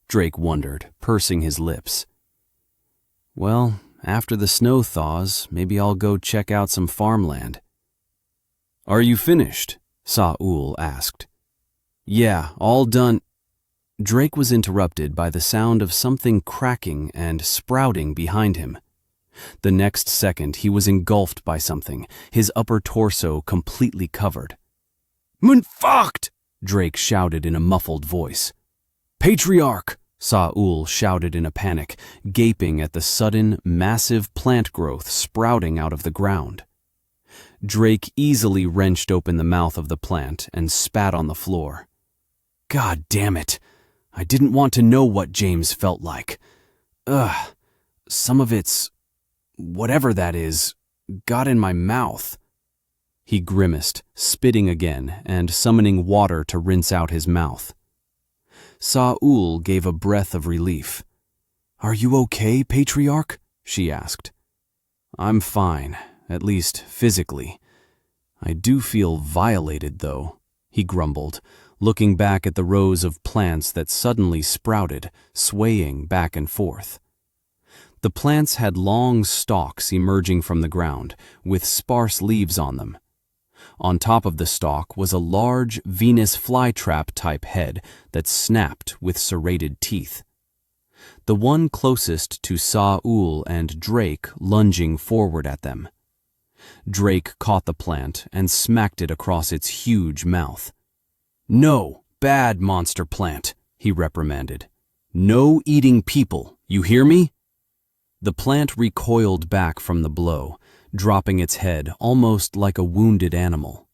Drake wondered, pursing his lips. Well, after the snow thaws, maybe I'll go check out some farmland. Are you finished? Saul asked. Yeah, all done. Drake was interrupted by the sound of something cracking and sprouting behind him. The next second, he was engulfed by something, his upper torso completely covered. "Munfucked!" Drake shouted in a muffled voice. "Patriarch!" Saul shouted in a panic, gaping at the sudden, massive plant growth sprouting out of the ground. Drake easily wrenched open the mouth of the plant and spat on the floor. God damn it! I didn't want to know what James felt like. Some of it's, whatever that is, got in my mouth. He grimaced, spitting again and summoning water to rinse out his mouth. Saul gave a breath of relief. Are you okay, Patriarch? She asked. I'm fine, at least physically. I do feel violated, though, he grumbled, looking back at the rows of plants that suddenly sprouted, swaying back and forth. The plants had long stalks emerging from the ground, with sparse leaves on them. On top of the stalk was a large Venus flytrap-type head that snapped with serrated teeth. The one closest to Saul and Drake lunging forward at them. Drake caught the plant and smacked it across its huge mouth. No, bad monster plant, he reprimanded. No eating people, you hear me? The plant recoiled back from the blow, dropping its head almost like a wounded animal.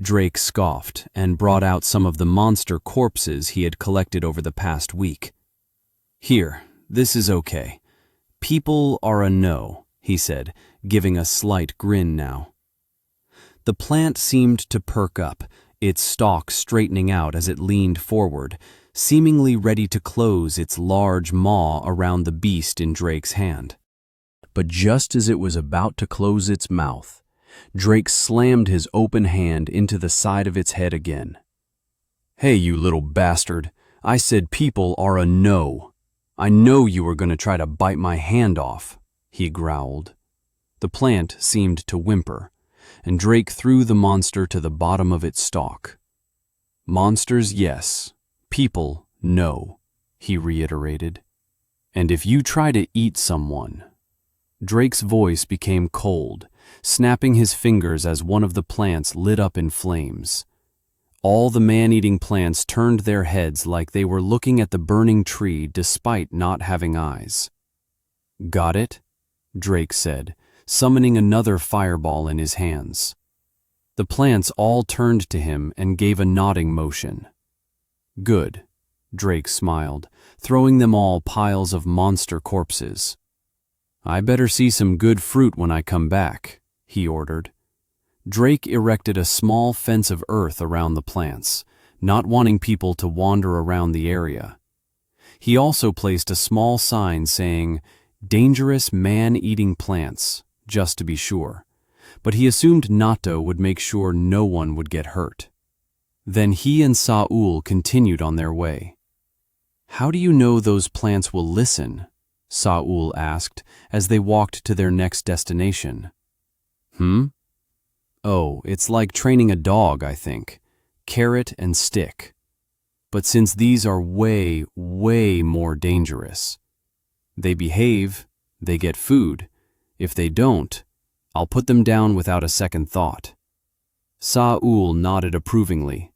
Drake scoffed and brought out some of the monster corpses he had collected over the past week. Here, this is okay. People are a no, he said, giving a slight grin now. The plant seemed to perk up, its stalk straightening out as it leaned forward, seemingly ready to close its large maw around the beast in Drake's hand. But just as it was about to close its mouth, Drake slammed his open hand into the side of its head again. Hey, you little bastard, I said people are a no. I know you were going to try to bite my hand off, he growled. The plant seemed to whimper, and Drake threw the monster to the bottom of its stalk. Monsters, yes. People, no, he reiterated. And if you try to eat someone... Drake's voice became cold, snapping his fingers as one of the plants lit up in flames. All the man-eating plants turned their heads like they were looking at the burning tree despite not having eyes. Got it? Drake said, summoning another fireball in his hands. The plants all turned to him and gave a nodding motion. Good, Drake smiled, throwing them all piles of monster corpses. I better see some good fruit when I come back, he ordered. Drake erected a small fence of earth around the plants, not wanting people to wander around the area. He also placed a small sign saying, "Dangerous man-eating plants," just to be sure, but he assumed Nato would make sure no one would get hurt. Then he and Saul continued on their way. How do you know those plants will listen? Saul asked as they walked to their next destination. Oh, it's like training a dog, I think. Carrot and stick. But since these are way, way more dangerous. They behave, they get food. If they don't, I'll put them down without a second thought. Saul nodded approvingly.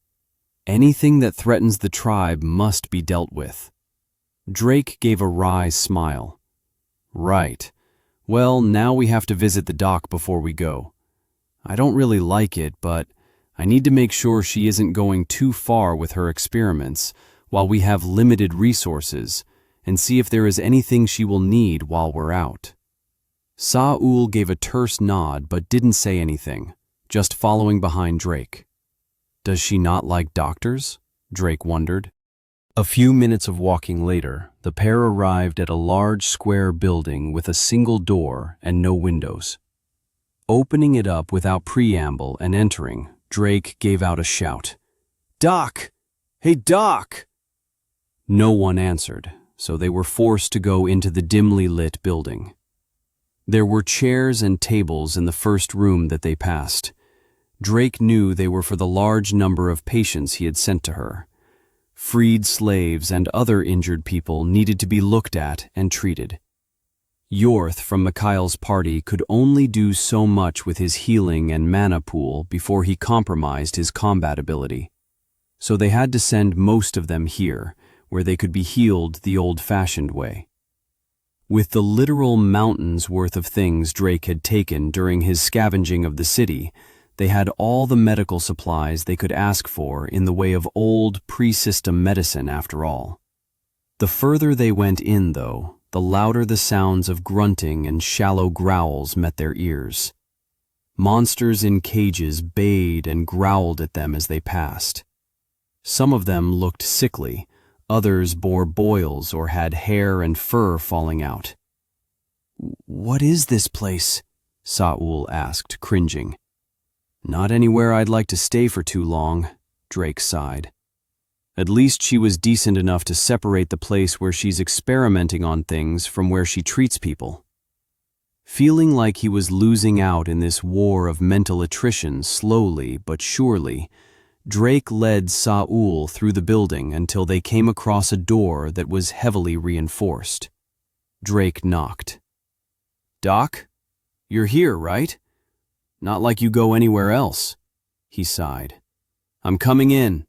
Anything that threatens the tribe must be dealt with. Drake gave a wry smile. Right. Well, now we have to visit the dock before we go. I don't really like it, but I need to make sure she isn't going too far with her experiments while we have limited resources, and see if there is anything she will need while we're out. Saul gave a terse nod but didn't say anything, just following behind Drake. Does she not like doctors? Drake wondered. A few minutes of walking later, the pair arrived at a large square building with a single door and no windows. Opening it up without preamble and entering, Drake gave out a shout. Doc! Hey, Doc! No one answered, so they were forced to go into the dimly lit building. There were chairs and tables in the first room that they passed. Drake knew they were for the large number of patients he had sent to her. Freed slaves and other injured people needed to be looked at and treated. Yorth from Mikhail's party could only do so much with his healing and mana pool before he compromised his combat ability. So they had to send most of them here, where they could be healed the old-fashioned way. With the literal mountains worth of things Drake had taken during his scavenging of the city, they had all the medical supplies they could ask for in the way of old pre-system medicine after all. The further they went in, though, the louder the sounds of grunting and shallow growls met their ears. Monsters in cages bayed and growled at them as they passed. Some of them looked sickly, others bore boils or had hair and fur falling out. "What is this place?" Saul asked, cringing. "Not anywhere I'd like to stay for too long," Drake sighed. At least she was decent enough to separate the place where she's experimenting on things from where she treats people. Feeling like he was losing out in this war of mental attrition slowly but surely, Drake led Saul through the building until they came across a door that was heavily reinforced. Drake knocked. "Doc, you're here, right? Not like you go anywhere else," he sighed. "I'm coming in."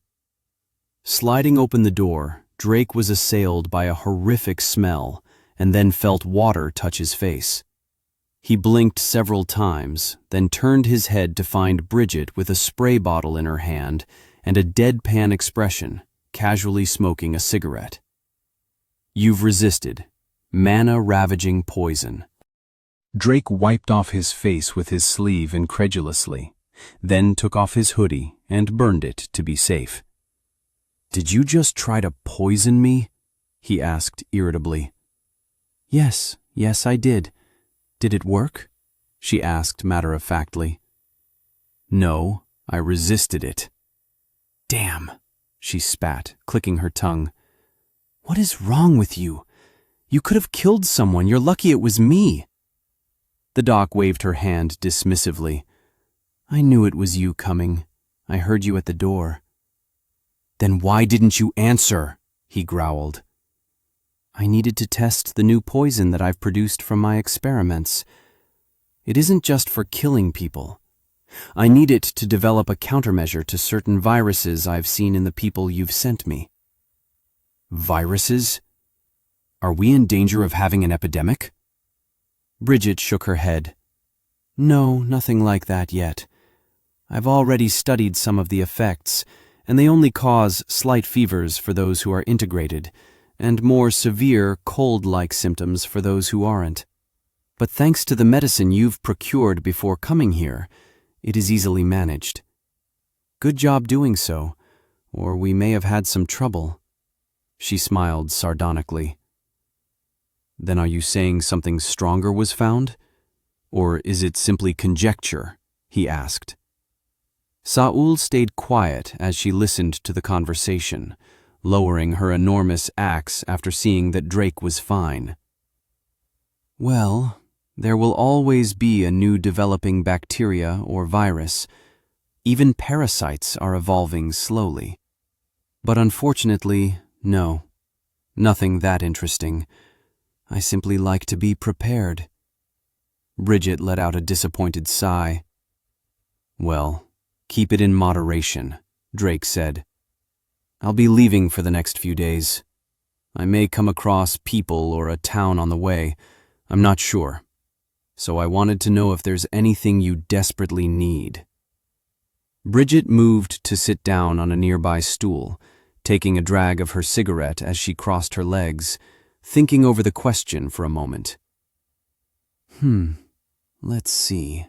Sliding open the door, Drake was assailed by a horrific smell and then felt water touch his face. He blinked several times, then turned his head to find Bridget with a spray bottle in her hand and a deadpan expression, casually smoking a cigarette. "You've resisted. Mana-ravaging poison." Drake wiped off his face with his sleeve incredulously, then took off his hoodie and burned it to be safe. "Did you just try to poison me?" he asked irritably. Yes, I did. Did it work?" she asked matter-of-factly. "No, I resisted it." "Damn," she spat, clicking her tongue. "What is wrong with you? You could have killed someone. You're lucky it was me." The doc waved her hand dismissively. "I knew it was you coming. I heard you at the door." "Then why didn't you answer?" he growled. "I needed to test the new poison that I've produced from my experiments. It isn't just for killing people. I need it to develop a countermeasure to certain viruses I've seen in the people you've sent me." "Viruses? Are we in danger of having an epidemic?" Bridget shook her head. "No, nothing like that yet. I've already studied some of the effects, and they only cause slight fevers for those who are integrated, and more severe cold-like symptoms for those who aren't. But thanks to the medicine you've procured before coming here, it is easily managed. Good job doing so, or we may have had some trouble." She smiled sardonically. "Then are you saying something stronger was found? Or is it simply conjecture?" he asked. Saul stayed quiet as she listened to the conversation, lowering her enormous axe after seeing that Drake was fine. "Well, there will always be a new developing bacteria or virus. Even parasites are evolving slowly. But unfortunately, no. Nothing that interesting. I simply like to be prepared." Bridget let out a disappointed sigh. "Well, keep it in moderation," Drake said. "I'll be leaving for the next few days. I may come across people or a town on the way. I'm not sure. So I wanted to know if there's anything you desperately need." Bridget moved to sit down on a nearby stool, taking a drag of her cigarette as she crossed her legs, thinking over the question for a moment. Let's see.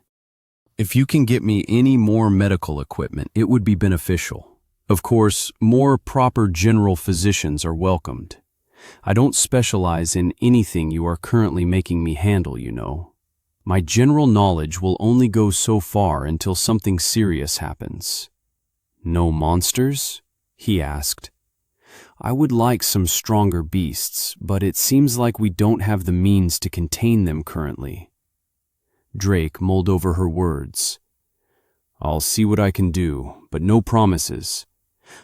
If you can get me any more medical equipment, it would be beneficial. Of course, more proper general physicians are welcomed. I don't specialize in anything you are currently making me handle, you know. My general knowledge will only go so far until something serious happens." "No monsters?" he asked. I would like some stronger beasts, but it seems like we don't have the means to contain them currently. Drake mulled over her words. I'll see what I can do, but no promises.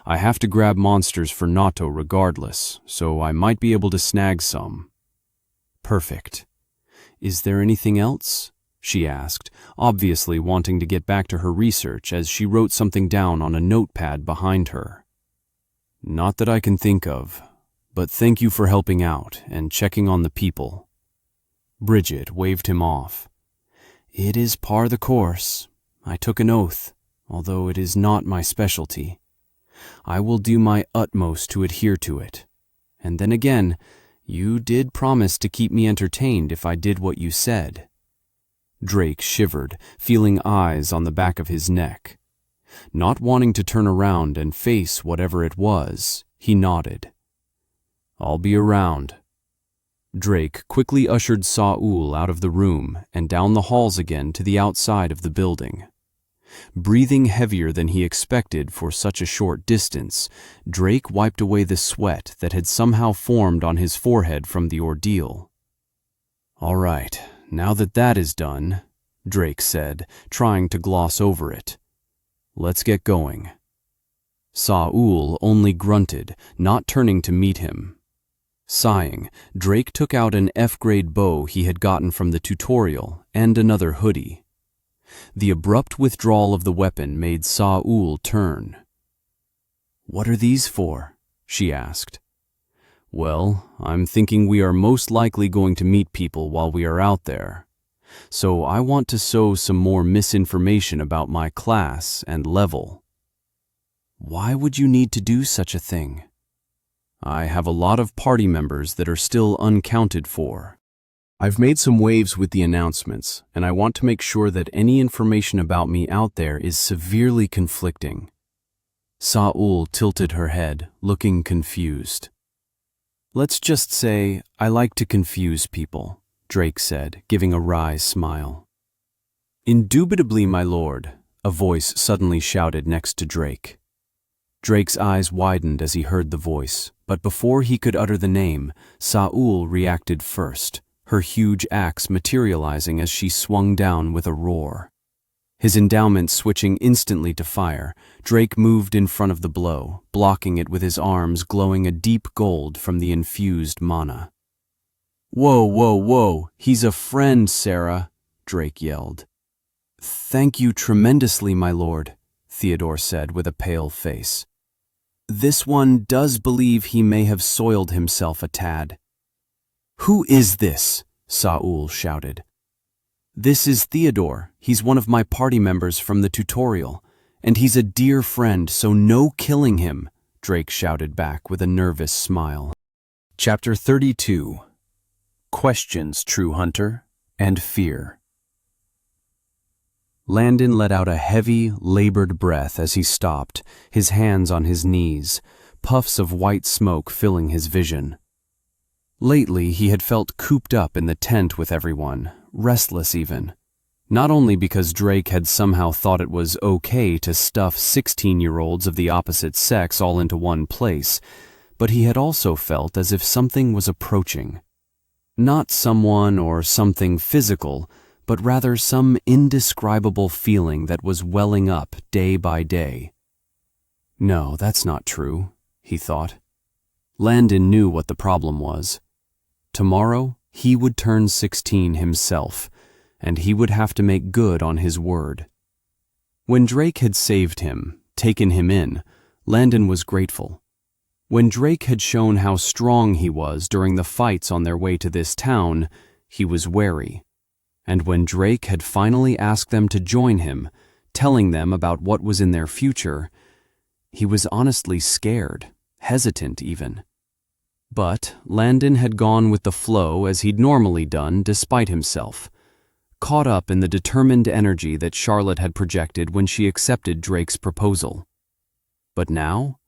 I have to grab monsters for Nato regardless, so I might be able to snag some. Perfect. Is there anything else? She asked, obviously wanting to get back to her research as she wrote something down on a notepad behind her. Not that I can think of, but thank you for helping out and checking on the people. Bridget waved him off. It is par the course. I took an oath, although it is not my specialty. I will do my utmost to adhere to it. And then again, you did promise to keep me entertained if I did what you said. Drake shivered, feeling eyes on the back of his neck. Not wanting to turn around and face whatever it was, he nodded. I'll be around. Drake quickly ushered Saul out of the room and down the halls again to the outside of the building. Breathing heavier than he expected for such a short distance, Drake wiped away the sweat that had somehow formed on his forehead from the ordeal. All right, now that is done, Drake said, trying to gloss over it. Let's get going. Saul only grunted, not turning to meet him. Sighing, Drake took out an F-grade bow he had gotten from the tutorial and another hoodie. The abrupt withdrawal of the weapon made Saul turn. What are these for? She asked. Well, I'm thinking we are most likely going to meet people while we are out there. So I want to sow some more misinformation about my class and level. Why would you need to do such a thing? I have a lot of party members that are still unaccounted for. I've made some waves with the announcements, and I want to make sure that any information about me out there is severely conflicting. Saul tilted her head, looking confused. Let's just say I like to confuse people, Drake said, giving a wry smile. Indubitably, my lord, a voice suddenly shouted next to Drake. Drake's eyes widened as he heard the voice, but before he could utter the name, Saul reacted first, her huge axe materializing as she swung down with a roar. His endowment switching instantly to fire, Drake moved in front of the blow, blocking it with his arms glowing a deep gold from the infused mana. Whoa, whoa, whoa, he's a friend, Sarah, Drake yelled. Thank you tremendously, my lord, Theodore said with a pale face. This one does believe he may have soiled himself a tad. Who is this? Saul shouted. This is Theodore. He's one of my party members from the tutorial, and he's a dear friend, so no killing him, Drake shouted back with a nervous smile. Chapter 32. Questions, True Hunter, and Fear. Landon let out a heavy, labored breath as he stopped, his hands on his knees, puffs of white smoke filling his vision. Lately, he had felt cooped up in the tent with everyone, restless even. Not only because Drake had somehow thought it was okay to stuff 16-year-olds of the opposite sex all into one place, but he had also felt as if something was approaching. Not someone or something physical, but rather some indescribable feeling that was welling up day by day. No, that's not true, he thought. Landon knew what the problem was. Tomorrow, he would turn 16 himself, and he would have to make good on his word. When Drake had saved him, taken him in, Landon was grateful. When Drake had shown how strong he was during the fights on their way to this town, he was wary. And when Drake had finally asked them to join him, telling them about what was in their future, he was honestly scared, hesitant even. But Landon had gone with the flow as he'd normally done despite himself, caught up in the determined energy that Charlotte had projected when she accepted Drake's proposal. But now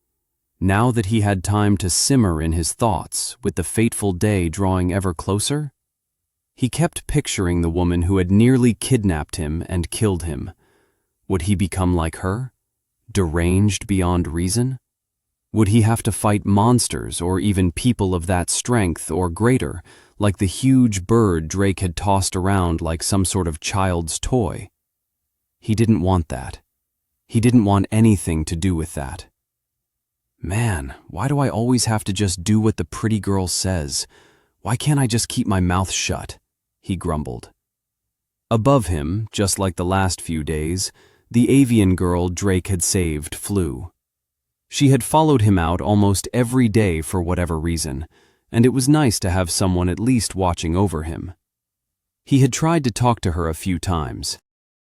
that he had time to simmer in his thoughts with the fateful day drawing ever closer, he kept picturing the woman who had nearly kidnapped him and killed him. Would he become like her? Deranged beyond reason? Would he have to fight monsters or even people of that strength or greater, like the huge bird Drake had tossed around like some sort of child's toy? He didn't want that. He didn't want anything to do with that. Man, why do I always have to just do what the pretty girl says? Why can't I just keep my mouth shut? He grumbled. Above him, just like the last few days, the avian girl Drake had saved flew. She had followed him out almost every day for whatever reason, and it was nice to have someone at least watching over him. He had tried to talk to her a few times.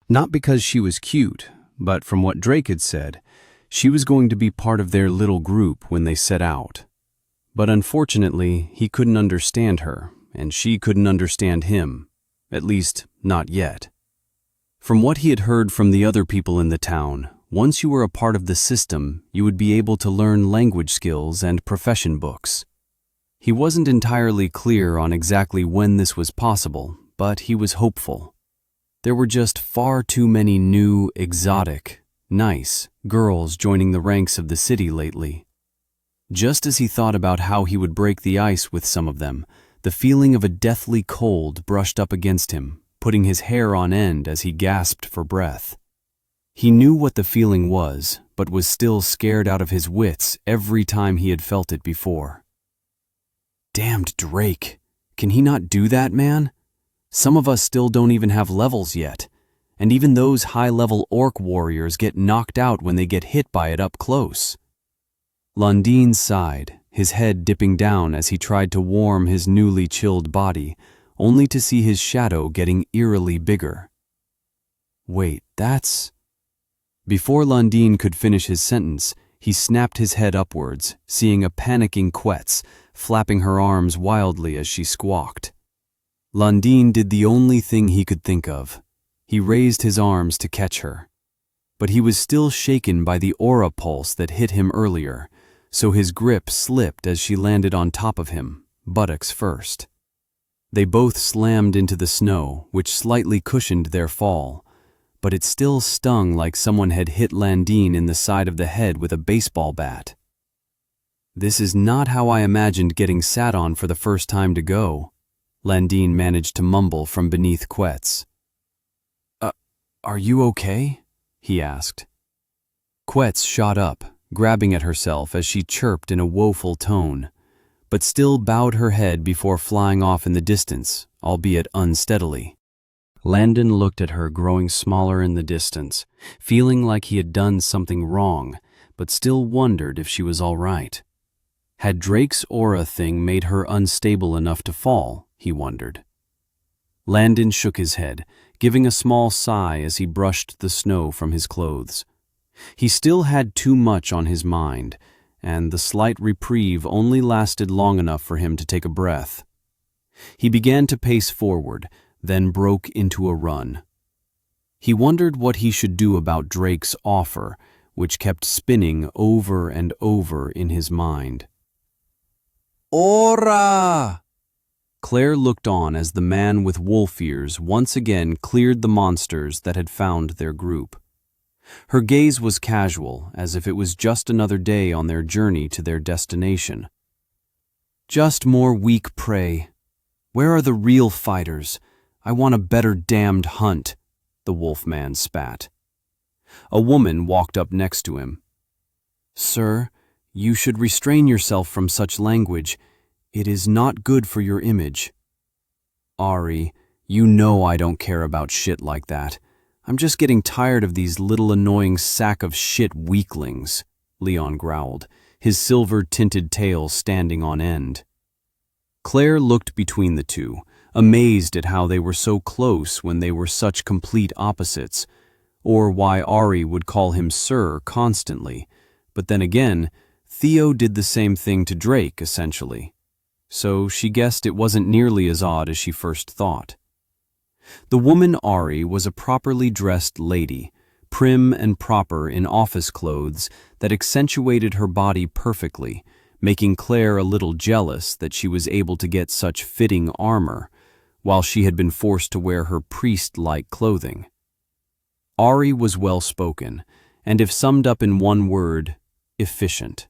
Not because she was cute, but from what Drake had said, she was going to be part of their little group when they set out. But unfortunately, he couldn't understand her, and she couldn't understand him, at least not yet. From what he had heard from the other people in the town, once you were a part of the system, you would be able to learn language skills and profession books. He wasn't entirely clear on exactly when this was possible, but he was hopeful. There were just far too many new, exotic, nice girls joining the ranks of the city lately. Just as he thought about how he would break the ice with some of them, the feeling of a deathly cold brushed up against him, putting his hair on end as he gasped for breath. He knew what the feeling was, but was still scared out of his wits every time he had felt it before. Damned Drake! Can he not do that, man? Some of us still don't even have levels yet, and even those high-level orc warriors get knocked out when they get hit by it up close. Lundin sighed, his head dipping down as he tried to warm his newly chilled body, only to see his shadow getting eerily bigger. Wait, that's... Before Lundin could finish his sentence, he snapped his head upwards, seeing a panicking Quetz flapping her arms wildly as she squawked. Lundin did the only thing he could think of. He raised his arms to catch her. But he was still shaken by the aura pulse that hit him earlier, so his grip slipped as she landed on top of him, buttocks first. They both slammed into the snow, which slightly cushioned their fall, but it still stung like someone had hit Lundin in the side of the head with a baseball bat. This is not how I imagined getting sat on for the first time to go, Lundin managed to mumble from beneath Quetz. Are you okay? He asked. Quetz shot up, grabbing at herself as she chirped in a woeful tone, but still bowed her head before flying off in the distance, albeit unsteadily. Landon looked at her growing smaller in the distance, feeling like he had done something wrong, but still wondered if she was all right. Had Drake's aura thing made her unstable enough to fall, he wondered. Landon shook his head, giving a small sigh as he brushed the snow from his clothes. He still had too much on his mind, and the slight reprieve only lasted long enough for him to take a breath. He began to pace forward, then broke into a run. He wondered what he should do about Drake's offer, which kept spinning over and over in his mind. Ora! Claire looked on as the man with wolf ears once again cleared the monsters that had found their group. Her gaze was casual, as if it was just another day on their journey to their destination. Just more weak prey. Where are the real fighters? I want a better damned hunt, the wolfman spat. A woman walked up next to him. Sir, you should restrain yourself from such language. It is not good for your image. Ari, you know I don't care about shit like that. I'm just getting tired of these little annoying sack of shit weaklings, Leon growled, his silver-tinted tail standing on end. Claire looked between the two, amazed at how they were so close when they were such complete opposites, or why Ari would call him Sir constantly. But then again, Theo did the same thing to Drake, essentially. So she guessed it wasn't nearly as odd as she first thought. The woman Ari was a properly dressed lady, prim and proper in office clothes that accentuated her body perfectly, making Claire a little jealous that she was able to get such fitting armor, while she had been forced to wear her priest-like clothing. Ari was well-spoken, and if summed up in one word, efficient.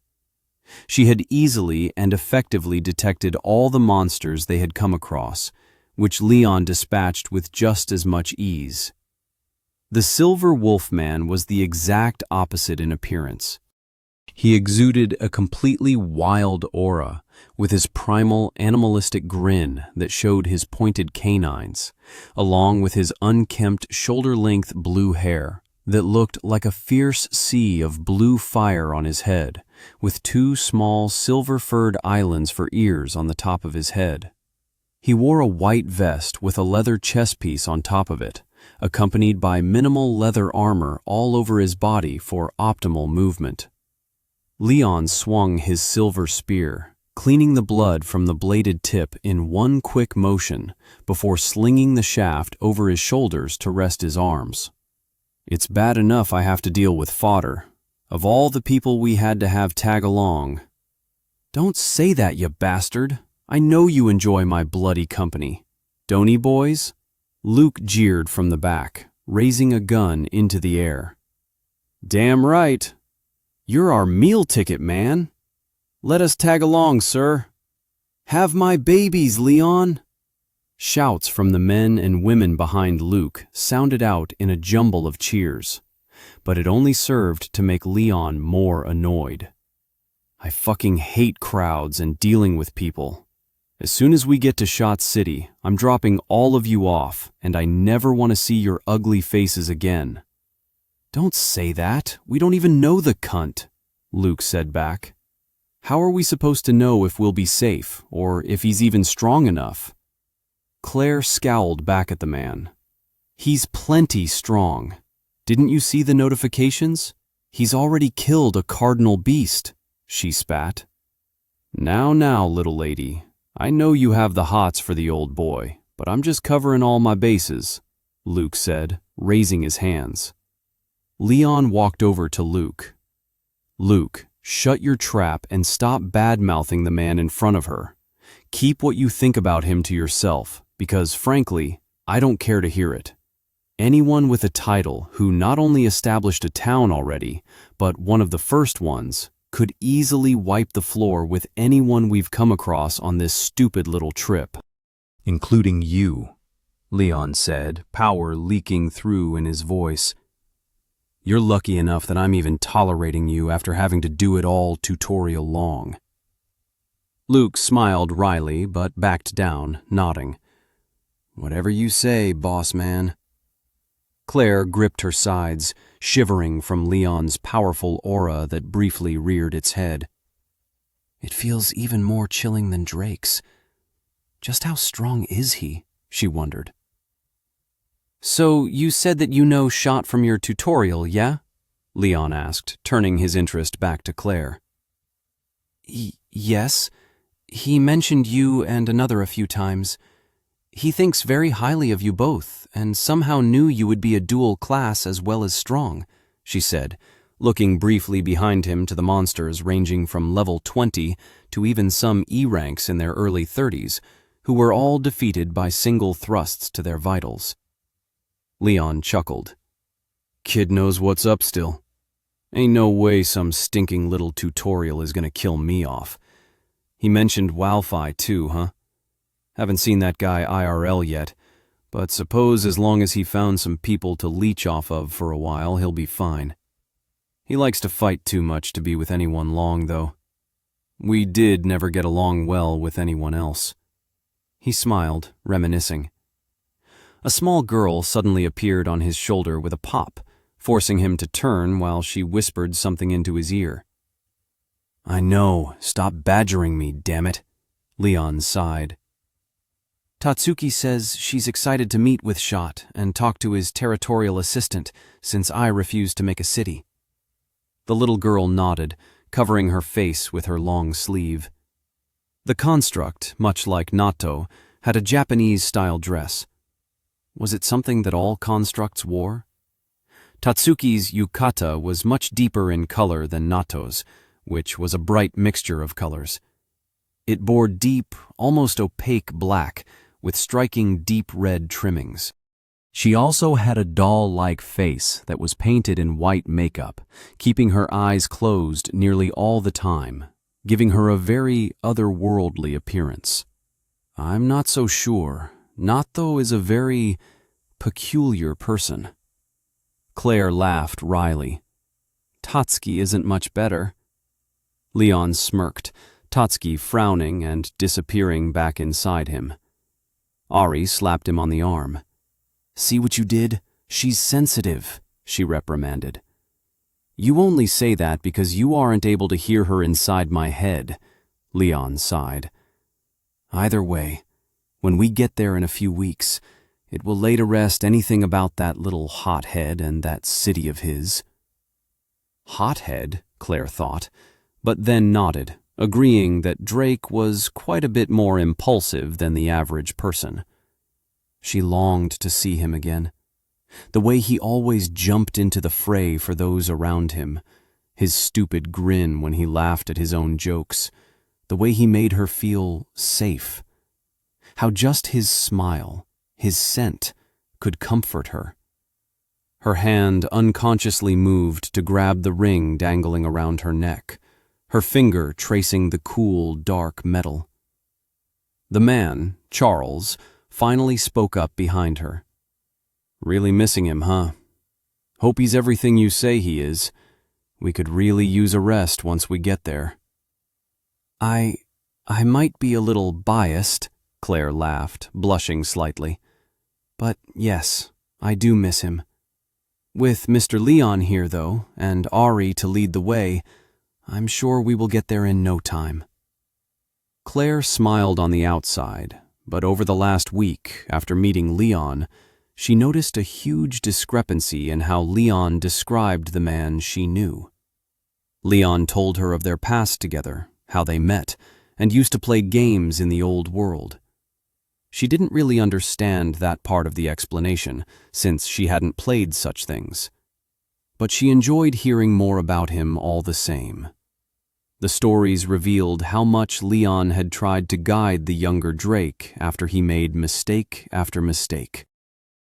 She had easily and effectively detected all the monsters they had come across, which Leon dispatched with just as much ease. The Silver Wolfman was the exact opposite in appearance. He exuded a completely wild aura, with his primal animalistic grin that showed his pointed canines, along with his unkempt shoulder-length blue hair that looked like a fierce sea of blue fire on his head, with two small silver-furred islands for ears on the top of his head. He wore a white vest with a leather chest piece on top of it, accompanied by minimal leather armor all over his body for optimal movement. Leon swung his silver spear, cleaning the blood from the bladed tip in one quick motion before slinging the shaft over his shoulders to rest his arms. It's bad enough I have to deal with fodder. Of all the people we had to have tag along. Don't say that, you bastard. I know you enjoy my bloody company. Don't he, boys? Luke jeered from the back, raising a gun into the air. Damn right. You're our meal ticket, man. Let us tag along, sir. Have my babies, Leon. Shouts from the men and women behind Luke sounded out in a jumble of cheers, but it only served to make Leon more annoyed. I fucking hate crowds and dealing with people. As soon as we get to Shot City, I'm dropping all of you off, and I never want to see your ugly faces again. Don't say that. We don't even know the cunt, Luke said back. How are we supposed to know if we'll be safe, or if he's even strong enough? Claire scowled back at the man. He's plenty strong. Didn't you see the notifications? He's already killed a cardinal beast, she spat. Now, little lady. I know you have the hots for the old boy, but I'm just covering all my bases, Luke said, raising his hands. Leon walked over to Luke. Luke, shut your trap and stop bad-mouthing the man in front of her. Keep what you think about him to yourself, because, frankly, I don't care to hear it. Anyone with a title who not only established a town already, but one of the first ones, could easily wipe the floor with anyone we've come across on this stupid little trip. Including you, Leon said, power leaking through in his voice. You're lucky enough that I'm even tolerating you after having to do it all tutorial long. Luke smiled wryly, but backed down, nodding. Whatever you say, boss man. Claire gripped her sides, shivering from Leon's powerful aura that briefly reared its head. It feels even more chilling than Drake's. Just how strong is he? She wondered. So you said that you know Shot from your tutorial, yeah? Leon asked, turning his interest back to Claire. Yes. He mentioned you and another a few times. He thinks very highly of you both, and somehow knew you would be a dual class as well as strong, she said, looking briefly behind him to the monsters ranging from level 20 to even some E-ranks in their early 30s, who were all defeated by single thrusts to their vitals. Leon chuckled. Kid knows what's up still. Ain't no way some stinking little tutorial is gonna kill me off. He mentioned Wildfi too, huh? Haven't seen that guy IRL yet, but suppose as long as he found some people to leech off of for a while, he'll be fine. He likes to fight too much to be with anyone long, though. We did never get along well with anyone else. He smiled, reminiscing. A small girl suddenly appeared on his shoulder with a pop, forcing him to turn while she whispered something into his ear. I know, stop badgering me, damn it, Leon sighed. Tatsuki says she's excited to meet with Shot and talk to his territorial assistant since I refused to make a city. The little girl nodded, covering her face with her long sleeve. The construct, much like Nato, had a Japanese-style dress. Was it something that all constructs wore? Tatsuki's yukata was much deeper in color than Nato's, which was a bright mixture of colors. It bore deep, almost opaque black, with striking deep red trimmings. She also had a doll-like face that was painted in white makeup, keeping her eyes closed nearly all the time, giving her a very otherworldly appearance. "I'm not so sure. Natto is a very peculiar person." Claire laughed wryly. "Tatsuki isn't much better." Leon smirked, Tatsuki frowning and disappearing back inside him. Ari slapped him on the arm. "See what you did? She's sensitive," she reprimanded. "You only say that because you aren't able to hear her inside my head," Leon sighed. "Either way, when we get there in a few weeks, it will lay to rest anything about that little hothead and that city of his." Hothead, Claire thought, but then nodded, agreeing that Drake was quite a bit more impulsive than the average person. She longed to see him again. The way he always jumped into the fray for those around him, his stupid grin when he laughed at his own jokes, the way he made her feel safe. How just his smile, his scent, could comfort her. Her hand unconsciously moved to grab the ring dangling around her neck, her finger tracing the cool, dark metal. The man, Charles, finally spoke up behind her. "Really missing him, huh? Hope he's everything you say he is. We could really use a rest once we get there." I might be a little biased," Claire laughed, blushing slightly. "But yes, I do miss him. With Mr. Leon here, though, and Ari to lead the way, I'm sure we will get there in no time." Claire smiled on the outside, but over the last week, after meeting Leon, she noticed a huge discrepancy in how Leon described the man she knew. Leon told her of their past together, how they met, and used to play games in the old world. She didn't really understand that part of the explanation, since she hadn't played such things. But she enjoyed hearing more about him all the same. The stories revealed how much Leon had tried to guide the younger Drake after he made mistake after mistake.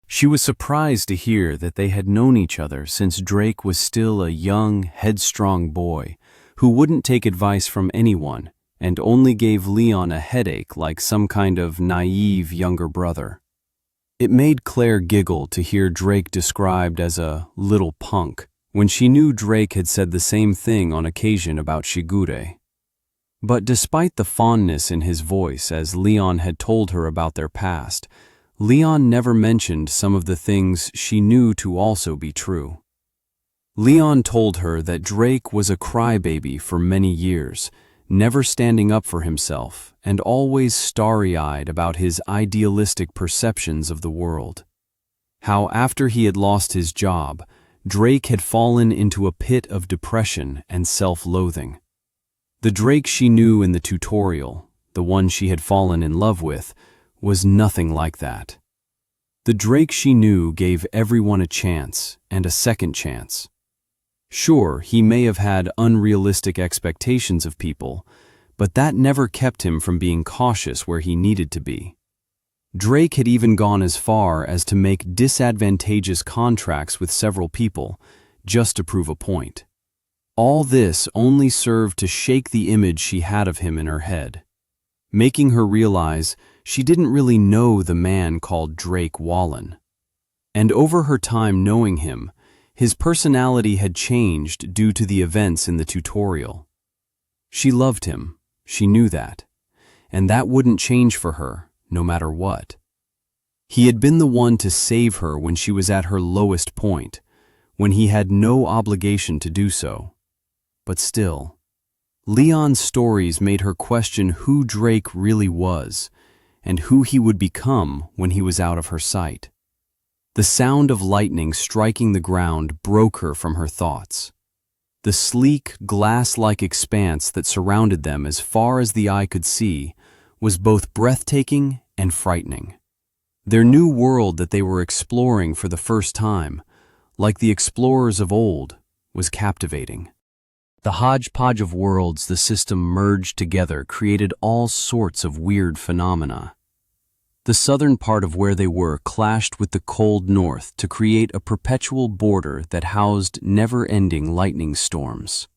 She was surprised to hear that they had known each other since Drake was still a young, headstrong boy who wouldn't take advice from anyone and only gave Leon a headache like some kind of naive younger brother. It made Claire giggle to hear Drake described as a little punk, when she knew Drake had said the same thing on occasion about Shigure. But despite the fondness in his voice as Leon had told her about their past, Leon never mentioned some of the things she knew to also be true. Leon told her that Drake was a crybaby for many years, never standing up for himself and always starry-eyed about his idealistic perceptions of the world. How after he had lost his job, Drake had fallen into a pit of depression and self-loathing. The Drake she knew in the tutorial, the one she had fallen in love with, was nothing like that. The Drake she knew gave everyone a chance and a second chance. Sure, he may have had unrealistic expectations of people, but that never kept him from being cautious where he needed to be. Drake had even gone as far as to make disadvantageous contracts with several people, just to prove a point. All this only served to shake the image she had of him in her head, making her realize she didn't really know the man called Drake Wallen. And over her time knowing him, his personality had changed due to the events in the tutorial. She loved him, she knew that, and that wouldn't change for her, no matter what. He had been the one to save her when she was at her lowest point, when he had no obligation to do so. But still, Leon's stories made her question who Drake really was, and who he would become when he was out of her sight. The sound of lightning striking the ground broke her from her thoughts. The sleek, glass-like expanse that surrounded them as far as the eye could see was both breathtaking and frightening. Their new world that they were exploring for the first time, like the explorers of old, was captivating. The hodgepodge of worlds the system merged together created all sorts of weird phenomena. The southern part of where they were clashed with the cold north to create a perpetual border that housed never-ending lightning storms.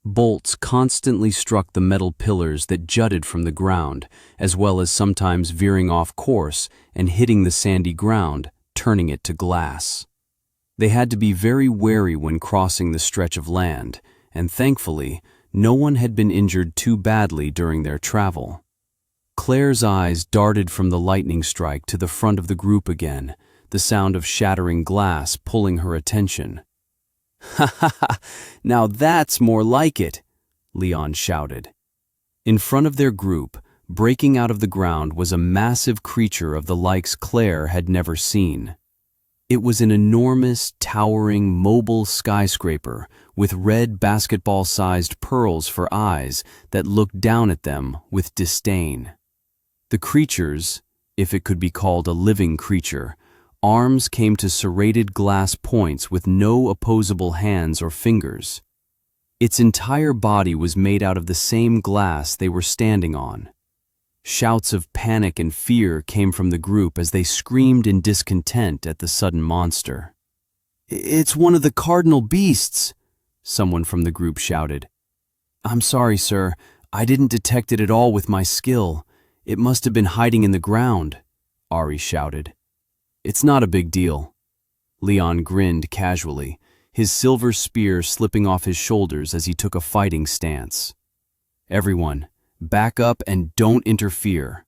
Bolts constantly struck the metal pillars that jutted from the ground, as well as sometimes veering off course and hitting the sandy ground, turning it to glass. They had to be very wary when crossing the stretch of land, and thankfully, no one had been injured too badly during their travel. Claire's eyes darted from the lightning strike to the front of the group again, the sound of shattering glass pulling her attention. "Ha ha ha! Now that's more like it!" Leon shouted. In front of their group, breaking out of the ground, was a massive creature of the likes Claire had never seen. It was an enormous, towering, mobile skyscraper with red basketball-sized pearls for eyes that looked down at them with disdain. The creature's, if it could be called a living creature, arms came to serrated glass points with no opposable hands or fingers. Its entire body was made out of the same glass they were standing on. Shouts of panic and fear came from the group as they screamed in discontent at the sudden monster. "It's one of the cardinal beasts," someone from the group shouted. "I'm sorry, sir. I didn't detect it at all with my skill. It must have been hiding in the ground," Ari shouted. "It's not a big deal." Leon grinned casually, his silver spear slipping off his shoulders as he took a fighting stance. "Everyone, back up and don't interfere.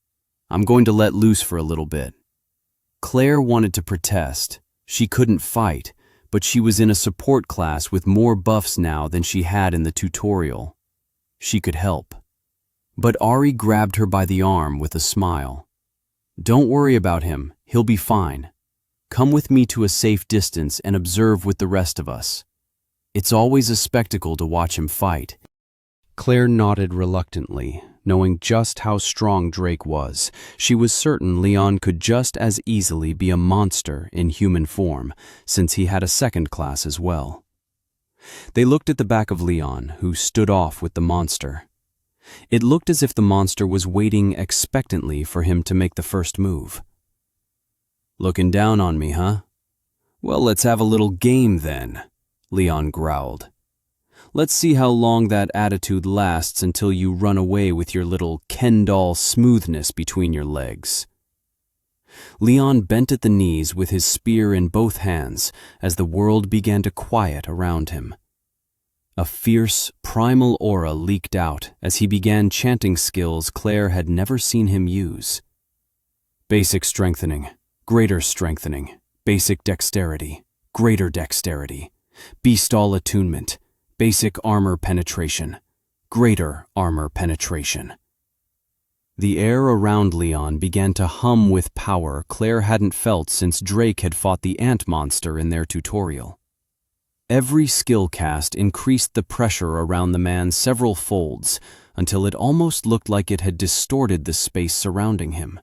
I'm going to let loose for a little bit." Claire wanted to protest. She couldn't fight, but she was in a support class with more buffs now than she had in the tutorial. She could help. But Ari grabbed her by the arm with a smile. "Don't worry about him. He'll be fine. Come with me to a safe distance and observe with the rest of us. It's always a spectacle to watch him fight." Claire nodded reluctantly, knowing just how strong Drake was. She was certain Leon could just as easily be a monster in human form, since he had a second class as well. They looked at the back of Leon, who stood off with the monster. It looked as if the monster was waiting expectantly for him to make the first move. "Looking down on me, huh? Well, let's have a little game then," Leon growled. "Let's see how long that attitude lasts until you run away with your little Ken doll smoothness between your legs." Leon bent at the knees with his spear in both hands as the world began to quiet around him. A fierce, primal aura leaked out as he began chanting skills Claire had never seen him use. Basic strengthening, greater strengthening, basic dexterity, greater dexterity, beastall attunement, basic armor penetration, greater armor penetration. The air around Leon began to hum with power Claire hadn't felt since Drake had fought the ant monster in their tutorial. Every skill cast increased the pressure around the man several folds until it almost looked like it had distorted the space surrounding him.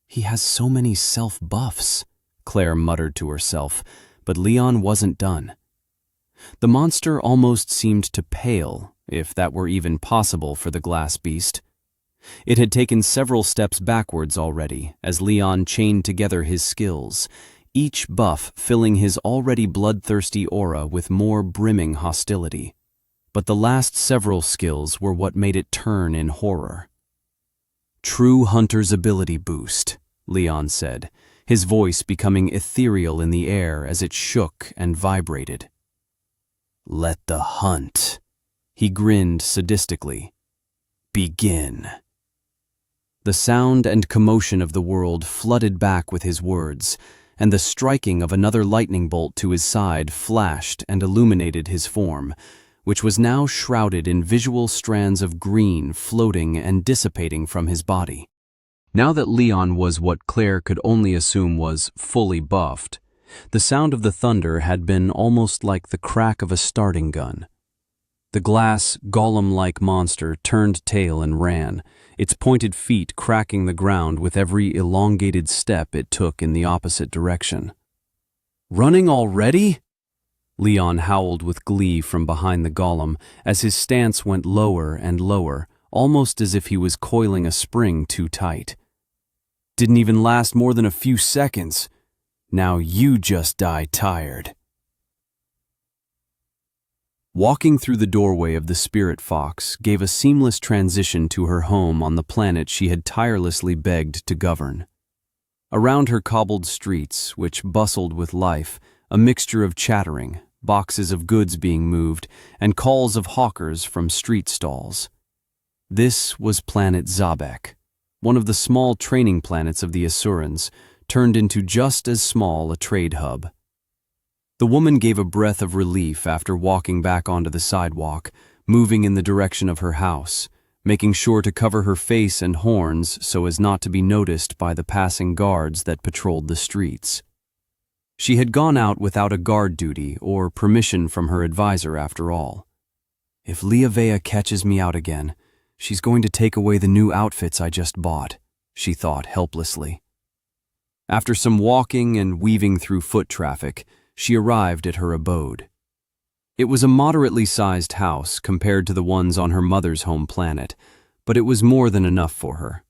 "He has so many self-buffs," Claire muttered to herself, but Leon wasn't done. The monster almost seemed to pale, if that were even possible for the glass beast. It had taken several steps backwards already as Leon chained together his skills, each buff filling his already bloodthirsty aura with more brimming hostility. But the last several skills were what made it turn in horror. "True Hunter's ability boost," Leon said, his voice becoming ethereal in the air as it shook and vibrated. "Let the hunt," he grinned sadistically, "begin." The sound and commotion of the world flooded back with his words, and the striking of another lightning bolt to his side flashed and illuminated his form, which was now shrouded in visual strands of green floating and dissipating from his body. Now that Leon was what Claire could only assume was fully buffed, the sound of the thunder had been almost like the crack of a starting gun. The glass, golem-like monster turned tail and ran, its pointed feet cracking the ground with every elongated step it took in the opposite direction. "Running already?" Leon howled with glee from behind the golem as his stance went lower and lower, almost as if he was coiling a spring too tight. "Didn't even last more than a few seconds. Now you just die tired." Walking through the doorway of the spirit fox gave a seamless transition to her home on the planet she had tirelessly begged to govern. Around her cobbled streets, which bustled with life, a mixture of chattering, boxes of goods being moved, and calls of hawkers from street stalls. This was planet Zabek, one of the small training planets of the Asurans, turned into just as small a trade hub. The woman gave a breath of relief after walking back onto the sidewalk, moving in the direction of her house, making sure to cover her face and horns so as not to be noticed by the passing guards that patrolled the streets. She had gone out without a guard duty or permission from her advisor after all. If Liavea catches me out again, she's going to take away the new outfits I just bought, she thought helplessly. After some walking and weaving through foot traffic, she arrived at her abode. It was a moderately sized house compared to the ones on her mother's home planet, but it was more than enough for her.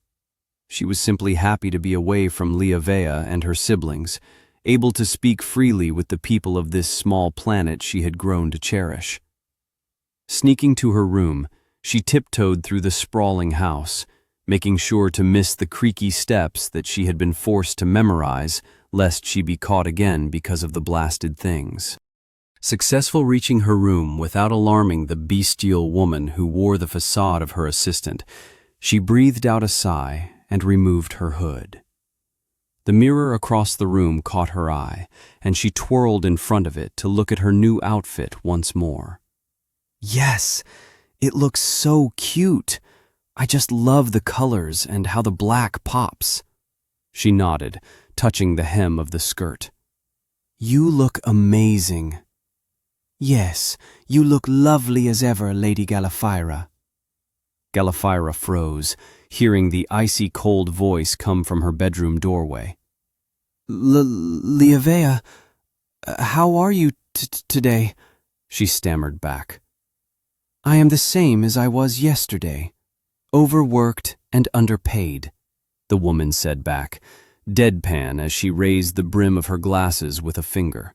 She was simply happy to be away from Liavea and her siblings, able to speak freely with the people of this small planet she had grown to cherish. Sneaking to her room, she tiptoed through the sprawling house, making sure to miss the creaky steps that she had been forced to memorize, lest she be caught again because of the blasted things. Successful reaching her room without alarming the bestial woman who wore the facade of her assistant, she breathed out a sigh and removed her hood. The mirror across the room caught her eye, and she twirled in front of it to look at her new outfit once more. Yes, it looks so cute. I just love the colors and how the black pops. She nodded, touching the hem of the skirt. You look amazing. Yes, you look lovely as ever, Lady Gallifira. Gallifira froze, hearing the icy cold voice come from her bedroom doorway. Liavea, how are you today? She stammered back. I am the same as I was yesterday, overworked and underpaid, the woman said back, deadpan as she raised the brim of her glasses with a finger.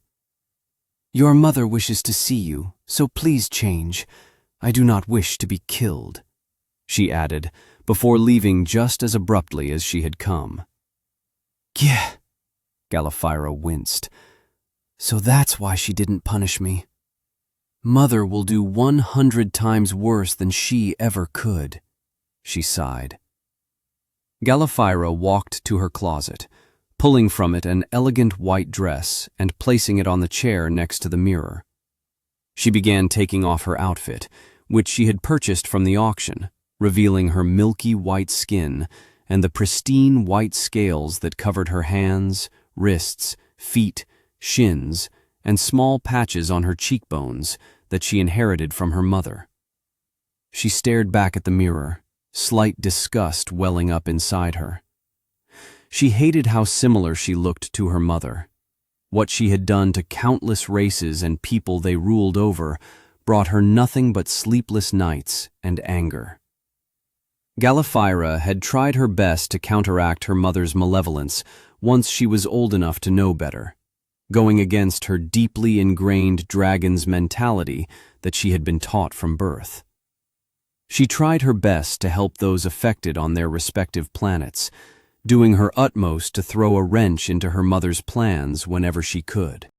Your mother wishes to see you, so please change. I do not wish to be killed, she added, before leaving just as abruptly as she had come. Gah! Gallifira winced. So that's why she didn't punish me. Mother will do 100 times worse than she ever could, she sighed. Gallifira walked to her closet, pulling from it an elegant white dress and placing it on the chair next to the mirror. She began taking off her outfit, which she had purchased from the auction, revealing her milky white skin and the pristine white scales that covered her hands, wrists, feet, shins, and small patches on her cheekbones that she inherited from her mother. She stared back at the mirror, slight disgust welling up inside her. She hated how similar she looked to her mother. What she had done to countless races and people they ruled over brought her nothing but sleepless nights and anger. Gallifira had tried her best to counteract her mother's malevolence once she was old enough to know better, going against her deeply ingrained dragon's mentality that she had been taught from birth. She tried her best to help those affected on their respective planets, doing her utmost to throw a wrench into her mother's plans whenever she could.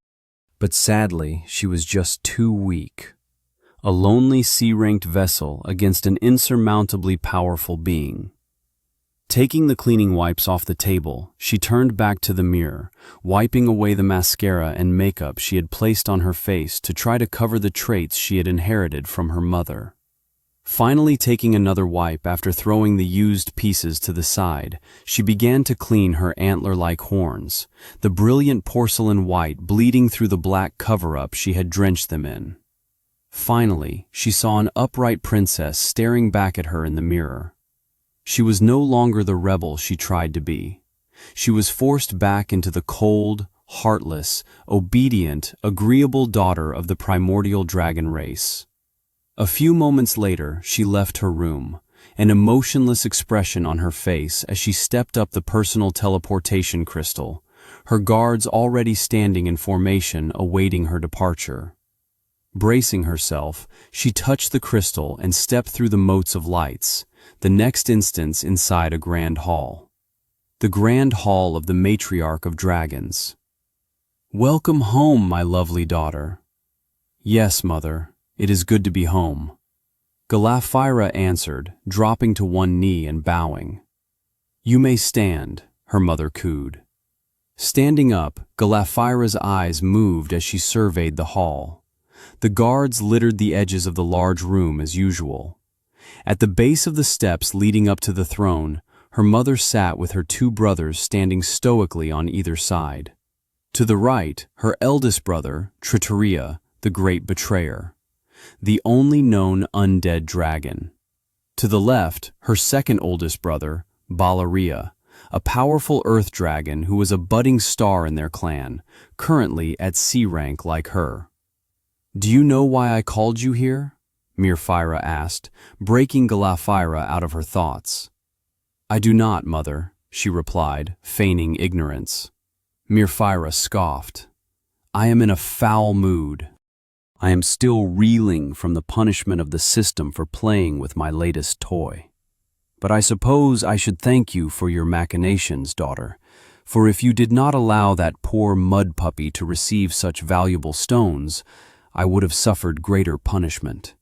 But sadly, she was just too weak. A lonely C-ranked vessel against an insurmountably powerful being. Taking the cleaning wipes off the table, she turned back to the mirror, wiping away the mascara and makeup she had placed on her face to try to cover the traits she had inherited from her mother. Finally taking another wipe after throwing the used pieces to the side, she began to clean her antler-like horns, the brilliant porcelain white bleeding through the black cover-up she had drenched them in. Finally, she saw an upright princess staring back at her in the mirror. She was no longer the rebel she tried to be. She was forced back into the cold, heartless, obedient, agreeable daughter of the primordial dragon race. A few moments later, she left her room, an emotionless expression on her face as she stepped up the personal teleportation crystal, her guards already standing in formation awaiting her departure. Bracing herself, she touched the crystal and stepped through the motes of lights, the next instant inside a grand hall. The grand hall of the matriarch of dragons. "Welcome home, my lovely daughter." "Yes, mother, it is good to be home," Galaphira answered, dropping to one knee and bowing. "You may stand," her mother cooed. Standing up, Galaphira's eyes moved as she surveyed the hall. The guards littered the edges of the large room as usual. At the base of the steps leading up to the throne, her mother sat with her two brothers standing stoically on either side. To the right, her eldest brother, Tritoria, the great betrayer, the only known undead dragon. To the left, her second oldest brother, Balaria, a powerful earth dragon who was a budding star in their clan, currently at C rank like her. "Do you know why I called you here?" Mirfira asked, breaking Galaphira out of her thoughts. "I do not, mother," she replied, feigning ignorance. Mirfira scoffed. "I am in a foul mood. I am still reeling from the punishment of the system for playing with my latest toy. But I suppose I should thank you for your machinations, daughter, for if you did not allow that poor mud puppy to receive such valuable stones, I would have suffered greater punishment.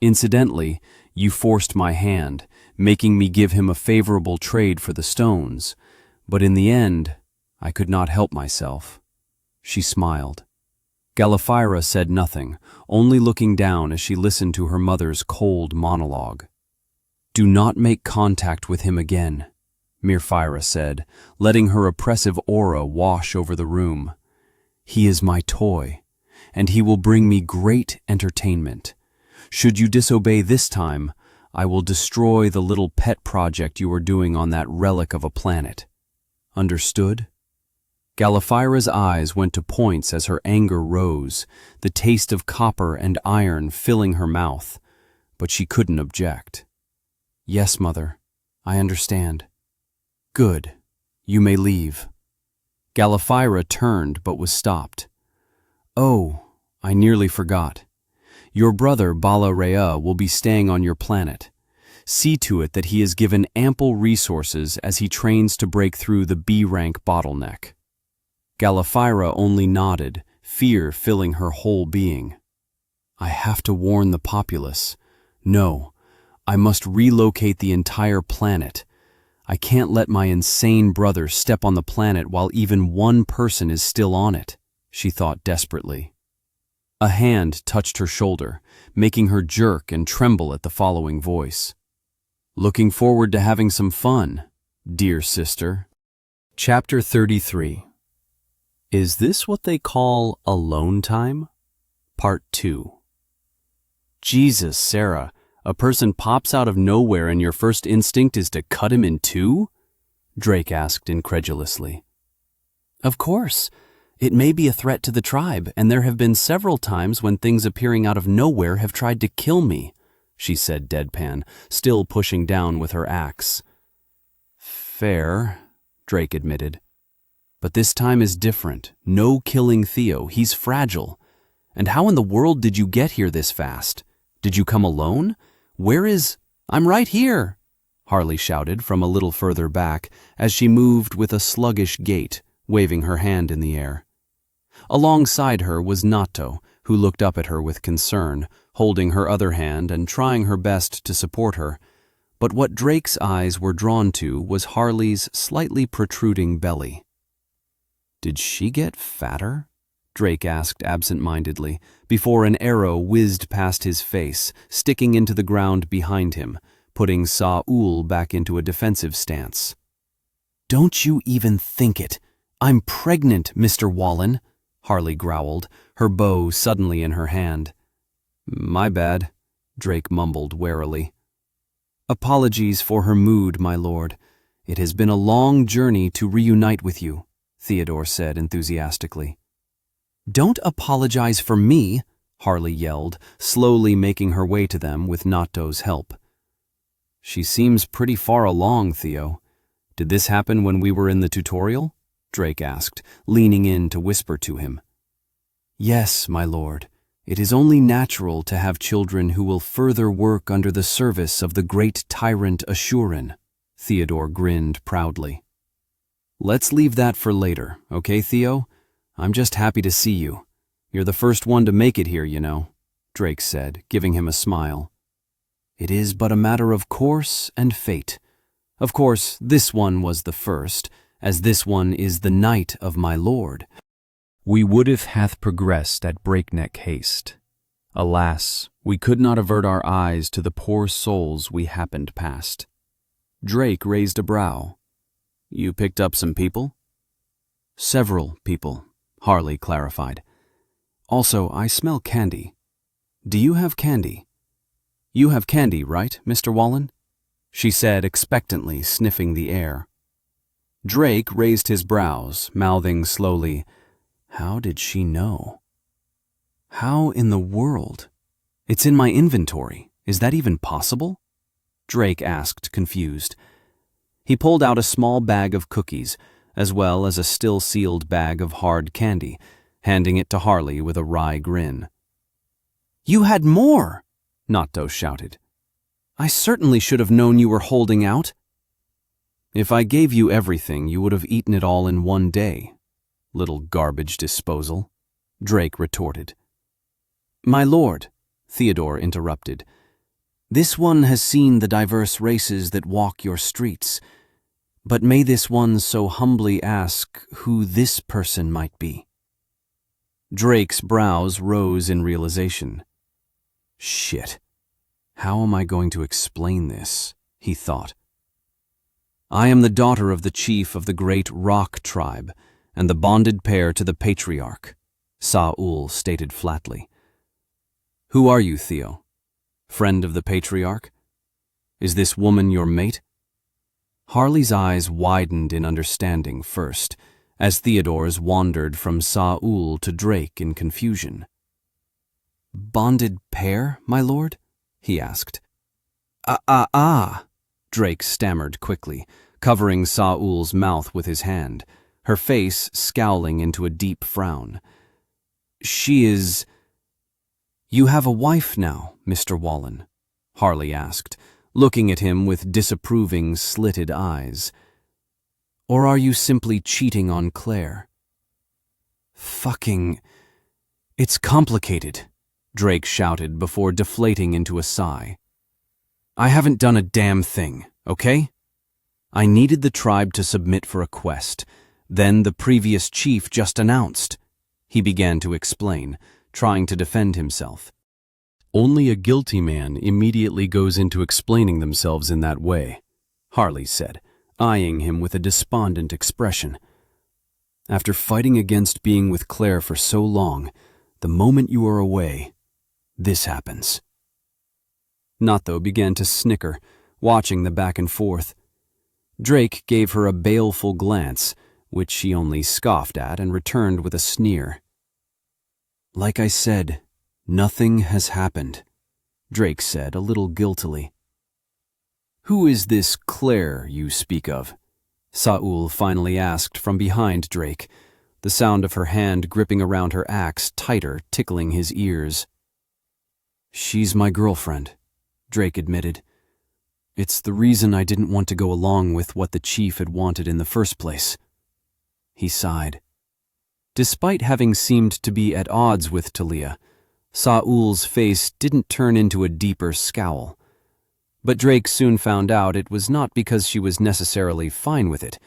Incidentally, you forced my hand, making me give him a favorable trade for the stones, but in the end, I could not help myself." She smiled. Galaphira said nothing, only looking down as she listened to her mother's cold monologue. "Do not make contact with him again," Mirfira said, letting her oppressive aura wash over the room. "He is my toy, and he will bring me great entertainment. Should you disobey this time, I will destroy the little pet project you are doing on that relic of a planet. Understood?" Galaphira's eyes went to points as her anger rose, the taste of copper and iron filling her mouth, but she couldn't object. "Yes, mother, I understand." "Good. You may leave." Galaphira turned but was stopped. "Oh, I nearly forgot. Your brother Balaria will be staying on your planet. See to it that he is given ample resources as he trains to break through the B-rank bottleneck." Galaphira only nodded, fear filling her whole being. "I have to warn the populace. No, I must relocate the entire planet. I can't let my insane brother step on the planet while even one person is still on it," she thought desperately. A hand touched her shoulder, making her jerk and tremble at the following voice. "Looking forward to having some fun, dear sister." Chapter 33. Is this what they call alone time? Part 2. Jesus, Sarah, a person pops out of nowhere and your first instinct is to cut him in two? Drake asked incredulously. "Of course. It may be a threat to the tribe, and there have been several times when things appearing out of nowhere have tried to kill me," she said deadpan, still pushing down with her axe. "Fair," Drake admitted. "But this time is different. No killing Theo. He's fragile. And how in the world did you get here this fast? Did you come alone? Where is—" "I'm right here," Harley shouted from a little further back as she moved with a sluggish gait, waving her hand in the air. Alongside her was Natto, who looked up at her with concern, holding her other hand and trying her best to support her. But what Drake's eyes were drawn to was Harley's slightly protruding belly. "Did she get fatter?" Drake asked absent-mindedly, before an arrow whizzed past his face, sticking into the ground behind him, putting Saul back into a defensive stance. "Don't you even think it. I'm pregnant, Mr. Wallen," Harley growled, her bow suddenly in her hand. "My bad," Drake mumbled warily. "Apologies for her mood, my lord. It has been a long journey to reunite with you," Theodore said enthusiastically. "Don't apologize for me," Harley yelled, slowly making her way to them with Natto's help. "She seems pretty far along, Theo. Did this happen when we were in the tutorial?" Drake asked, leaning in to whisper to him. "Yes, my lord. It is only natural to have children who will further work under the service of the great tyrant Ashurin. Theodore grinned proudly. Let's leave that for later, okay, Theo? I'm just happy to see you. You're the first one to make it here, you know, Drake said, giving him a smile. It is but a matter of course and fate. Of course, this one was the first, as this one is the knight of my lord. We would hath progressed at breakneck haste. Alas, we could not avert our eyes to the poor souls we happened past. Drake raised a brow. You picked up some people? Several people, Harley clarified. Also, I smell candy. Do you have candy? You have candy, right, Mr. Wallen? She said expectantly, sniffing the air. Drake raised his brows, mouthing slowly, How did she know? How in the world? It's in my inventory. Is that even possible? Drake asked, confused. He pulled out a small bag of cookies, as well as a still-sealed bag of hard candy, handing it to Harley with a wry grin. You had more! Natto shouted. I certainly should have known you were holding out. If I gave you everything, you would have eaten it all in one day. Little garbage disposal, Drake retorted. My lord, Theodore interrupted, this one has seen the diverse races that walk your streets, but may this one so humbly ask who this person might be? Drake's brows rose in realization. Shit. How am I going to explain this? He thought. I am the daughter of the chief of the great Rock tribe and the bonded pair to the patriarch, Saul stated flatly. Who are you, Theo? Friend of the patriarch? Is this woman your mate? Harley's eyes widened in understanding first, as Theodore's wandered from Saul to Drake in confusion. Bonded pair, my lord? He asked. Drake stammered quickly, covering Saul's mouth with his hand, her face scowling into a deep frown. She is... You have a wife now, Mr. Wallen, Harley asked, looking at him with disapproving, slitted eyes. Or are you simply cheating on Claire? Fucking... It's complicated, Drake shouted before deflating into a sigh. I haven't done a damn thing, okay? I needed the tribe to submit for a quest. Then the previous chief just announced. He began to explain, trying to defend himself. Only a guilty man immediately goes into explaining themselves in that way, Harley said, eyeing him with a despondent expression. After fighting against being with Claire for so long, the moment you are away, this happens. Natto began to snicker, watching the back and forth. Drake gave her a baleful glance, which she only scoffed at and returned with a sneer. Like I said, nothing has happened, Drake said a little guiltily. Who is this Claire you speak of? Saul finally asked from behind Drake, the sound of her hand gripping around her axe tighter, tickling his ears. She's my girlfriend, Drake admitted. It's the reason I didn't want to go along with what the chief had wanted in the first place. He sighed. Despite having seemed to be at odds with Talia, Saul's face didn't turn into a deeper scowl. But Drake soon found out it was not because she was necessarily fine with it.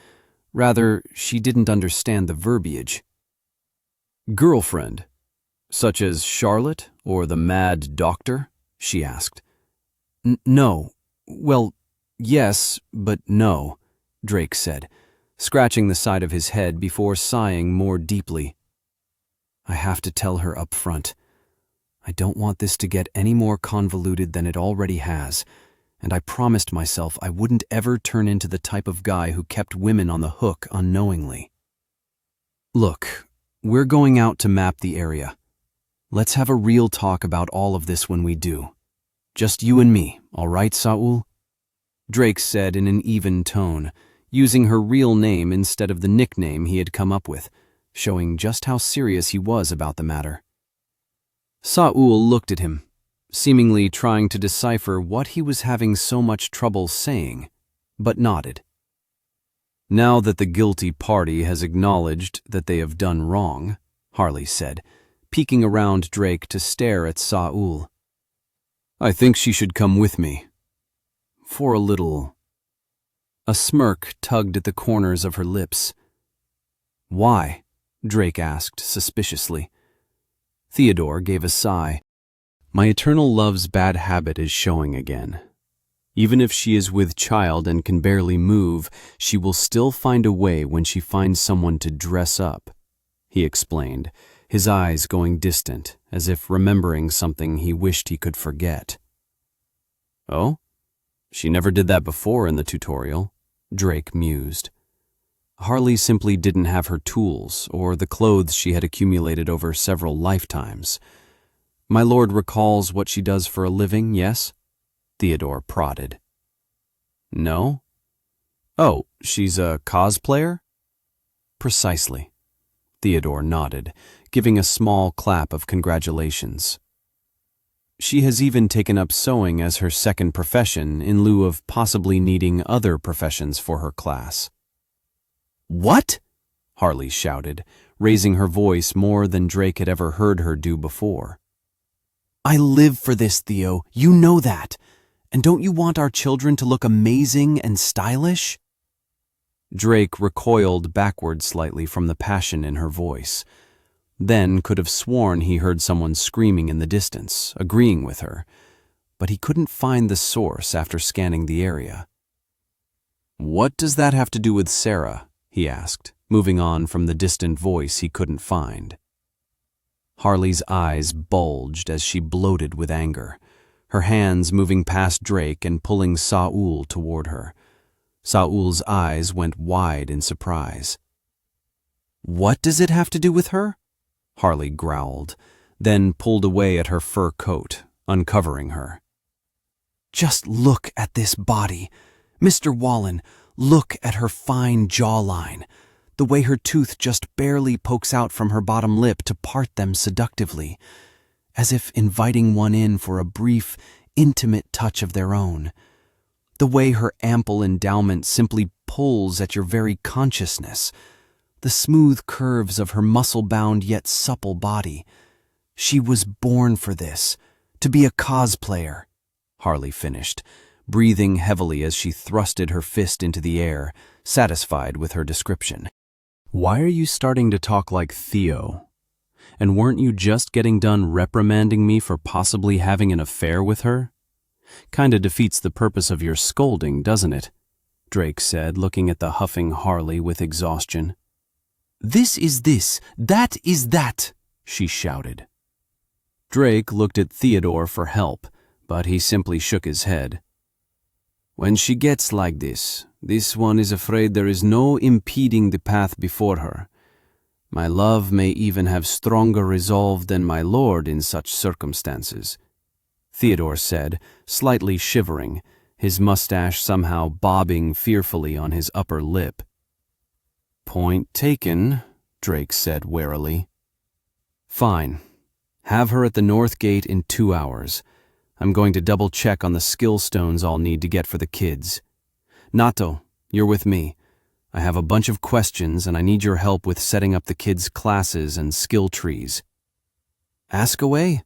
Rather, she didn't understand the verbiage. Girlfriend, such as Charlotte or the Mad Doctor? She asked. No. Well, yes, but no, Drake said, scratching the side of his head before sighing more deeply. I have to tell her up front. I don't want this to get any more convoluted than it already has, and I promised myself I wouldn't ever turn into the type of guy who kept women on the hook unknowingly. Look, we're going out to map the area. Let's have a real talk about all of this when we do. Just you and me, all right, Saul? Drake said in an even tone, using her real name instead of the nickname he had come up with, showing just how serious he was about the matter. Saul looked at him, seemingly trying to decipher what he was having so much trouble saying, but nodded. Now that the guilty party has acknowledged that they have done wrong, Harley said, peeking around Drake to stare at Saul. I think she should come with me. For a little. A smirk tugged at the corners of her lips. Why? Drake asked suspiciously. Theodore gave a sigh. My eternal love's bad habit is showing again. Even if she is with child and can barely move, she will still find a way when she finds someone to dress up, he explained, his eyes going distant, as if remembering something he wished he could forget. Oh? She never did that before in the tutorial, Drake mused. Harley simply didn't have her tools or the clothes she had accumulated over several lifetimes. My lord recalls what she does for a living, yes? Theodore prodded. No? Oh, she's a cosplayer? Precisely. Theodore nodded, giving a small clap of congratulations. She has even taken up sewing as her second profession in lieu of possibly needing other professions for her class. What? Harley shouted, raising her voice more than Drake had ever heard her do before. I live for this, Theo. You know that. And don't you want our children to look amazing and stylish? Drake recoiled backward slightly from the passion in her voice, then could have sworn he heard someone screaming in the distance, agreeing with her, but he couldn't find the source after scanning the area. What does that have to do with Sarah? He asked, moving on from the distant voice he couldn't find. Harley's eyes bulged as she bloated with anger, her hands moving past Drake and pulling Saul toward her. Saul's eyes went wide in surprise. What does it have to do with her? Harley growled, then pulled away at her fur coat, uncovering her. Just look at this body. Mr. Wallen, look at her fine jawline, the way her tooth just barely pokes out from her bottom lip to part them seductively, as if inviting one in for a brief, intimate touch of their own. The way her ample endowment simply pulls at your very consciousness, the smooth curves of her muscle-bound yet supple body. She was born for this, to be a cosplayer, Harley finished, breathing heavily as she thrusted her fist into the air, satisfied with her description. Why are you starting to talk like Theo? And weren't you just getting done reprimanding me for possibly having an affair with her? Kinda defeats the purpose of your scolding, doesn't it? Drake said, looking at the huffing Harley with exhaustion. This is this, that is that, she shouted. Drake looked at Theodore for help, but he simply shook his head. When she gets like this one is afraid there is no impeding the path before her. My love may even have stronger resolve than my lord in such circumstances, Theodore said, slightly shivering, his mustache somehow bobbing fearfully on his upper lip. Point taken, Drake said warily. Fine. Have her at the north gate in 2 hours. I'm going to double-check on the skill stones I'll need to get for the kids. Nato, you're with me. I have a bunch of questions and I need your help with setting up the kids' classes and skill trees. Ask away.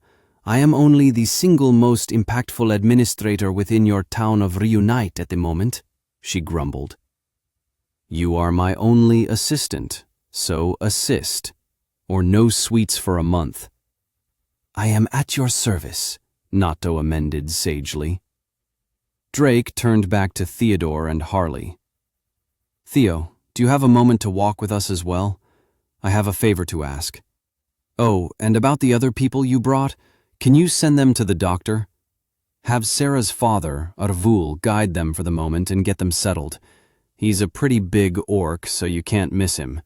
I am only the single most impactful administrator within your town of Reunite at the moment, she grumbled. You are my only assistant, so assist, or no sweets for a month. I am at your service, Nato amended sagely. Drake turned back to Theodore and Harley. Theo, do you have a moment to walk with us as well? I have a favor to ask. Oh, and about the other people you brought, can you send them to the doctor? Have Sarah's father, Arvul, guide them for the moment and get them settled. He's a pretty big orc, so you can't miss him.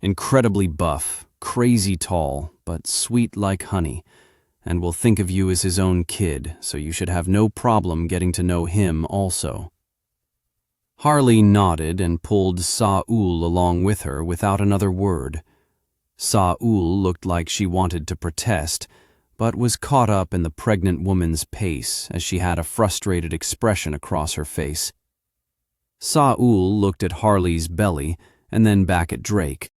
Incredibly buff, crazy tall, but sweet like honey, and will think of you as his own kid, so you should have no problem getting to know him also. Harley nodded and pulled Saul along with her without another word. Saul looked like she wanted to protest, but was caught up in the pregnant woman's pace as she had a frustrated expression across her face. Saul looked at Harley's belly and then back at Drake.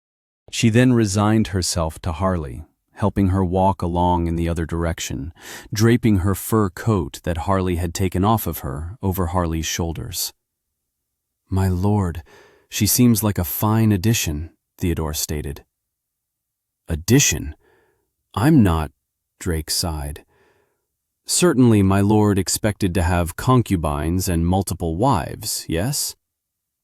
She then resigned herself to Harley, helping her walk along in the other direction, draping her fur coat that Harley had taken off of her over Harley's shoulders. "My lord, she seems like a fine addition," Theodore stated. "Addition? I'm not," Drake sighed. "Certainly my lord expected to have concubines and multiple wives, yes?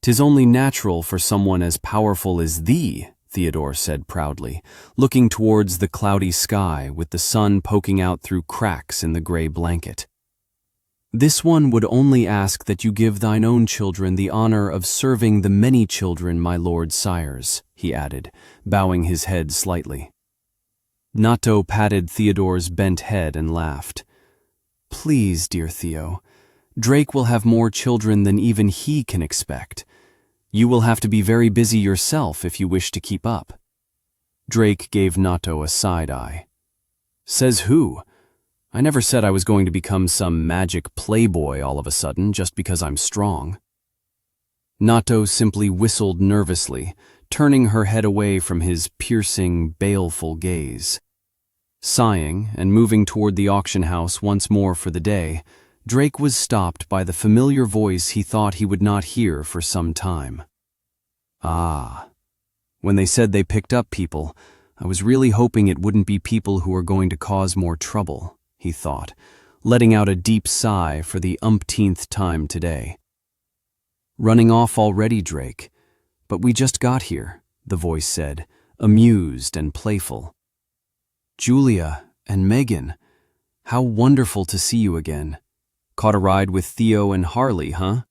'Tis only natural for someone as powerful as thee," Theodore said proudly, looking towards the cloudy sky with the sun poking out through cracks in the gray blanket. "This one would only ask that you give thine own children the honor of serving the many children my lord sires," he added, bowing his head slightly. Nato patted Theodore's bent head and laughed. "Please, dear Theo, Drake will have more children than even he can expect. You will have to be very busy yourself if you wish to keep up." Drake gave Nato a side eye. "Says who? I never said I was going to become some magic playboy all of a sudden just because I'm strong." Nato simply whistled nervously, turning her head away from his piercing, baleful gaze. Sighing and moving toward the auction house once more for the day, Drake was stopped by the familiar voice he thought he would not hear for some time. "Ah, when they said they picked up people, I was really hoping it wouldn't be people who were going to cause more trouble," he thought, letting out a deep sigh for the umpteenth time today. "Running off already, Drake? But we just got here," the voice said, amused and playful. "Julia and Megan, how wonderful to see you again. Caught a ride with Theo and Harley, huh?"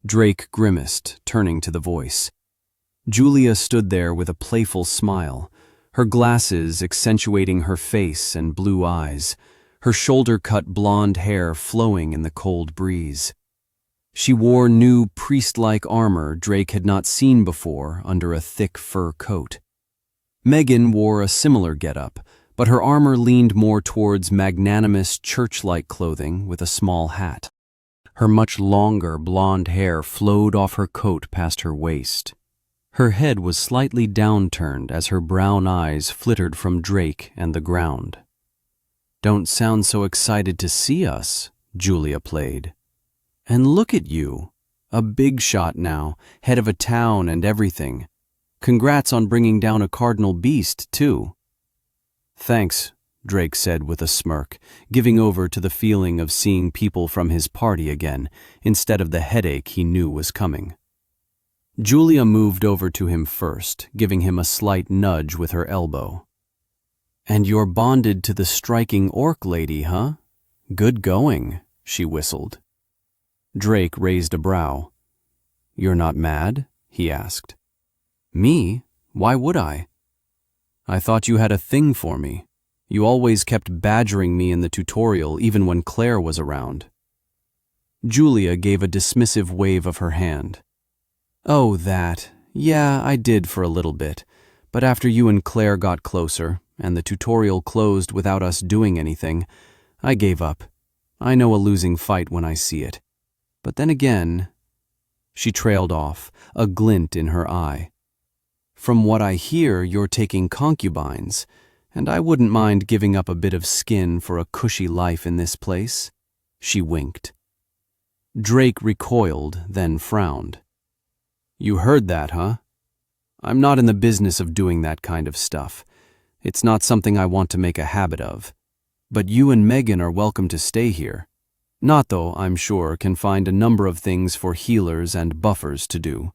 Drake grimaced, turning to the voice. Julia stood there with a playful smile, her glasses accentuating her face and blue eyes, her shoulder-cut blonde hair flowing in the cold breeze. She wore new priest-like armor Drake had not seen before under a thick fur coat. Megan wore a similar getup, but her armor leaned more towards magnanimous church-like clothing with a small hat. Her much longer blonde hair flowed off her coat past her waist. Her head was slightly downturned as her brown eyes flittered from Drake and the ground. "Don't sound so excited to see us," Julia played. "And look at you, a big shot now, head of a town and everything. Congrats on bringing down a cardinal beast, too." "Thanks," Drake said with a smirk, giving over to the feeling of seeing people from his party again, instead of the headache he knew was coming. Julia moved over to him first, giving him a slight nudge with her elbow. "And you're bonded to the striking orc lady, huh? Good going," she whistled. Drake raised a brow. "You're not mad?" he asked. "Me? Why would I? I thought you had a thing for me. You always kept badgering me in the tutorial even when Claire was around." Julia gave a dismissive wave of her hand. "Oh, that. Yeah, I did for a little bit. But after you and Claire got closer, and the tutorial closed without us doing anything, I gave up. I know a losing fight when I see it. But then again..." She trailed off, a glint in her eye. "From what I hear, you're taking concubines, and I wouldn't mind giving up a bit of skin for a cushy life in this place." She winked. Drake recoiled, then frowned. "You heard that, huh? I'm not in the business of doing that kind of stuff. It's not something I want to make a habit of. But you and Megan are welcome to stay here. Nato, I'm sure, can find a number of things for healers and buffers to do.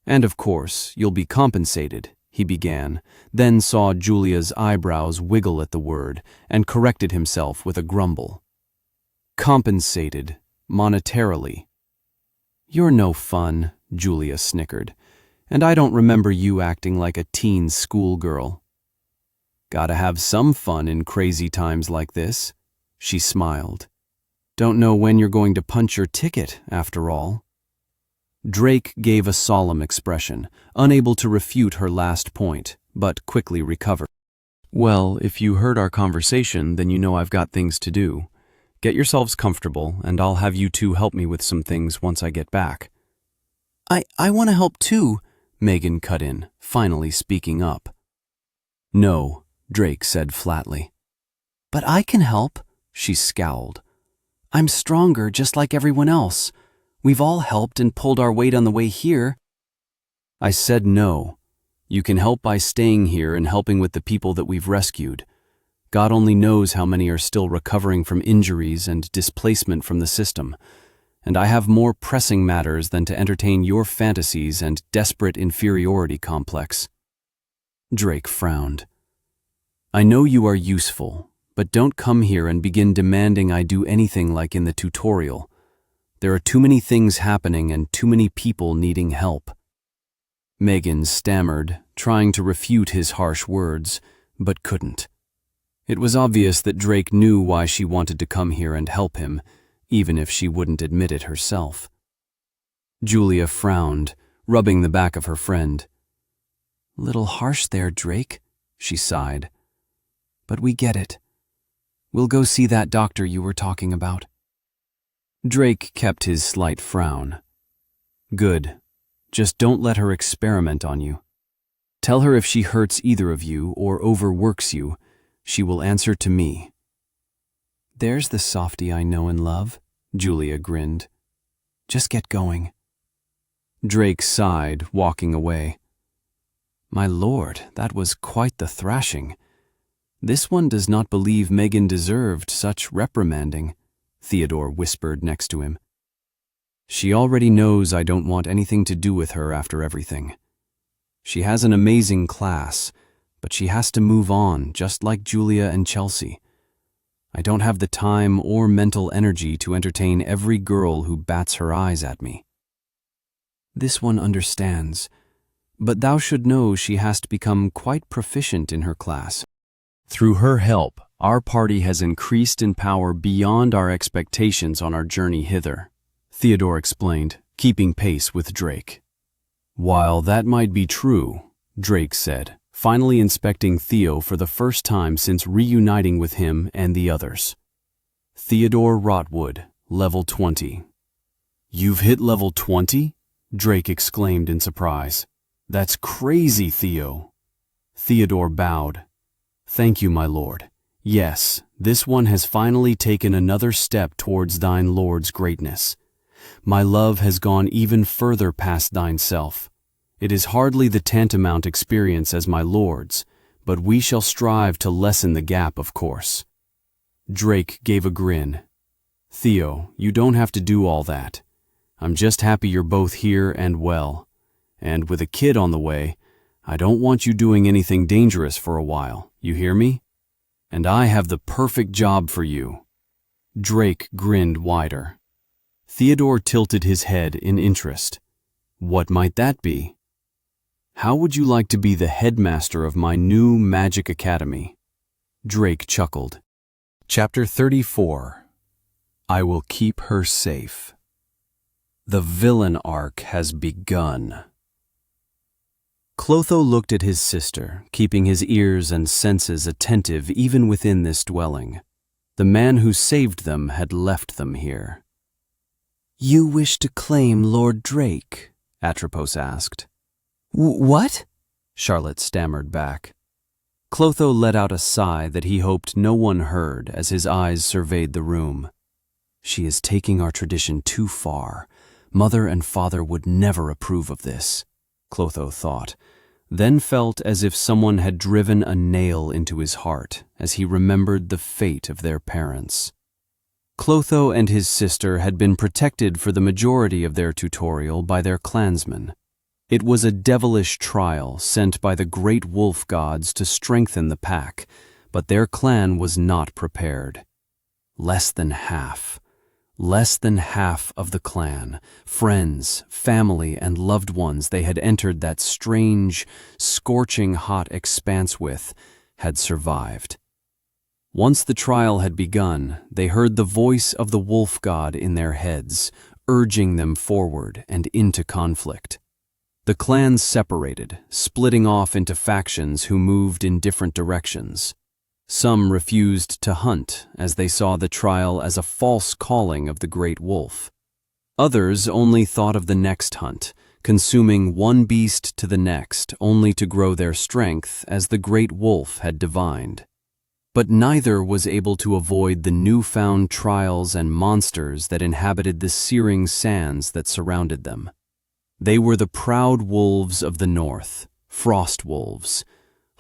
And of course, you'll be compensated," he began, then saw Julia's eyebrows wiggle at the word and corrected himself with a grumble. "Compensated, monetarily." "You're no fun," Julia snickered, "and I don't remember you acting like a teen schoolgirl." "Gotta have some fun in crazy times like this," she smiled. "Don't know when you're going to punch your ticket, after all." Drake gave a solemn expression, unable to refute her last point, but quickly recovered. Well, if you heard our conversation, then you know I've got things to do. Get yourselves comfortable, and I'll have you two help me with some things once I get back. I want to help too, Megan cut in, finally speaking up. No, Drake said flatly. But I can help, she scowled. I'm stronger just like everyone else. We've all helped and pulled our weight on the way here. I said no. You can help by staying here and helping with the people that we've rescued. God only knows how many are still recovering from injuries and displacement from the system, and I have more pressing matters than to entertain your fantasies and desperate inferiority complex. Drake frowned. I know you are useful, but don't come here and begin demanding I do anything like in the tutorial. There are too many things happening and too many people needing help. Megan stammered, trying to refute his harsh words, but couldn't. It was obvious that Drake knew why she wanted to come here and help him, even if she wouldn't admit it herself. Julia frowned, rubbing the back of her friend. Little harsh there, Drake, she sighed. But we get it. We'll go see that doctor you were talking about. Drake kept his slight frown. Good. Just don't let her experiment on you. Tell her if she hurts either of you or overworks you, she will answer to me. There's the softy I know and love, Julia grinned. Just get going. Drake sighed, walking away. My lord, that was quite the thrashing. This one does not believe Megan deserved such reprimanding, Theodore whispered next to him. She already knows I don't want anything to do with her after everything. She has an amazing class, but she has to move on, just like Julia and Chelsea. I don't have the time or mental energy to entertain every girl who bats her eyes at me. This one understands, but thou should know she has to become quite proficient in her class. Through her help, our party has increased in power beyond our expectations on our journey hither, Theodore explained, keeping pace with Drake. While that might be true, Drake said, finally inspecting Theo for the first time since reuniting with him and the others. Theodore Rotwood, level 20. You've hit level 20? Drake exclaimed in surprise. That's crazy, Theo. Theodore bowed. Thank you, my lord. Yes, this one has finally taken another step towards thine lord's greatness. My love has gone even further past thine self. It is hardly the tantamount experience as my lord's, but we shall strive to lessen the gap, of course. Drake gave a grin. Theo, you don't have to do all that. I'm just happy you're both here and well. And with a kid on the way, I don't want you doing anything dangerous for a while, you hear me? And I have the perfect job for you. Drake grinned wider. Theodore tilted his head in interest. What might that be? How would you like to be the headmaster of my new magic academy? Drake chuckled. Chapter 34. I will keep her safe. The villain arc has begun. Clotho looked at his sister, keeping his ears and senses attentive even within this dwelling. The man who saved them had left them here. You wish to claim Lord Drake? Atropos asked. What? Charlotte stammered back. Clotho let out a sigh that he hoped no one heard as his eyes surveyed the room. She is taking our tradition too far. Mother and father would never approve of this, Clotho thought, then felt as if someone had driven a nail into his heart as he remembered the fate of their parents. Clotho and his sister had been protected for the majority of their tutorial by their clansmen. It was a devilish trial sent by the great wolf gods to strengthen the pack, but their clan was not prepared. Less than half of the clan, friends, family, and loved ones they had entered that strange, scorching hot expanse with, had survived. Once the trial had begun, they heard the voice of the wolf god in their heads, urging them forward and into conflict. The clans separated, splitting off into factions who moved in different directions. Some refused to hunt, as they saw the trial as a false calling of the great wolf. Others only thought of the next hunt, consuming one beast to the next, only to grow their strength as the great wolf had divined. But neither was able to avoid the newfound trials and monsters that inhabited the searing sands that surrounded them. They were the proud wolves of the north, frost wolves,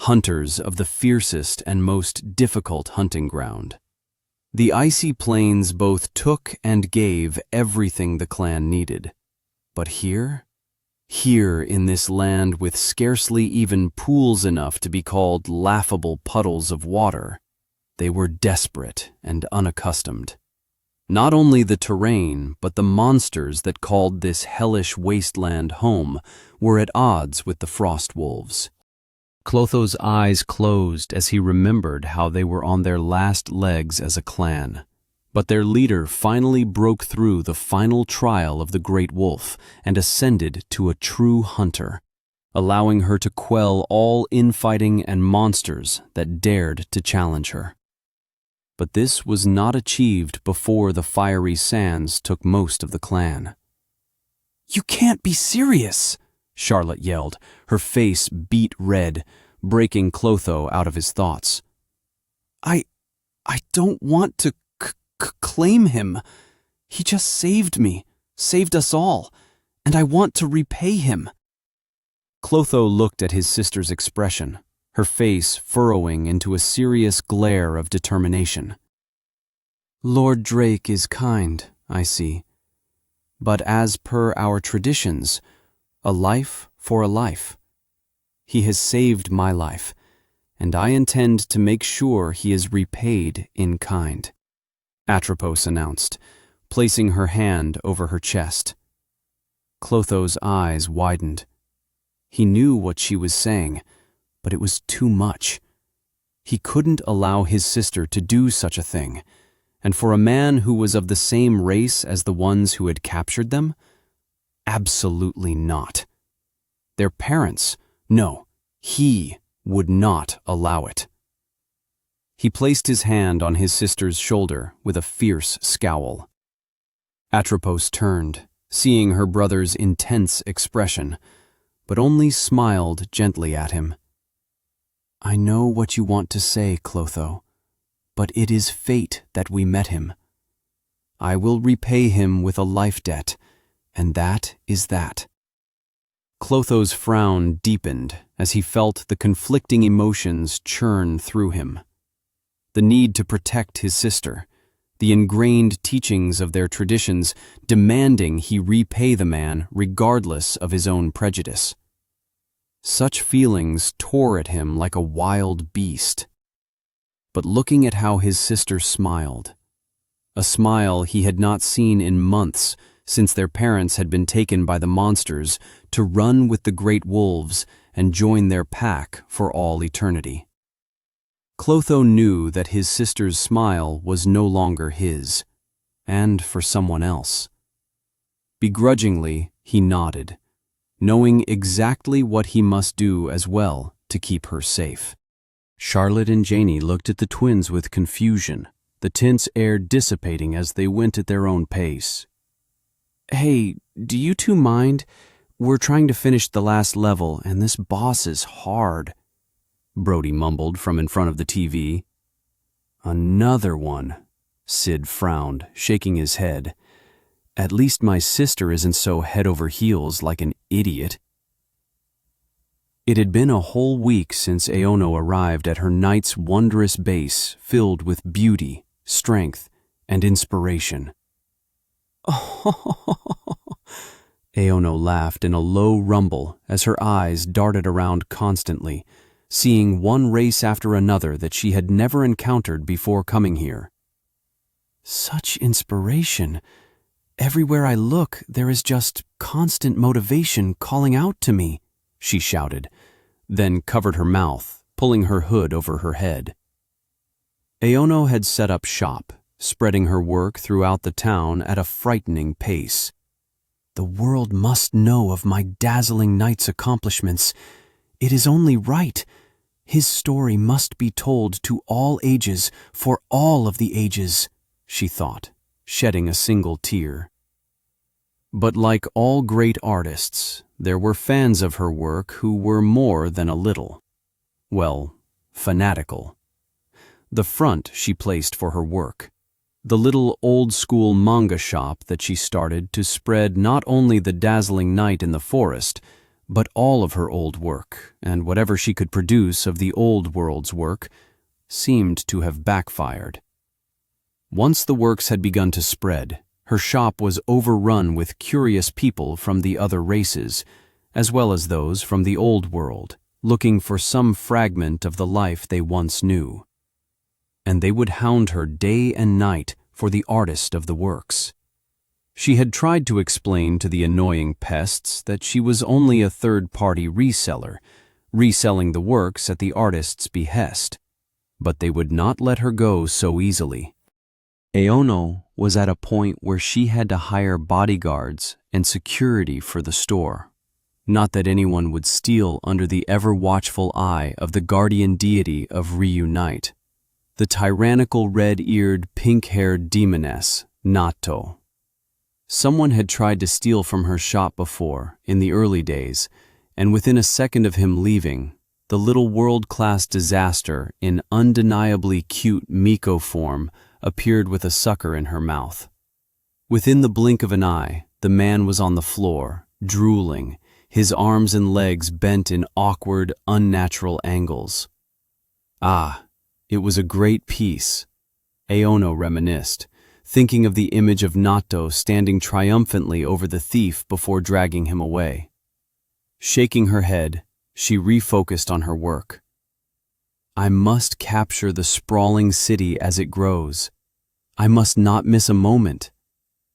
hunters of the fiercest and most difficult hunting ground. The icy plains both took and gave everything the clan needed. But here in this land with scarcely even pools enough to be called laughable puddles of water, they were desperate and unaccustomed. Not only the terrain, but the monsters that called this hellish wasteland home were at odds with the frost wolves. Clotho's eyes closed as he remembered how they were on their last legs as a clan. But their leader finally broke through the final trial of the great wolf and ascended to a true hunter, allowing her to quell all infighting and monsters that dared to challenge her. But this was not achieved before the fiery sands took most of the clan. "You can't be serious!" Charlotte yelled, her face beet red, breaking Clotho out of his thoughts. I don't want to claim him. He just saved me, saved us all, and I want to repay him." Clotho looked at his sister's expression, her face furrowing into a serious glare of determination. "Lord Drake is kind, I see. But as per our traditions, a life for a life. He has saved my life, and I intend to make sure he is repaid in kind," Atropos announced, placing her hand over her chest. Clotho's eyes widened. He knew what she was saying, but it was too much. He couldn't allow his sister to do such a thing, and for a man who was of the same race as the ones who had captured them? Absolutely not. Their parents? No, he would not allow it. He placed his hand on his sister's shoulder with a fierce scowl. Atropos turned, seeing her brother's intense expression, but only smiled gently at him. "I know what you want to say, Clotho, but it is fate that we met him. I will repay him with a life debt, and that is that." Clotho's frown deepened as he felt the conflicting emotions churn through him. The need to protect his sister, the ingrained teachings of their traditions demanding he repay the man regardless of his own prejudice. Such feelings tore at him like a wild beast. But looking at how his sister smiled, a smile he had not seen in months since their parents had been taken by the monsters to run with the great wolves and join their pack for all eternity. Clotho knew that his sister's smile was no longer his, and for someone else. Begrudgingly, he nodded, knowing exactly what he must do as well to keep her safe. Charlotte and Janie looked at the twins with confusion, the tense air dissipating as they went at their own pace. "Hey, do you two mind? We're trying to finish the last level, and this boss is hard," Brody mumbled from in front of the TV. "Another one," Sid frowned, shaking his head. "At least my sister isn't so head over heels like an idiot." It had been a whole week since Aono arrived at her knight's wondrous base filled with beauty, strength, and inspiration. Aono laughed in a low rumble as her eyes darted around constantly, seeing one race after another that she had never encountered before coming here. "Such inspiration. Everywhere I look, there is just constant motivation calling out to me," she shouted, then covered her mouth, pulling her hood over her head. Aono had set up shop, spreading her work throughout the town at a frightening pace. The world must know of my dazzling knight's accomplishments. It is only right. His story must be told to all ages, for all of the ages, she thought, shedding a single tear. But like all great artists, there were fans of her work who were more than a little, well, fanatical. The front she placed for her work, the little old-school manga shop that she started to spread not only the dazzling night in the forest, but all of her old work, and whatever she could produce of the old world's work, seemed to have backfired. Once the works had begun to spread, her shop was overrun with curious people from the other races, as well as those from the old world, looking for some fragment of the life they once knew. And they would hound her day and night for the artist of the works. She had tried to explain to the annoying pests that she was only a third-party reseller, reselling the works at the artist's behest, but they would not let her go so easily. Aono was at a point where she had to hire bodyguards and security for the store. Not that anyone would steal under the ever-watchful eye of the guardian deity of Reunite, the tyrannical red-eared, pink-haired demoness, Nato. Someone had tried to steal from her shop before, in the early days, and within a second of him leaving, the little world-class disaster in undeniably cute Miko form appeared with a sucker in her mouth. Within the blink of an eye, the man was on the floor, drooling, his arms and legs bent in awkward, unnatural angles. Ah, it was a great piece, Aono reminisced, thinking of the image of Nato standing triumphantly over the thief before dragging him away. Shaking her head, she refocused on her work. I must capture the sprawling city as it grows. I must not miss a moment.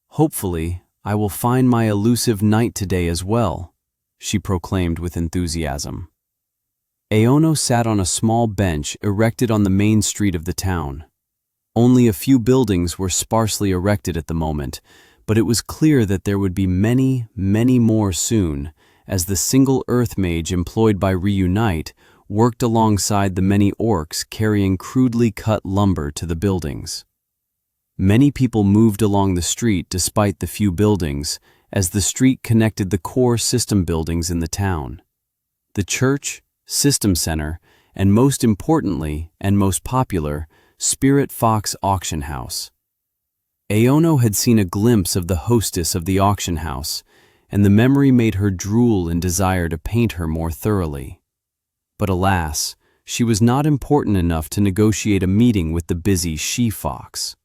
Hopefully, I will find my elusive knight today as well, she proclaimed with enthusiasm. Aono sat on a small bench erected on the main street of the town. Only a few buildings were sparsely erected at the moment, but it was clear that there would be many, many more soon, as the single earth mage employed by Reunite worked alongside the many orcs carrying crudely cut lumber to the buildings. Many people moved along the street despite the few buildings, as the street connected the core system buildings in the town. The church, system center, and most importantly, and most popular, Spirit Fox Auction House. Aono had seen a glimpse of the hostess of the auction house, and the memory made her drool in desire to paint her more thoroughly. But alas, she was not important enough to negotiate a meeting with the busy she-fox.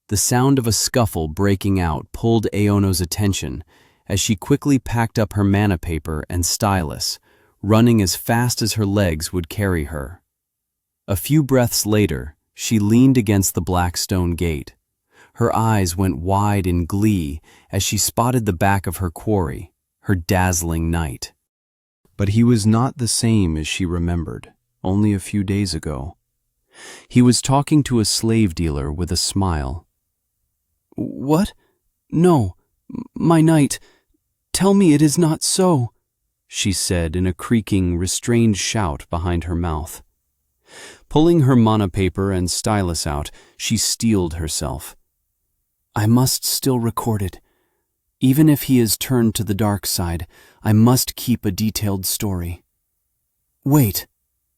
The sound of a scuffle breaking out pulled Aono's attention as she quickly packed up her mana paper and stylus, running as fast as her legs would carry her. A few breaths later, she leaned against the black stone gate. Her eyes went wide in glee as she spotted the back of her quarry, her dazzling knight. But he was not the same as she remembered, only a few days ago. He was talking to a slave dealer with a smile. "What? No, my knight, tell me it is not so," she said in a creaking, restrained shout behind her mouth. Pulling her mana paper and stylus out, she steeled herself. I must still record it. Even if he is turned to the dark side, I must keep a detailed story. Wait,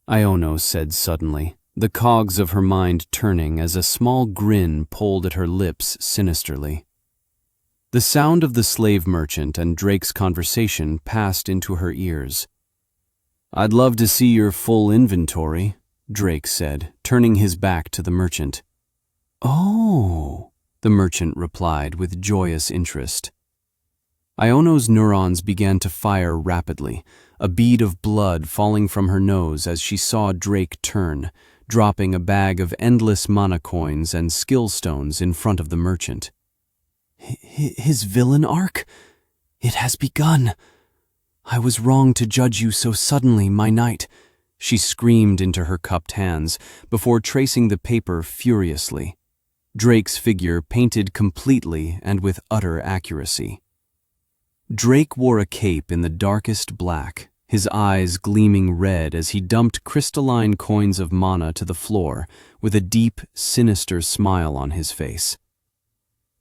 Aono said suddenly, the cogs of her mind turning as a small grin pulled at her lips sinisterly. The sound of the slave merchant and Drake's conversation passed into her ears. I'd love to see your full inventory, Drake said, turning his back to the merchant. Oh, the merchant replied with joyous interest. Aono's neurons began to fire rapidly, a bead of blood falling from her nose as she saw Drake turn, dropping a bag of endless mana coins and skill stones in front of the merchant. His villain arc? It has begun. I was wrong to judge you so suddenly, my knight, she screamed into her cupped hands before tracing the paper furiously. Drake's figure painted completely and with utter accuracy. Drake wore a cape in the darkest black, his eyes gleaming red as he dumped crystalline coins of mana to the floor with a deep, sinister smile on his face.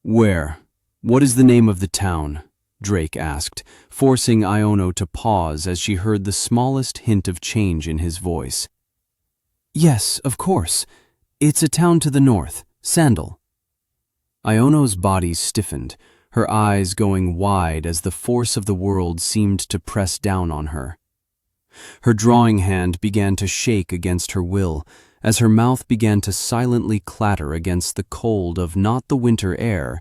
"Where? What is the name of the town?" Drake asked, forcing Iono to pause as she heard the smallest hint of change in his voice. "Yes, of course. It's a town to the north, Sandal." Iono's body stiffened, her eyes going wide as the force of the world seemed to press down on her. Her drawing hand began to shake against her will as her mouth began to silently clatter against the cold of not the winter air,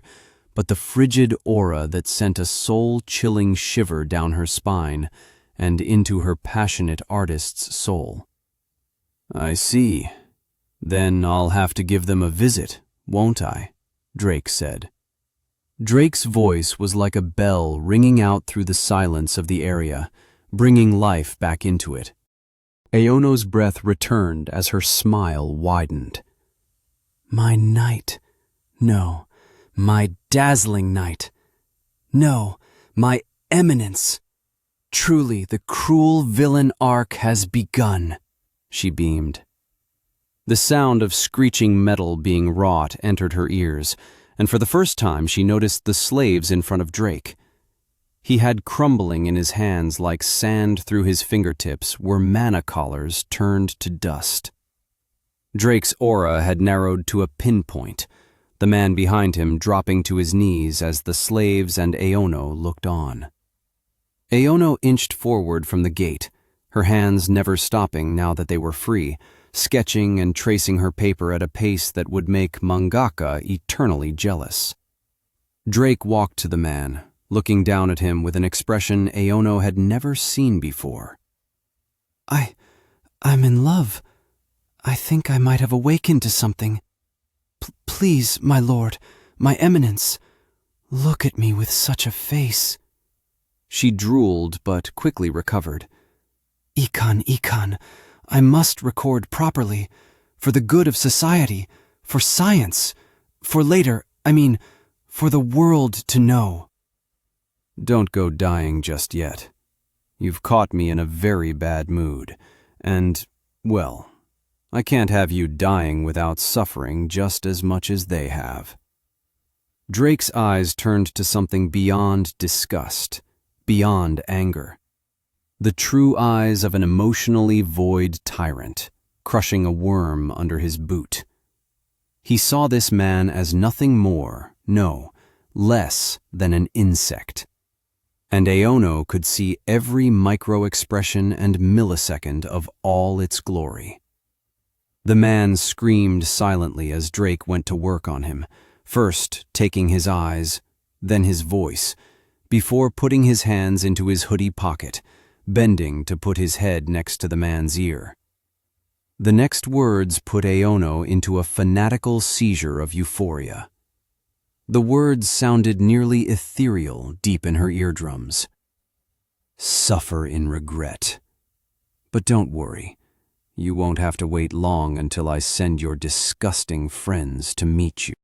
but the frigid aura that sent a soul-chilling shiver down her spine and into her passionate artist's soul. "I see. Then I'll have to give them a visit, won't I?" Drake said. Drake's voice was like a bell ringing out through the silence of the area, bringing life back into it. Iono's breath returned as her smile widened. "My knight. No, my dazzling knight. No, my eminence. Truly, the cruel villain arc has begun," she beamed. The sound of screeching metal being wrought entered her ears, and for the first time she noticed the slaves in front of Drake. He had crumbling in his hands like sand through his fingertips were mana collars turned to dust. Drake's aura had narrowed to a pinpoint, the man behind him dropping to his knees as the slaves and Iono looked on. Iono inched forward from the gate, her hands never stopping now that they were free, sketching and tracing her paper at a pace that would make mangaka eternally jealous. Drake walked to the man, looking down at him with an expression Iono had never seen before. I'm in love. I think I might have awakened to something. Please, my lord, my eminence, look at me with such a face." She drooled but quickly recovered. Ikan, I must record properly, for the good of society, for science, for later, for the world to know." "Don't go dying just yet. You've caught me in a very bad mood, and, well, I can't have you dying without suffering just as much as they have." Drake's eyes turned to something beyond disgust, beyond anger. The true eyes of an emotionally void tyrant, crushing a worm under his boot. He saw this man as nothing more, no, less than an insect. And Iono could see every micro-expression and millisecond of all its glory. The man screamed silently as Drake went to work on him, first taking his eyes, then his voice, before putting his hands into his hoodie pocket, bending to put his head next to the man's ear. The next words put Iono into a fanatical seizure of euphoria. The words sounded nearly ethereal deep in her eardrums. "Suffer in regret. But don't worry. You won't have to wait long until I send your disgusting friends to meet you."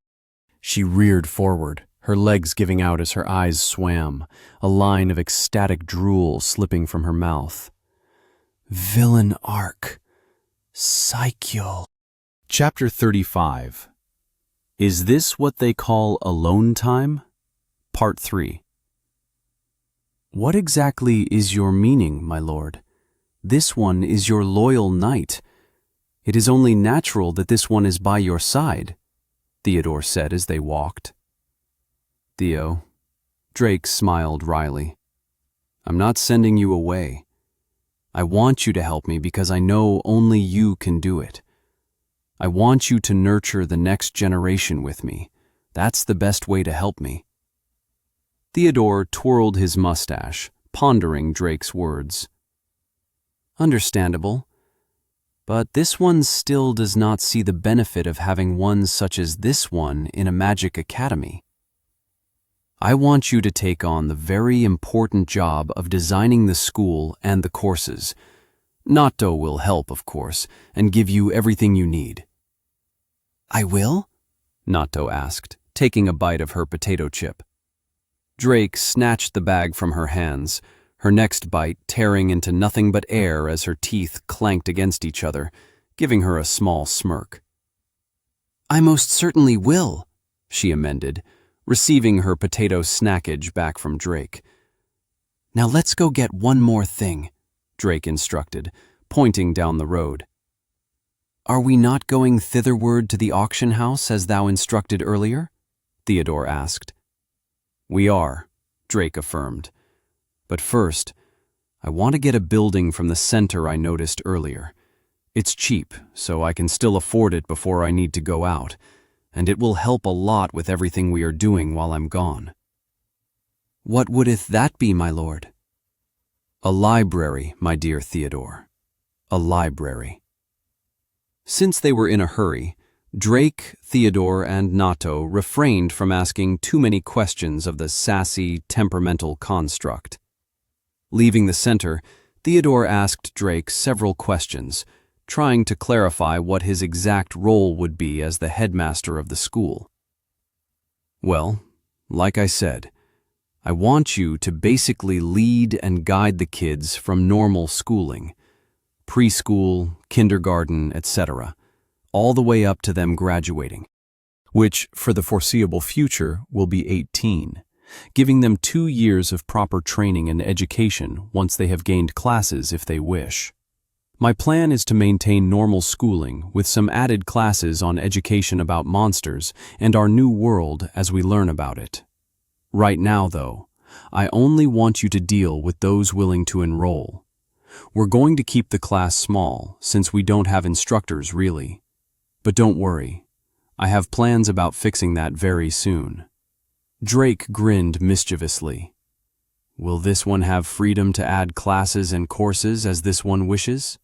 She reared forward, her legs giving out as her eyes swam, a line of ecstatic drool slipping from her mouth. "Villain arc. Psycho." Chapter 35. Is This What They Call Alone Time? Part 3. "What exactly is your meaning, my lord? This one is your loyal knight. It is only natural that this one is by your side," Theodore said as they walked. "Theo," Drake smiled wryly, "I'm not sending you away. I want you to help me because I know only you can do it. I want you to nurture the next generation with me. That's the best way to help me." Theodore twirled his mustache, pondering Drake's words. "Understandable. But this one still does not see the benefit of having one such as this one in a magic academy. I want you to take on the very important job of designing the school and the courses. Natto will help, of course, and give you everything you need." "I will?" Natto asked, taking a bite of her potato chip. Drake snatched the bag from her hands, her next bite tearing into nothing but air as her teeth clanked against each other, giving her a small smirk. "I most certainly will," she amended, receiving her potato snackage back from Drake. "Now let's go get one more thing," Drake instructed, pointing down the road. "Are we not going thitherward to the auction house as thou instructed earlier?" Theodore asked. "We are," Drake affirmed. "But first, I want to get a building from the center I noticed earlier. It's cheap, so I can still afford it before I need to go out, and it will help a lot with everything we are doing while I'm gone." "What wouldeth that be, my lord?" "A library, my dear Theodore. A library." Since they were in a hurry, Drake, Theodore, and Nato refrained from asking too many questions of the sassy, temperamental construct. Leaving the center, Theodore asked Drake several questions, trying to clarify what his exact role would be as the headmaster of the school. "Well, like I said, I want you to basically lead and guide the kids from normal schooling, preschool, kindergarten, etc., all the way up to them graduating, which, for the foreseeable future, will be 18, giving them 2 years of proper training and education once they have gained classes if they wish. My plan is to maintain normal schooling with some added classes on education about monsters and our new world as we learn about it. Right now, though, I only want you to deal with those willing to enroll. We're going to keep the class small since we don't have instructors really. But don't worry, I have plans about fixing that very soon." Drake grinned mischievously. "Will this one have freedom to add classes and courses as this one wishes?"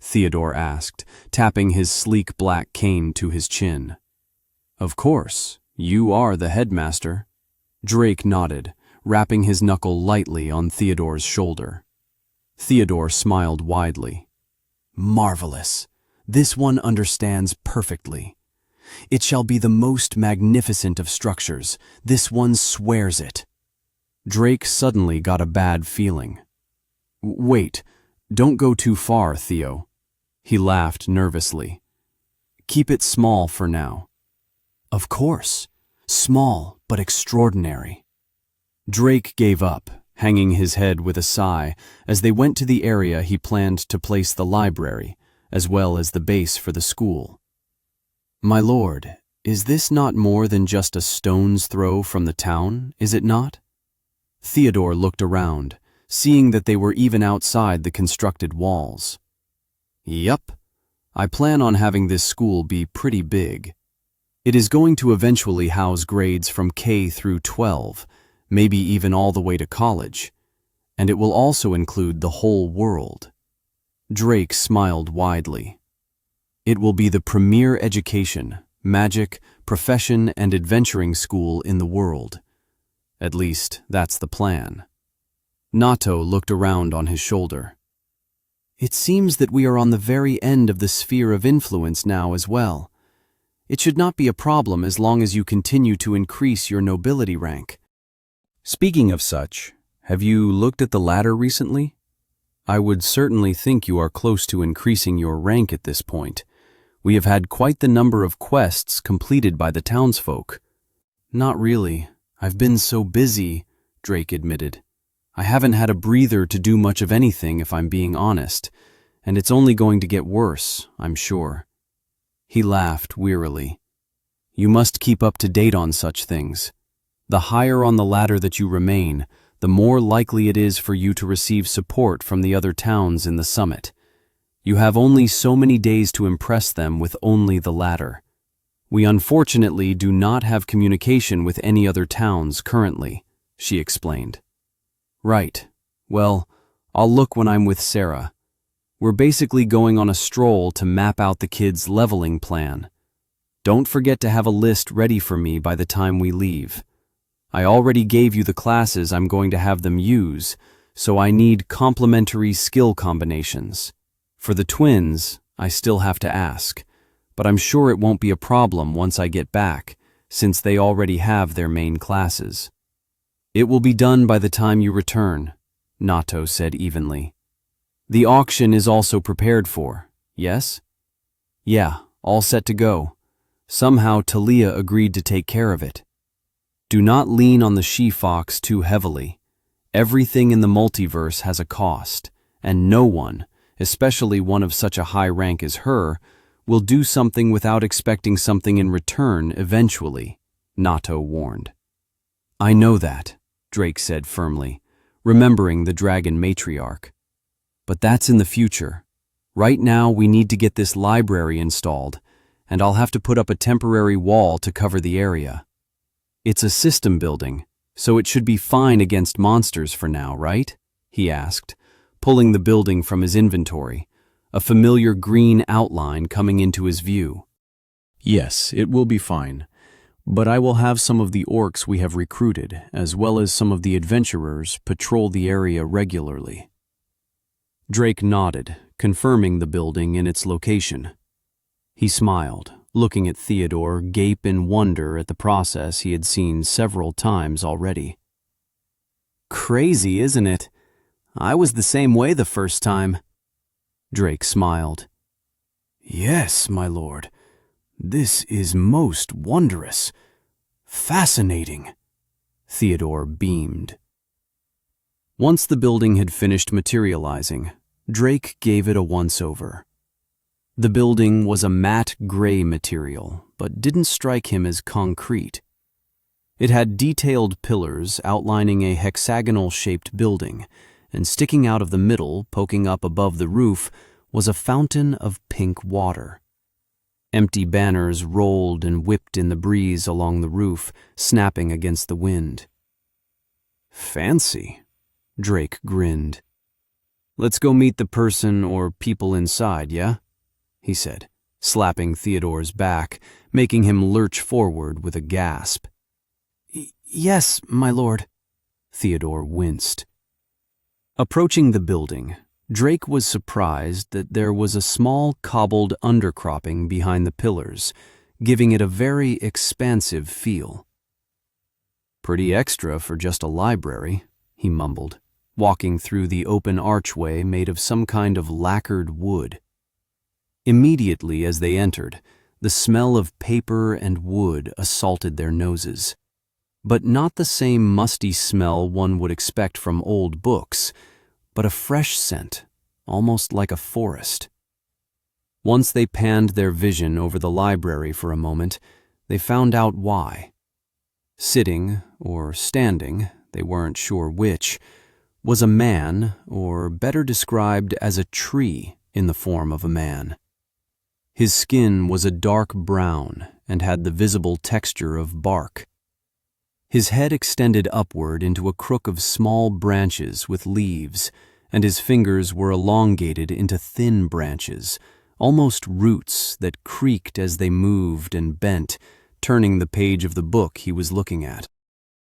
Theodore asked, tapping his sleek black cane to his chin. "Of course, you are the headmaster." Drake nodded, rapping his knuckle lightly on Theodore's shoulder. Theodore smiled widely. "Marvelous. This one understands perfectly. It shall be the most magnificent of structures. This one swears it." Drake suddenly got a bad feeling. "Wait, don't go too far, Theo." He laughed nervously. "Keep it small for now." "Of course. Small, but extraordinary." Drake gave up, hanging his head with a sigh as they went to the area he planned to place the library, as well as the base for the school. "My lord, is this not more than just a stone's throw from the town, is it not?" Theodore looked around, seeing that they were even outside the constructed walls. "Yup. I plan on having this school be pretty big. It is going to eventually house grades from K through 12, maybe even all the way to college, and it will also include the whole world." Drake smiled widely. "It will be the premier education, magic, profession, and adventuring school in the world. At least, that's the plan." Nato looked around on his shoulder. "It seems that we are on the very end of the sphere of influence now as well. It should not be a problem as long as you continue to increase your nobility rank." "Speaking of such, have you looked at the ladder recently? I would certainly think you are close to increasing your rank at this point. We have had quite the number of quests completed by the townsfolk." "Not really. I've been so busy," Drake admitted. "I haven't had a breather to do much of anything if I'm being honest, and it's only going to get worse, I'm sure." He laughed wearily. "You must keep up to date on such things. The higher on the ladder that you remain, the more likely it is for you to receive support from the other towns in the summit. You have only so many days to impress them with only the ladder. We unfortunately do not have communication with any other towns currently," she explained. "Right. Well, I'll look when I'm with Sarah. We're basically going on a stroll to map out the kids' leveling plan. Don't forget to have a list ready for me by the time we leave. I already gave you the classes I'm going to have them use, so I need complementary skill combinations. For the twins, I still have to ask, but I'm sure it won't be a problem once I get back, since they already have their main classes." It will be done by the time you return, Nato said evenly. The auction is also prepared for, yes? Yeah, all set to go. Somehow Talia agreed to take care of it. Do not lean on the she-fox too heavily. Everything in the multiverse has a cost, and no one, especially one of such a high rank as her, will do something without expecting something in return eventually, Nato warned. I know that, Drake said firmly, remembering the dragon matriarch. But that's in the future. Right now we need to get this library installed, and I'll have to put up a temporary wall to cover the area. It's a system building, so it should be fine against monsters for now, right? He asked, pulling the building from his inventory, a familiar green outline coming into his view. Yes, it will be fine, but I will have some of the orcs we have recruited, as well as some of the adventurers, patrol the area regularly. Drake nodded, confirming the building in its location. He smiled, looking at Theodore gape in wonder at the process he had seen several times already. Crazy, isn't it? I was the same way the first time. Drake smiled. Yes, my lord. This is most wondrous. Fascinating. Theodore beamed. Once the building had finished materializing, Drake gave it a once-over. The building was a matte gray material, but didn't strike him as concrete. It had detailed pillars outlining a hexagonal-shaped building, and sticking out of the middle, poking up above the roof, was a fountain of pink water. Empty banners rolled and whipped in the breeze along the roof, snapping against the wind. Fancy, Drake grinned. Let's go meet the person or people inside, yeah? He said, slapping Theodore's back, making him lurch forward with a gasp. Yes, my lord. Theodore winced. Approaching the building, Drake was surprised that there was a small cobbled undercropping behind the pillars, giving it a very expansive feel. Pretty extra for just a library, he mumbled, walking through the open archway made of some kind of lacquered wood. Immediately as they entered, the smell of paper and wood assaulted their noses. But not the same musty smell one would expect from old books, but a fresh scent, almost like a forest. Once they panned their vision over the library for a moment, they found out why. Sitting, or standing, they weren't sure which, was a man, or better described as a tree in the form of a man. His skin was a dark brown and had the visible texture of bark. His head extended upward into a crook of small branches with leaves, and his fingers were elongated into thin branches, almost roots that creaked as they moved and bent, turning the page of the book he was looking at.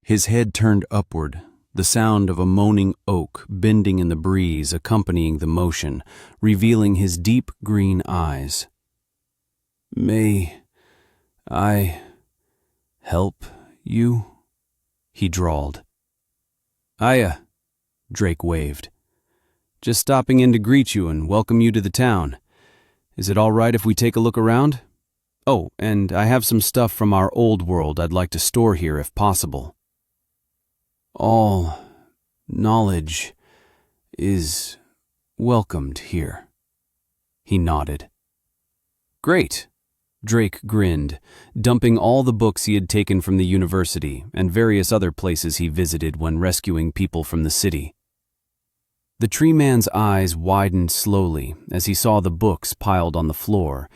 His head turned upward, the sound of a moaning oak bending in the breeze accompanying the motion, revealing his deep green eyes. May I help you? He drawled. Aya, Drake waved. Just stopping in to greet you and welcome you to the town. Is it all right if we take a look around? Oh, and I have some stuff from our old world I'd like to store here if possible. All knowledge is welcomed here. He nodded. Great. Drake grinned, dumping all the books he had taken from the university and various other places he visited when rescuing people from the city. The tree man's eyes widened slowly as he saw the books piled on the floor,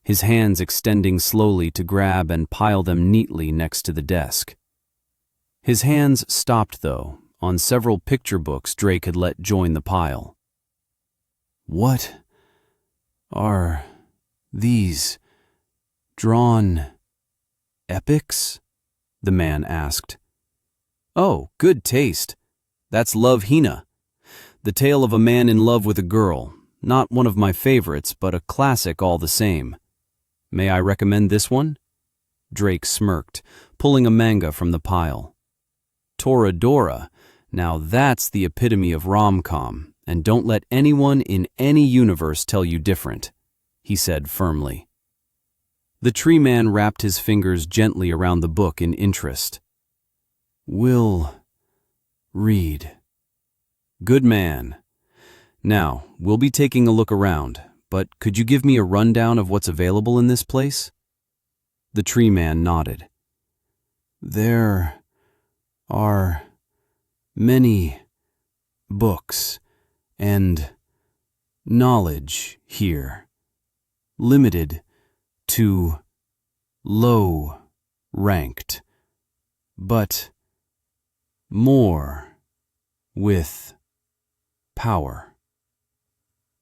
his hands extending slowly to grab and pile them neatly next to the desk. His hands stopped, though, on several picture books Drake had let join the pile. What are these? Drawn epics? The man asked. Oh, good taste. That's Love Hina, the tale of a man in love with a girl. Not one of my favorites, but a classic all the same. May I recommend this one? Drake smirked, pulling a manga from the pile. Toradora. Now that's the epitome of rom-com, and don't let anyone in any universe tell you different, he said firmly. The tree man wrapped his fingers gently around the book in interest. We'll read. Good man. Now, we'll be taking a look around, but could you give me a rundown of what's available in this place? The tree man nodded. There are many books and knowledge here, limited to low-ranked, but more with power.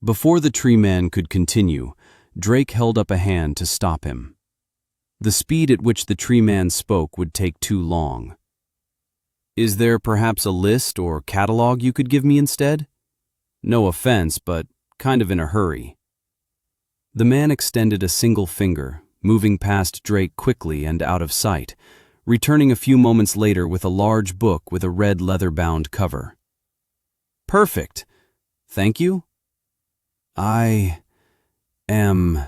Before the tree man could continue, Drake held up a hand to stop him. The speed at which the tree man spoke would take too long. Is there perhaps a list or catalog you could give me instead? No offense, but kind of in a hurry. The man extended a single finger, moving past Drake quickly and out of sight, returning a few moments later with a large book with a red leather-bound cover. Perfect. Thank you. I am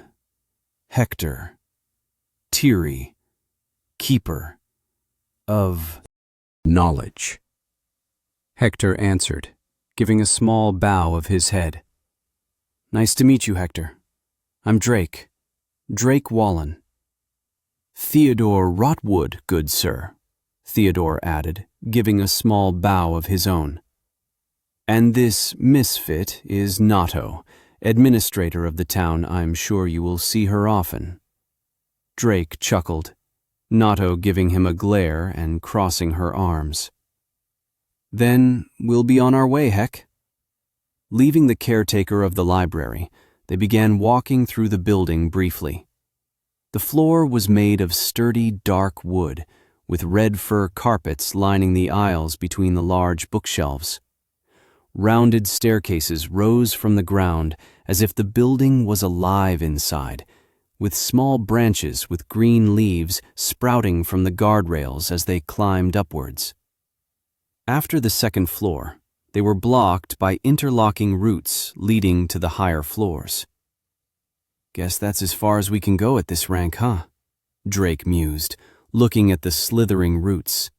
Hector, Tiri, keeper of knowledge. Hector answered, giving a small bow of his head. Nice to meet you, Hector. I'm Drake Wallen. Theodore Rotwood, good sir, Theodore added, giving a small bow of his own. And this misfit is Nato, administrator of the town. I'm sure you will see her often. Drake chuckled, Nato giving him a glare and crossing her arms. Then we'll be on our way, Heck. Leaving the caretaker of the library, they began walking through the building briefly. The floor was made of sturdy, dark wood, with red fur carpets lining the aisles between the large bookshelves. Rounded staircases rose from the ground as if the building was alive inside, with small branches with green leaves sprouting from the guardrails as they climbed upwards. After the second floor, they were blocked by interlocking routes leading to the higher floors. Guess that's as far as we can go at this rank, huh? Drake mused, looking at the slithering roots.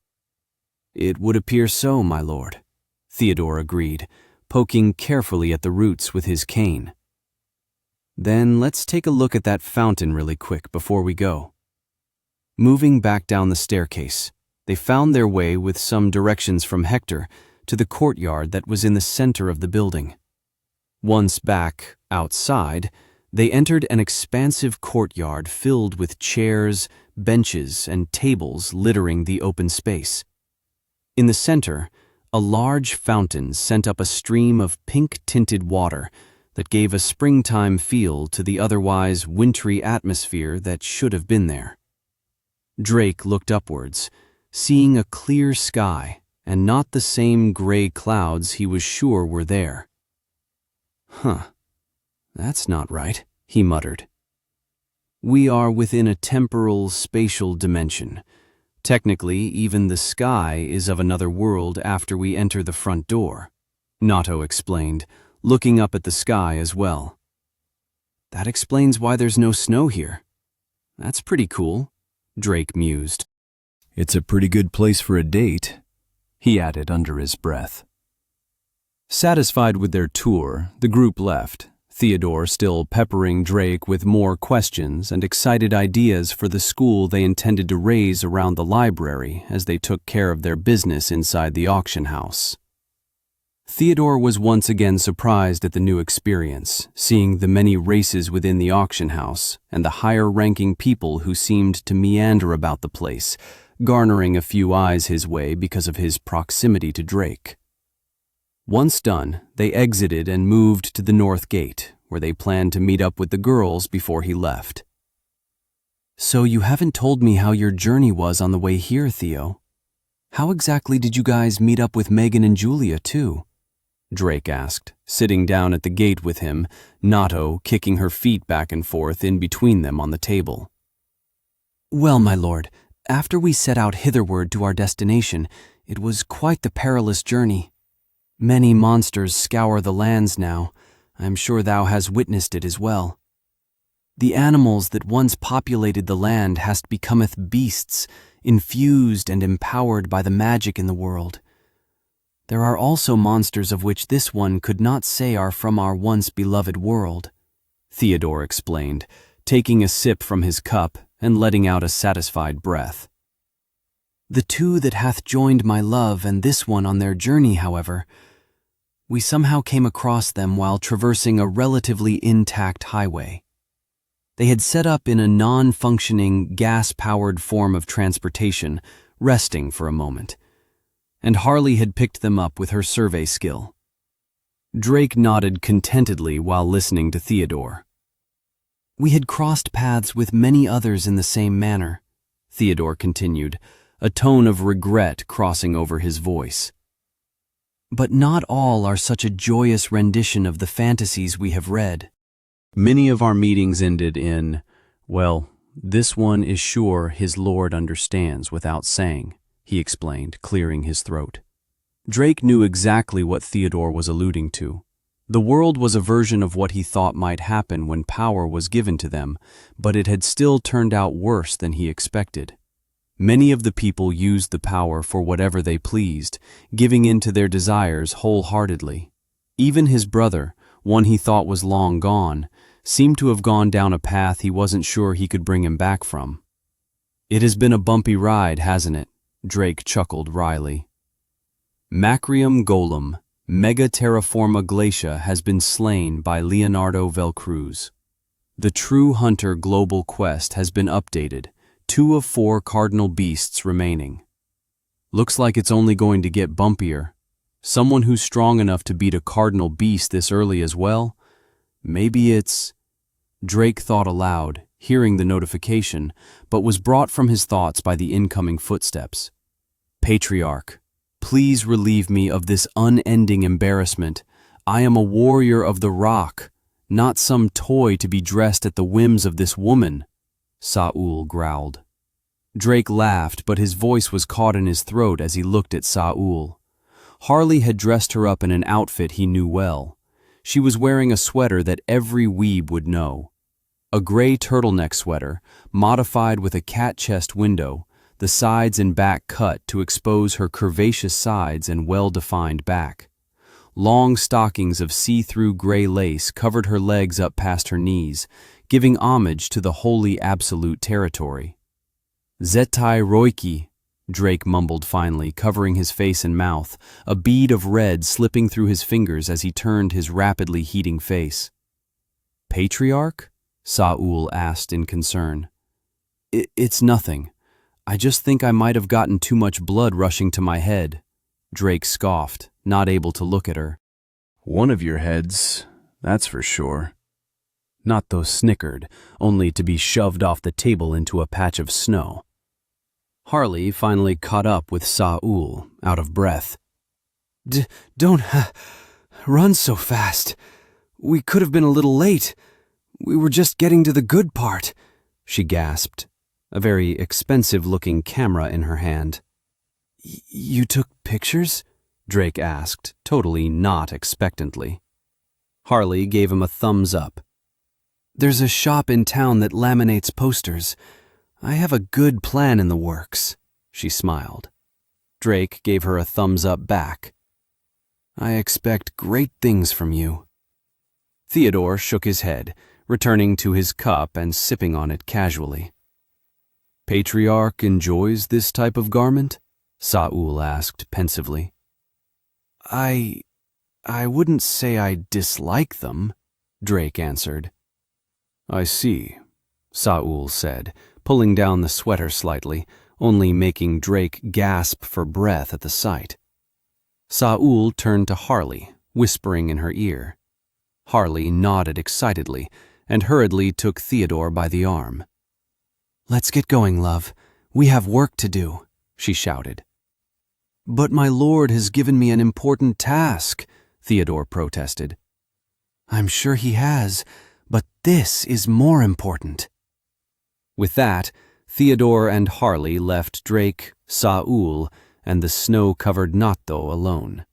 It would appear so, my lord, Theodore agreed, poking carefully at the roots with his cane. Then let's take a look at that fountain really quick before we go. Moving back down the staircase, they found their way with some directions from Hector to the courtyard that was in the center of the building. Once back, outside, they entered an expansive courtyard filled with chairs, benches, and tables littering the open space. In the center, a large fountain sent up a stream of pink-tinted water that gave a springtime feel to the otherwise wintry atmosphere that should have been there. Drake looked upwards, seeing a clear sky and not the same gray clouds he was sure were there. That's not right, he muttered. We are within a temporal, spatial dimension. Technically, even the sky is of another world after we enter the front door, Nato explained, looking up at the sky as well. That explains why there's no snow here. That's pretty cool, Drake mused. It's a pretty good place for a date, he added under his breath. Satisfied with their tour, the group left, Theodore still peppering Drake with more questions and excited ideas for the school they intended to raise around the library as they took care of their business inside the auction house. Theodore was once again surprised at the new experience, seeing the many races within the auction house and the higher-ranking people who seemed to meander about the place, garnering a few eyes his way because of his proximity to Drake. Once done, they exited and moved to the north gate, where they planned to meet up with the girls before he left. So you haven't told me how your journey was on the way here, Theo. How exactly did you guys meet up with Megan and Julia, too? Drake asked, sitting down at the gate with him, Nato kicking her feet back and forth in between them on the table. Well, my lord, after we set out hitherward to our destination, It was quite the perilous journey. Many monsters scour the lands now. I am sure thou hast witnessed it as well. The animals that once populated the land hast becometh beasts, infused and empowered by the magic in the world. There are also monsters of which this one could not say are from our once beloved world, Theodore explained, taking a sip from his cup and letting out a satisfied breath. The two that hath joined my love and this one on their journey, however, we somehow came across them while traversing a relatively intact highway. They had set up in a non-functioning, gas-powered form of transportation, resting for a moment, and Harley had picked them up with her survey skill. Drake nodded contentedly while listening to Theodore. We had crossed paths with many others in the same manner, Theodore continued, a tone of regret crossing over his voice. But not all are such a joyous rendition of the fantasies we have read. Many of our meetings ended in, well, this one is sure his lord understands without saying, he explained, clearing his throat. Drake knew exactly what Theodore was alluding to. The world was a version of what he thought might happen when power was given to them, but it had still turned out worse than he expected. Many of the people used the power for whatever they pleased, giving in to their desires wholeheartedly. Even his brother, one he thought was long gone, seemed to have gone down a path he wasn't sure he could bring him back from. It has been a bumpy ride, hasn't it? Drake chuckled wryly. Macrium Golem, Mega Terraforma Glacia has been slain by Leonardo Velcruz. The True Hunter global quest has been updated, 2 of 4 cardinal beasts remaining. Looks like it's only going to get bumpier. Someone who's strong enough to beat a cardinal beast this early as well? Maybe it's... Drake thought aloud, hearing the notification, but was brought from his thoughts by the incoming footsteps. Patriarch, please relieve me of this unending embarrassment. I am a warrior of the rock, not some toy to be dressed at the whims of this woman, Saul growled. Drake laughed, but his voice was caught in his throat as he looked at Saul. Harley had dressed her up in an outfit he knew well. She was wearing a sweater that every weeb would know. A gray turtleneck sweater, modified with a cat chest window, the sides and back cut to expose her curvaceous sides and well-defined back. Long stockings of see-through gray lace covered her legs up past her knees, giving homage to the holy absolute territory. Zetai Roiki, Drake mumbled finally, covering his face and mouth, a bead of red slipping through his fingers as he turned his rapidly heating face. Patriarch? Saul asked in concern. It's nothing. I just think I might have gotten too much blood rushing to my head, Drake scoffed, not able to look at her. One of your heads, that's for sure. Not though snickered, only to be shoved off the table into a patch of snow. Harley finally caught up with Saul, out of breath. Don't run so fast. We could have been a little late. We were just getting to the good part, she gasped, a very expensive-looking camera in her hand. You took pictures? Drake asked, totally not expectantly. Harley gave him a thumbs up. There's a shop in town that laminates posters. I have a good plan in the works, she smiled. Drake gave her a thumbs up back. I expect great things from you. Theodore shook his head, returning to his cup and sipping on it casually. Patriarch enjoys this type of garment? Saul asked pensively. I wouldn't say I dislike them, Drake answered. I see, Saul said, pulling down the sweater slightly, only making Drake gasp for breath at the sight. Saul turned to Harley, whispering in her ear. Harley nodded excitedly and hurriedly took Theodore by the arm. Let's get going, love. We have work to do, she shouted. But my lord has given me an important task, Theodore protested. I'm sure he has, but this is more important. With that, Theodore and Harley left Drake, Saul, and the snow-covered Natto alone.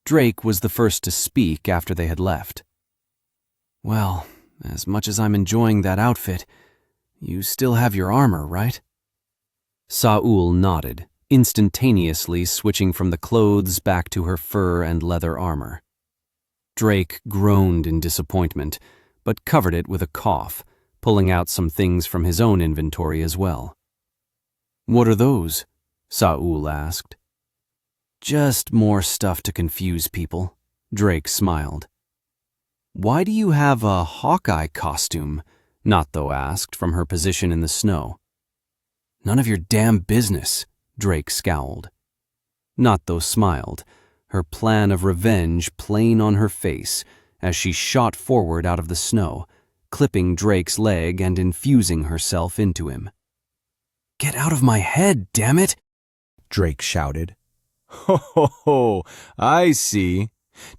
Drake was the first to speak after they had left. "Well, as much as I'm enjoying that outfit, you still have your armor, right?" Saul nodded, instantaneously switching from the clothes back to her fur and leather armor. Drake groaned in disappointment, but covered it with a cough, pulling out some things from his own inventory as well. "What are those?" Saul asked. "Just more stuff to confuse people," Drake smiled. "Why do you have a Hawkeye costume?" Natto asked from her position in the snow. "None of your damn business," Drake scowled. Natto smiled, her plan of revenge plain on her face as she shot forward out of the snow, clipping Drake's leg and infusing herself into him. "Get out of my head, damn it!" Drake shouted. "Ho ho ho, I see.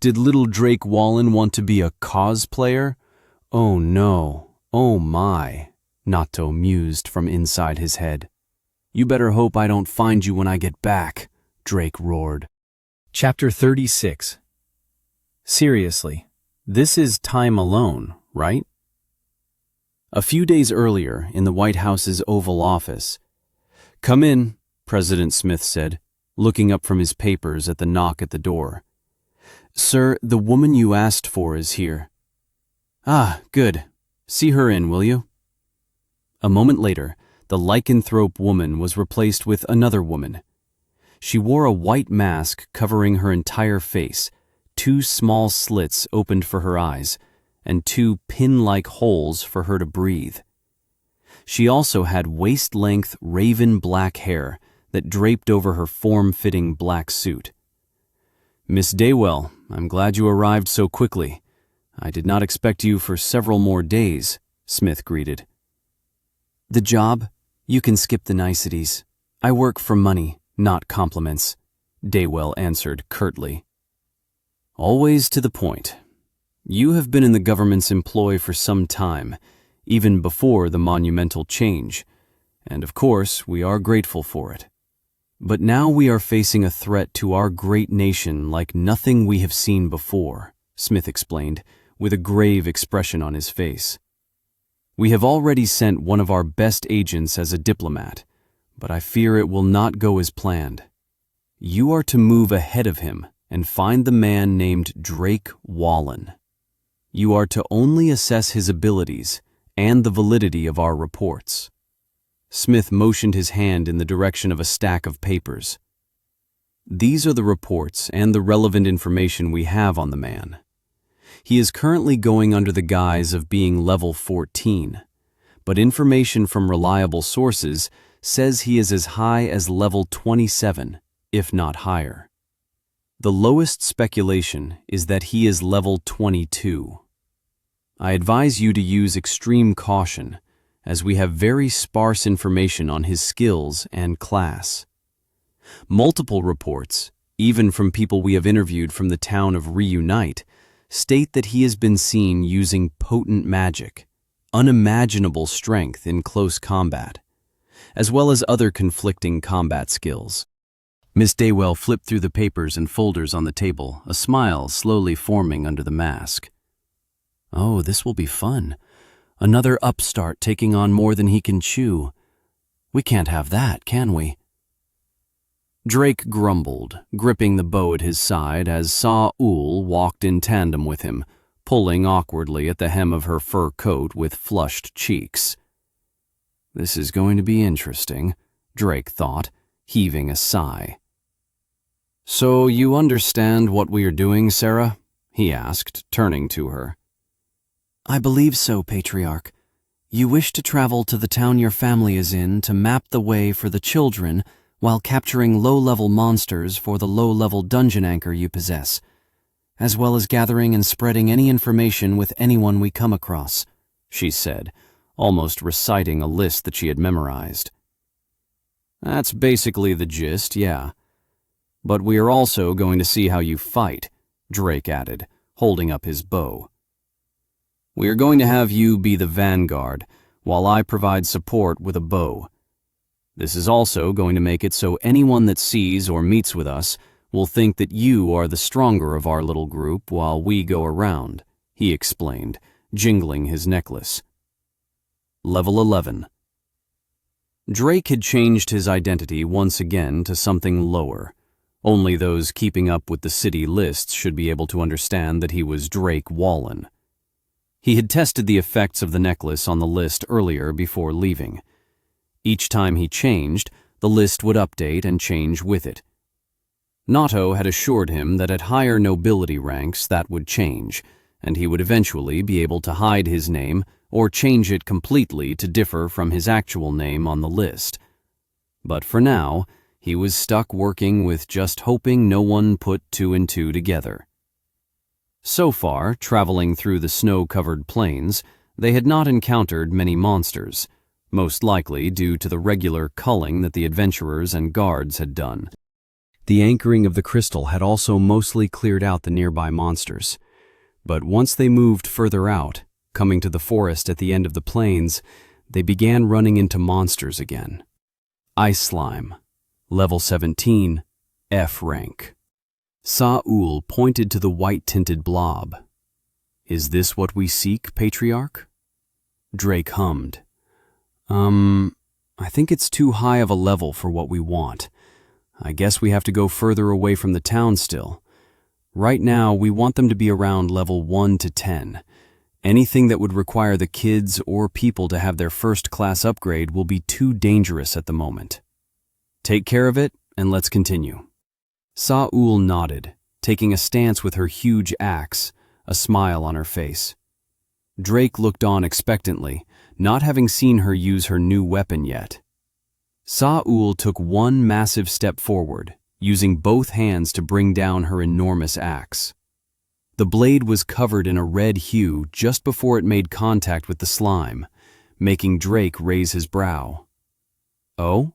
Did little Drake Wallen want to be a cosplayer? Oh no, oh my," Natto mused from inside his head. "You better hope I don't find you when I get back," Drake roared. Chapter 36. Seriously, this is time alone, right? A few days earlier, in the White House's Oval Office. "Come in," President Smith said, looking up from his papers at the knock at the door. "Sir, the woman you asked for is here." "Ah, good. See her in, will you?" A moment later, the lycanthrope woman was replaced with another woman. She wore a white mask covering her entire face, 2 small slits opened for her eyes, and 2 pin-like holes for her to breathe. She also had waist-length raven black hair that draped over her form-fitting black suit. "Miss Daywell, I'm glad you arrived so quickly. I did not expect you for several more days," Smith greeted. "The job? You can skip the niceties. I work for money, not compliments," Daywell answered curtly. "Always to the point. You have been in the government's employ for some time, even before the monumental change, and of course we are grateful for it. But now we are facing a threat to our great nation like nothing we have seen before," Smith explained, with a grave expression on his face. "We have already sent one of our best agents as a diplomat, but I fear it will not go as planned. You are to move ahead of him and find the man named Drake Wallen. You are to only assess his abilities and the validity of our reports." Smith motioned his hand in the direction of a stack of papers. "These are the reports and the relevant information we have on the man. He is currently going under the guise of being level 14, but information from reliable sources says he is as high as level 27, if not higher. The lowest speculation is that he is level 22. I advise you to use extreme caution, as we have very sparse information on his skills and class. Multiple reports, even from people we have interviewed from the town of Reunite, state that he has been seen using potent magic, unimaginable strength in close combat, as well as other conflicting combat skills." Miss Daywell flipped through the papers and folders on the table, a smile slowly forming under the mask. "Oh, this will be fun. Another upstart taking on more than he can chew. We can't have that, can we?" Drake grumbled, gripping the bow at his side as Saul walked in tandem with him, pulling awkwardly at the hem of her fur coat with flushed cheeks. "This is going to be interesting," Drake thought, heaving a sigh. "So you understand what we are doing, Sarah?" he asked, turning to her. "I believe so, Patriarch. You wish to travel to the town your family is in to map the way for the children while capturing low-level monsters for the low-level dungeon anchor you possess, as well as gathering and spreading any information with anyone we come across," she said, almost reciting a list that she had memorized. "That's basically the gist, yeah. But we are also going to see how you fight," Drake added, holding up his bow. "We are going to have you be the vanguard, while I provide support with a bow. This is also going to make it so anyone that sees or meets with us will think that you are the stronger of our little group while we go around, he explained, jingling his necklace. Level 11. Drake had changed his identity once again to something lower. Only those keeping up with the city lists should be able to understand that he was Drake Wallen. He had tested the effects of the necklace on the list earlier before leaving. Each time he changed, the list would update and change with it. Nato had assured him that at higher nobility ranks that would change, and he would eventually be able to hide his name or change it completely to differ from his actual name on the list. But for now, he was stuck working with just hoping no one put two and two together. So far, traveling through the snow-covered plains, they had not encountered many monsters, most likely due to the regular culling that the adventurers and guards had done. The anchoring of the crystal had also mostly cleared out the nearby monsters. But once they moved further out, coming to the forest at the end of the plains, they began running into monsters again. Ice Slime, Level 17, F rank. Saul pointed to the white-tinted blob. "Is this what we seek, Patriarch?" Drake hummed. I think it's too high of a level for what we want. I guess we have to go further away from the town still. Right now, we want them to be around level 1 to 10. Anything that would require the kids or people to have their first-class upgrade will be too dangerous at the moment. Take care of it, and let's continue. Saul nodded, taking a stance with her huge axe, a smile on her face. Drake looked on expectantly, not having seen her use her new weapon yet. Saul took one massive step forward, using both hands to bring down her enormous axe. The blade was covered in a red hue just before it made contact with the slime, making Drake raise his brow. "Oh?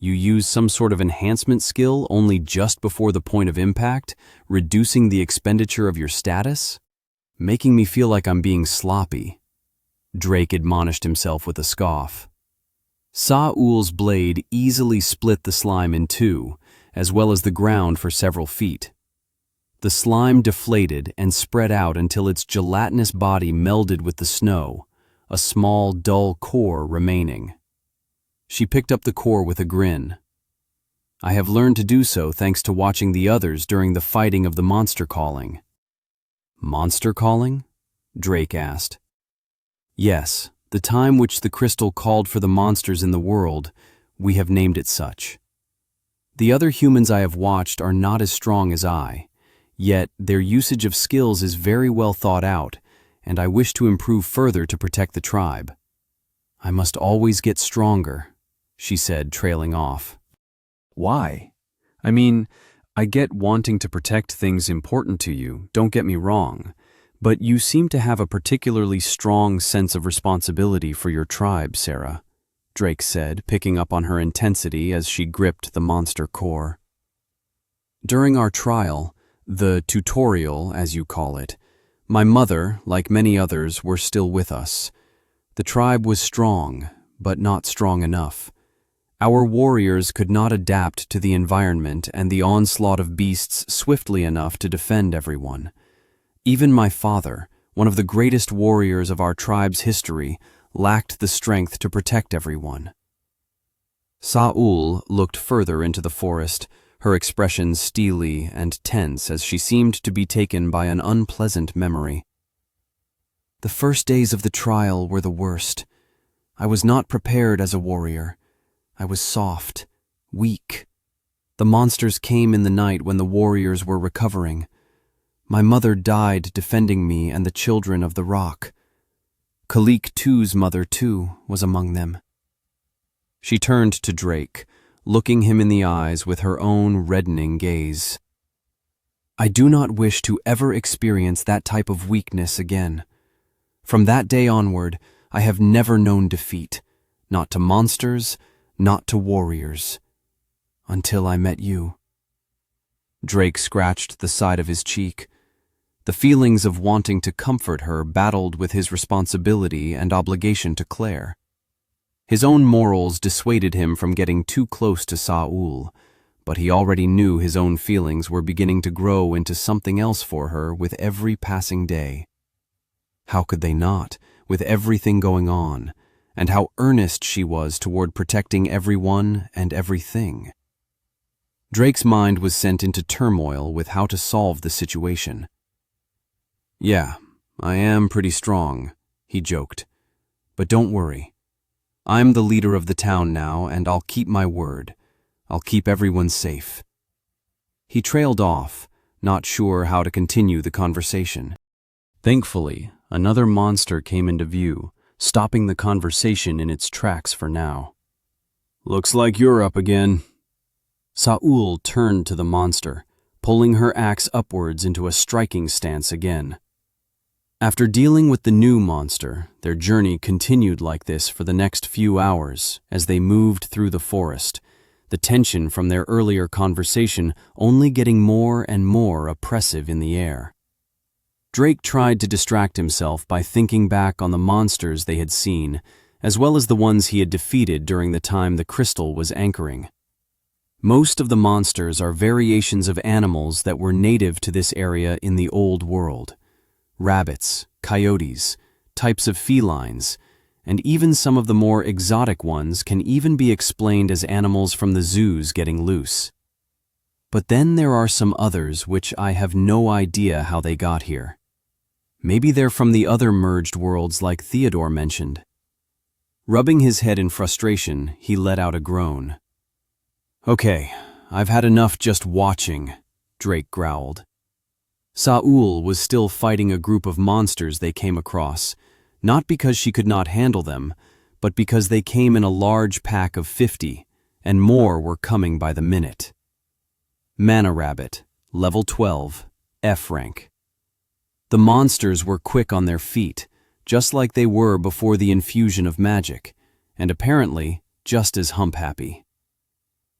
You use some sort of enhancement skill only just before the point of impact, reducing the expenditure of your status? Making me feel like I'm being sloppy," Drake admonished himself with a scoff. Saul's blade easily split the slime in two, as well as the ground for several feet. The slime deflated and spread out until its gelatinous body melded with the snow, a small, dull core remaining. She picked up the core with a grin. "I have learned to do so thanks to watching the others during the fighting of the monster calling." "Monster calling?" Drake asked. "Yes, the time which the crystal called for the monsters in the world, we have named it such. The other humans I have watched are not as strong as I, yet their usage of skills is very well thought out, and I wish to improve further to protect the tribe. I must always get stronger," she said, trailing off. "Why? I mean, I get wanting to protect things important to you, don't get me wrong, but you seem to have a particularly strong sense of responsibility for your tribe, Sarah," Drake said, picking up on her intensity as she gripped the monster core. "During our trial, the tutorial, as you call it, my mother, like many others, were still with us. The tribe was strong, but not strong enough. Our warriors could not adapt to the environment and the onslaught of beasts swiftly enough to defend everyone. Even my father, one of the greatest warriors of our tribe's history, lacked the strength to protect everyone." Saul looked further into the forest, her expression steely and tense as she seemed to be taken by an unpleasant memory. "The first days of the trial were the worst. I was not prepared as a warrior. I was soft, weak. The monsters came in the night when the warriors were recovering. My mother died defending me and the children of the rock. Khalik II's mother, too, was among them." She turned to Drake, looking him in the eyes with her own reddening gaze. "I do not wish to ever experience that type of weakness again. From that day onward, I have never known defeat, not to monsters, not to warriors, until I met you." Drake scratched the side of his cheek. The feelings of wanting to comfort her battled with his responsibility and obligation to Claire. His own morals dissuaded him from getting too close to Saul, but he already knew his own feelings were beginning to grow into something else for her with every passing day. How could they not, with everything going on, and how earnest she was toward protecting everyone and everything? Drake's mind was sent into turmoil with how to solve the situation. "Yeah, I am pretty strong," he joked. "But don't worry. I'm the leader of the town now, and I'll keep my word. I'll keep everyone safe." He trailed off, not sure how to continue the conversation. Thankfully, another monster came into view, stopping the conversation in its tracks for now. "Looks like you're up again." Saul turned to the monster, pulling her axe upwards into a striking stance again. After dealing with the new monster, their journey continued like this for the next few hours as they moved through the forest, the tension from their earlier conversation only getting more and more oppressive in the air. Drake tried to distract himself by thinking back on the monsters they had seen, as well as the ones he had defeated during the time the crystal was anchoring. Most of the monsters are variations of animals that were native to this area in the old world. Rabbits, coyotes, types of felines, and even some of the more exotic ones can even be explained as animals from the zoos getting loose. But then there are some others which I have no idea how they got here. Maybe they're from the other merged worlds like Theodore mentioned. Rubbing his head in frustration, he let out a groan. "Okay, I've had enough just watching," Drake growled. Saul was still fighting a group of monsters they came across, not because she could not handle them, but because they came in a large pack of 50, and more were coming by the minute. Mana Rabbit, level 12, F rank. The monsters were quick on their feet, just like they were before the infusion of magic, and apparently just as hump-happy.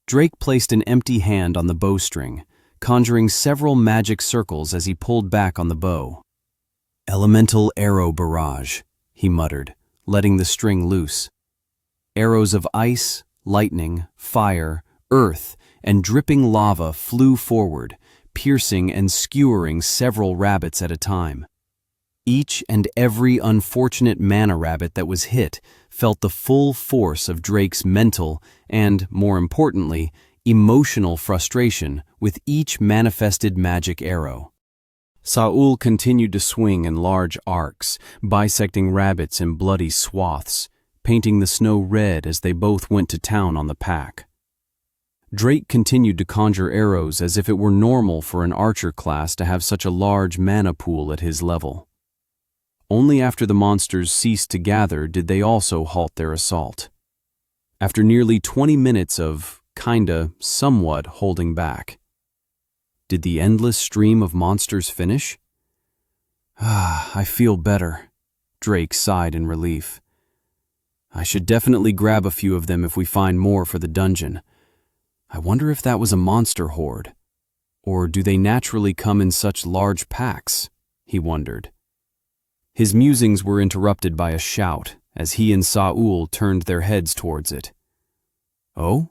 Drake placed an empty hand on the bowstring, conjuring several magic circles as he pulled back on the bow. "Elemental arrow barrage," he muttered, letting the string loose. Arrows of ice, lightning, fire, earth, and dripping lava flew forward, piercing and skewering several rabbits at a time. Each and every unfortunate mana rabbit that was hit felt the full force of Drake's mental and, more importantly, emotional frustration with each manifested magic arrow. Saul continued to swing in large arcs, bisecting rabbits in bloody swaths, painting the snow red as they both went to town on the pack. Drake continued to conjure arrows as if it were normal for an archer class to have such a large mana pool at his level. Only after the monsters ceased to gather did they also halt their assault. After nearly 20 minutes of somewhat holding back. Did the endless stream of monsters finish? I feel better," Drake sighed in relief. "I should definitely grab a few of them if we find more for the dungeon. I wonder if that was a monster horde. Or do they naturally come in such large packs?" he wondered. His musings were interrupted by a shout as he and Saul turned their heads towards it. "Oh?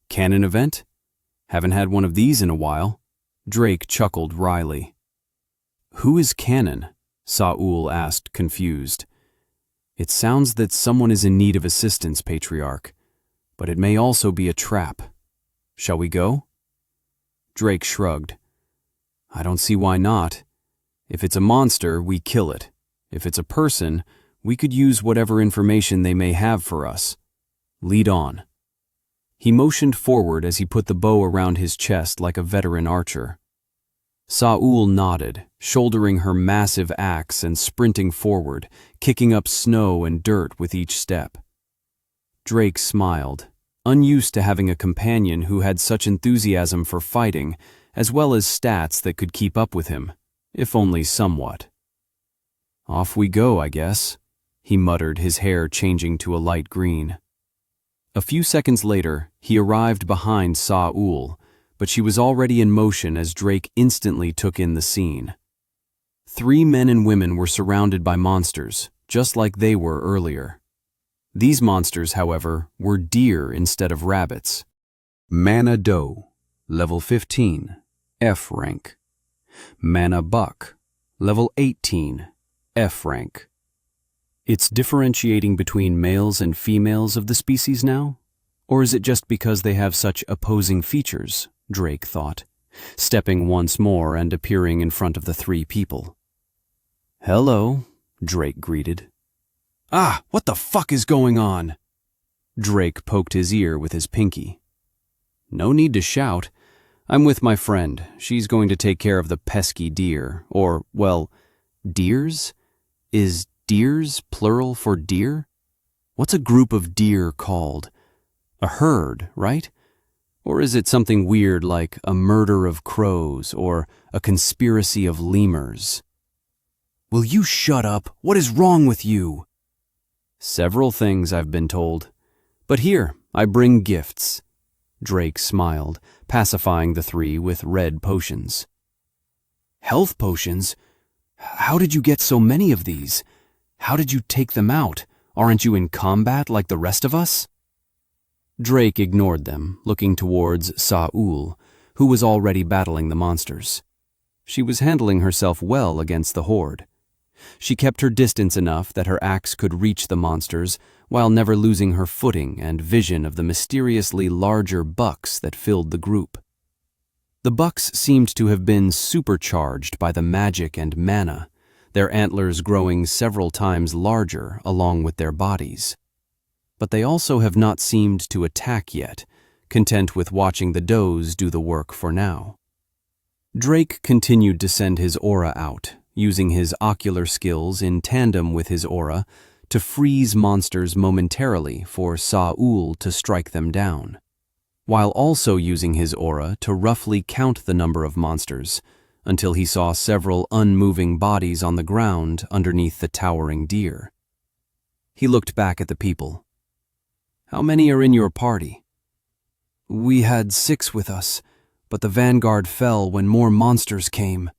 Cannon event? Haven't had one of these in a while." Drake chuckled wryly. "Who is Cannon?" Saul asked, confused. "It sounds that someone is in need of assistance, Patriarch, but it may also be a trap. Shall we go?" Drake shrugged. "I don't see why not. If it's a monster, we kill it. If it's a person, we could use whatever information they may have for us. Lead on." He motioned forward as he put the bow around his chest like a veteran archer. Saul nodded, shouldering her massive axe and sprinting forward, kicking up snow and dirt with each step. Drake smiled, unused to having a companion who had such enthusiasm for fighting, as well as stats that could keep up with him, if only somewhat. "Off we go, I guess," he muttered, his hair changing to a light green. A few seconds later, he arrived behind Saul, but she was already in motion as Drake instantly took in the scene. 3 men and women were surrounded by monsters, just like they were earlier. These monsters, however, were deer instead of rabbits. Mana doe, level 15, F rank. Mana buck, level 18, F rank. It's differentiating between males and females of the species now? Or is it just because they have such opposing features, Drake thought, stepping once more and appearing in front of the three people. "Hello," Drake greeted. "Ah, what the fuck is going on?" Drake poked his ear with his pinky. "No need to shout. I'm with my friend. She's going to take care of the pesky deer. Or, well, deers? Is deers plural for deer? What's a group of deer called? A herd, right? Or is it something weird like a murder of crows or a conspiracy of lemurs?" "Will you shut up? What is wrong with you?" "Several things, I've been told. But here, I bring gifts." Drake smiled, pacifying the three with red potions. "Health potions? How did you get so many of these? How did you take them out? Aren't you in combat like the rest of us?" Drake ignored them, looking towards Saul, who was already battling the monsters. She was handling herself well against the horde. She kept her distance enough that her axe could reach the monsters while never losing her footing and vision of the mysteriously larger bucks that filled the group. The bucks seemed to have been supercharged by the magic and mana, their antlers growing several times larger along with their bodies. But they also have not seemed to attack yet, content with watching the does do the work for now. Drake continued to send his aura out, using his ocular skills in tandem with his aura to freeze monsters momentarily for Saul to strike them down, while also using his aura to roughly count the number of monsters until he saw several unmoving bodies on the ground underneath the towering deer. He looked back at the people. "How many are in your party?" "We had 6 with us, but the vanguard fell when more monsters came,"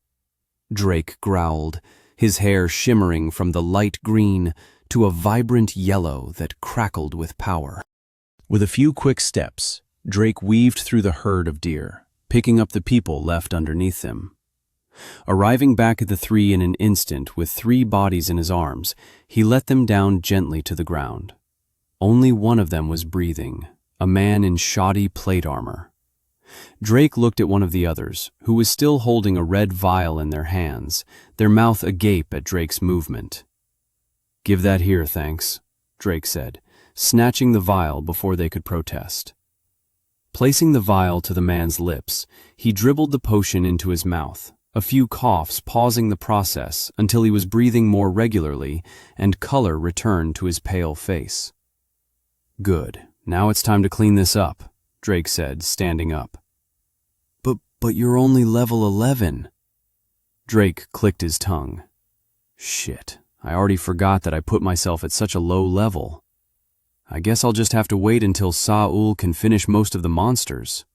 Drake growled, his hair shimmering from the light green to a vibrant yellow that crackled with power. With a few quick steps, Drake weaved through the herd of deer, picking up the people left underneath him. Arriving back at the three in an instant with 3 bodies in his arms, he let them down gently to the ground. Only one of them was breathing, a man in shoddy plate armor. Drake looked at one of the others, who was still holding a red vial in their hands, their mouth agape at Drake's movement. "Give that here, thanks," Drake said, snatching the vial before they could protest. Placing the vial to the man's lips, he dribbled the potion into his mouth, a few coughs pausing the process until he was breathing more regularly and color returned to his pale face. "Good. Now it's time to clean this up," Drake said, standing up. But you're only level 11. Drake clicked his tongue. "Shit, I already forgot that I put myself at such a low level. I guess I'll just have to wait until Saul can finish most of the monsters."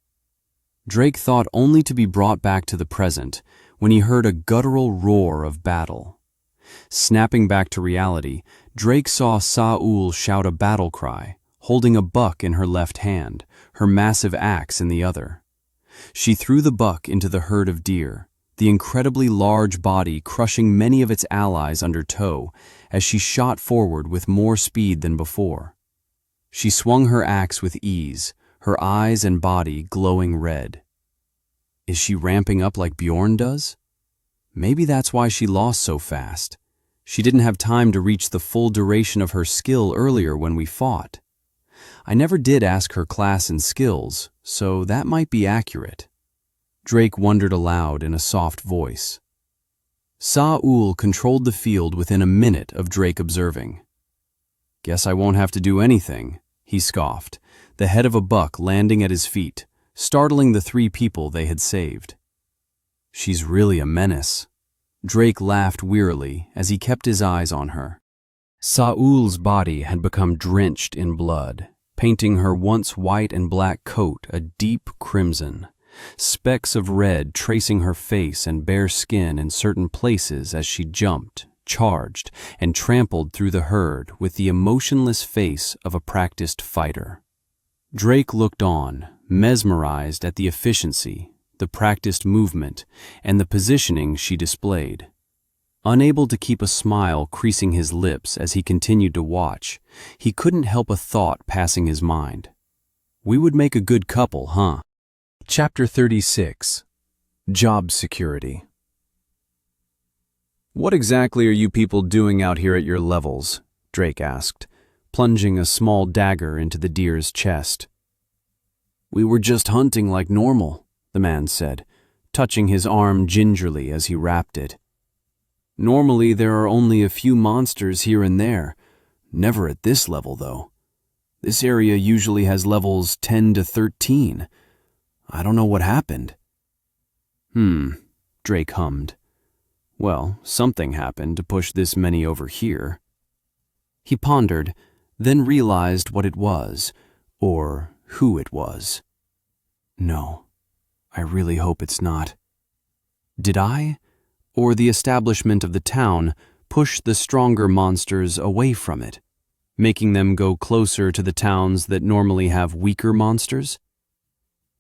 Drake thought only to be brought back to the present when he heard a guttural roar of battle. Snapping back to reality, Drake saw Saul shout a battle cry, holding a buck in her left hand, her massive axe in the other. She threw the buck into the herd of deer, the incredibly large body crushing many of its allies under tow as she shot forward with more speed than before. She swung her axe with ease, her eyes and body glowing red. Is she ramping up like Bjorn does? Maybe that's why she lost so fast. She didn't have time to reach the full duration of her skill earlier when we fought. I never did ask her class and skills, so that might be accurate. Drake wondered aloud in a soft voice. Saul controlled the field within a minute of Drake observing. "Guess I won't have to do anything," he scoffed, the head of a buck landing at his feet, startling the 3 people they had saved. "She's really a menace." Drake laughed wearily as he kept his eyes on her. Saul's body had become drenched in blood, painting her once white and black coat a deep crimson, specks of red tracing her face and bare skin in certain places as she jumped, charged and trampled through the herd with the emotionless face of a practiced fighter. Drake looked on, mesmerized at the efficiency, the practiced movement, and the positioning she displayed. Unable to keep a smile creasing his lips as he continued to watch, he couldn't help a thought passing his mind. We would make a good couple, huh? Chapter 36. Job Security. "What exactly are you people doing out here at your levels?" Drake asked, plunging a small dagger into the deer's chest. "We were just hunting like normal," the man said, touching his arm gingerly as he wrapped it. "Normally there are only a few monsters here and there, never at this level though. This area usually has levels 10 to 13. I don't know what happened." Drake hummed. "Well, something happened to push this many over here." He pondered, then realized what it was, or who it was. No, I really hope it's not. Did I, or the establishment of the town, push the stronger monsters away from it, making them go closer to the towns that normally have weaker monsters?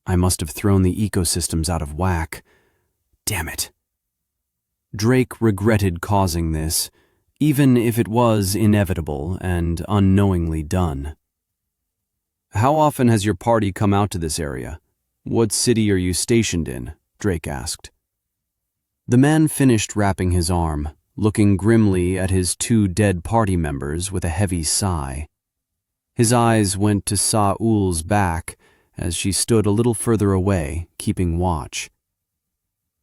I must have thrown the ecosystems out of whack. Damn it. Drake regretted causing this, even if it was inevitable and unknowingly done. "How often has your party come out to this area? What city are you stationed in?" Drake asked. The man finished wrapping his arm, looking grimly at his 2 dead party members with a heavy sigh. His eyes went to Saul's back as she stood a little further away, keeping watch.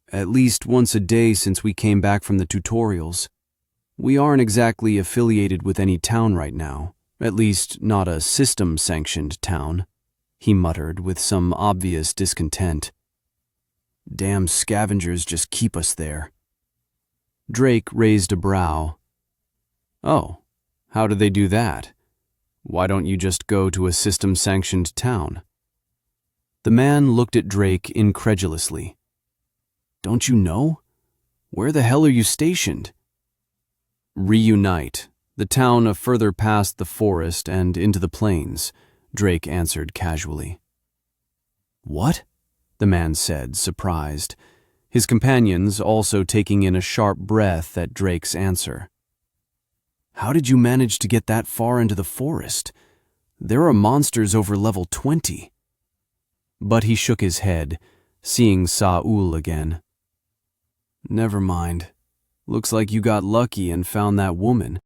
"At least once a day since we came back from the tutorials. We aren't exactly affiliated with any town right now, at least not a system-sanctioned town," he muttered with some obvious discontent. "Damn scavengers just keep us there." Drake raised a brow. "Oh, how do they do that? Why don't you just go to a system-sanctioned town?" The man looked at Drake incredulously. "Don't you know? Where the hell are you stationed?" "Reunite, the town further past the forest and into the plains," Drake answered casually. "What?" the man said, surprised, his companions also taking in a sharp breath at Drake's answer. "How did you manage to get that far into the forest? There are monsters over level 20. But he shook his head, seeing Saul again. "Never mind. Looks like you got lucky and found that woman.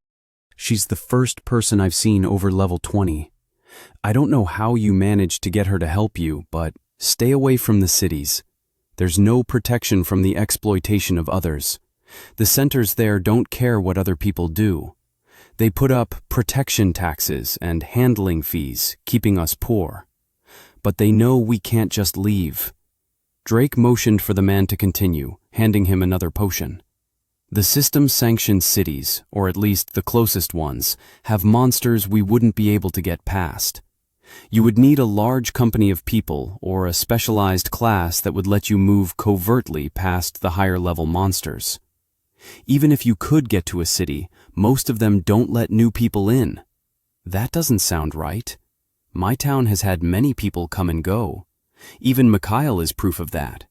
She's the first person I've seen over level 20. I don't know how you managed to get her to help you, but stay away from the cities. There's no protection from the exploitation of others. The centers there don't care what other people do. They put up protection taxes and handling fees, keeping us poor. But they know we can't just leave." Drake motioned for the man to continue, handing him another potion. "The system-sanctioned cities, or at least the closest ones, have monsters we wouldn't be able to get past. You would need a large company of people or a specialized class that would let you move covertly past the higher-level monsters. Even if you could get to a city, most of them don't let new people in. That doesn't sound right. My town has had many people come and go. Even Mikhail is proof of that.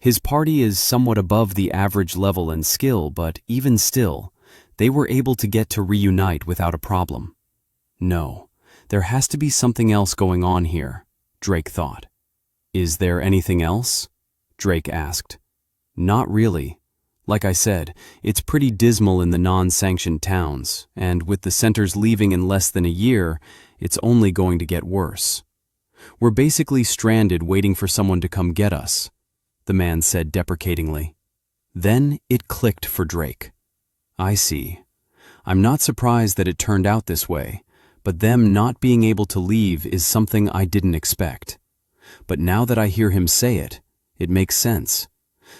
His party is somewhat above the average level in skill, but even still, they were able to get to reunite without a problem. No, there has to be something else going on here, Drake thought. Is there anything else? Drake asked. Not really. Like I said, it's pretty dismal in the non-sanctioned towns, and with the centers leaving in less than a year, it's only going to get worse. We're basically stranded waiting for someone to come get us, the man said deprecatingly. Then it clicked for Drake. I see. I'm not surprised that it turned out this way, but them not being able to leave is something I didn't expect. But now that I hear him say it, it makes sense.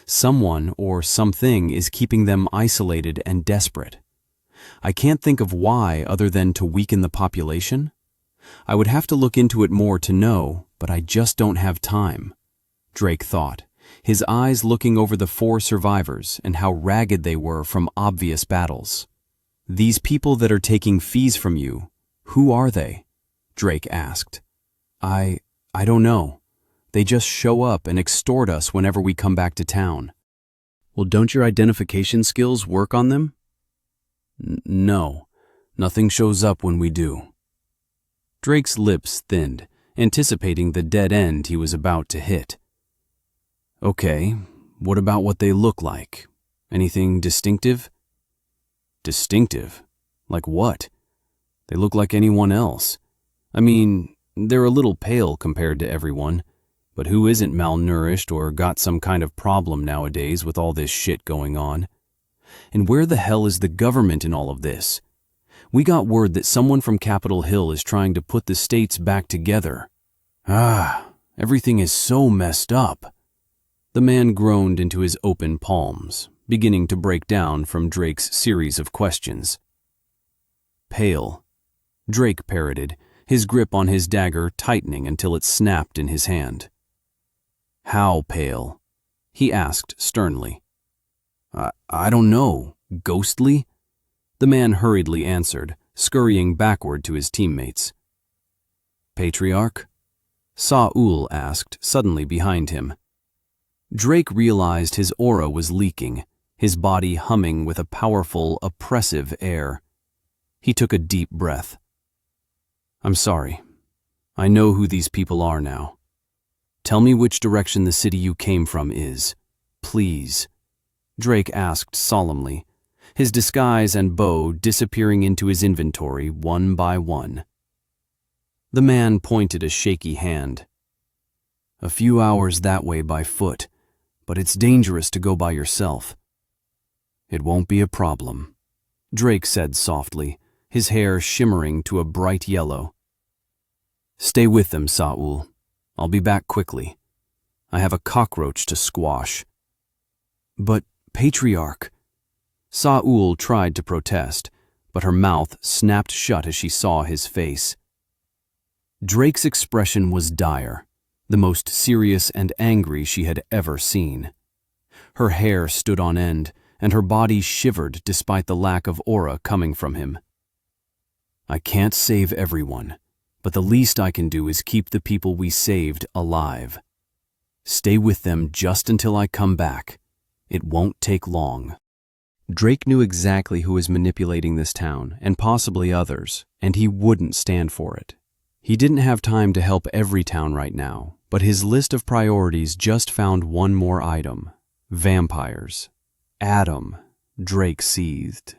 Someone or something is keeping them isolated and desperate. I can't think of why other than to weaken the population. I would have to look into it more to know, but I just don't have time, Drake thought, his eyes looking over the 4 survivors and how ragged they were from obvious battles. "These people that are taking fees from you, who are they?" Drake asked. I don't know. They just show up and extort us whenever we come back to town." "Well, don't your identification skills work on them?" No, nothing shows up when we do." Drake's lips thinned, anticipating the dead end he was about to hit. "Okay, what about what they look like? Anything distinctive?" "Distinctive? Like what? They look like anyone else. I mean, they're a little pale compared to everyone, but who isn't malnourished or got some kind of problem nowadays with all this shit going on? And where the hell is the government in all of this? We got word that someone from Capitol Hill is trying to put the states back together. Everything is so messed up." The man groaned into his open palms, beginning to break down from Drake's series of questions. "Pale," Drake parroted, his grip on his dagger tightening until it snapped in his hand. "How pale?" he asked sternly. I don't know. Ghostly?" The man hurriedly answered, scurrying backward to his teammates. "Patriarch?" Saul asked suddenly behind him. Drake realized his aura was leaking, his body humming with a powerful, oppressive air. He took a deep breath. "I'm sorry. I know who these people are now. Tell me which direction the city you came from is. Please." Drake asked solemnly, his disguise and bow disappearing into his inventory one by one. The man pointed a shaky hand. "A few hours that way by foot, but it's dangerous to go by yourself." "It won't be a problem," Drake said softly, his hair shimmering to a bright yellow. "Stay with them, Saul. I'll be back quickly. I have a cockroach to squash." "But, Patriarch..." Saul tried to protest, but her mouth snapped shut as she saw his face. Drake's expression was dire, the most serious and angry she had ever seen. Her hair stood on end, and her body shivered despite the lack of aura coming from him. "I can't save everyone, but the least I can do is keep the people we saved alive. Stay with them just until I come back. It won't take long." Drake knew exactly who was manipulating this town, and possibly others, and he wouldn't stand for it. He didn't have time to help every town right now, but his list of priorities just found one more item: vampires. Adam, Drake seethed.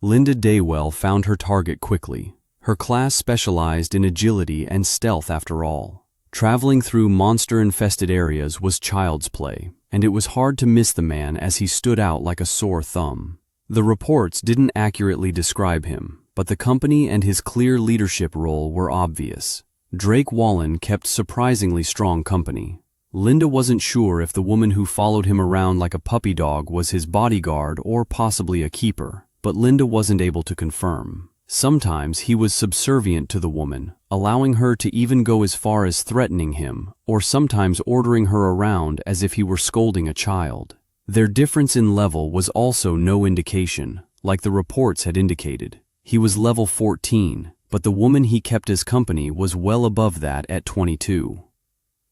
Linda Daywell found her target quickly. Her class specialized in agility and stealth after all. Traveling through monster-infested areas was child's play, and it was hard to miss the man as he stood out like a sore thumb. The reports didn't accurately describe him, but the company and his clear leadership role were obvious. Drake Wallen kept surprisingly strong company. Linda wasn't sure if the woman who followed him around like a puppy dog was his bodyguard or possibly a keeper, but Linda wasn't able to confirm. Sometimes he was subservient to the woman, allowing her to even go as far as threatening him, or sometimes ordering her around as if he were scolding a child. Their difference in level was also no indication, like the reports had indicated. He was level 14, but the woman he kept as company was well above that at 22.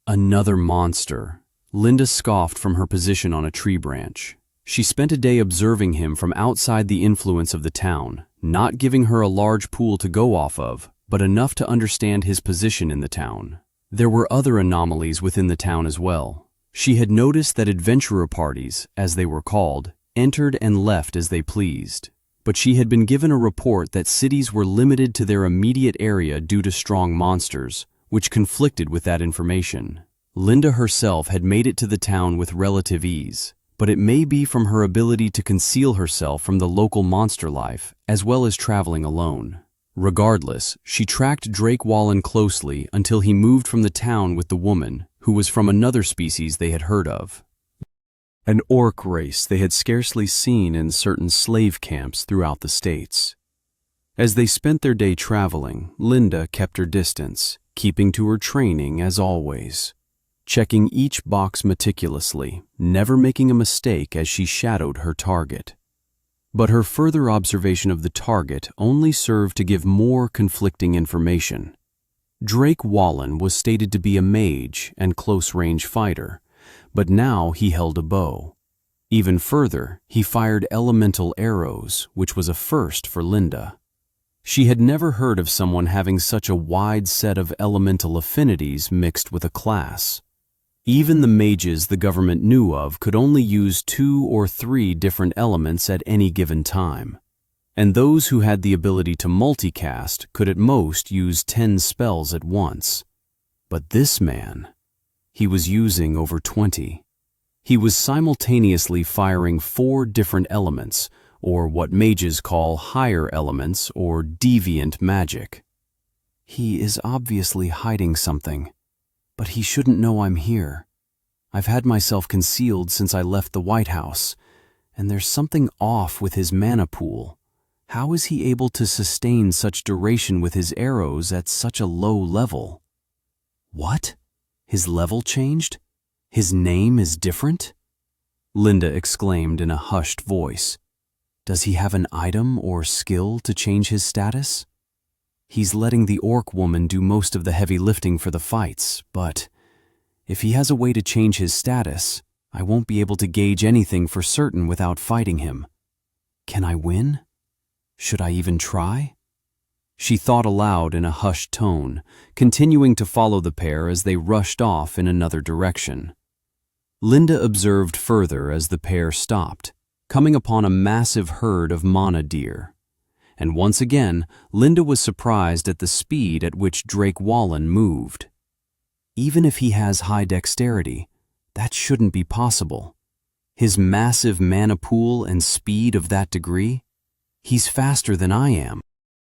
Another monster. Linda scoffed from her position on a tree branch. She spent a day observing him from outside the influence of the town, not giving her a large pool to go off of, but enough to understand his position in the town. There were other anomalies within the town as well. She had noticed that adventurer parties, as they were called, entered and left as they pleased. But she had been given a report that cities were limited to their immediate area due to strong monsters, which conflicted with that information. Linda herself had made it to the town with relative ease, but it may be from her ability to conceal herself from the local monster life, as well as traveling alone. Regardless, she tracked Drake Wallen closely until he moved from the town with the woman, who was from another species they had heard of. An orc race they had scarcely seen in certain slave camps throughout the states. As they spent their day traveling, Linda kept her distance, keeping to her training as always. checking each box meticulously, never making a mistake as she shadowed her target. But her further observation of the target only served to give more conflicting information. Drake Wallen was stated to be a mage and close-range fighter, but now he held a bow. Even further, he fired elemental arrows, which was a first for Linda. She had never heard of someone having such a wide set of elemental affinities mixed with a class. Even the mages the government knew of could only use 2 or 3 different elements at any given time, and those who had the ability to multicast could at most use 10 spells at once. But this man, he was using over 20. He was simultaneously firing 4 different elements, or what mages call higher elements or deviant magic. He is obviously hiding something, but he shouldn't know I'm here. I've had myself concealed since I left the White House, and there's something off with his mana pool. How is he able to sustain such duration with his arrows at such a low level? What? His level changed? His name is different? Linda exclaimed in a hushed voice. Does he have an item or skill to change his status? He's letting the orc woman do most of the heavy lifting for the fights, but if he has a way to change his status, I won't be able to gauge anything for certain without fighting him. Can I win? Should I even try? She thought aloud in a hushed tone, continuing to follow the pair as they rushed off in another direction. Linda observed further as the pair stopped, coming upon a massive herd of mana deer. And once again, Linda was surprised at the speed at which Drake Wallen moved. Even if he has high dexterity, that shouldn't be possible. His massive mana pool and speed of that degree? He's faster than I am.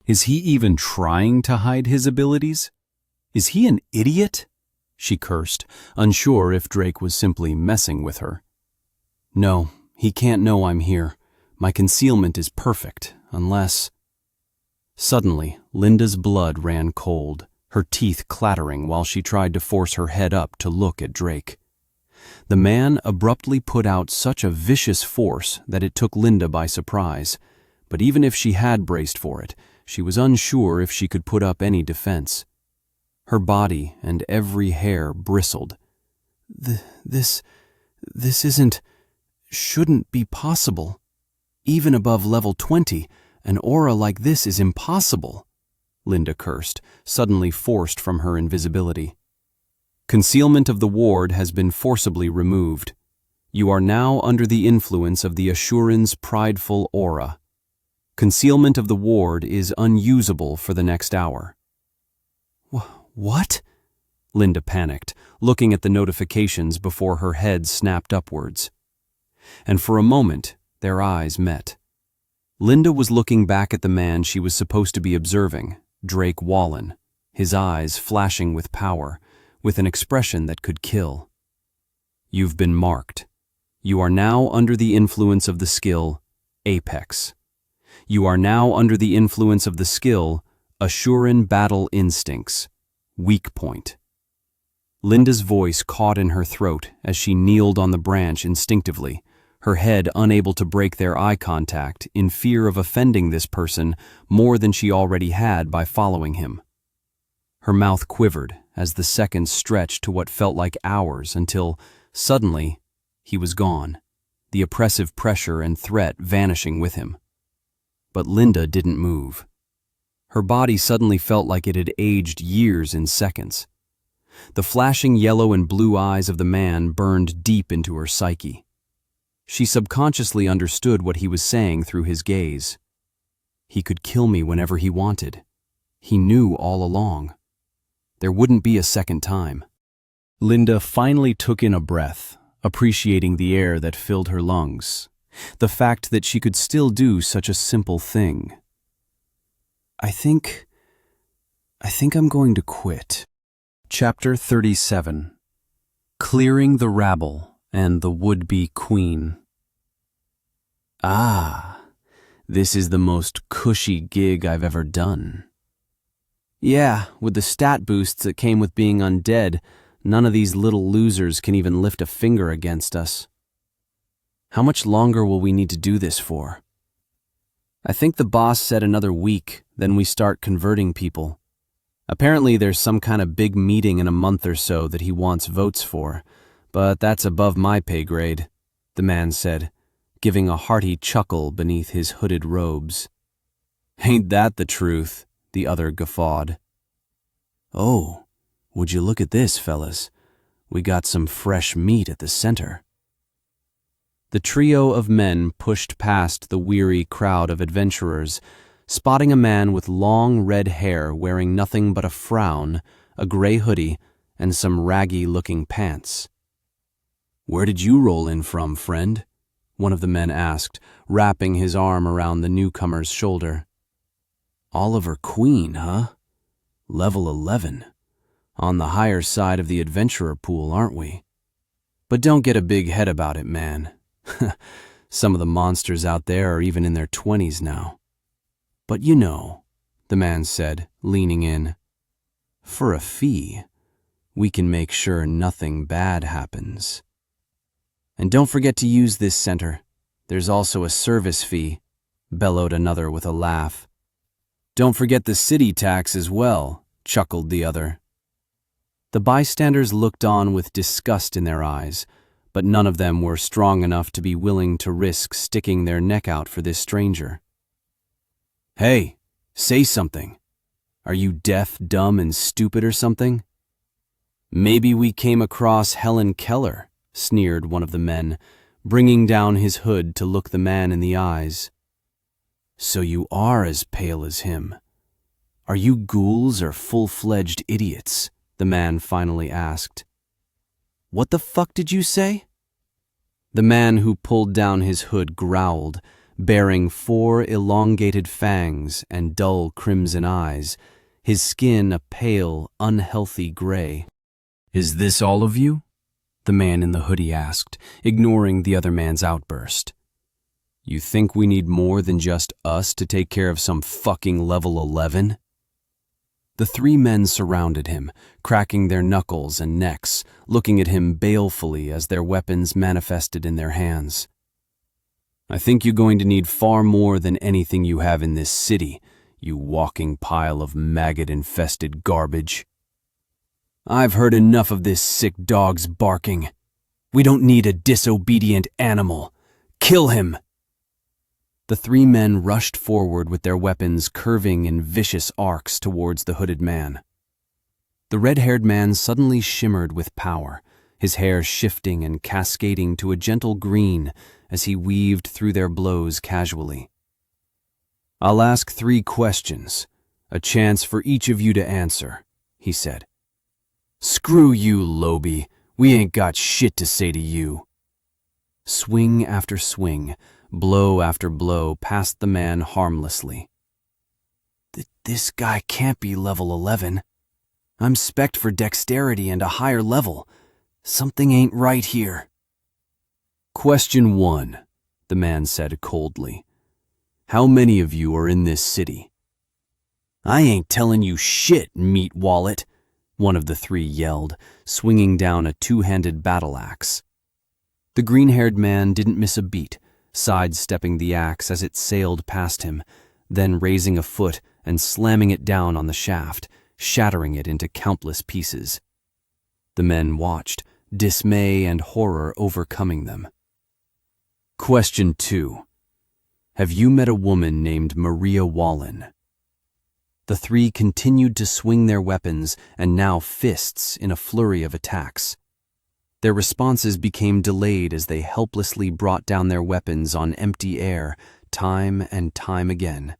Is he even trying to hide his abilities? Is he an idiot? She cursed, unsure if Drake was simply messing with her. No, he can't know I'm here. My concealment is perfect, unless... Suddenly, Linda's blood ran cold, her teeth clattering while she tried to force her head up to look at Drake. The man abruptly put out such a vicious force that it took Linda by surprise, but even if she had braced for it, she was unsure if she could put up any defense. Her body and every hair bristled. This shouldn't be possible. Even above level 20, an aura like this is impossible, Linda cursed, suddenly forced from her invisibility. Concealment of the ward has been forcibly removed. You are now under the influence of the Assuran's prideful aura. Concealment of the ward is unusable for the next hour. What? Linda panicked, looking at the notifications before her head snapped upwards. And for a moment, their eyes met. Linda was looking back at the man she was supposed to be observing, Drake Wallen, his eyes flashing with power, with an expression that could kill. You've been marked. You are now under the influence of the skill Apex. You are now under the influence of the skill Assuran Battle Instincts, Weak Point. Linda's voice caught in her throat as she kneeled on the branch instinctively, her head unable to break their eye contact in fear of offending this person more than she already had by following him. Her mouth quivered as the seconds stretched to what felt like hours until, suddenly, he was gone, the oppressive pressure and threat vanishing with him. But Linda didn't move. Her body suddenly felt like it had aged years in seconds. The flashing yellow and blue eyes of the man burned deep into her psyche. She subconsciously understood what he was saying through his gaze. He could kill me whenever he wanted. He knew all along. There wouldn't be a second time. Linda finally took in a breath, appreciating the air that filled her lungs, the fact that she could still do such a simple thing. I think I'm going to quit. Chapter 37. Clearing the Rabble and the Would-Be Queen. Ah, this is the most cushy gig I've ever done. Yeah, with the stat boosts that came with being undead, None of these little losers can even lift a finger against us. How much longer will we need to do this for? I think the boss said another week, then we start converting people. Apparently there's some kind of big meeting in a month or so that he wants votes for, but that's above my pay grade, the man said, giving a hearty chuckle beneath his hooded robes. Ain't that the truth? The other guffawed. Oh, would you look at this, fellas? We got some fresh meat at the center. The trio of men pushed past the weary crowd of adventurers, spotting a man with long red hair wearing nothing but a frown, a gray hoodie, and some raggy-looking pants. Where did you roll in from, friend? One of the men asked, wrapping his arm around the newcomer's shoulder. Oliver Queen, huh? Level 11. On the higher side of the adventurer pool, aren't we? But don't get a big head about it, man. Some of the monsters out there are even in their 20s now. But you know, the man said, leaning in, for a fee, we can make sure nothing bad happens. And don't forget to use this center. There's also a service fee, bellowed another with a laugh. Don't forget the city tax as well, chuckled the other. The bystanders looked on with disgust in their eyes, but none of them were strong enough to be willing to risk sticking their neck out for this stranger. Hey, say something. Are you deaf, dumb, and stupid or something? Maybe we came across Helen Keller, sneered one of the men, bringing down his hood to look the man in the eyes. So you are as pale as him. Are you ghouls or full-fledged idiots? The man finally asked. What the fuck did you say? The man who pulled down his hood growled, bearing 4 elongated fangs and dull crimson eyes, his skin a pale, unhealthy gray. Is this all of you? The man in the hoodie asked, ignoring the other man's outburst. You think we need more than just us to take care of some fucking level 11? The 3 men surrounded him, cracking their knuckles and necks, looking at him balefully as their weapons manifested in their hands. I think you're going to need far more than anything you have in this city, you walking pile of maggot-infested garbage. I've heard enough of this sick dog's barking. We don't need a disobedient animal. Kill him! The 3 men rushed forward with their weapons curving in vicious arcs towards the hooded man. The red-haired man suddenly shimmered with power, his hair shifting and cascading to a gentle green as he weaved through their blows casually. I'll ask 3 questions, a chance for each of you to answer, he said. Screw you, Lobie. We ain't got shit to say to you. Swing after swing, blow after blow passed the man harmlessly. This guy can't be level 11. I'm spec'd for dexterity and a higher level. Something ain't right here. Question 1, the man said coldly. How many of you are in this city? I ain't telling you shit, meat wallet, one of the 3 yelled, swinging down a 2-handed battle axe. The green-haired man didn't miss a beat, sidestepping the axe as it sailed past him, then raising a foot and slamming it down on the shaft, shattering it into countless pieces. The men watched, dismay and horror overcoming them. Question 2. Have you met a woman named Maria Wallen? The 3 continued to swing their weapons and now fists in a flurry of attacks. Their responses became delayed as they helplessly brought down their weapons on empty air, time and time again.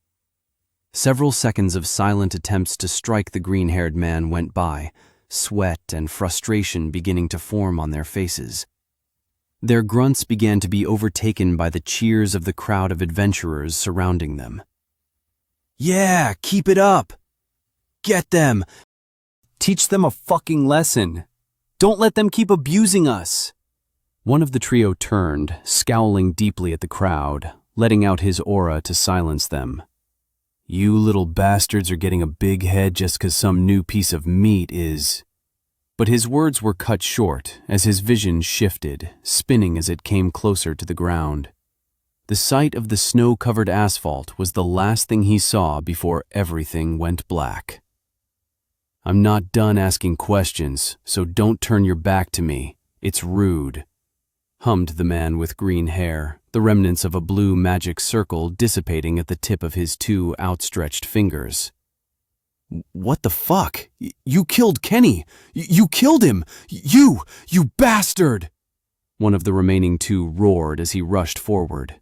Several seconds of silent attempts to strike the green-haired man went by, sweat and frustration beginning to form on their faces. Their grunts began to be overtaken by the cheers of the crowd of adventurers surrounding them. Yeah, keep it up! Get them! Teach them a fucking lesson! Don't let them keep abusing us! One of the trio turned, scowling deeply at the crowd, letting out his aura to silence them. You little bastards are getting a big head just 'cause some new piece of meat is... But his words were cut short as his vision shifted, spinning as it came closer to the ground. The sight of the snow-covered asphalt was the last thing he saw before everything went black. "I'm not done asking questions, so don't turn your back to me. It's rude," hummed the man with green hair, the remnants of a blue magic circle dissipating at the tip of his two outstretched fingers. "What the fuck? You killed Kenny! You killed him! You bastard!" One of the remaining two roared as he rushed forward.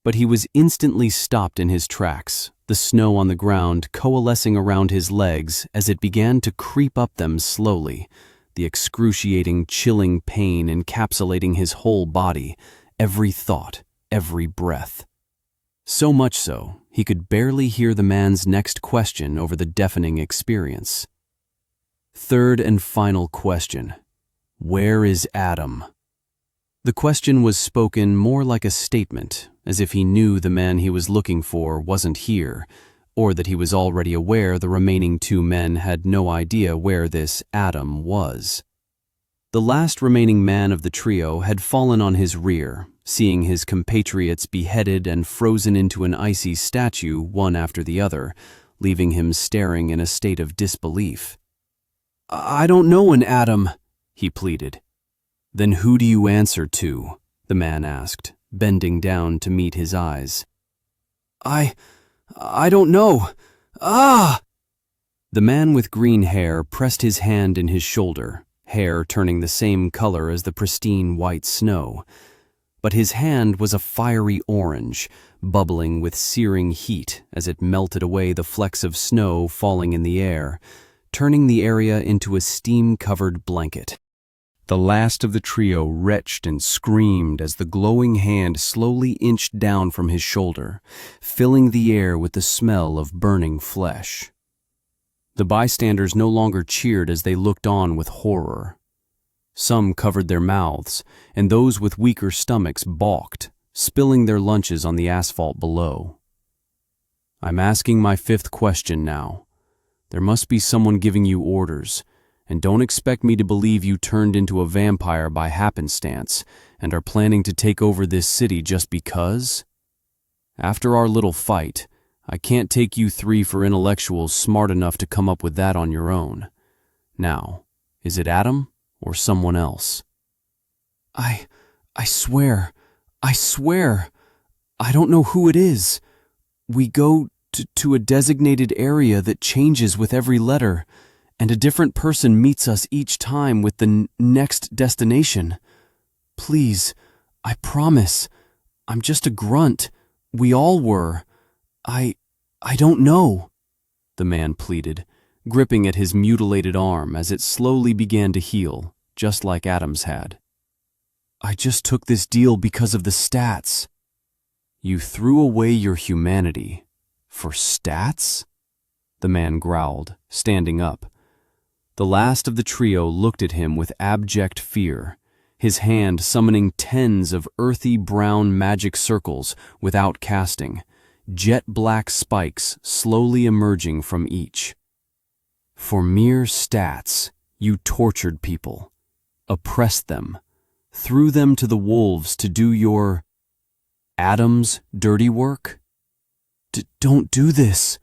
But he was instantly stopped in his tracks, the snow on the ground coalescing around his legs as it began to creep up them slowly, the excruciating, chilling pain encapsulating his whole body, every thought, every breath. So much so, he could barely hear the man's next question over the deafening experience. Third and final question. Where is Adam? The question was spoken more like a statement, as if he knew the man he was looking for wasn't here, or that he was already aware the remaining two men had no idea where this Adam was. The last remaining man of the trio had fallen on his rear, seeing his compatriots beheaded and frozen into an icy statue one after the other, leaving him staring in a state of disbelief. "I don't know an Adam," he pleaded. "Then who do you answer to?" the man asked, bending down to meet his eyes. I don't know. Ah!" The man with green hair pressed his hand in his shoulder, hair turning the same color as the pristine white snow. But his hand was a fiery orange, bubbling with searing heat as it melted away the flecks of snow falling in the air, turning the area into a steam-covered blanket. The last of the trio retched and screamed as the glowing hand slowly inched down from his shoulder, filling the air with the smell of burning flesh. The bystanders no longer cheered as they looked on with horror. Some covered their mouths, and those with weaker stomachs balked, spilling their lunches on the asphalt below. "I'm asking my fifth question now. There must be someone giving you orders, and don't expect me to believe you turned into a vampire by happenstance and are planning to take over this city just because? After our little fight, I can't take you three for intellectuals smart enough to come up with that on your own. Now, is it Adam or someone else?" I swear, I don't know who it is. We go to a designated area that changes with every letter, and a different person meets us each time with the next destination. Please, I promise, I'm just a grunt. We all were. I don't know," the man pleaded, gripping at his mutilated arm as it slowly began to heal, just like Adam's had. "I just took this deal because of the stats." "You threw away your humanity for stats?" the man growled, standing up. The last of the trio looked at him with abject fear, his hand summoning tens of earthy brown magic circles without casting, jet-black spikes slowly emerging from each. "For mere stats, you tortured people, oppressed them, threw them to the wolves to do your Adam's dirty work?" Don't do this,"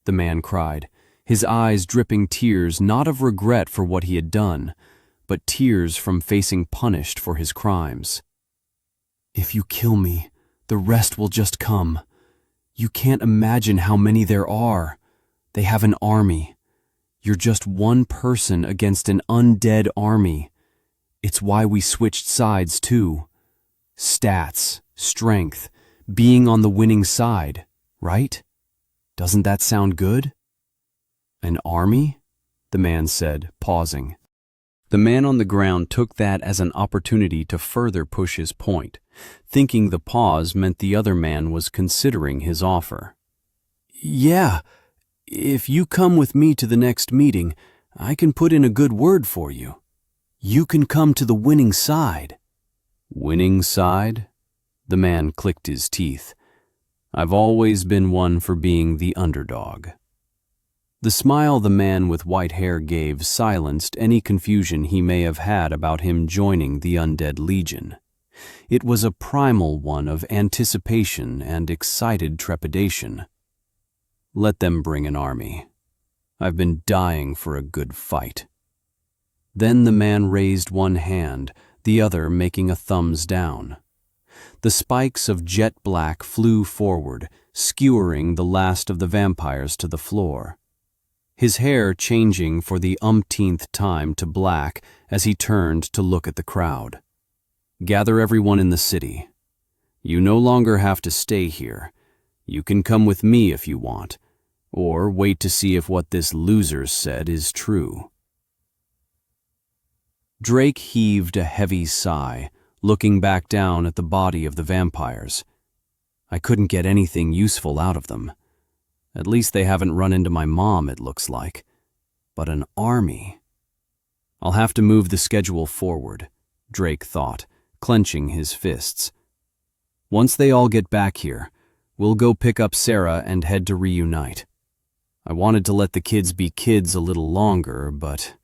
the man cried, his eyes dripping tears not of regret for what he had done, but tears from facing punished for his crimes. "If you kill me, the rest will just come. You can't imagine how many there are. They have an army. You're just one person against an undead army. It's why we switched sides too. Stats, strength, being on the winning side, right? Doesn't that sound good?" "An army?" the man said, pausing. The man on the ground took that as an opportunity to further push his point, thinking the pause meant the other man was considering his offer. "Yeah, if you come with me to the next meeting, I can put in a good word for you. You can come to the winning side." "Winning side?" The man clicked his teeth. "I've always been one for being the underdog." The smile the man with white hair gave silenced any confusion he may have had about him joining the Undead Legion. It was a primal one of anticipation and excited trepidation. Let them bring an army. I've been dying for a good fight. Then the man raised one hand, the other making a thumbs down. The spikes of jet black flew forward, skewering the last of the vampires to the floor. His hair changing for the umpteenth time to black as he turned to look at the crowd. Gather everyone in the city. You no longer have to stay here. You can come with me if you want, or wait to see if what this loser said is true. Drake heaved a heavy sigh, looking back down at the body of the vampires. I couldn't get anything useful out of them. At least they haven't run into my mom, it looks like. But an army. I'll have to move the schedule forward, Drake thought, clenching his fists. Once they all get back here, we'll go pick up Sarah and head to reunite. I wanted to let the kids be kids a little longer, but...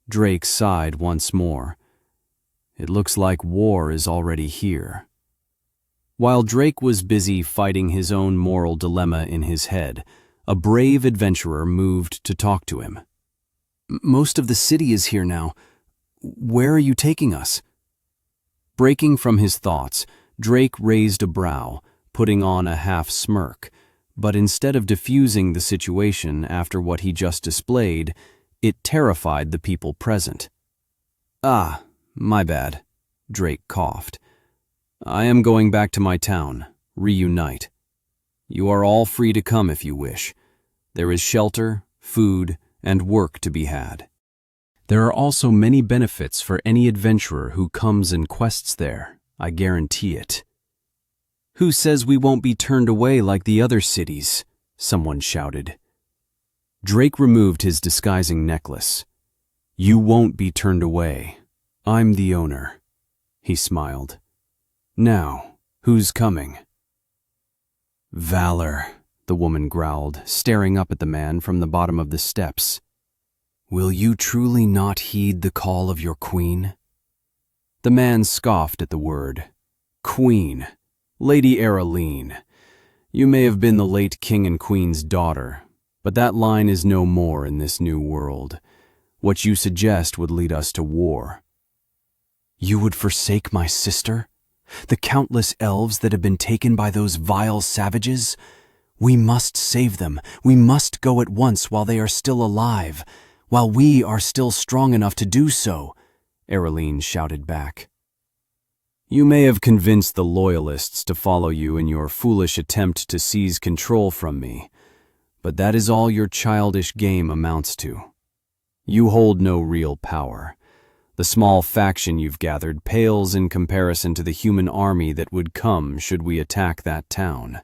Drake sighed once more. It looks like war is already here. While Drake was busy fighting his own moral dilemma in his head, a brave adventurer moved to talk to him. Most of the city is here now. Where are you taking us? Breaking from his thoughts, Drake raised a brow, putting on a half smirk, but instead of diffusing the situation after what he just displayed, it terrified the people present. Ah, my bad, Drake coughed. I am going back to my town, reunite. You are all free to come if you wish. There is shelter, food, and work to be had. There are also many benefits for any adventurer who comes and quests there, I guarantee it. Who says we won't be turned away like the other cities? Someone shouted. Drake removed his disguising necklace. You won't be turned away. I'm the owner. He smiled. Now, who's coming? Valor, the woman growled, staring up at the man from the bottom of the steps. Will you truly not heed the call of your queen? The man scoffed at the word. Queen, Lady Araline. You may have been the late king and queen's daughter, but that line is no more in this new world. What you suggest would lead us to war. You would forsake my sister? The countless elves that have been taken by those vile savages? We must save them. We must go at once while they are still alive, while we are still strong enough to do so, Araline shouted back. You may have convinced the loyalists to follow you in your foolish attempt to seize control from me, but that is all your childish game amounts to. You hold no real power. The small faction you've gathered pales in comparison to the human army that would come should we attack that town.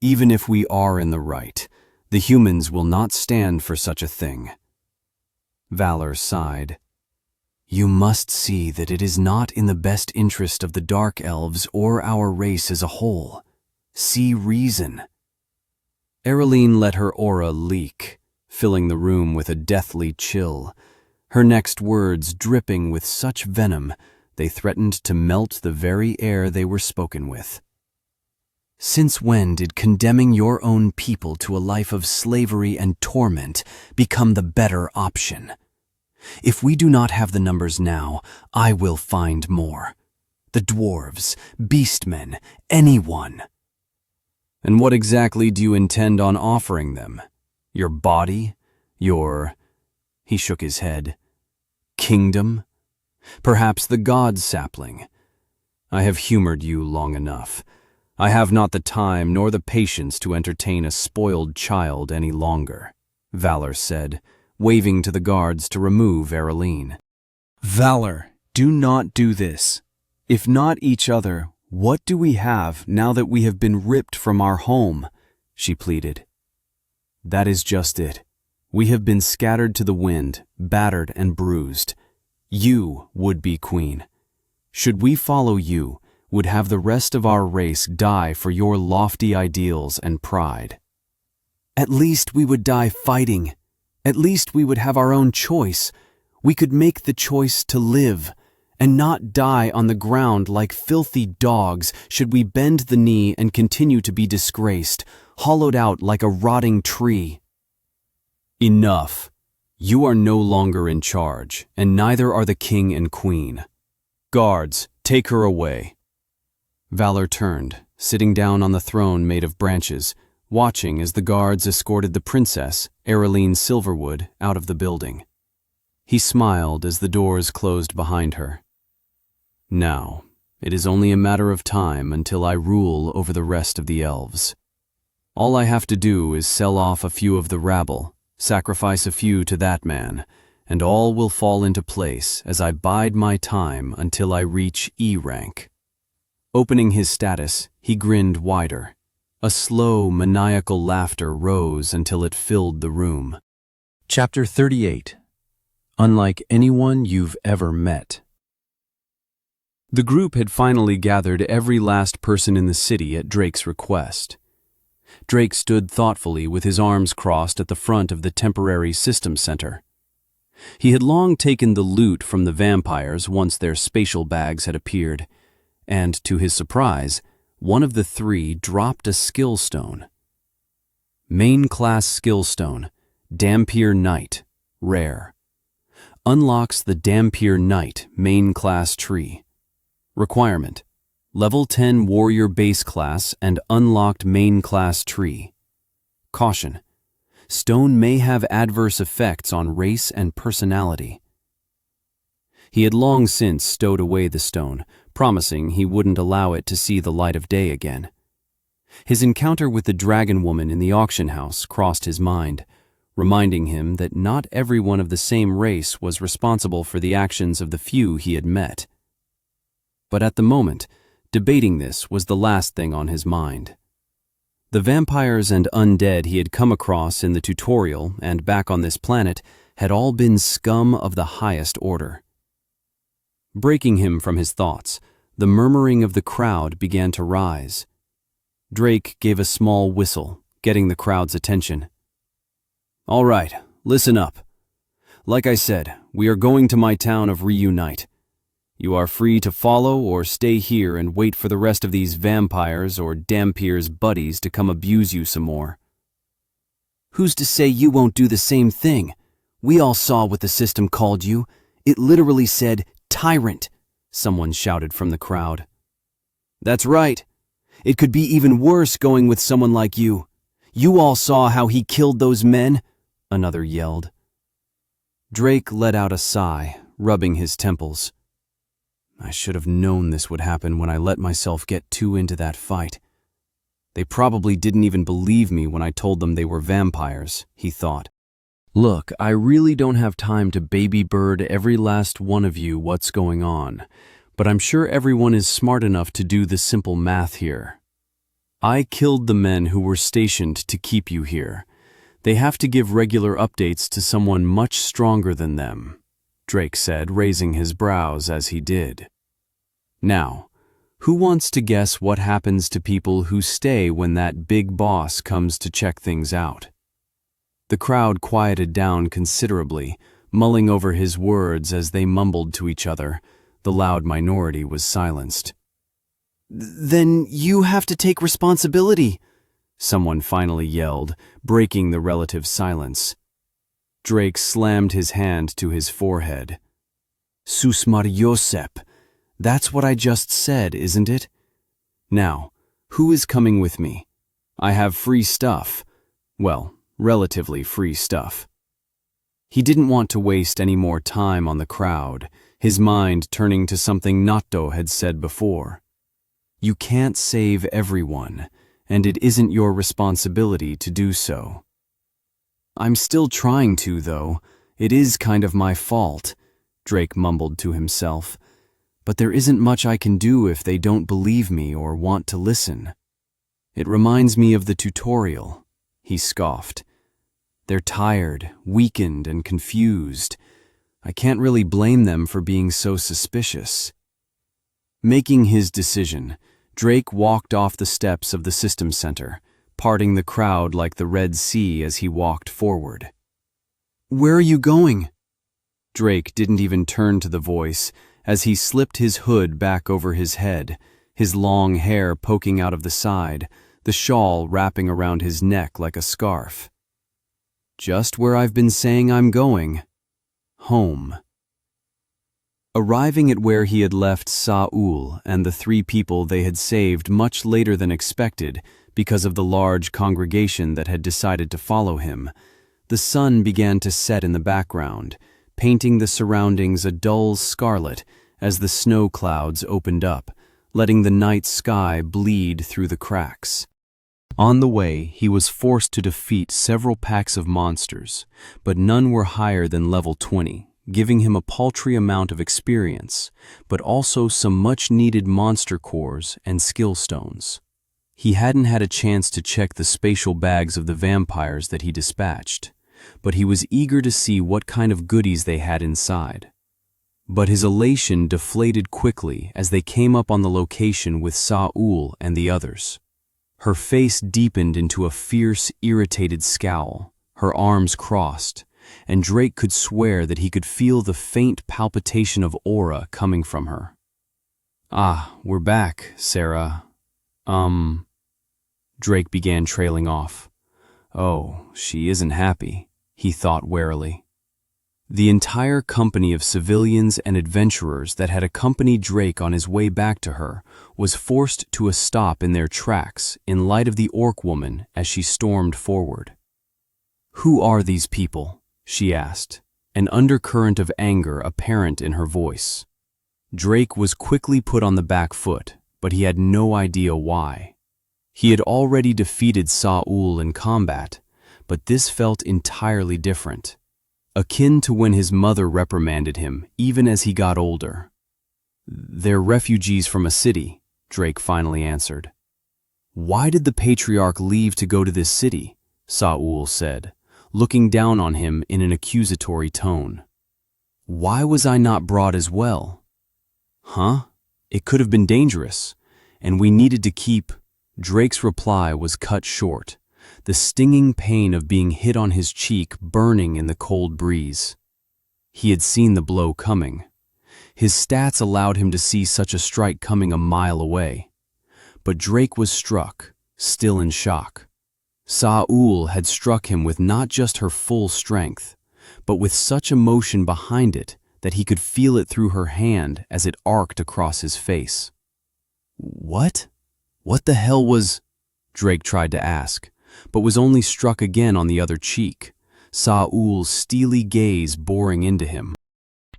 Even if we are in the right, the humans will not stand for such a thing. Valor sighed. You must see that it is not in the best interest of the Dark Elves or our race as a whole. See reason. Araline let her aura leak, filling the room with a deathly chill, her next words dripping with such venom they threatened to melt the very air they were spoken with. Since when did condemning your own people to a life of slavery and torment become the better option? If we do not have the numbers now, I will find more. The dwarves, beastmen, anyone. And what exactly do you intend on offering them? Your body? Your... He shook his head. Kingdom? Perhaps the god sapling. I have humored you long enough. I have not the time nor the patience to entertain a spoiled child any longer, Valor said, waving to the guards to remove Araline. Valor, do not do this. If not each other, what do we have now that we have been ripped from our home? She pleaded. That is just it. We have been scattered to the wind, battered and bruised. You would be queen. Should we follow you, would have the rest of our race die for your lofty ideals and pride. At least we would die fighting. At least we would have our own choice. We could make the choice to live and not die on the ground like filthy dogs should we bend the knee and continue to be disgraced, hollowed out like a rotting tree. Enough. You are no longer in charge, and neither are the king and queen. Guards, take her away. Valor turned, sitting down on the throne made of branches, watching as the guards escorted the princess, Ereline Silverwood, out of the building. He smiled as the doors closed behind her. Now, it is only a matter of time until I rule over the rest of the elves. All I have to do is sell off a few of the rabble, sacrifice a few to that man, and all will fall into place as I bide my time until I reach E rank. Opening his status, he grinned wider. A slow, maniacal laughter rose until it filled the room. Chapter 38. Unlike anyone you've ever met. The group had finally gathered every last person in the city at Drake's request. Drake stood thoughtfully with his arms crossed at the front of the temporary system center. He had long taken the loot from the vampires once their spatial bags had appeared, and to his surprise, one of the three dropped a skill stone. Main class skill stone, Dampier Knight, rare. Unlocks the Dampier Knight main class tree. Requirement: Level 10 Warrior base class and unlocked main class tree. Caution: Stone may have adverse effects on race and personality. He had long since stowed away the stone, promising he wouldn't allow it to see the light of day again. His encounter with the dragon woman in the auction house crossed his mind, reminding him that not everyone of the same race was responsible for the actions of the few he had met. But at the moment, debating this was the last thing on his mind. The vampires and undead he had come across in the tutorial and back on this planet had all been scum of the highest order. Breaking him from his thoughts, the murmuring of the crowd began to rise. Drake gave a small whistle, getting the crowd's attention. All right, listen up. Like I said, we are going to my town of Reunite. You are free to follow or stay here and wait for the rest of these vampires or Dampier's buddies to come abuse you some more. Who's to say you won't do the same thing? We all saw what the system called you. It literally said, "Tyrant," someone shouted from the crowd. That's right. It could be even worse going with someone like you. You all saw how he killed those men, another yelled. Drake let out a sigh, rubbing his temples. I should have known this would happen when I let myself get too into that fight. They probably didn't even believe me when I told them they were vampires, he thought. Look, I really don't have time to baby bird every last one of you what's going on, but I'm sure everyone is smart enough to do the simple math here. I killed the men who were stationed to keep you here. They have to give regular updates to someone much stronger than them, Drake said, raising his brows as he did. Now, who wants to guess what happens to people who stay when that big boss comes to check things out? The crowd quieted down considerably, mulling over his words as they mumbled to each other. The loud minority was silenced. Then you have to take responsibility, someone finally yelled, breaking the relative silence. Drake slammed his hand to his forehead. Susmar Yosep, that's what I just said, isn't it? Now, who is coming with me? I have free stuff. Well, relatively free stuff. He didn't want to waste any more time on the crowd, his mind turning to something Natto had said before. You can't save everyone, and it isn't your responsibility to do so. I'm still trying to, though. It is kind of my fault, Drake mumbled to himself. But there isn't much I can do if they don't believe me or want to listen. It reminds me of the tutorial, he scoffed. They're tired, weakened, and confused. I can't really blame them for being so suspicious. Making his decision, Drake walked off the steps of the system center, parting the crowd like the Red Sea as he walked forward. "Where are you going?" Drake didn't even turn to the voice as he slipped his hood back over his head, his long hair poking out of the side, the shawl wrapping around his neck like a scarf. "Just where I've been saying I'm going. Home." Arriving at where he had left Saul and the 3 people they had saved much later than expected because of the large congregation that had decided to follow him, the sun began to set in the background, painting the surroundings a dull scarlet as the snow clouds opened up, letting the night sky bleed through the cracks. On the way, he was forced to defeat several packs of monsters, but none were higher than level 20, giving him a paltry amount of experience, but also some much-needed monster cores and skill stones. He hadn't had a chance to check the spatial bags of the vampires that he dispatched, but he was eager to see what kind of goodies they had inside. But his elation deflated quickly as they came up on the location with Saul and the others. Her face deepened into a fierce, irritated scowl, her arms crossed, and Drake could swear that he could feel the faint palpitation of aura coming from her. "Ah, we're back, Sarah. Drake began trailing off. Oh, she isn't happy, he thought warily. The entire company of civilians and adventurers that had accompanied Drake on his way back to her was forced to a stop in their tracks in light of the orc woman as she stormed forward. "Who are these people?" she asked, an undercurrent of anger apparent in her voice. Drake was quickly put on the back foot, but he had no idea why. He had already defeated Saul in combat, but this felt entirely different, akin to when his mother reprimanded him, even as he got older. "They're refugees from a city," Drake finally answered. "Why did the patriarch leave to go to this city?" Saul said, looking down on him in an accusatory tone. "Why was I not brought as well?" "Huh? It could have been dangerous, and we needed to keep—" Drake's reply was cut short, the stinging pain of being hit on his cheek burning in the cold breeze. He had seen the blow coming. His stats allowed him to see such a strike coming a mile away. But Drake was struck, still in shock. Saul had struck him with not just her full strength, but with such emotion behind it that he could feel it through her hand as it arced across his face. "What? What the hell was—" Drake tried to ask, but was only struck again on the other cheek, Saul's steely gaze boring into him.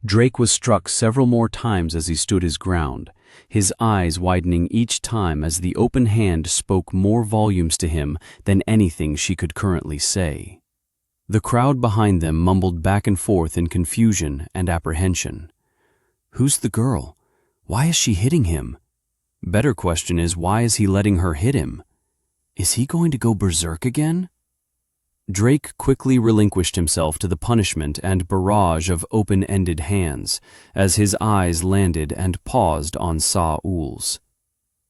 Drake was struck several more times as he stood his ground, his eyes widening each time as the open hand spoke more volumes to him than anything she could currently say. The crowd behind them mumbled back and forth in confusion and apprehension. "Who's the girl? Why is she hitting him? Better question is, why is he letting her hit him? Is he going to go berserk again?" Drake quickly relinquished himself to the punishment and barrage of open-ended hands as his eyes landed and paused on Saul's.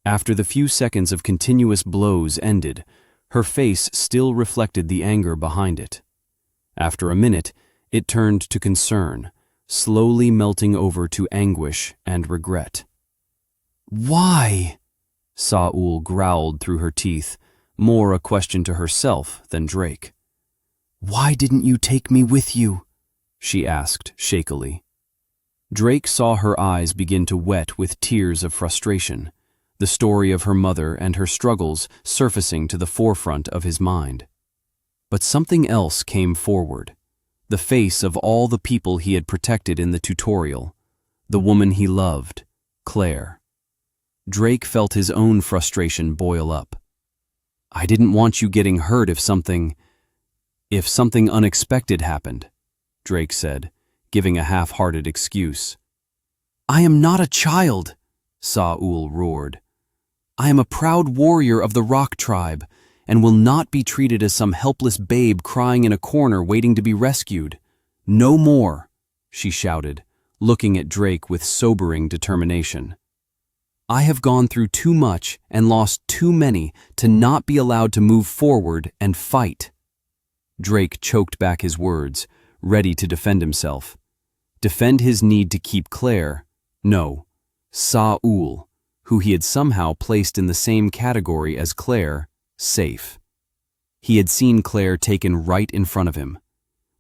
After the few seconds of continuous blows ended, her face still reflected the anger behind it. After a minute, it turned to concern, slowly melting over to anguish and regret. "Why?" Saul growled through her teeth, more a question to herself than Drake. "Why didn't you take me with you?" she asked shakily. Drake saw her eyes begin to wet with tears of frustration, the story of her mother and her struggles surfacing to the forefront of his mind. But something else came forward, the face of all the people he had protected in the tutorial, the woman he loved, Claire. Drake felt his own frustration boil up. "I didn't want you getting hurt if something unexpected happened," Drake said, giving a half-hearted excuse. "I am not a child," Saul roared. "I am a proud warrior of the Rock Tribe, and will not be treated as some helpless babe crying in a corner waiting to be rescued. No more," she shouted, looking at Drake with sobering determination. I have gone through too much and lost too many to not be allowed to move forward and fight." Drake choked back his words, ready to defend himself. Defend his need to keep Claire. No, Saul, who he had somehow placed in the same category as Claire, safe. He had seen Claire taken right in front of him.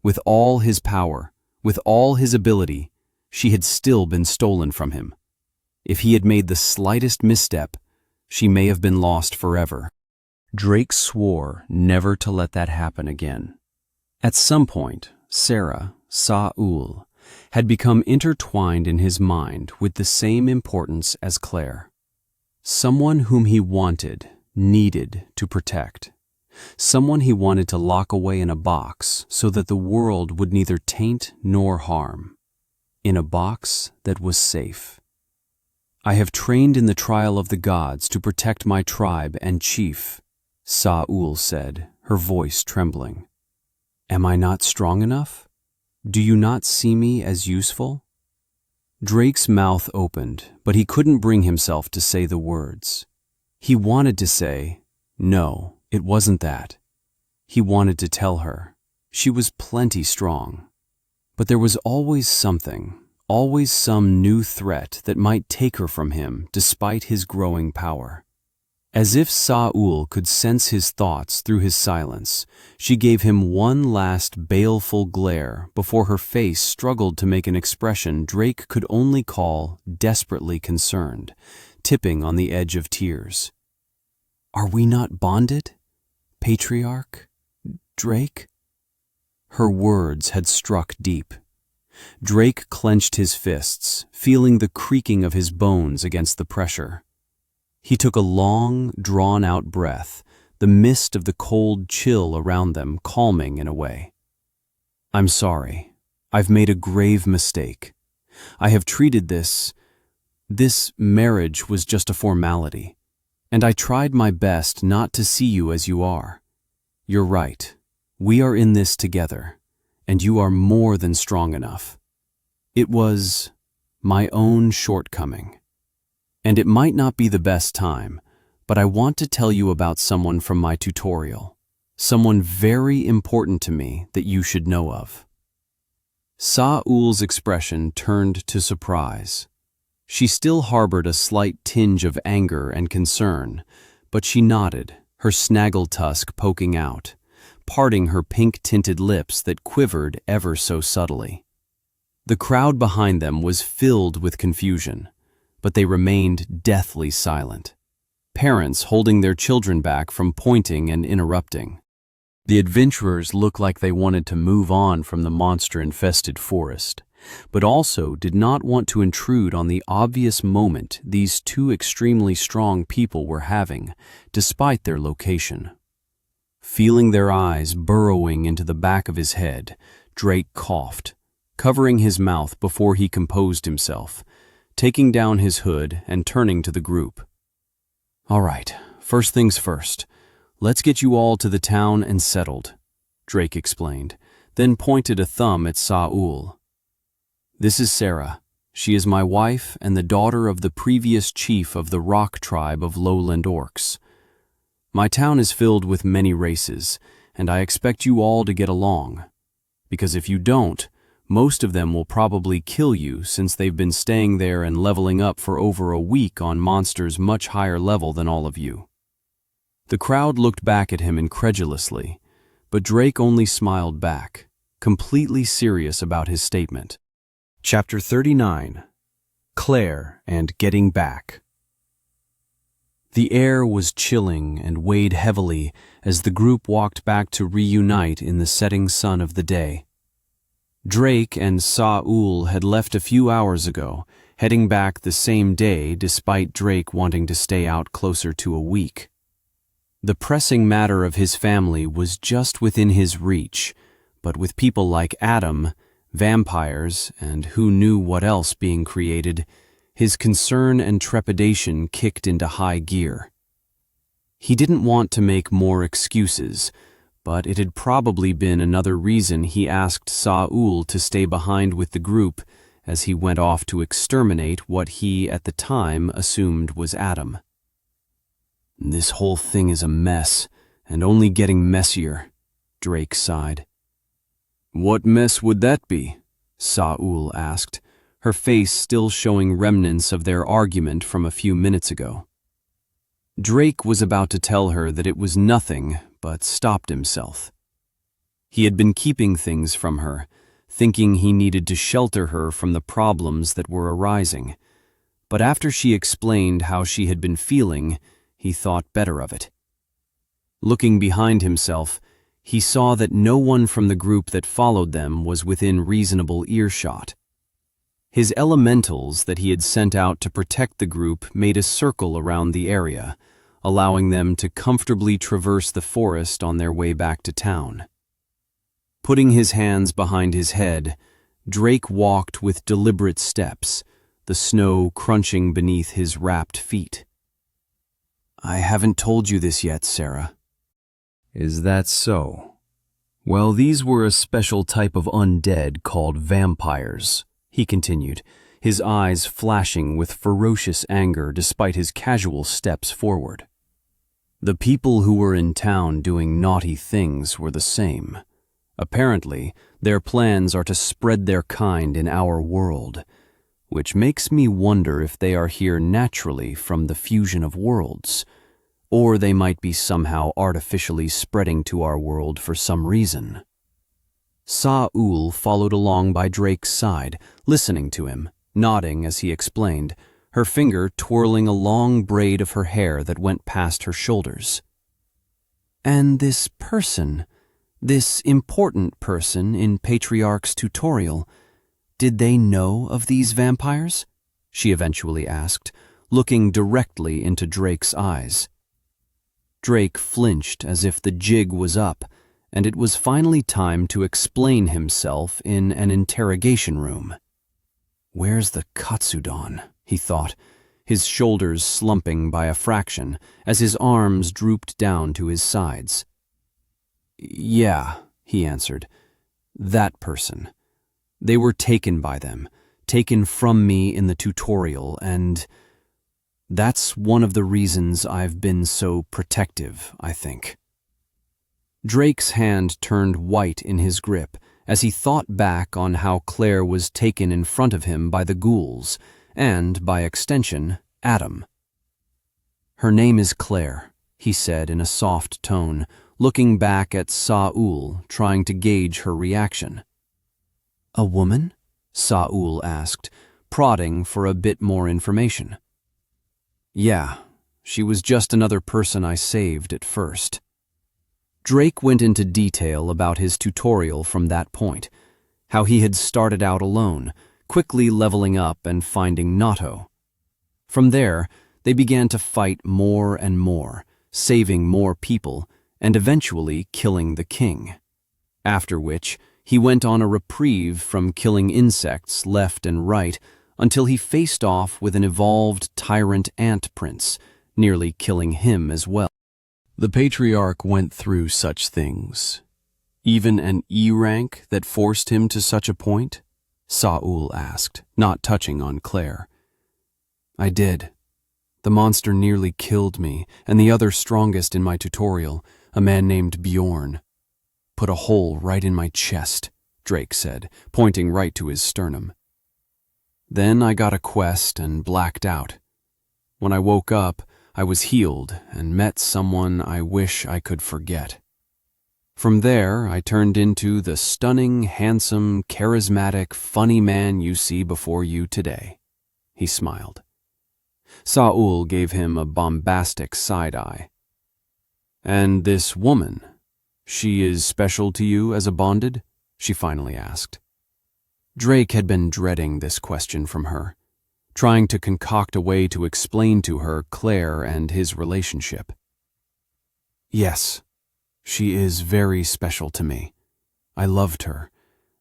With all his power, with all his ability, she had still been stolen from him. If he had made the slightest misstep, she may have been lost forever. Drake swore never to let that happen again. At some point, Sarah, Saul, had become intertwined in his mind with the same importance as Claire. Someone whom he wanted, needed to protect. Someone he wanted to lock away in a box so that the world would neither taint nor harm. In a box that was safe. "I have trained in the trial of the gods to protect my tribe and chief," Saul said, her voice trembling. "Am I not strong enough? Do you not see me as useful?" Drake's mouth opened, but he couldn't bring himself to say the words. He wanted to say, no, it wasn't that. He wanted to tell her. She was plenty strong. But there was always something, always some new threat that might take her from him despite his growing power. As if Saul could sense his thoughts through his silence, she gave him one last baleful glare before her face struggled to make an expression Drake could only call desperately concerned, tipping on the edge of tears. "Are we not bonded, patriarch? Drake?" Her words had struck deep. Drake clenched his fists, feeling the creaking of his bones against the pressure. He took a long, drawn-out breath, the mist of the cold chill around them calming in a way. "I'm sorry. I've made a grave mistake. I have treated this marriage was just a formality, and I tried my best not to see you as you are. You're right. We are in this together, and you are more than strong enough. It was my own shortcoming. And it might not be the best time, but I want to tell you about someone from my tutorial, someone very important to me that you should know of." Saul's expression turned to surprise. She still harbored a slight tinge of anger and concern, but she nodded, her snaggle tusk poking out, parting her pink-tinted lips that quivered ever so subtly. The crowd behind them was filled with confusion, but they remained deathly silent, parents holding their children back from pointing and interrupting. The adventurers looked like they wanted to move on from the monster-infested forest, but also did not want to intrude on the obvious moment these two extremely strong people were having, despite their location. Feeling their eyes burrowing into the back of his head, Drake coughed, covering his mouth before he composed himself, taking down his hood and turning to the group. "All right, first things first. Let's get you all to the town and settled," Drake explained, then pointed a thumb at Saul. "This is Sarah. She is my wife and the daughter of the previous chief of the rock tribe of lowland orcs. My town is filled with many races, and I expect you all to get along. Because if you don't, most of them will probably kill you since they've been staying there and leveling up for over a week on monsters much higher level than all of you." The crowd looked back at him incredulously, but Drake only smiled back, completely serious about his statement. Chapter 39. Claire and Getting Back. The air was chilling and weighed heavily as the group walked back to reunite in the setting sun of the day. Drake and Saul had left a few hours ago, heading back the same day despite Drake wanting to stay out closer to a week. The pressing matter of his family was just within his reach, but with people like Adam, vampires, and who knew what else being created, his concern and trepidation kicked into high gear. He didn't want to make more excuses, but it had probably been another reason he asked Saul to stay behind with the group as he went off to exterminate what he at the time assumed was Adam. "This whole thing is a mess, and only getting messier," Drake sighed. "What mess would that be?" Saul asked, her face still showing remnants of their argument from a few minutes ago. Drake was about to tell her that it was nothing, but stopped himself. He had been keeping things from her, thinking he needed to shelter her from the problems that were arising. But after she explained how she had been feeling, he thought better of it. Looking behind himself, he saw that no one from the group that followed them was within reasonable earshot. His elementals that he had sent out to protect the group made a circle around the area, allowing them to comfortably traverse the forest on their way back to town. Putting his hands behind his head, Drake walked with deliberate steps, the snow crunching beneath his wrapped feet. "I haven't told you this yet, Sarah." "Is that so? Well, these were a special type of undead called vampires," he continued, his eyes flashing with ferocious anger despite his casual steps forward. "The people who were in town doing naughty things were the same. Apparently, their plans are to spread their kind in our world, which makes me wonder if they are here naturally from the fusion of worlds, or they might be somehow artificially spreading to our world for some reason." Saul followed along by Drake's side, listening to him, nodding as he explained, her finger twirling a long braid of her hair that went past her shoulders. "And this person, this important person in Patriarch's tutorial, did they know of these vampires?" she eventually asked, looking directly into Drake's eyes. Drake flinched as if the jig was up, and it was finally time to explain himself in an interrogation room. "Where's the Katsudon?" he thought, his shoulders slumping by a fraction as his arms drooped down to his sides. "Yeah," he answered, "that person. They were taken by them, taken from me in the tutorial, and that's one of the reasons I've been so protective, I think." Drake's hand turned white in his grip as he thought back on how Claire was taken in front of him by the ghouls, and, by extension, Adam. "Her name is Claire," he said in a soft tone, looking back at Saul, trying to gauge her reaction. "A woman?" Saul asked, prodding for a bit more information. "Yeah, she was just another person I saved at first." Drake went into detail about his tutorial from that point, how he had started out alone, quickly leveling up and finding Nato. From there, they began to fight more and more, saving more people, and eventually killing the king. After which, he went on a reprieve from killing insects left and right until he faced off with an evolved tyrant ant prince, nearly killing him as well. The Patriarch went through such things. Even an E rank that forced him to such a point? Saul asked, not touching on Claire. "I did. The monster nearly killed me, and the other strongest in my tutorial, a man named Bjorn. Put a hole right in my chest," Drake said, pointing right to his sternum. "Then I got a quest and blacked out. When I woke up, I was healed and met someone I wish I could forget. From there, I turned into the stunning, handsome, charismatic, funny man you see before you today." He smiled. Saul gave him a bombastic side-eye. "And this woman, she is special to you as a bonded?" she finally asked. Drake had been dreading this question from her, trying to concoct a way to explain to her Claire and his relationship. "Yes, she is very special to me. I loved her,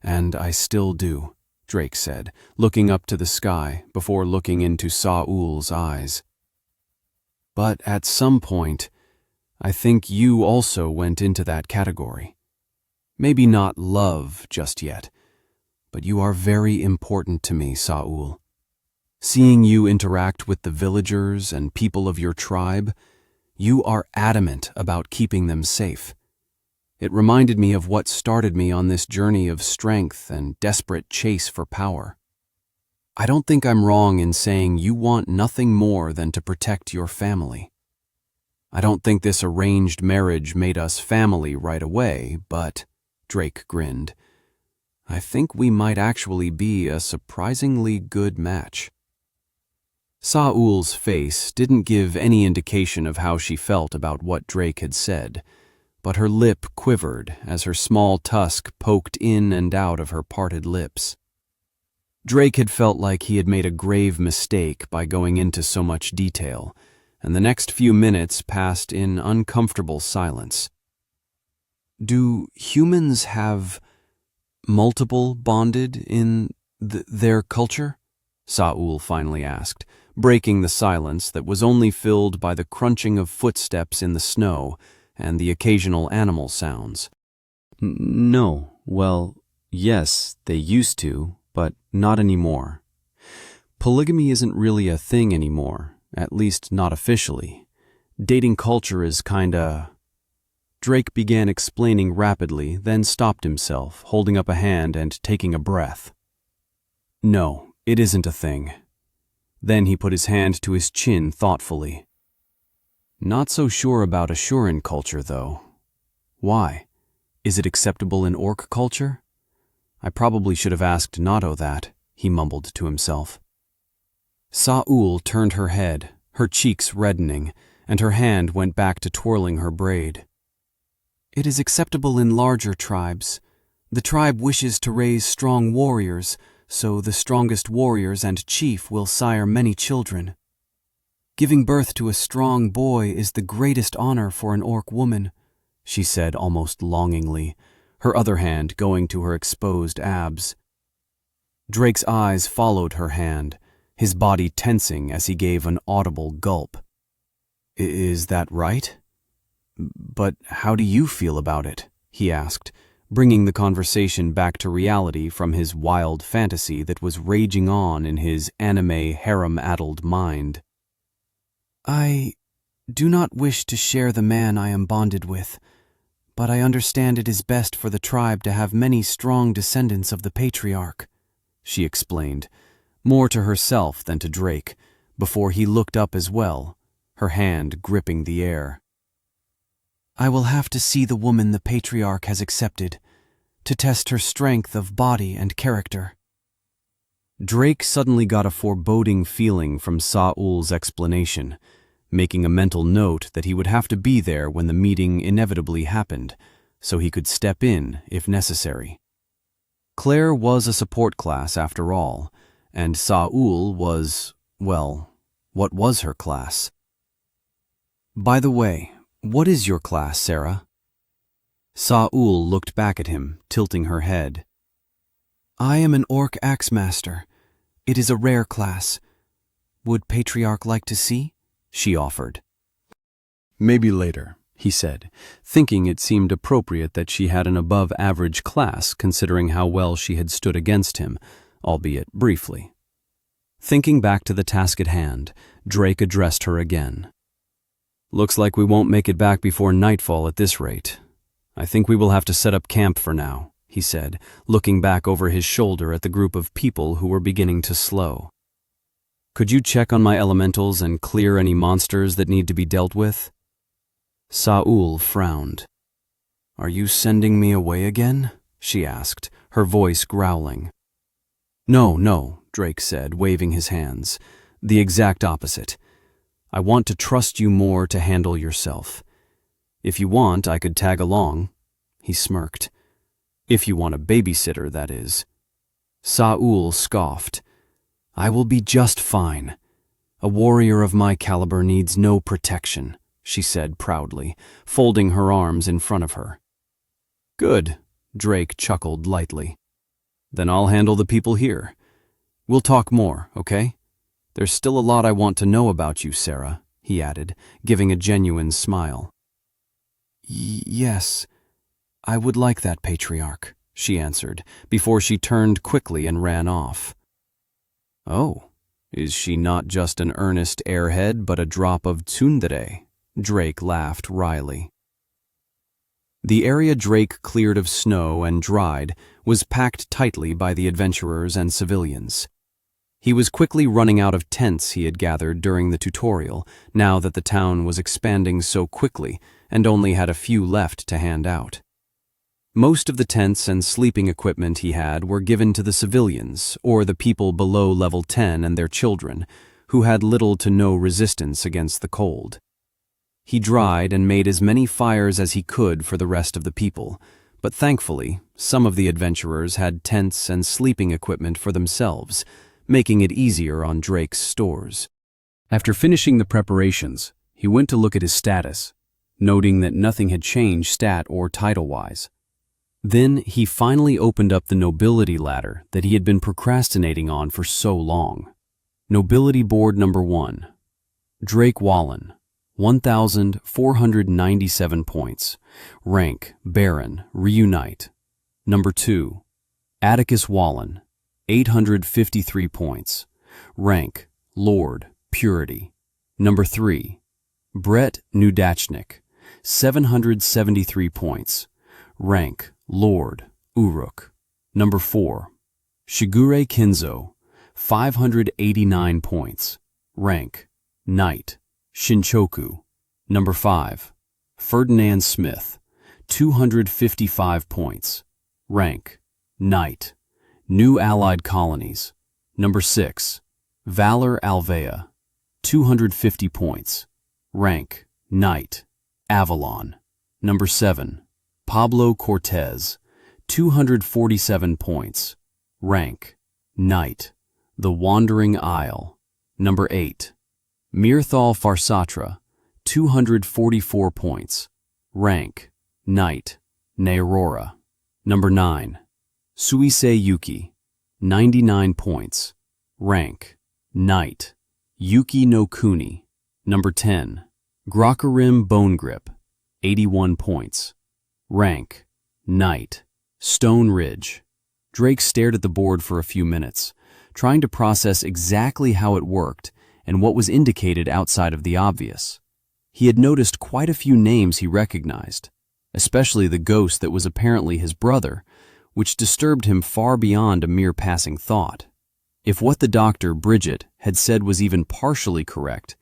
and I still do," Drake said, looking up to the sky before looking into Saul's eyes. "But at some point, I think you also went into that category. Maybe not love just yet, but you are very important to me, Saul. Seeing you interact with the villagers and people of your tribe, you are adamant about keeping them safe. It reminded me of what started me on this journey of strength and desperate chase for power. I don't think I'm wrong in saying you want nothing more than to protect your family. I don't think this arranged marriage made us family right away, but, Drake grinned, I think we might actually be a surprisingly good match. Saul's face didn't give any indication of how she felt about what Drake had said, but her lip quivered as her small tusk poked in and out of her parted lips. Drake had felt like he had made a grave mistake by going into so much detail, and the next few minutes passed in uncomfortable silence. Do humans have multiple bonded in their culture? Saul finally asked, breaking the silence that was only filled by the crunching of footsteps in the snow and the occasional animal sounds. No, well, yes, they used to, but not anymore. Polygamy isn't really a thing anymore, at least not officially. Dating culture is kinda... Drake began explaining rapidly, then stopped himself, holding up a hand and taking a breath. No, it isn't a thing. Then he put his hand to his chin thoughtfully. Not so sure about Ashuran culture, though. Why? Is it acceptable in orc culture? I probably should have asked Nato that, he mumbled to himself. Saul turned her head, her cheeks reddening, and her hand went back to twirling her braid. It is acceptable in larger tribes. The tribe wishes to raise strong warriors, so the strongest warriors and chief will sire many children. Giving birth to a strong boy is the greatest honor for an orc woman, she said almost longingly, her other hand going to her exposed abs. Drake's eyes followed her hand, his body tensing as he gave an audible gulp. Is that right? But how do you feel about it? He asked, bringing the conversation back to reality from his wild fantasy that was raging on in his anime harem-addled mind. I do not wish to share the man I am bonded with, but I understand it is best for the tribe to have many strong descendants of the patriarch, she explained, more to herself than to Drake, before he looked up as well, her hand gripping the air. I will have to see the woman the patriarch has accepted, to test her strength of body and character. Drake suddenly got a foreboding feeling from Saul's explanation, making a mental note that he would have to be there when the meeting inevitably happened, so he could step in if necessary. Claire was a support class after all, and Saul was, well, what was her class? By the way, what is your class, Sarah? Saul looked back at him, tilting her head. I am an orc axemaster. It is a rare class. Would Patriarch like to see? She offered. Maybe later, he said, thinking it seemed appropriate that she had an above-average class considering how well she had stood against him, albeit briefly. Thinking back to the task at hand, Drake addressed her again. Looks like we won't make it back before nightfall at this rate. I think we will have to set up camp for now, he said, looking back over his shoulder at the group of people who were beginning to slow. Could you check on my elementals and clear any monsters that need to be dealt with? Saul frowned. Are you sending me away again? She asked, her voice growling. No, Drake said, waving his hands. The exact opposite. I want to trust you more to handle yourself. If you want, I could tag along. He smirked. If you want a babysitter, that is. Saul scoffed. I will be just fine. A warrior of my caliber needs no protection, she said proudly, folding her arms in front of her. Good, Drake chuckled lightly. Then I'll handle the people here. We'll talk more, okay? There's still a lot I want to know about you, Sarah, he added, giving a genuine smile. Yes, I would like that, Patriarch, she answered, before she turned quickly and ran off. Oh, is she not just an earnest airhead but a drop of tsundere? Drake laughed wryly. The area Drake cleared of snow and dried was packed tightly by the adventurers and civilians. He was quickly running out of tents he had gathered during the tutorial, now that the town was expanding so quickly and only had a few left to hand out. Most of the tents and sleeping equipment he had were given to the civilians or the people below level 10 and their children, who had little to no resistance against the cold. He dried and made as many fires as he could for the rest of the people, but thankfully, some of the adventurers had tents and sleeping equipment for themselves, making it easier on Drake's stores. After finishing the preparations, he went to look at his status, noting that nothing had changed stat or title-wise. Then he finally opened up the nobility ladder that he had been procrastinating on for so long. Nobility board number 1. Drake Wallen, 1,497 points. Rank, Baron, Reunite. Number 2. Atticus Wallen, 853 points. Rank, Lord, Purity. Number 3. Brett Nudachnik, 773 points. Rank, Lord, Uruk. Number 4. Shigure Kinzo, 589 points. Rank, Knight, Shinchoku. Number 5. Ferdinand Smith, 255 points. Rank, Knight, New Allied Colonies. Number 6. Valor Alvea, 250 points. Rank, Knight, Avalon. Number 7. Pablo Cortez, 247 points. Rank, Knight, The Wandering Isle. Number 8. Mirthal Farsatra, 244 points. Rank, Knight, Neaurora. Number 9. Suisei Yuki, 99 points. Rank, Knight, Yuki no Kuni. Number 10. Grokarim Bone Grip, 81 points. Rank, Knight, Stone Ridge. Drake stared at the board for a few minutes, trying to process exactly how it worked and what was indicated outside of the obvious. He had noticed quite a few names he recognized, especially the ghost that was apparently his brother, which disturbed him far beyond a mere passing thought. If what the doctor, Bridget, had said was even partially correct,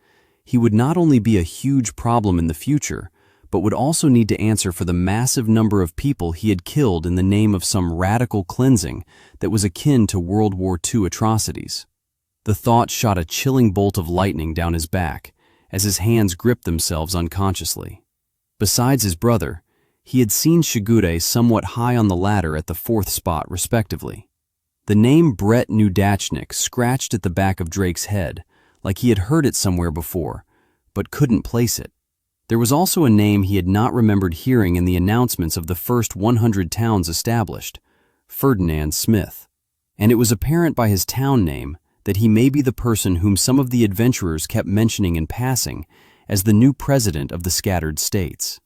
he would not only be a huge problem in the future, but would also need to answer for the massive number of people he had killed in the name of some radical cleansing that was akin to World War II atrocities. The thought shot a chilling bolt of lightning down his back as his hands gripped themselves unconsciously. Besides his brother, he had seen Shigure somewhat high on the ladder at the 4th spot, respectively. The name Brett Nudachnik scratched at the back of Drake's head, like he had heard it somewhere before, but couldn't place it. There was also a name he had not remembered hearing in the announcements of the first 100 towns established, Ferdinand Smith. And it was apparent by his town name that he may be the person whom some of the adventurers kept mentioning in passing as the new president of the scattered states.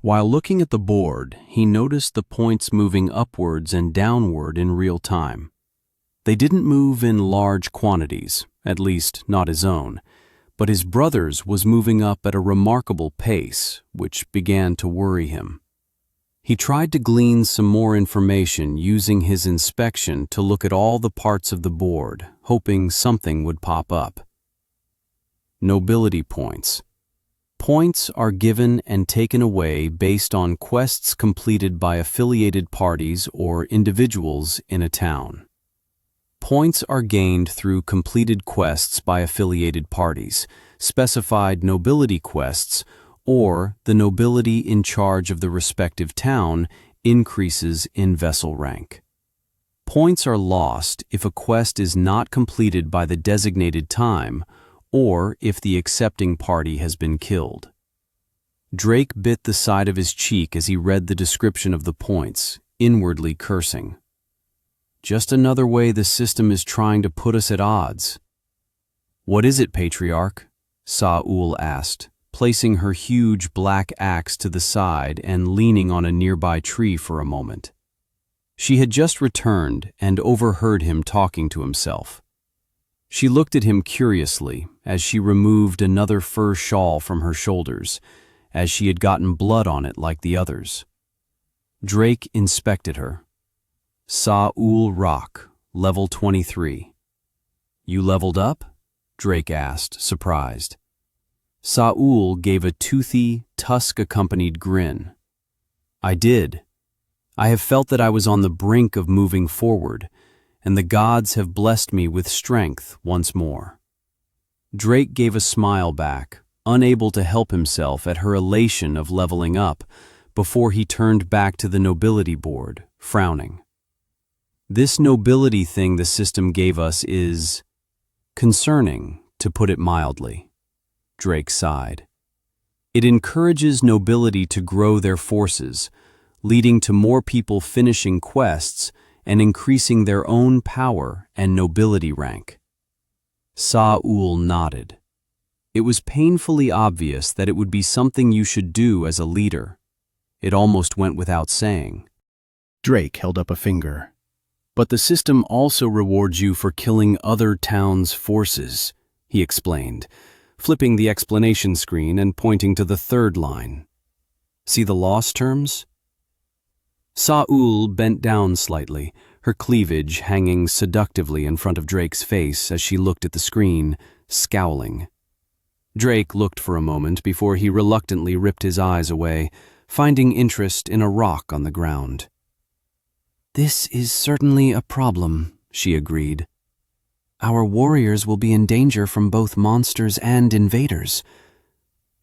While looking at the board, he noticed the points moving upwards and downward in real time. They didn't move in large quantities, at least not his own, but his brother's was moving up at a remarkable pace, which began to worry him. He tried to glean some more information using his inspection to look at all the parts of the board, hoping something would pop up. Nobility points. Points are given and taken away based on quests completed by affiliated parties or individuals in a town. Points are gained through completed quests by affiliated parties, specified nobility quests, or the nobility in charge of the respective town increases in vessel rank. Points are lost if a quest is not completed by the designated time or if the accepting party has been killed. Drake bit the side of his cheek as he read the description of the points, inwardly cursing. Just another way the system is trying to put us at odds. "What is it, Patriarch?" Saul asked, placing her huge black axe to the side and leaning on a nearby tree for a moment. She had just returned and overheard him talking to himself. She looked at him curiously as she removed another fur shawl from her shoulders, as she had gotten blood on it like the others. Drake inspected her. Saul Rock, level 23. You leveled up? Drake asked, surprised. Saul gave a toothy, tusk-accompanied grin. I did. I have felt that I was on the brink of moving forward, and the gods have blessed me with strength once more. Drake gave a smile back, unable to help himself at her elation of leveling up, before he turned back to the nobility board, frowning. This nobility thing the system gave us is concerning, to put it mildly. Drake sighed. It encourages nobility to grow their forces, leading to more people finishing quests and increasing their own power and nobility rank. Saul nodded. It was painfully obvious that it would be something you should do as a leader. It almost went without saying. Drake held up a finger. But the system also rewards you for killing other towns' forces, he explained, flipping the explanation screen and pointing to the third line. See the loss terms? Saul bent down slightly, her cleavage hanging seductively in front of Drake's face as she looked at the screen, scowling. Drake looked for a moment before he reluctantly ripped his eyes away, finding interest in a rock on the ground. This is certainly a problem, she agreed. Our warriors will be in danger from both monsters and invaders.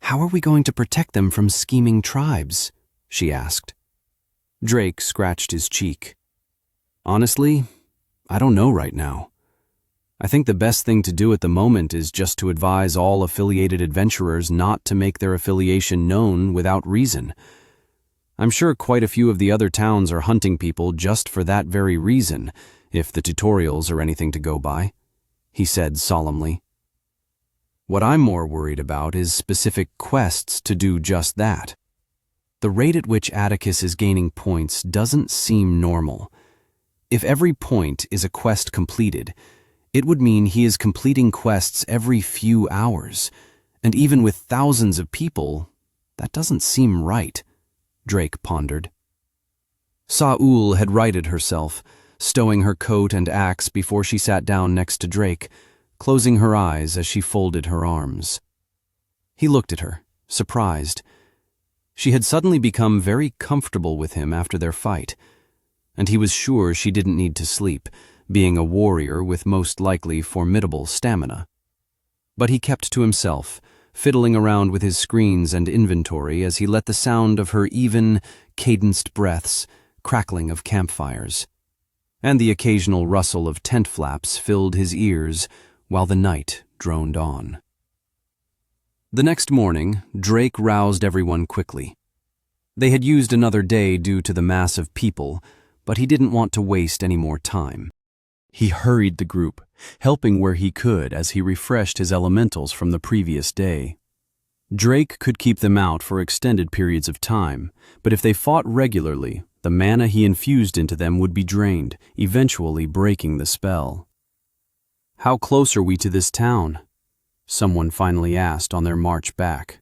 How are we going to protect them from scheming tribes? She asked. Drake scratched his cheek. Honestly, I don't know right now. I think the best thing to do at the moment is just to advise all affiliated adventurers not to make their affiliation known without reason. I'm sure quite a few of the other towns are hunting people just for that very reason, if the tutorials are anything to go by, he said solemnly. What I'm more worried about is specific quests to do just that. The rate at which Atticus is gaining points doesn't seem normal. If every point is a quest completed, it would mean he is completing quests every few hours, and even with thousands of people, that doesn't seem right. Drake pondered. Saul had righted herself, stowing her coat and axe before she sat down next to Drake, closing her eyes as she folded her arms. He looked at her, surprised. She had suddenly become very comfortable with him after their fight, and he was sure she didn't need to sleep, being a warrior with most likely formidable stamina. But he kept to himself, fiddling around with his screens and inventory as he let the sound of her even, cadenced breaths, crackling of campfires, and the occasional rustle of tent flaps filled his ears while the night droned on. The next morning, Drake roused everyone quickly. They had used another day due to the mass of people, but he didn't want to waste any more time. He hurried the group, helping where he could as he refreshed his elementals from the previous day. Drake could keep them out for extended periods of time, but if they fought regularly, the mana he infused into them would be drained, eventually breaking the spell. How close are we to this town? Someone finally asked on their march back.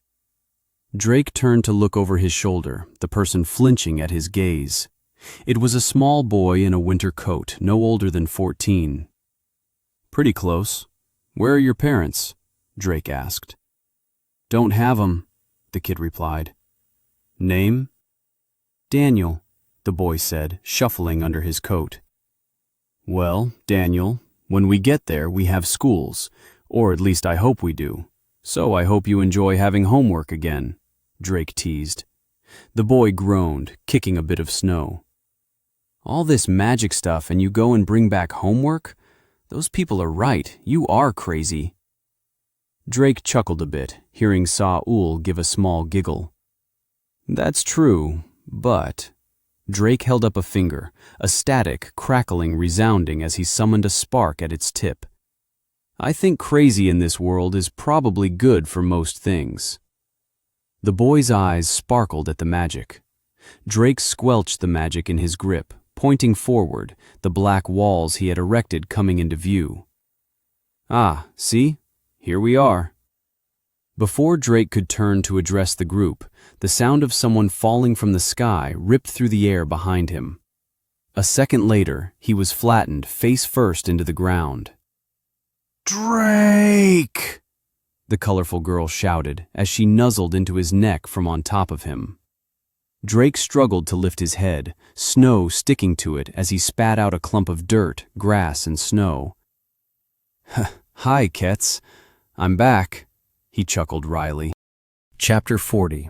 Drake turned to look over his shoulder, the person flinching at his gaze. It was a small boy in a winter coat, no older than 14. Pretty close. Where are your parents? Drake asked. Don't have 'em, the kid replied. Name? Daniel, the boy said, shuffling under his coat. Well, Daniel, when we get there we have schools, or at least I hope we do. So I hope you enjoy having homework again, Drake teased. The boy groaned, kicking a bit of snow. All this magic stuff and you go and bring back homework? Those people are right, you are crazy. Drake chuckled a bit, hearing Saul give a small giggle. That's true, but... Drake held up a finger, a static, crackling resounding as he summoned a spark at its tip. I think crazy in this world is probably good for most things. The boy's eyes sparkled at the magic. Drake squelched the magic in his grip, pointing forward, the black walls he had erected coming into view. "Ah, see? Here we are." Before Drake could turn to address the group, the sound of someone falling from the sky ripped through the air behind him. A second later, he was flattened face first into the ground. "Drake!" the colorful girl shouted as she nuzzled into his neck from on top of him. Drake struggled to lift his head, snow sticking to it as he spat out a clump of dirt, grass, and snow. "Hi, Ketz. I'm back," he chuckled wryly. Chapter 40.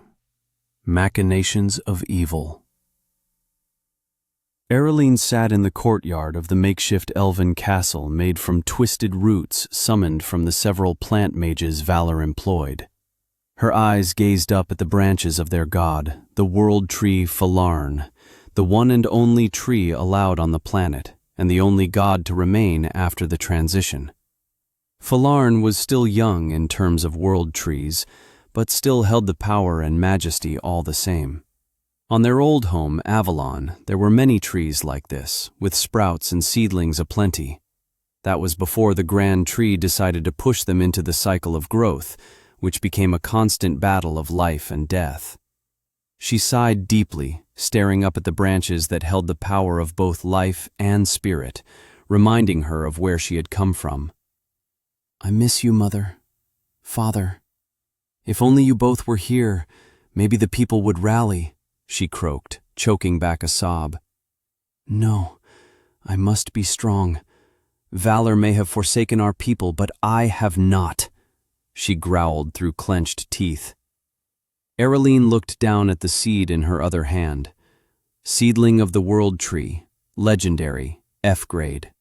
Machinations of Evil. Ereline sat in the courtyard of the makeshift elven castle made from twisted roots summoned from the several plant mages Valor employed. Her eyes gazed up at the branches of their god, the world tree Falarn, the one and only tree allowed on the planet, and the only god to remain after the transition. Falarn was still young in terms of world trees, but still held the power and majesty all the same. On their old home, Avalon, there were many trees like this, with sprouts and seedlings aplenty. That was before the grand tree decided to push them into the cycle of growth, which became a constant battle of life and death. She sighed deeply, staring up at the branches that held the power of both life and spirit, reminding her of where she had come from. "I miss you, Mother. Father. If only you both were here, maybe the people would rally," she croaked, choking back a sob. "No, I must be strong. Valor may have forsaken our people, but I have not," she growled through clenched teeth. Ereline looked down at the seed in her other hand. Seedling of the world tree, legendary, F grade.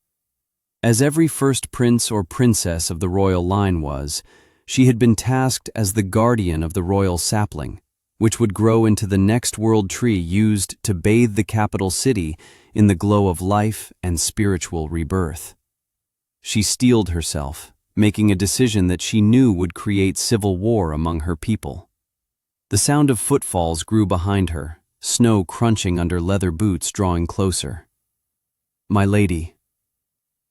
As every first prince or princess of the royal line was, she had been tasked as the guardian of the royal sapling, which would grow into the next world tree used to bathe the capital city in the glow of life and spiritual rebirth. She steeled herself, making a decision that she knew would create civil war among her people. The sound of footfalls grew behind her, snow crunching under leather boots drawing closer. "My lady."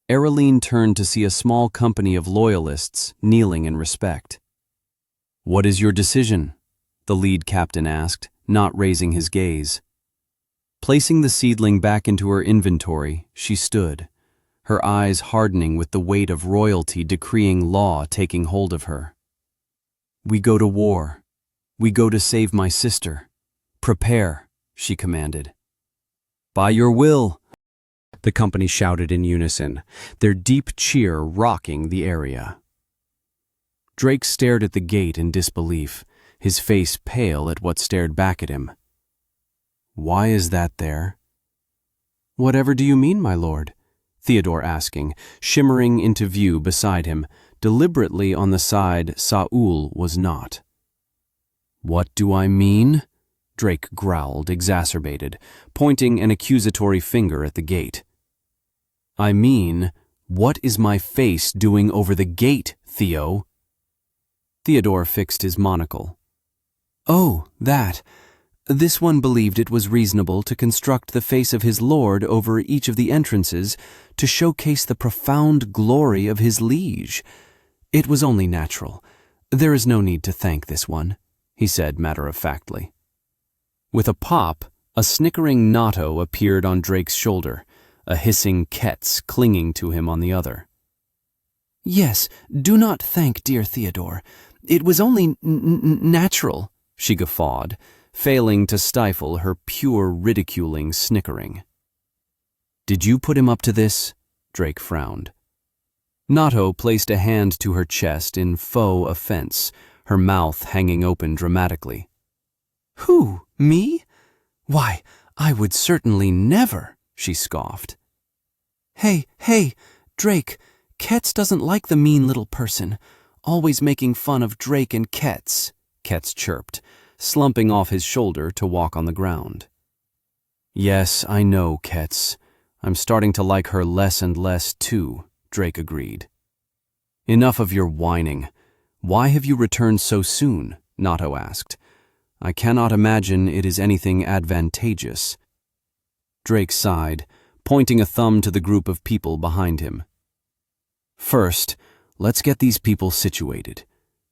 Ereline turned to see a small company of loyalists kneeling in respect. "What is your decision?" the lead captain asked, not raising his gaze. Placing the seedling back into her inventory, she stood, her eyes hardening with the weight of royalty decreeing law taking hold of her. "We go to war. We go to save my sister. Prepare," she commanded. "By your will," the company shouted in unison, their deep cheer rocking the area. Drake stared at the gate in disbelief, his face pale at what stared back at him. "Why is that there?" "Whatever do you mean, my lord?" Theodore asking, shimmering into view beside him, deliberately on the side Saul was not. "What do I mean?" Drake growled, exacerbated, pointing an accusatory finger at the gate. "I mean, what is my face doing over the gate, Theo?" Theodore fixed his monocle. "Oh, that. This one believed it was reasonable to construct the face of his lord over each of the entrances to showcase the profound glory of his liege. It was only natural. There is no need to thank this one," he said matter-of-factly. With a pop, a snickering Nato appeared on Drake's shoulder, a hissing Ketz clinging to him on the other. "Yes, do not thank dear Theodore. It was only natural," she guffawed, failing to stifle her pure ridiculing snickering. "Did you put him up to this?" Drake frowned. Nato placed a hand to her chest in faux offense, her mouth hanging open dramatically. "Who, me? Why, I would certainly never," she scoffed. Hey, Drake, Ketz doesn't like the mean little person, always making fun of Drake and Ketz," Ketz chirped, slumping off his shoulder to walk on the ground. "Yes, I know, Ketz. I'm starting to like her less and less, too," Drake agreed. "Enough of your whining. Why have you returned so soon?" Nato asked. "I cannot imagine it is anything advantageous." Drake sighed, pointing a thumb to the group of people behind him. First, let's get these people situated.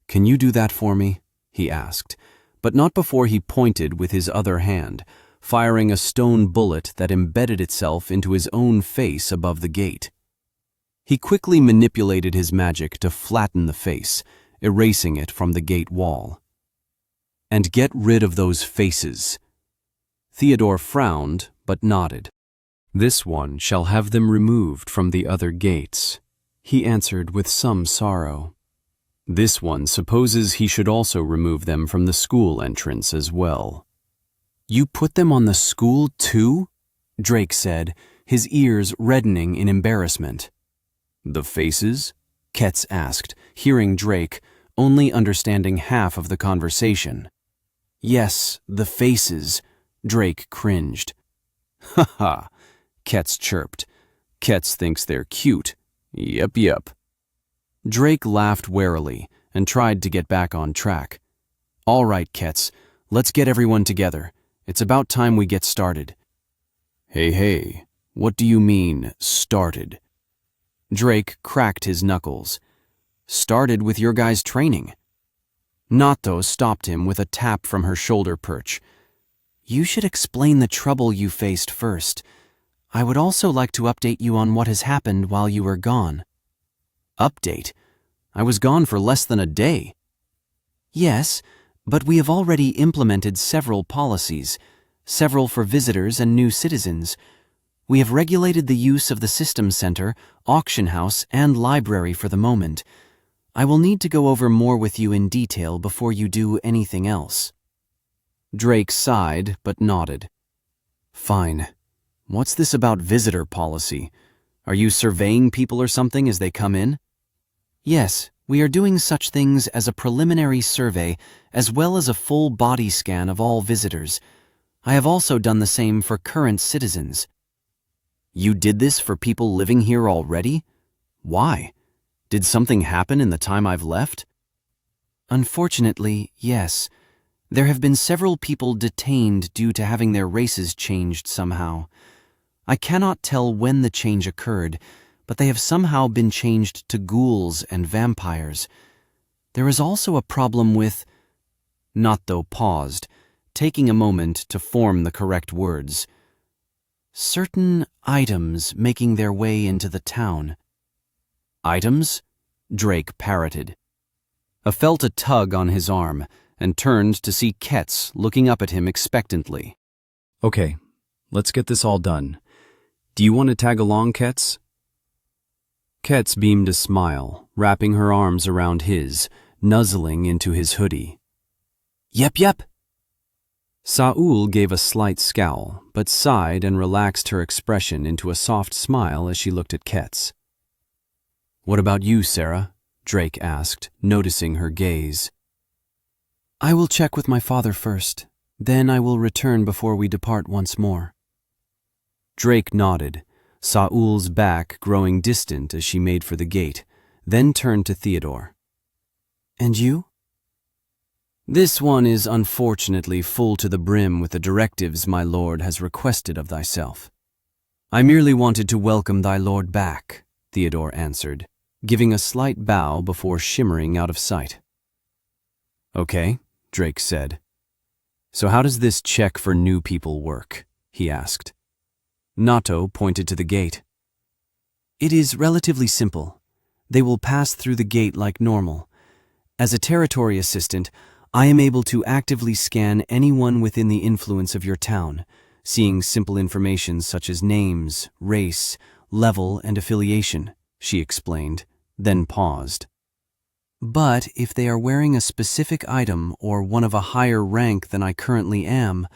Can you do that for me? He asked, but not before he pointed with his other hand, firing a stone bullet that embedded itself into his own face above the gate. He quickly manipulated his magic to flatten the face, erasing it from the gate wall. And get rid of those faces. Theodore frowned, but nodded. This one shall have them removed from the other gates, he answered with some sorrow. This one supposes he should also remove them from the school entrance as well. You put them on the school too? Drake said, his ears reddening in embarrassment. The faces? Ketz asked, hearing Drake, only understanding half of the conversation. Yes, the faces, Drake cringed. Ha ha, Ketz chirped. Ketz thinks they're cute. Yep. Drake laughed warily and tried to get back on track. All right, Ketz, let's get everyone together. It's about time we get started. Hey, what do you mean, started? Drake cracked his knuckles. Started with your guys' training. Nato stopped him with a tap from her shoulder perch. You should explain the trouble you faced first. I would also like to update you on what has happened while you were gone. Update? I was gone for less than a day. Yes, but we have already implemented several policies, several for visitors and new citizens. We have regulated the use of the System Center, auction house, and library for the moment. I will need to go over more with you in detail before you do anything else. Drake sighed but nodded. Fine. What's this about visitor policy? Are you surveying people or something as they come in? Yes, we are doing such things as a preliminary survey as well as a full body scan of all visitors. I have also done the same for current citizens. You did this for people living here already? Why? Did something happen in the time I've left? Unfortunately, yes. There have been several people detained due to having their races changed somehow. I cannot tell when the change occurred, but they have somehow been changed to ghouls and vampires. There is also a problem with... Nato paused, taking a moment to form the correct words. Certain items making their way into the town. Items? Drake parroted. I felt a tug on his arm and turned to see Ketz looking up at him expectantly. Okay, let's get this all done. Do you want to tag along, Ketz? Ketz beamed a smile, wrapping her arms around his, nuzzling into his hoodie. Yep. Saul gave a slight scowl, but sighed and relaxed her expression into a soft smile as she looked at Ketz. What about you, Sarah? Drake asked, noticing her gaze. I will check with my father first. Then I will return before we depart once more. Drake nodded, Saul's back growing distant as she made for the gate, then turned to Theodore. And you? This one is unfortunately full to the brim with the directives my lord has requested of thyself. I merely wanted to welcome thy lord back, Theodore answered, giving a slight bow before shimmering out of sight. Okay, Drake said. So how does this check for new people work? He asked. Nato pointed to the gate. It is relatively simple. They will pass through the gate like normal. As a territory assistant, I am able to actively scan anyone within the influence of your town, seeing simple information such as names, race, level, and affiliation, she explained, then paused. But if they are wearing a specific item or one of a higher rank than I currently am,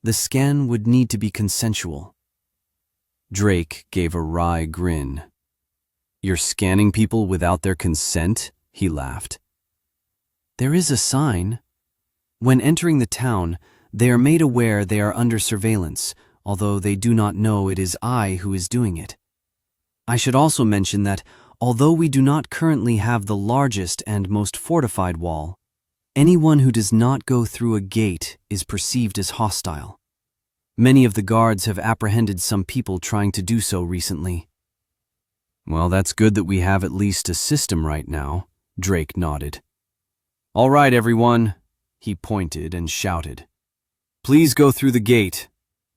the scan would need to be consensual. Drake gave a wry grin. You're scanning people without their consent? He laughed. There is a sign. When entering the town, they are made aware they are under surveillance, although they do not know it is I who is doing it. I should also mention that, although we do not currently have the largest and most fortified wall, anyone who does not go through a gate is perceived as hostile. Many of the guards have apprehended some people trying to do so recently. Well, that's good that we have at least a system right now, Drake nodded. All right, everyone, he pointed and shouted. Please go through the gate.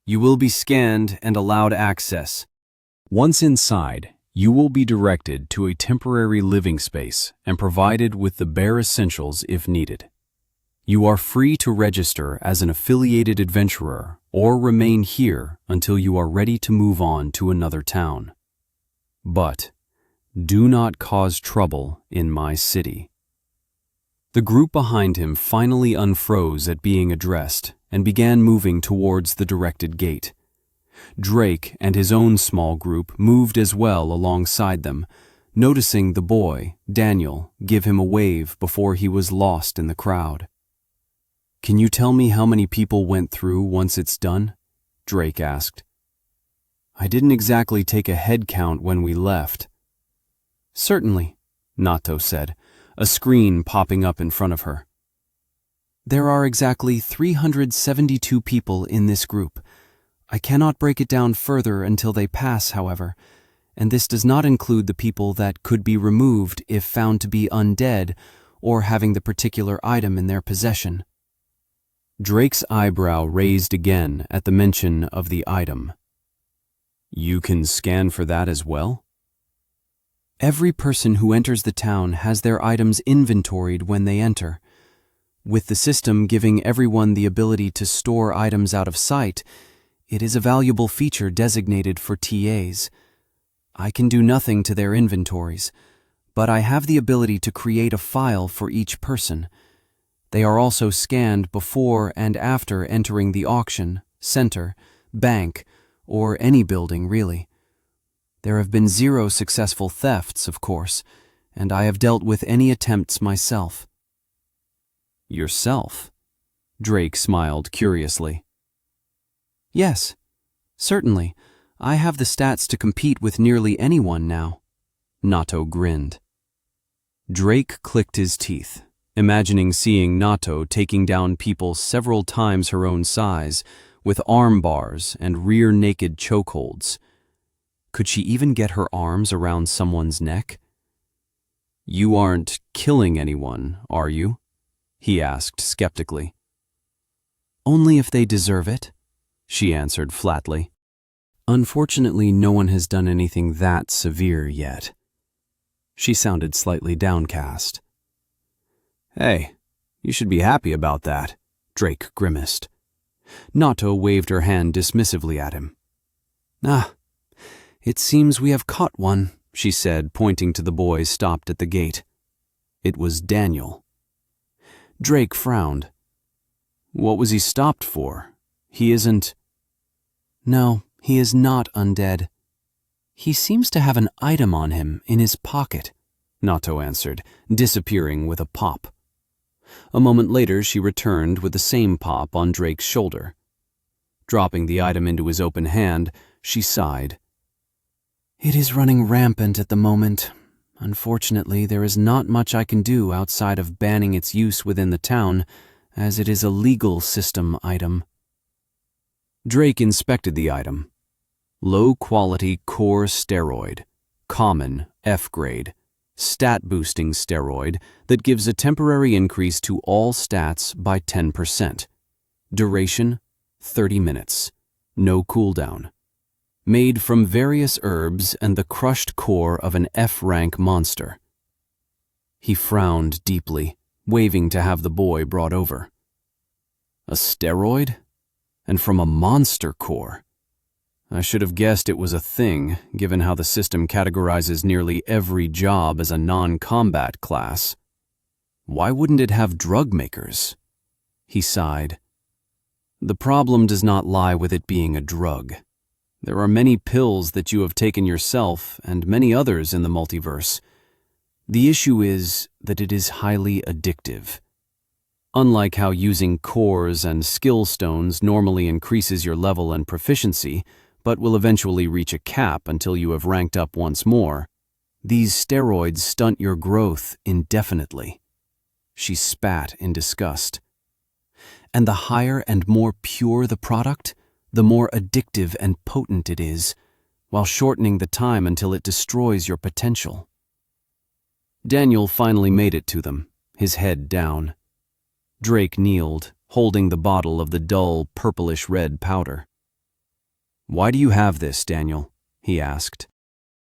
You will be scanned and allowed access. Once inside, you will be directed to a temporary living space and provided with the bare essentials if needed. You are free to register as an affiliated adventurer or remain here until you are ready to move on to another town. But do not cause trouble in my city. The group behind him finally unfroze at being addressed and began moving towards the directed gate. Drake and his own small group moved as well alongside them, noticing the boy, Daniel, give him a wave before he was lost in the crowd. Can you tell me how many people went through once it's done? Drake asked. I didn't exactly take a head count when we left. Certainly, Nato said, a screen popping up in front of her. There are exactly 372 people in this group. I cannot break it down further until they pass, however, and this does not include the people that could be removed if found to be undead or having the particular item in their possession. Drake's eyebrow raised again at the mention of the item. You can scan for that as well? Every person who enters the town has their items inventoried when they enter. With the system giving everyone the ability to store items out of sight, it is a valuable feature designated for TAs. I can do nothing to their inventories, but I have the ability to create a file for each person. They are also scanned before and after entering the auction, center, bank, or any building, really. There have been 0 successful thefts, of course, and I have dealt with any attempts myself. Yourself? Drake smiled curiously. Yes, certainly. I have the stats to compete with nearly anyone now. Nato grinned. Drake clicked his teeth, imagining seeing Nato taking down people several times her own size, with arm bars and rear naked chokeholds. Could she even get her arms around someone's neck? You aren't killing anyone, are you? He asked skeptically. Only if they deserve it, she answered flatly. Unfortunately, no one has done anything that severe yet. She sounded slightly downcast. Hey, you should be happy about that, Drake grimaced. Nato waved her hand dismissively at him. Ah, it seems we have caught one, she said, pointing to the boy stopped at the gate. It was Daniel. Drake frowned. What was he stopped for? He isn't... No, he is not undead. He seems to have an item on him in his pocket, Nato answered, disappearing with a pop. A moment later, she returned with the same pop on Drake's shoulder. Dropping the item into his open hand, she sighed. It is running rampant at the moment. Unfortunately, there is not much I can do outside of banning its use within the town, as it is a legal system item. Drake inspected the item. Low-quality core steroid, common F-grade, stat-boosting steroid that gives a temporary increase to all stats by 10%. Duration, 30 minutes. No cooldown. Made from various herbs and the crushed core of an F-rank monster. He frowned deeply, waving to have the boy brought over. A steroid? And from a monster core? I should have guessed it was a thing, given how the system categorizes nearly every job as a non-combat class. Why wouldn't it have drug makers? He sighed. The problem does not lie with it being a drug. There are many pills that you have taken yourself and many others in the multiverse. The issue is that it is highly addictive. Unlike how using cores and skill stones normally increases your level and proficiency, but will eventually reach a cap until you have ranked up once more, these steroids stunt your growth indefinitely. She spat in disgust. And the higher and more pure the product, the more addictive and potent it is, while shortening the time until it destroys your potential. Daniel finally made it to them, his head down. Drake kneeled, holding the bottle of the dull, purplish-red powder. "Why do you have this, Daniel?" he asked.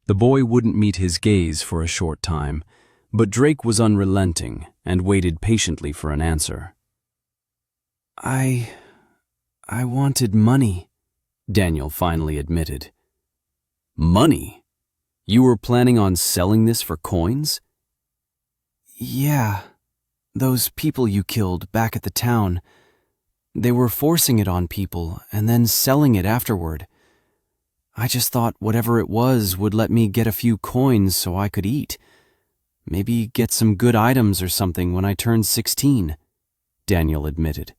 The boy wouldn't meet his gaze for a short time, but Drake was unrelenting and waited patiently for an answer. I wanted money," Daniel finally admitted. "Money? You were planning on selling this for coins?" "Yeah, those people you killed back at the town. They were forcing it on people and then selling it afterward. I just thought whatever it was would let me get a few coins so I could eat. Maybe get some good items or something when I turned 16, Daniel admitted.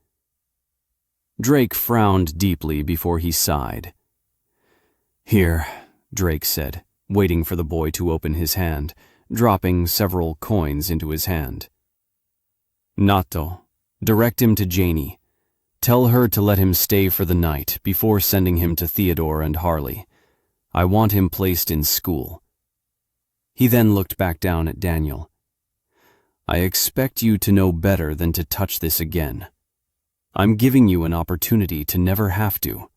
Drake frowned deeply before he sighed. "Here," Drake said, waiting for the boy to open his hand, dropping several coins into his hand. "Nato, direct him to Janie. Tell her to let him stay for the night before sending him to Theodore and Harley. I want him placed in school." He then looked back down at Daniel. "I expect you to know better than to touch this again. I'm giving you an opportunity to never have to.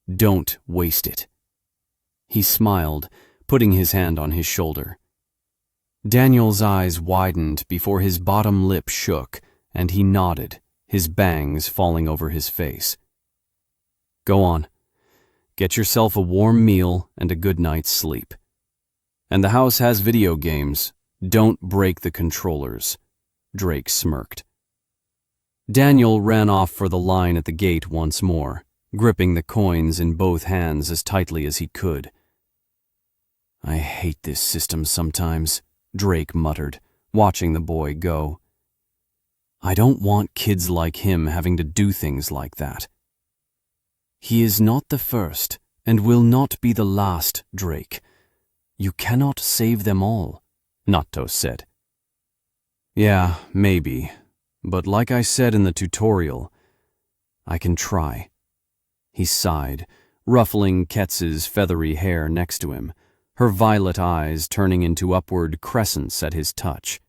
Don't waste it." He smiled, putting his hand on his shoulder. Daniel's eyes widened before his bottom lip shook, and he nodded, his bangs falling over his face. "Go on. Get yourself a warm meal and a good night's sleep. And the house has video games. Don't break the controllers," Drake smirked. Daniel ran off for the line at the gate once more, gripping the coins in both hands as tightly as he could. "I hate this system sometimes," Drake muttered, watching the boy go. "I don't want kids like him having to do things like that." "He is not the first, and will not be the last, Drake. You cannot save them all," Nato said. "Yeah, maybe. But like I said in the tutorial, I can try." He sighed, ruffling Ketz's feathery hair next to him, her violet eyes turning into upward crescents at his touch.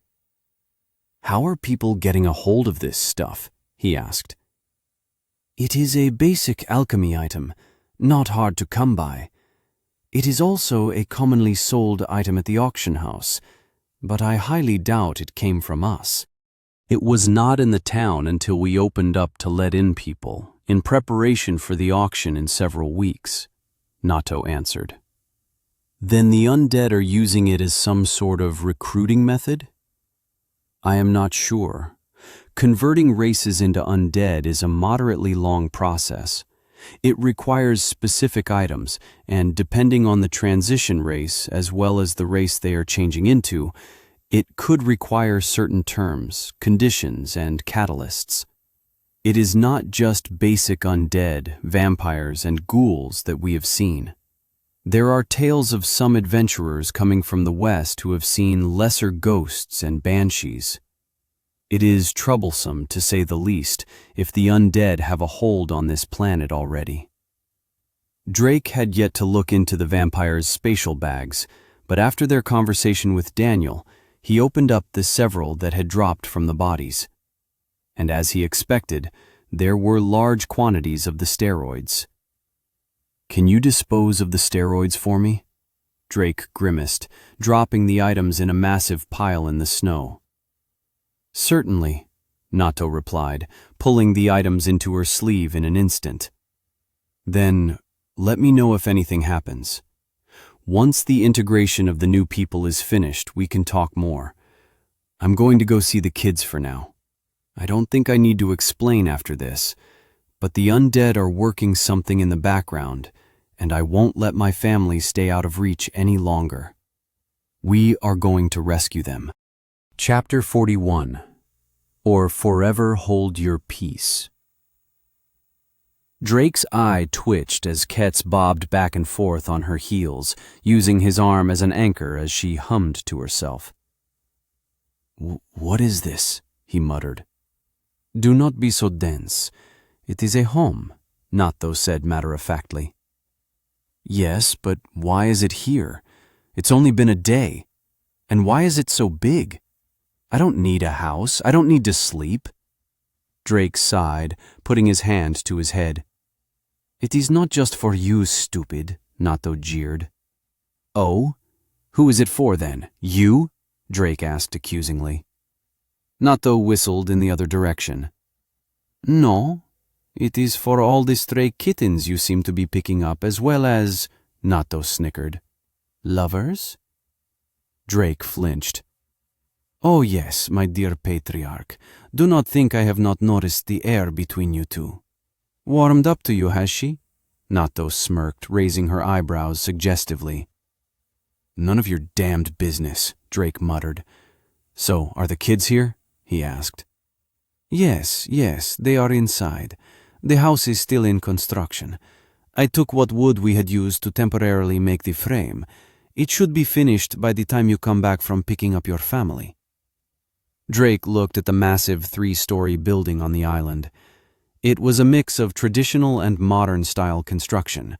"How are people getting a hold of this stuff?" he asked. "It is a basic alchemy item, not hard to come by. It is also a commonly sold item at the auction house, but I highly doubt it came from us. It was not in the town until we opened up to let in people, in preparation for the auction in several weeks," Nato answered. "Then the undead are using it as some sort of recruiting method?" "I am not sure. Converting races into undead is a moderately long process. It requires specific items, and depending on the transition race as well as the race they are changing into, it could require certain terms, conditions, and catalysts. It is not just basic undead, vampires, and ghouls that we have seen. There are tales of some adventurers coming from the west who have seen lesser ghosts and banshees. It is troublesome, to say the least, if the undead have a hold on this planet already." Drake had yet to look into the vampires' spatial bags, but after their conversation with Daniel, he opened up the several that had dropped from the bodies. And as he expected, there were large quantities of the steroids. "Can you dispose of the steroids for me?" Drake grimaced, dropping the items in a massive pile in the snow. "Certainly," Nato replied, pulling the items into her sleeve in an instant. "Then let me know if anything happens. Once the integration of the new people is finished, we can talk more. I'm going to go see the kids for now. I don't think I need to explain after this, but the undead are working something in the background, and I won't let my family stay out of reach any longer. We are going to rescue them." Chapter 41, or Forever Hold Your Peace. Drake's eye twitched as Ketz bobbed back and forth on her heels, using his arm as an anchor as she hummed to herself. "What is this?" he muttered. "Do not be so dense. It is a home, Natto said matter-of-factly. Yes, but why is it here? It's only been a day. And why is it so big? I don't need a house. I don't need to sleep. Drake sighed, putting his hand to his head. It is not just for you, stupid, Natto jeered. Oh? Who is it for, then? You? Drake asked accusingly. Natto whistled in the other direction. No, it is for all the stray kittens you seem to be picking up, as well as, Natto snickered, lovers? Drake flinched. Oh yes, my dear patriarch, do not think I have not noticed the air between you two. Warmed up to you, has she? Natto smirked, raising her eyebrows suggestively. None of your damned business, Drake muttered. So, are the kids here? He asked. Yes, they are inside. The house is still in construction. I took what wood we had used to temporarily make the frame. It should be finished by the time you come back from picking up your family. Drake looked at the massive 3-story building on the island. It was a mix of traditional and modern-style construction.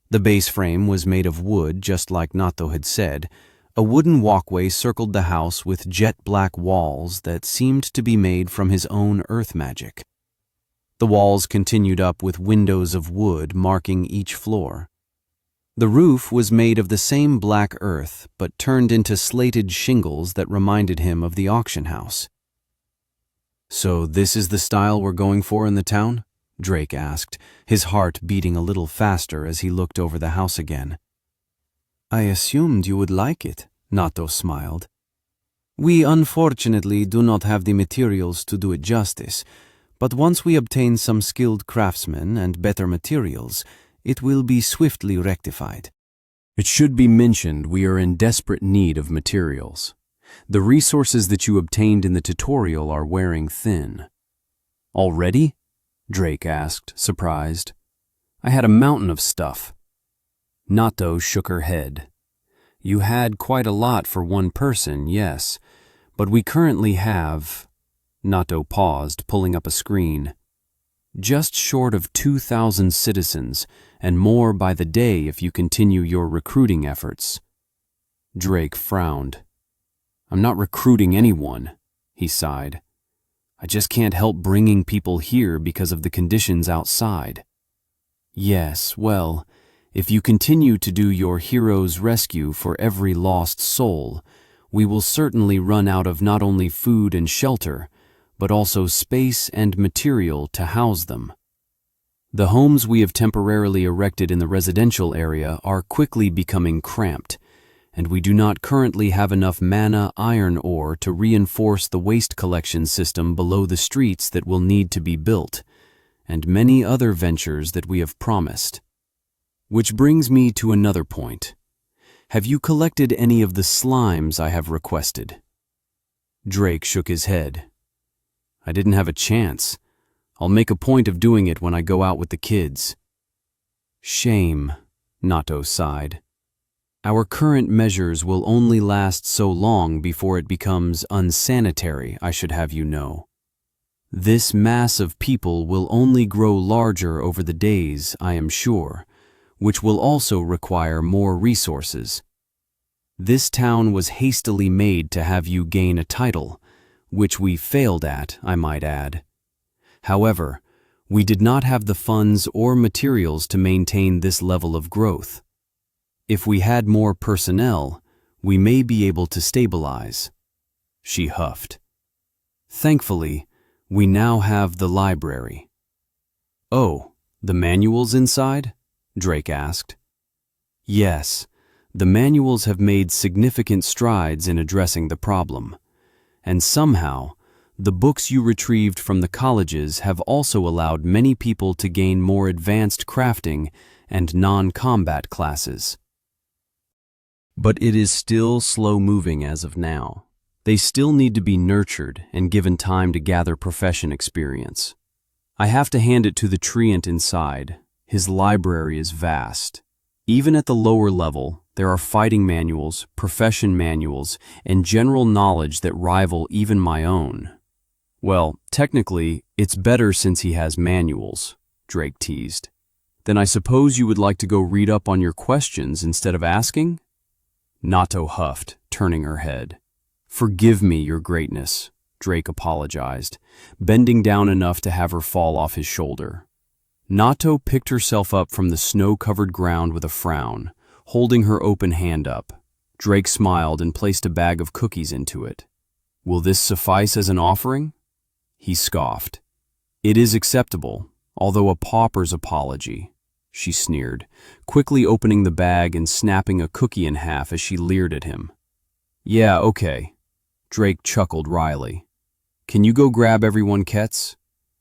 The base frame was made of wood, just like Natto had said. A wooden walkway circled the house with jet-black walls that seemed to be made from his own earth magic. The walls continued up with windows of wood marking each floor. The roof was made of the same black earth, but turned into slated shingles that reminded him of the auction house. So this is the style we're going for in the town? Drake asked, his heart beating a little faster as he looked over the house again. I assumed you would like it, Natto smiled. We unfortunately do not have the materials to do it justice, but once we obtain some skilled craftsmen and better materials, it will be swiftly rectified. It should be mentioned we are in desperate need of materials. The resources that you obtained in the tutorial are wearing thin. Already? Drake asked, surprised. I had a mountain of stuff. Natto shook her head. You had quite a lot for one person, yes, but we currently have... Natto paused, pulling up a screen. Just short of 2,000 citizens, and more by the day if you continue your recruiting efforts. Drake frowned. I'm not recruiting anyone, he sighed. I just can't help bringing people here because of the conditions outside. Yes, well, if you continue to do your hero's rescue for every lost soul, we will certainly run out of not only food and shelter, but also space and material to house them. The homes we have temporarily erected in the residential area are quickly becoming cramped, and we do not currently have enough mana iron ore to reinforce the waste collection system below the streets that will need to be built, and many other ventures that we have promised. Which brings me to another point. Have you collected any of the slimes I have requested? Drake shook his head. I didn't have a chance. I'll make a point of doing it when I go out with the kids. Shame, Natto sighed. Our current measures will only last so long before it becomes unsanitary, I should have you know. This mass of people will only grow larger over the days, I am sure, which will also require more resources. This town was hastily made to have you gain a title, which we failed at, I might add. However, we did not have the funds or materials to maintain this level of growth. If we had more personnel, we may be able to stabilize. She huffed. Thankfully, we now have the library. Oh, the manuals inside? Drake asked. Yes, the manuals have made significant strides in addressing the problem. And somehow, the books you retrieved from the colleges have also allowed many people to gain more advanced crafting and non-combat classes. But it is still slow-moving as of now. They still need to be nurtured and given time to gather profession experience. I have to hand it to the treant inside. His library is vast. Even at the lower level, there are fighting manuals, profession manuals, and general knowledge that rival even my own. Well, technically, it's better since he has manuals, Drake teased. Then I suppose you would like to go read up on your questions instead of asking? Nato huffed, turning her head. Forgive me, Your Greatness, Drake apologized, bending down enough to have her fall off his shoulder. Nato picked herself up from the snow-covered ground with a frown, holding her open hand up. Drake smiled and placed a bag of cookies into it. Will this suffice as an offering? He scoffed. It is acceptable, although a pauper's apology, she sneered, quickly opening the bag and snapping a cookie in half as she leered at him. Yeah, okay. Drake chuckled wryly. Can you go grab everyone, Ketz?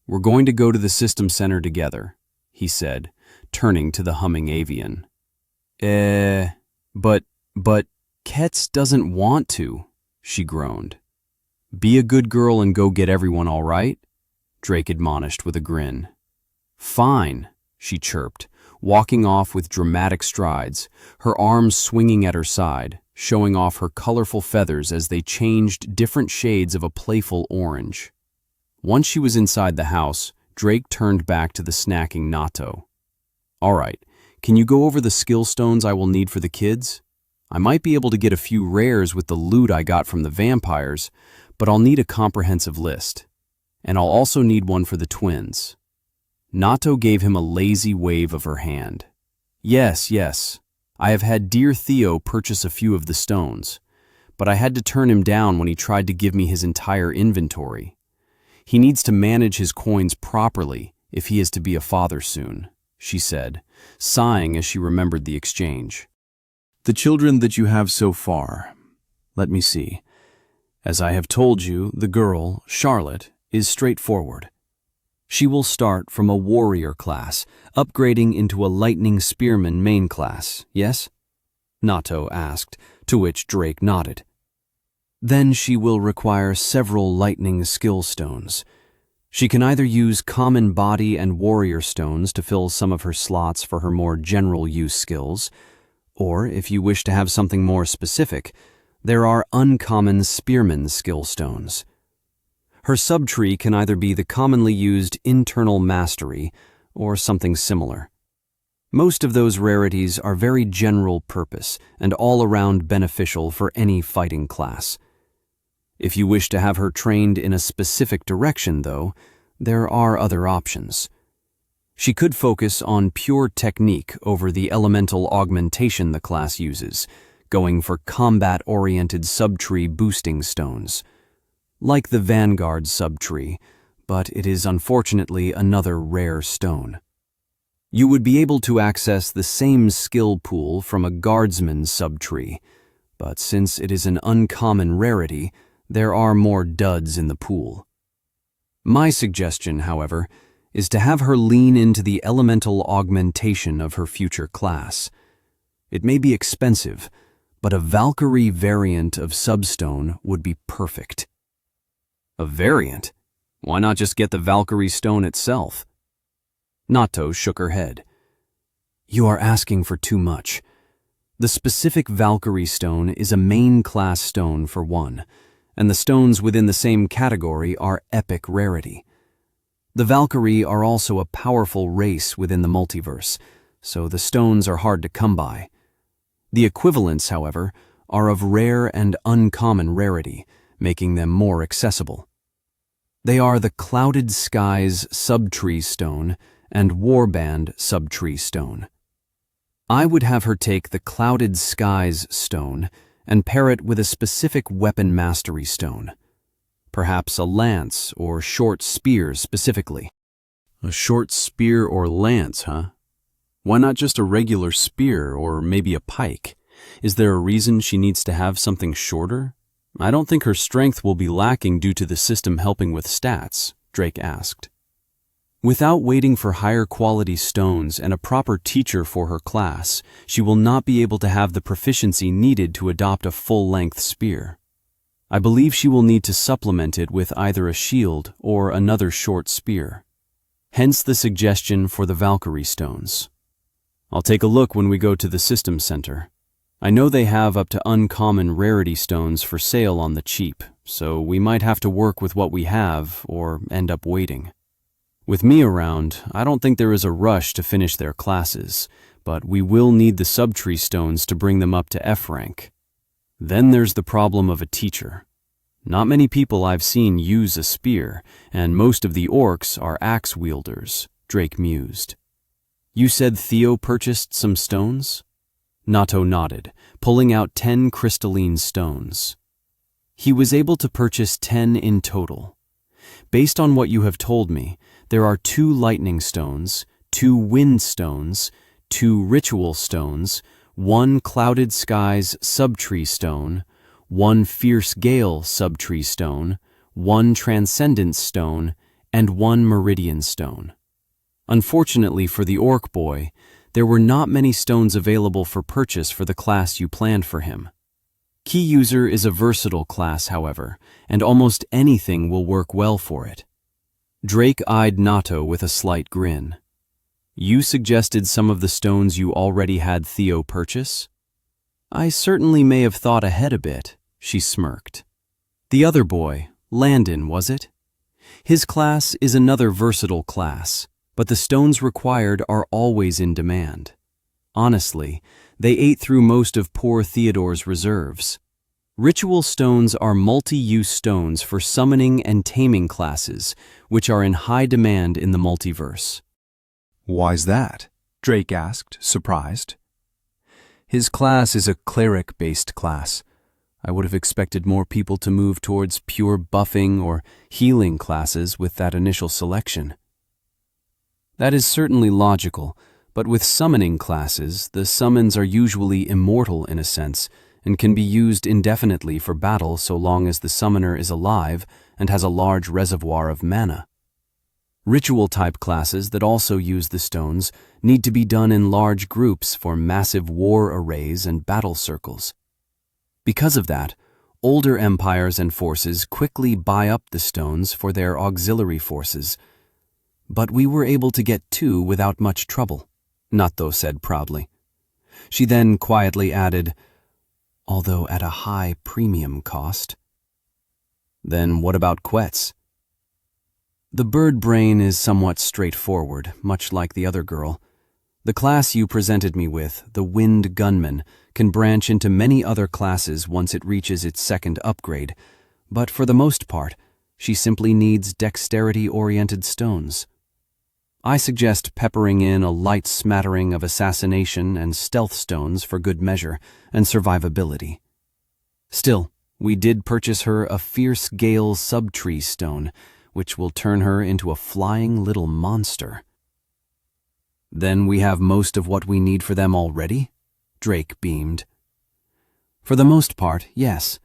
We're going to go to the system center together, he said, turning to the humming avian. But Ketz doesn't want to, she groaned. Be a good girl and go get everyone, all right? Drake admonished with a grin. Fine, she chirped, walking off with dramatic strides, her arms swinging at her side, showing off her colorful feathers as they changed different shades of a playful orange. Once she was inside the house, Drake turned back to the snacking Nato. All right, can you go over the skill stones I will need for the kids? I might be able to get a few rares with the loot I got from the vampires, but I'll need a comprehensive list. And I'll also need one for the twins. Nato gave him a lazy wave of her hand. Yes. I have had dear Theo purchase a few of the stones, but I had to turn him down when he tried to give me his entire inventory. He needs to manage his coins properly if he is to be a father soon, she said, sighing as she remembered the exchange. The children that you have so far. Let me see. As I have told you, the girl, Charlotte, is straightforward. She will start from a warrior class, upgrading into a lightning spearman main class, yes? Nato asked, to which Drake nodded. Then she will require several lightning skill stones. She can either use common body and warrior stones to fill some of her slots for her more general use skills, or if you wish to have something more specific, there are uncommon spearman skill stones. Her subtree can either be the commonly used internal mastery or something similar. Most of those rarities are very general purpose and all-around beneficial for any fighting class. If you wish to have her trained in a specific direction, though, there are other options. She could focus on pure technique over the elemental augmentation the class uses, going for combat-oriented subtree boosting stones. Like the Vanguard subtree, but it is unfortunately another rare stone. You would be able to access the same skill pool from a Guardsman subtree, but since it is an uncommon rarity, there are more duds in the pool. My suggestion, however, is to have her lean into the elemental augmentation of her future class. It may be expensive, but a Valkyrie variant of substone would be perfect. A variant? Why not just get the Valkyrie stone itself? Nato shook her head. You are asking for too much. The specific Valkyrie stone is a main class stone for one, and the stones within the same category are epic rarity. The Valkyrie are also a powerful race within the multiverse, so the stones are hard to come by. The equivalents, however, are of rare and uncommon rarity, making them more accessible. They are the Clouded Skies Subtree Stone and Warband Subtree Stone. I would have her take the Clouded Skies Stone and pair it with a specific weapon mastery stone. Perhaps a lance or short spear specifically. A short spear or lance, huh? Why not just a regular spear or maybe a pike? Is there a reason she needs to have something shorter? I don't think her strength will be lacking due to the system helping with stats, Drake asked. Without waiting for higher quality stones and a proper teacher for her class, she will not be able to have the proficiency needed to adopt a full-length spear. I believe she will need to supplement it with either a shield or another short spear. Hence the suggestion for the Valkyrie stones. I'll take a look when we go to the system center. I know they have up to uncommon rarity stones for sale on the cheap, so we might have to work with what we have or end up waiting. With me around, I don't think there is a rush to finish their classes, but we will need the subtree stones to bring them up to F rank. Then there's the problem of a teacher. Not many people I've seen use a spear, and most of the orcs are axe wielders, Drake mused. You said Theo purchased some stones? Nato nodded, pulling out 10 crystalline stones. He was able to purchase 10 in total. Based on what you have told me, there are 2 lightning stones, 2 wind stones, 2 ritual stones, 1 clouded skies subtree stone, 1 fierce gale subtree stone, 1 transcendence stone, and 1 meridian stone. Unfortunately for the orc boy, there were not many stones available for purchase for the class you planned for him. Key User is a versatile class, however, and almost anything will work well for it. Drake eyed Nato with a slight grin. You suggested some of the stones you already had Theo purchase? I certainly may have thought ahead a bit, she smirked. The other boy, Landon, was it? His class is another versatile class, but the stones required are always in demand. Honestly, they ate through most of poor Theodore's reserves. Ritual stones are multi-use stones for summoning and taming classes, which are in high demand in the multiverse. Why's that? Drake asked, surprised. His class is a cleric-based class. I would have expected more people to move towards pure buffing or healing classes with that initial selection. That is certainly logical, but with summoning classes, the summons are usually immortal in a sense and can be used indefinitely for battle so long as the summoner is alive and has a large reservoir of mana. Ritual-type classes that also use the stones need to be done in large groups for massive war arrays and battle circles. Because of that, older empires and forces quickly buy up the stones for their auxiliary forces. But we were able to get 2 without much trouble, Nato said proudly. She then quietly added, although at a high premium cost. Then what about Quetz? The bird brain is somewhat straightforward, much like the other girl. The class you presented me with, the Wind Gunman, can branch into many other classes once it reaches its 2nd upgrade, but for the most part, she simply needs dexterity-oriented stones. I suggest peppering in a light smattering of assassination and stealth stones for good measure and survivability. Still, we did purchase her a fierce gale subtree stone, which will turn her into a flying little monster. Then we have most of what we need for them already? Drake beamed. For the most part, yes.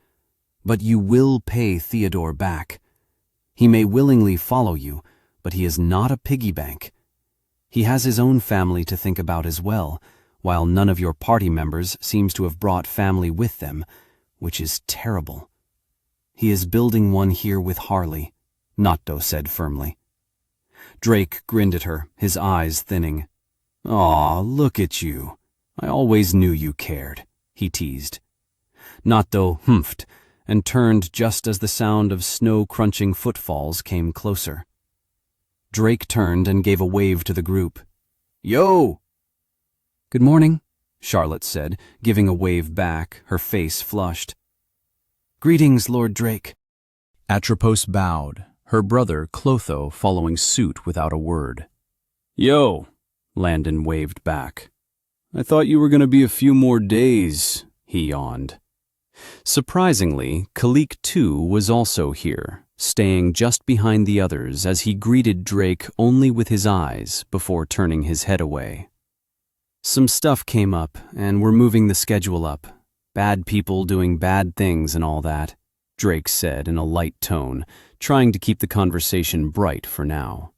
But you will pay Theodore back. He may willingly follow you, but he is not a piggy bank. He has his own family to think about as well, while none of your party members seems to have brought family with them, which is terrible. He is building one here with Harley, Nato said firmly. Drake grinned at her, his eyes thinning. Aw, look at you. I always knew you cared, he teased. Nato humphed and turned just as the sound of snow-crunching footfalls came closer. Drake turned and gave a wave to the group. Yo! Good morning, Charlotte said, giving a wave back, her face flushed. Greetings, Lord Drake. Atropos bowed, her brother Clotho following suit without a word. Yo! Landon waved back. I thought you were going to be a few more days, he yawned. Surprisingly, Kalik too was also here, staying just behind the others as he greeted Drake only with his eyes before turning his head away. Some stuff came up, and we're moving the schedule up. Bad people doing bad things and all that, Drake said in a light tone, trying to keep the conversation bright for now.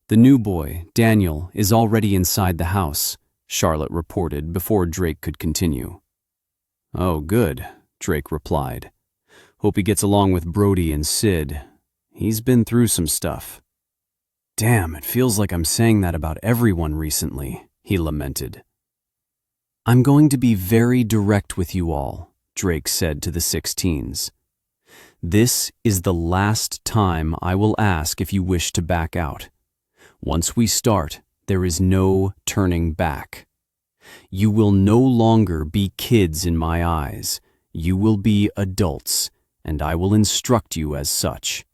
The new boy, Daniel, is already inside the house, Charlotte reported before Drake could continue. Oh, good, Drake replied. Hope he gets along with Brody and Sid. He's been through some stuff. Damn, it feels like I'm saying that about everyone recently, he lamented. I'm going to be very direct with you all, Drake said to the 16s. This is the last time I will ask if you wish to back out. Once we start, there is no turning back. You will no longer be kids in my eyes. You will be adults, and I will instruct you as such."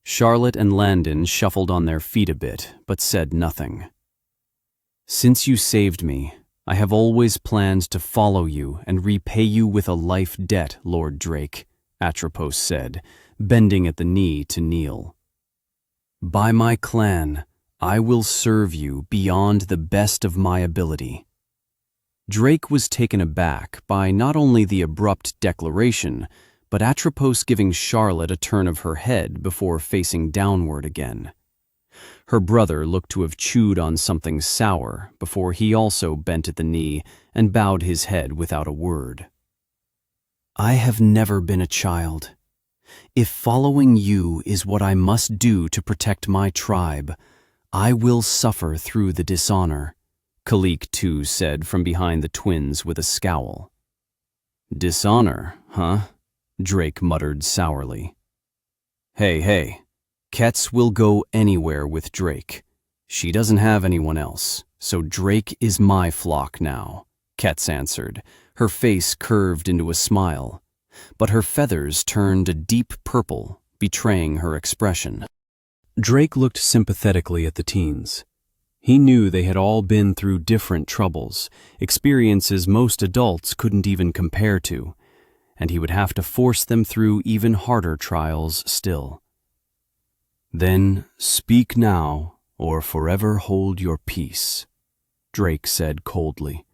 Charlotte and Landon shuffled on their feet a bit, but said nothing. "Since you saved me, I have always planned to follow you and repay you with a life debt, Lord Drake," Atropos said, bending at the knee to kneel. "By my clan, I will serve you beyond the best of my ability." Drake was taken aback by not only the abrupt declaration, but Atropos giving Charlotte a turn of her head before facing downward again. Her brother looked to have chewed on something sour before he also bent at the knee and bowed his head without a word. "I have never been a child. If following you is what I must do to protect my tribe, I will suffer through the dishonor," Kalik too said from behind the twins with a scowl. "Dishonor, huh?" Drake muttered sourly. Hey, Ketz will go anywhere with Drake. She doesn't have anyone else, so Drake is my flock now," Ketz answered, her face curved into a smile, but her feathers turned a deep purple, betraying her expression. Drake looked sympathetically at the teens. He knew they had all been through different troubles, experiences most adults couldn't even compare to, and he would have to force them through even harder trials still. "Then speak now, or forever hold your peace," Drake said coldly.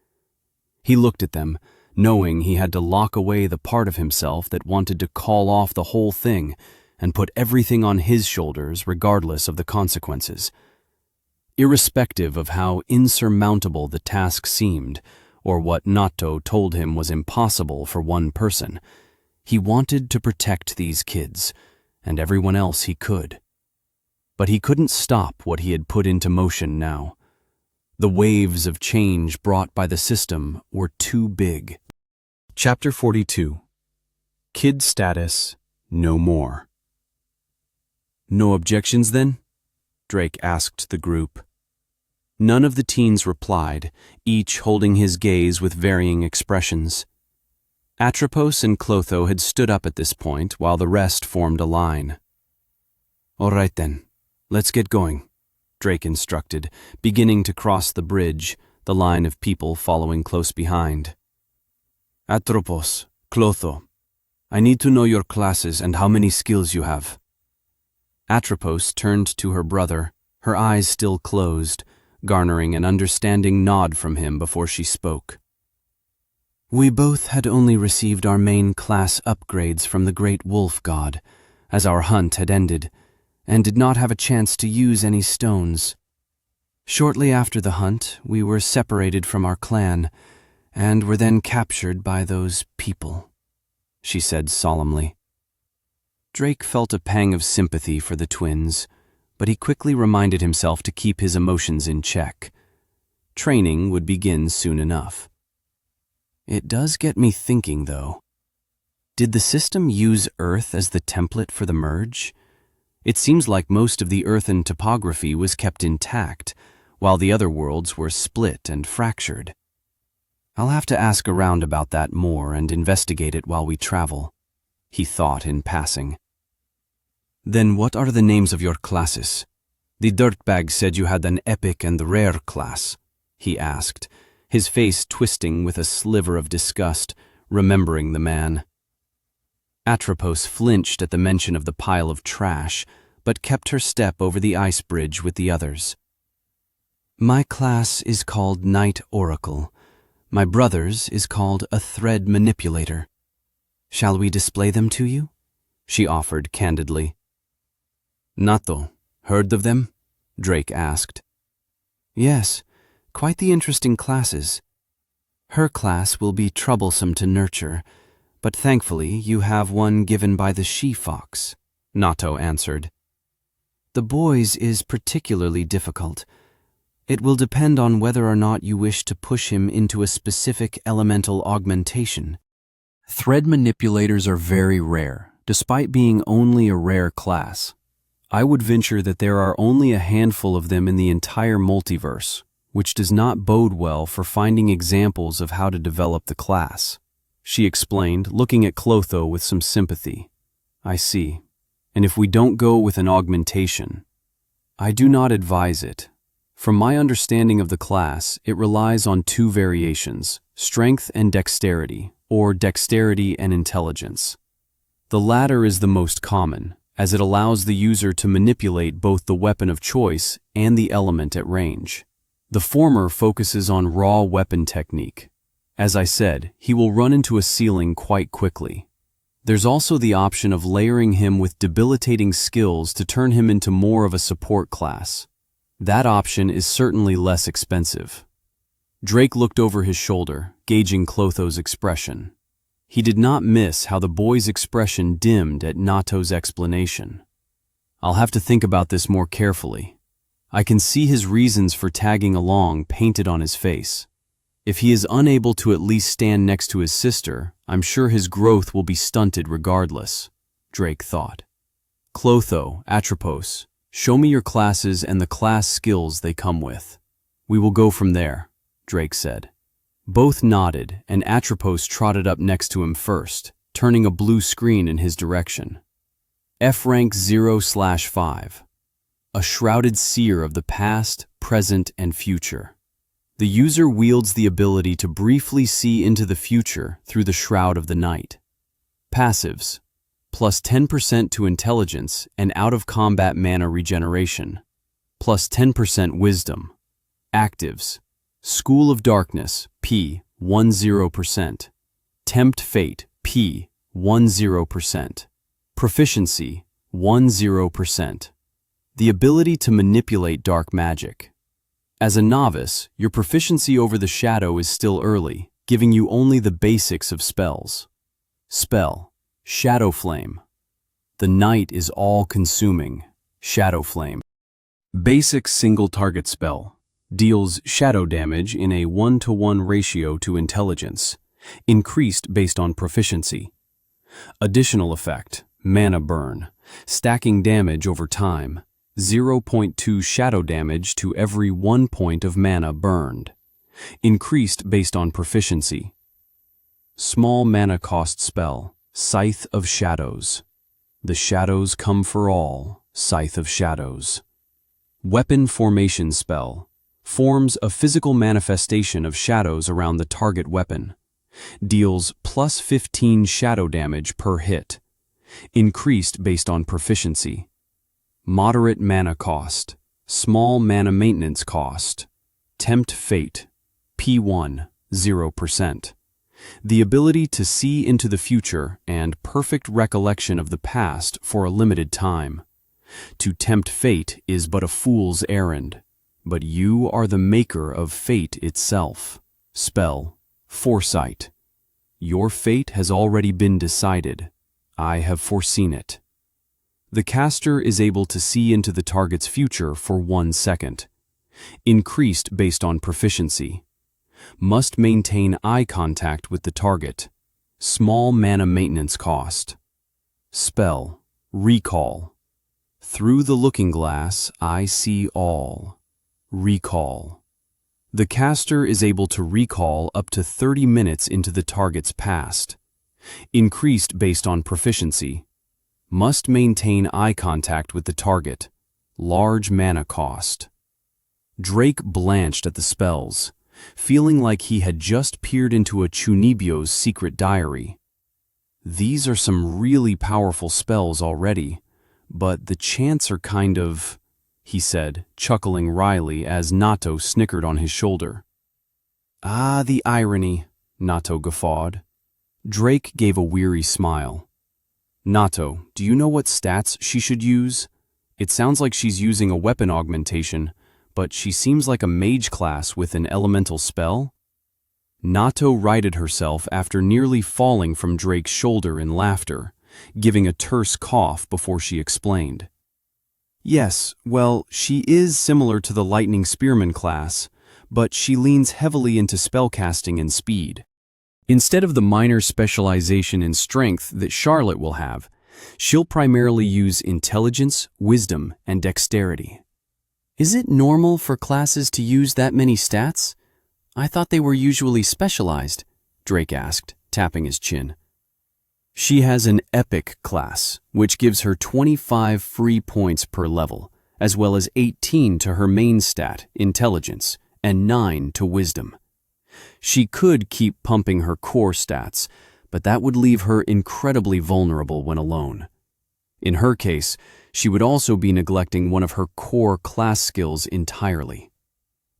He looked at them, knowing he had to lock away the part of himself that wanted to call off the whole thing and put everything on his shoulders regardless of the consequences. Irrespective of how insurmountable the task seemed, or what Nato told him was impossible for one person, he wanted to protect these kids, and everyone else he could. But he couldn't stop what he had put into motion now. The waves of change brought by the system were too big. Chapter 42. Kid Status No More. "No objections, then?" Drake asked the group. None of the teens replied, each holding his gaze with varying expressions. Atropos and Clotho had stood up at this point while the rest formed a line. "All right then, let's get going," Drake instructed, beginning to cross the bridge, the line of people following close behind. "Atropos, Clotho, I need to know your classes and how many skills you have." Atropos turned to her brother, her eyes still closed, garnering an understanding nod from him before she spoke. "We both had only received our main class upgrades from the Great Wolf God, as our hunt had ended, and did not have a chance to use any stones. Shortly after the hunt, we were separated from our clan, and were then captured by those people," she said solemnly. Drake felt a pang of sympathy for the twins, but he quickly reminded himself to keep his emotions in check. Training would begin soon enough. It does get me thinking, though. Did the system use Earth as the template for the merge? It seems like most of the earthen topography was kept intact, while the other worlds were split and fractured. I'll have to ask around about that more and investigate it while we travel, he thought in passing. "Then what are the names of your classes? The dirtbag said you had an epic and rare class," he asked, his face twisting with a sliver of disgust, remembering the man. Atropos flinched at the mention of the pile of trash, but kept her step over the ice bridge with the others. "My class is called Night Oracle. My brother's is called a Thread Manipulator. Shall we display them to you?" she offered candidly. "Nato, heard of them?" Drake asked. "Yes, quite the interesting classes. Her class will be troublesome to nurture, but thankfully you have one given by the she-fox," Nato answered. "The boy's is particularly difficult. It will depend on whether or not you wish to push him into a specific elemental augmentation." Thread manipulators are very rare, despite being only a rare class. I would venture that there are only a handful of them in the entire multiverse, which does not bode well for finding examples of how to develop the class. She explained, looking at Clotho with some sympathy. I see. And if we don't go with an augmentation? I do not advise it. From my understanding of the class, it relies on two variations, strength and dexterity, or dexterity and intelligence. The latter is the most common, as it allows the user to manipulate both the weapon of choice and the element at range. The former focuses on raw weapon technique. As I said, he will run into a ceiling quite quickly. There's also the option of layering him with debilitating skills to turn him into more of a support class. That option is certainly less expensive. Drake looked over his shoulder, gauging Clotho's expression. He did not miss how the boy's expression dimmed at Nato's explanation. I'll have to think about this more carefully. I can see his reasons for tagging along painted on his face. If he is unable to at least stand next to his sister, I'm sure his growth will be stunted regardless, Drake thought. Clotho, Atropos, show me your classes and the class skills they come with. We will go from there, Drake said. Both nodded, and Atropos trotted up next to him first, turning a blue screen in his direction. F-Rank 0/5. A shrouded seer of the past, present, and future. The user wields the ability to briefly see into the future through the shroud of the night. Passives: plus 10% to intelligence and out-of-combat mana regeneration, plus 10% wisdom. Actives: School of Darkness, P, 10%. Tempt Fate, P, 10%. Proficiency, 10%. The ability to manipulate dark magic. As a novice, your proficiency over the shadow is still early, giving you only the basics of spells. Spell: Shadow Flame. The night is all-consuming. Shadow Flame. Basic single-target spell. Deals shadow damage in a 1-to-1 ratio to intelligence, increased based on proficiency. Additional effect: Mana Burn. Stacking damage over time. 0.2 shadow damage to every 1 point of mana burned. Increased based on proficiency. Small mana cost spell. Scythe of Shadows. The shadows come for all. Scythe of Shadows. Weapon formation spell. Forms a physical manifestation of shadows around the target weapon. Deals plus 15 shadow damage per hit. Increased based on proficiency. Moderate mana cost. Small mana maintenance cost. Tempt Fate. P1, 0%. The ability to see into the future and perfect recollection of the past for a limited time. To tempt fate is but a fool's errand, but you are the maker of fate itself. Spell: Foresight. Your fate has already been decided. I have foreseen it. The caster is able to see into the target's future for 1 second. Increased based on proficiency. Must maintain eye contact with the target. Small mana maintenance cost. Spell: Recall. Through the looking glass, I see all. Recall. The caster is able to recall up to 30 minutes into the target's past. Increased based on proficiency. Must maintain eye contact with the target. Large mana cost. Drake blanched at the spells, feeling like he had just peered into a Chunibyo's secret diary. These are some really powerful spells already, but the chants are kind of, he said, chuckling wryly as Nato snickered on his shoulder. Ah, the irony, Nato guffawed. Drake gave a weary smile. Nato, do you know what stats she should use? It sounds like she's using a weapon augmentation, but she seems like a mage class with an elemental spell? Nato righted herself after nearly falling from Drake's shoulder in laughter, giving a terse cough before she explained. Yes, well, she is similar to the Lightning Spearman class, but she leans heavily into spellcasting and speed. Instead of the minor specialization in strength that Charlotte will have, She'll primarily use intelligence, wisdom, and dexterity. Is it normal for classes to use that many stats? I thought they were usually specialized, Drake asked, tapping his chin. She has an epic class, which gives her 25 free points per level, as well as 18 to her main stat, intelligence, and 9 to wisdom. She could keep pumping her core stats, but that would leave her incredibly vulnerable when alone. In her case, she would also be neglecting one of her core class skills entirely.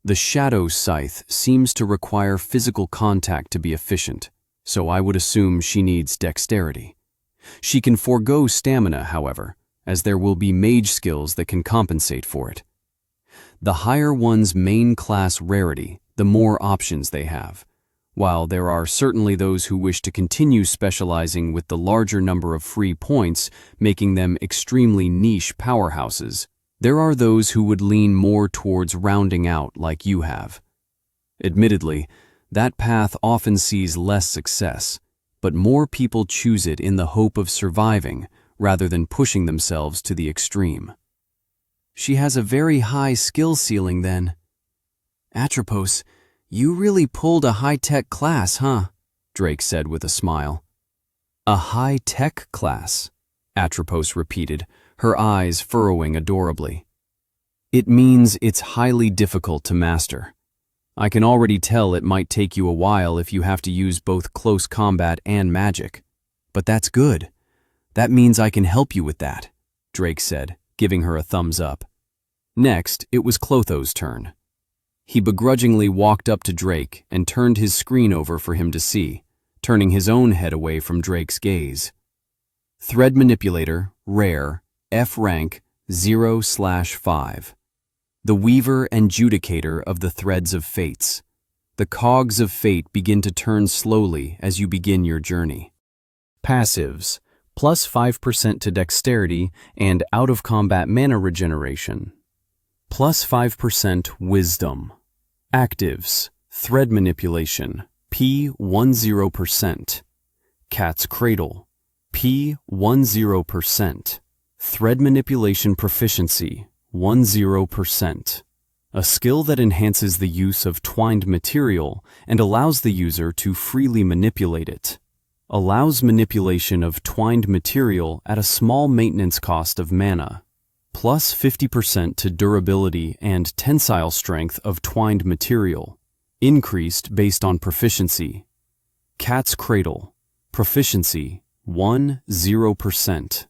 The Shadow Scythe seems to require physical contact to be efficient, so I would assume she needs dexterity. She can forego stamina, however, as there will be mage skills that can compensate for it. The higher one's main class rarity, the more options they have. While there are certainly those who wish to continue specializing with the larger number of free points, making them extremely niche powerhouses, there are those who would lean more towards rounding out like you have. Admittedly, that path often sees less success, but more people choose it in the hope of surviving rather than pushing themselves to the extreme. She has a very high skill ceiling then. Atropos, you really pulled a high-tech class, huh? Drake said with a smile. A high-tech class, Atropos repeated, her eyes furrowing adorably. It means it's highly difficult to master. I can already tell it might take you a while if you have to use both close combat and magic. But that's good. That means I can help you with that, Drake said, giving her a thumbs up. Next, it was Clotho's turn. He begrudgingly walked up to Drake and turned his screen over for him to see, turning his own head away from Drake's gaze. Thread Manipulator, Rare, F rank 0/5. The Weaver and Judicator of the Threads of Fates. The cogs of fate begin to turn slowly as you begin your journey. Passives, plus 5% to dexterity and out-of-combat mana regeneration. Plus 5% wisdom. Actives, Thread Manipulation, P10%. Cat's Cradle, P10%. Thread Manipulation Proficiency, 10%. A skill that enhances the use of twined material and allows the user to freely manipulate it. Allows manipulation of twined material at a small maintenance cost of mana. Plus 50% to durability and tensile strength of twined material, increased based on proficiency. Cat's Cradle, proficiency 10%.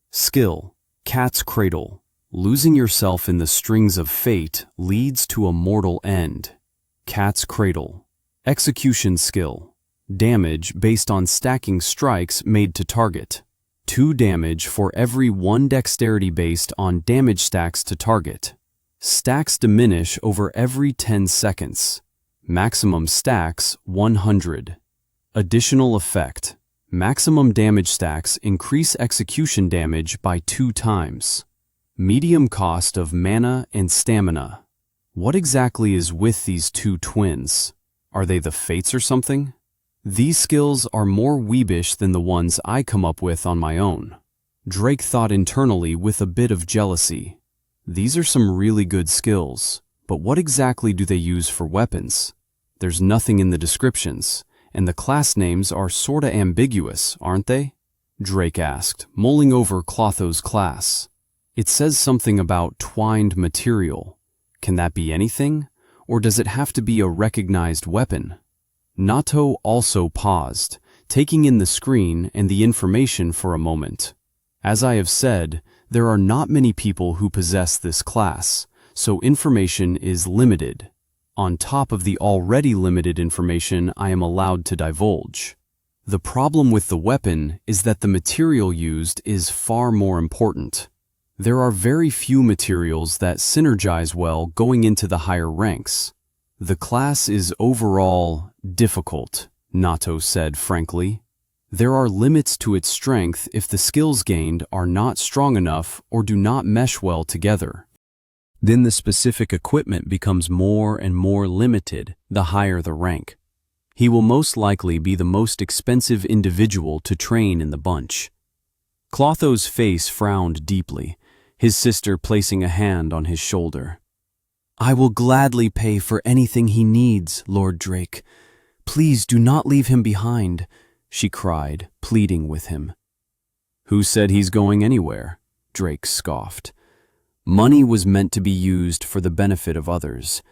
Skill, Cat's Cradle, losing yourself in the strings of fate leads to a mortal end. Cat's Cradle, execution skill, damage based on stacking strikes made to target. 2 damage for every 1 dexterity based on damage stacks to target. Stacks diminish over every 10 seconds. Maximum stacks 100. Additional effect. Maximum damage stacks increase execution damage by 2 times. Medium cost of mana and stamina. What exactly is with these 2 twins? Are they the fates or something? These skills are more weebish than the ones I come up with on my own. Drake thought internally with a bit of jealousy. These are some really good skills, but what exactly do they use for weapons? There's nothing in the descriptions, and the class names are sorta ambiguous, aren't they? Drake asked, mulling over Clotho's class. It says something about twined material. Can that be anything? Or does it have to be a recognized weapon? Nato also paused, taking in the screen and the information for a moment. As I have said, there are not many people who possess this class, so information is limited, on top of the already limited information I am allowed to divulge. The problem with the weapon is that the material used is far more important. There are very few materials that synergize well going into the higher ranks. The class is overall difficult, Nato said frankly. There are limits to its strength if the skills gained are not strong enough or do not mesh well together. Then the specific equipment becomes more and more limited the higher the rank. He will most likely be the most expensive individual to train in the bunch. Clotho's face frowned deeply, his sister placing a hand on his shoulder. "I will gladly pay for anything he needs, Lord Drake. Please do not leave him behind," she cried, pleading with him. "Who said he's going anywhere?" Drake scoffed. "Money was meant to be used for the benefit of others,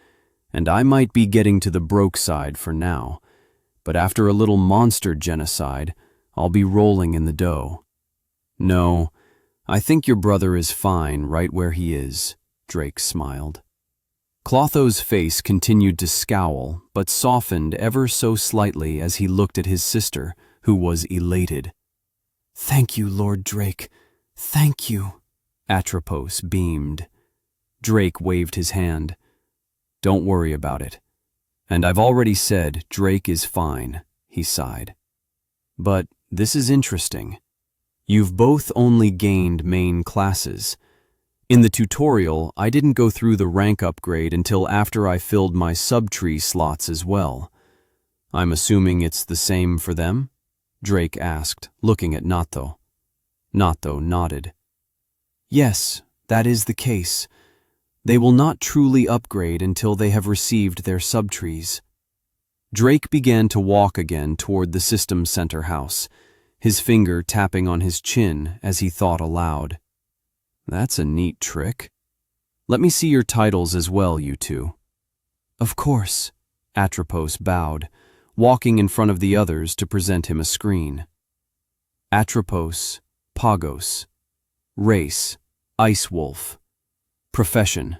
and I might be getting to the broke side for now, but after a little monster genocide, I'll be rolling in the dough." "No, I think your brother is fine right where he is," Drake smiled. Clotho's face continued to scowl, but softened ever so slightly as he looked at his sister, who was elated. "Thank you, Lord Drake. Thank you," Atropos beamed. Drake waved his hand. "Don't worry about it. And I've already said Drake is fine," he sighed. "But this is interesting. You've both only gained main classes. In the tutorial, I didn't go through the rank upgrade until after I filled my subtree slots as well. I'm assuming it's the same for them?" Drake asked, looking at Natto. Natto nodded. "Yes, that is the case. They will not truly upgrade until they have received their subtrees." Drake began to walk again toward the system center house, his finger tapping on his chin as he thought aloud. "That's a neat trick. Let me see your titles as well, you two." "Of course," Atropos bowed, walking in front of the others to present him a screen. Atropos, Pagos. Race, Ice Wolf. Profession,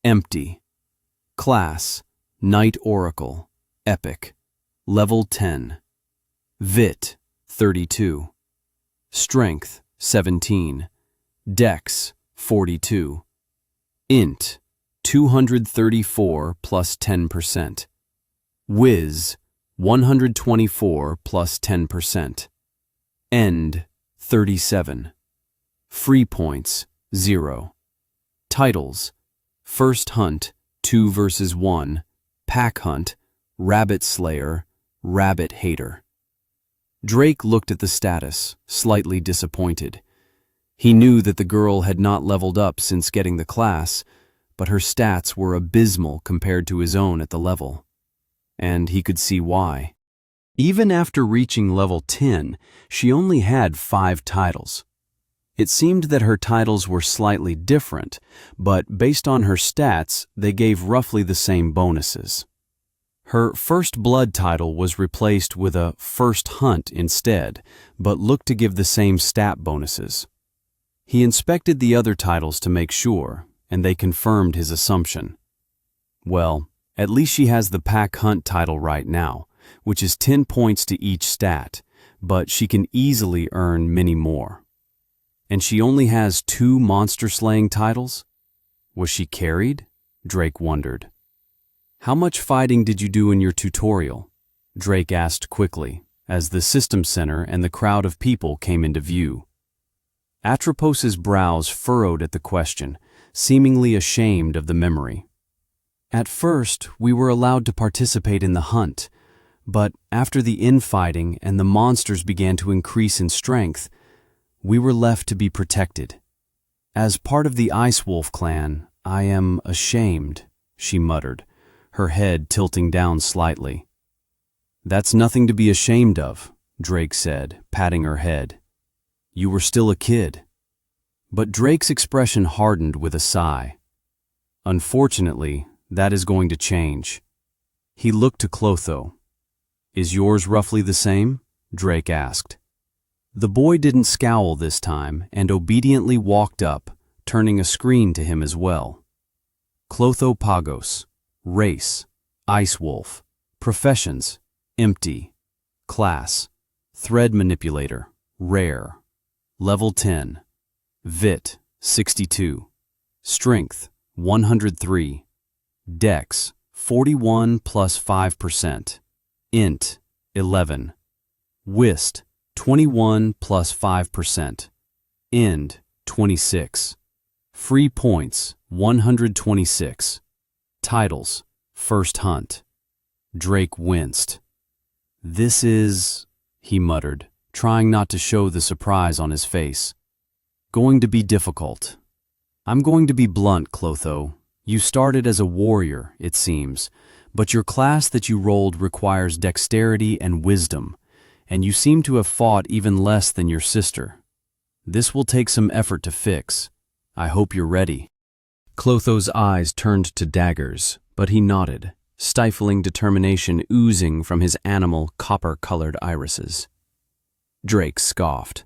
Empty. Class, Night Oracle, Epic. Level 10. Vit, 32. Strength, 17. Dex, 42. Int, 234 plus 10%. Wiz, 124 plus 10%. End, 37. Free points, 0. Titles: First Hunt, 2 vs 1, Pack Hunt, Rabbit Slayer, Rabbit Hater. Drake looked at the status, slightly disappointed. He knew that the girl had not leveled up since getting the class, but her stats were abysmal compared to his own at the level. And he could see why. Even after reaching level 10, she only had 5 titles. It seemed that her titles were slightly different, but based on her stats, they gave roughly the same bonuses. Her First Blood title was replaced with a First Hunt instead, but looked to give the same stat bonuses. He inspected the other titles to make sure, and they confirmed his assumption. Well, at least she has the Pack Hunt title right now, which is 10 points to each stat, but she can easily earn many more. And she only has 2 monster-slaying titles? Was she carried? Drake wondered. "How much fighting did you do in your tutorial?" Drake asked quickly, as the system center and the crowd of people came into view. Atropos's brows furrowed at the question, seemingly ashamed of the memory. "At first, we were allowed to participate in the hunt, but after the infighting and the monsters began to increase in strength, we were left to be protected. As part of the Ice Wolf clan, I am ashamed," she muttered, her head tilting down slightly. "That's nothing to be ashamed of," Drake said, patting her head. "You were still a kid." But Drake's expression hardened with a sigh. "Unfortunately, that is going to change." He looked to Clotho. "Is yours roughly the same?" Drake asked. The boy didn't scowl this time and obediently walked up, turning a screen to him as well. Clotho Pagos. Race, Ice Wolf. Professions, Empty. Class, Thread Manipulator, Rare. Level 10. Vit, 62. Strength, 103. Dex, 41 plus 5%. Int, 11. Whist, 21 plus 5%. End, 26. Free points, 126. Titles, First Hunt. Drake winced. "This is," he muttered, trying not to show the surprise on his face. Going to be difficult. I'm going to be blunt, Clotho. You started as a warrior, it seems, but your class that you rolled requires dexterity and wisdom, and you seem to have fought even less than your sister. This will take some effort to fix. I hope you're ready. Clotho's eyes turned to daggers, but he nodded, stifling determination oozing from his animal copper-colored irises. Drake scoffed.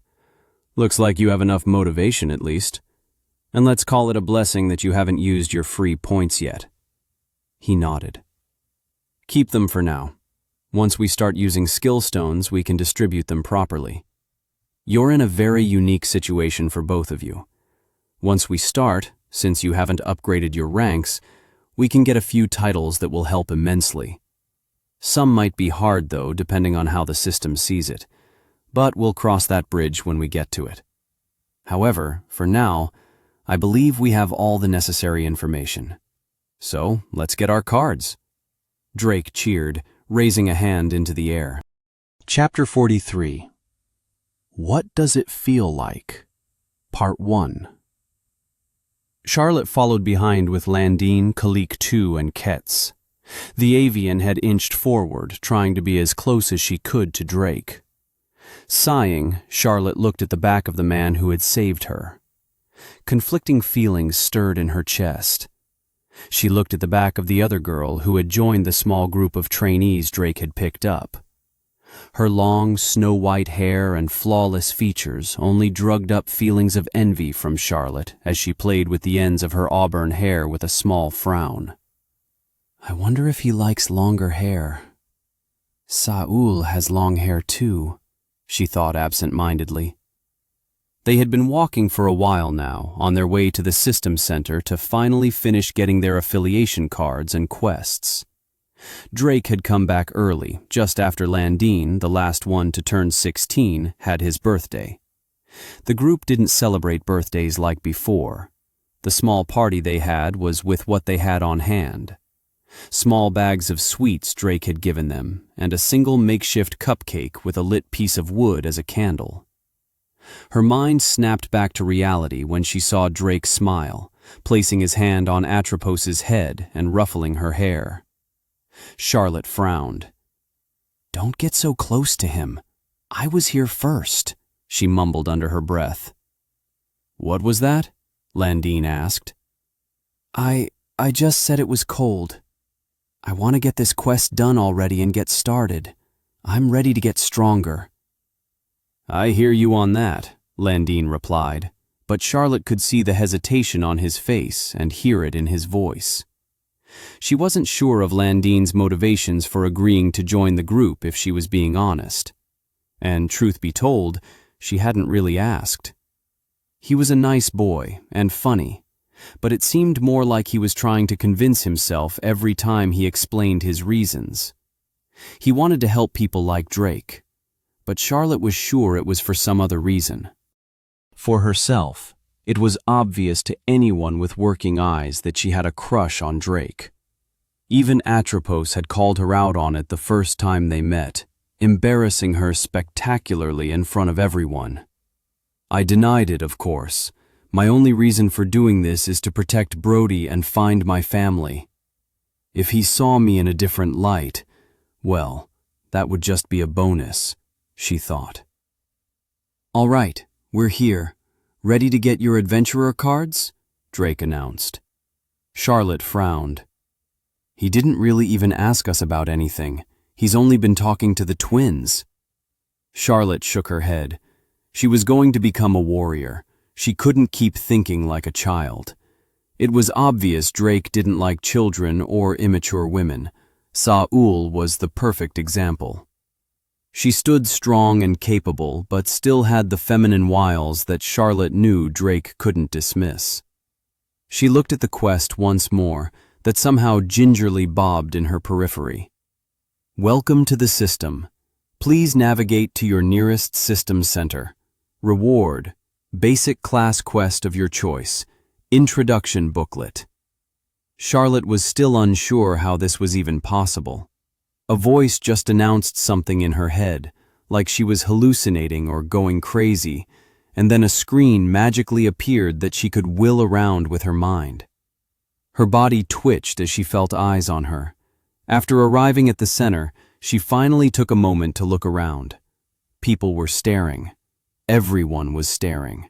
Looks like you have enough motivation at least. And let's call it a blessing that you haven't used your free points yet. He nodded. Keep them for now. Once we start using skill stones, we can distribute them properly. You're in a very unique situation for both of you. Once we start, since you haven't upgraded your ranks, we can get a few titles that will help immensely. Some might be hard, though, depending on how the system sees it, but we'll cross that bridge when we get to it. However, for now, I believe we have all the necessary information. So, let's get our cards. Drake cheered, raising a hand into the air. Chapter 43. What Does It Feel Like? Part 1. Charlotte followed behind with Landine, Kalik II, and Ketz. The avian had inched forward, trying to be as close as she could to Drake. Sighing, Charlotte looked at the back of the man who had saved her. Conflicting feelings stirred in her chest. She looked at the back of the other girl who had joined the small group of trainees Drake had picked up. Her long, snow-white hair and flawless features only drugged up feelings of envy from Charlotte as she played with the ends of her auburn hair with a small frown. I wonder if he likes longer hair. Saul has long hair too, she thought absent-mindedly. They had been walking for a while now, on their way to the system center to finally finish getting their affiliation cards and quests. Drake had come back early, just after Landine, the last one to turn 16, had his birthday. The group didn't celebrate birthdays like before. The small party they had was with what they had on hand. Small bags of sweets Drake had given them, and a single makeshift cupcake with a lit piece of wood as a candle. Her mind snapped back to reality when she saw Drake smile, placing his hand on Atropos's head and ruffling her hair. Charlotte frowned. Don't get so close to him. I was here first, she mumbled under her breath. What was that? Landine asked. I just said it was cold. I want to get this quest done already and get started. I'm ready to get stronger. I hear you on that, Landine replied, but Charlotte could see the hesitation on his face and hear it in his voice. She wasn't sure of Landine's motivations for agreeing to join the group if she was being honest. And truth be told, she hadn't really asked. He was a nice boy and funny, but it seemed more like he was trying to convince himself every time he explained his reasons. He wanted to help people like Drake, but Charlotte was sure it was for some other reason. For herself, it was obvious to anyone with working eyes that she had a crush on Drake. Even Atropos had called her out on it the first time they met, embarrassing her spectacularly in front of everyone. I denied it, of course. My only reason for doing this is to protect Brody and find my family. If he saw me in a different light, well, that would just be a bonus, she thought. All right, we're here. Ready to get your adventurer cards? Drake announced. Charlotte frowned. He didn't really even ask us about anything. He's only been talking to the twins. Charlotte shook her head. She was going to become a warrior. She couldn't keep thinking like a child. It was obvious Drake didn't like children or immature women. Saul was the perfect example. She stood strong and capable, but still had the feminine wiles that Charlotte knew Drake couldn't dismiss. She looked at the quest once more, that somehow gingerly bobbed in her periphery. Welcome to the system. Please navigate to your nearest system center. Reward. Basic class quest of your choice. Introduction booklet. Charlotte was still unsure how this was even possible. A voice just announced something in her head, like she was hallucinating or going crazy, and then a screen magically appeared that she could will around with her mind. Her body twitched as she felt eyes on her. After arriving at the center, she finally took a moment to look around. People were staring. Everyone was staring.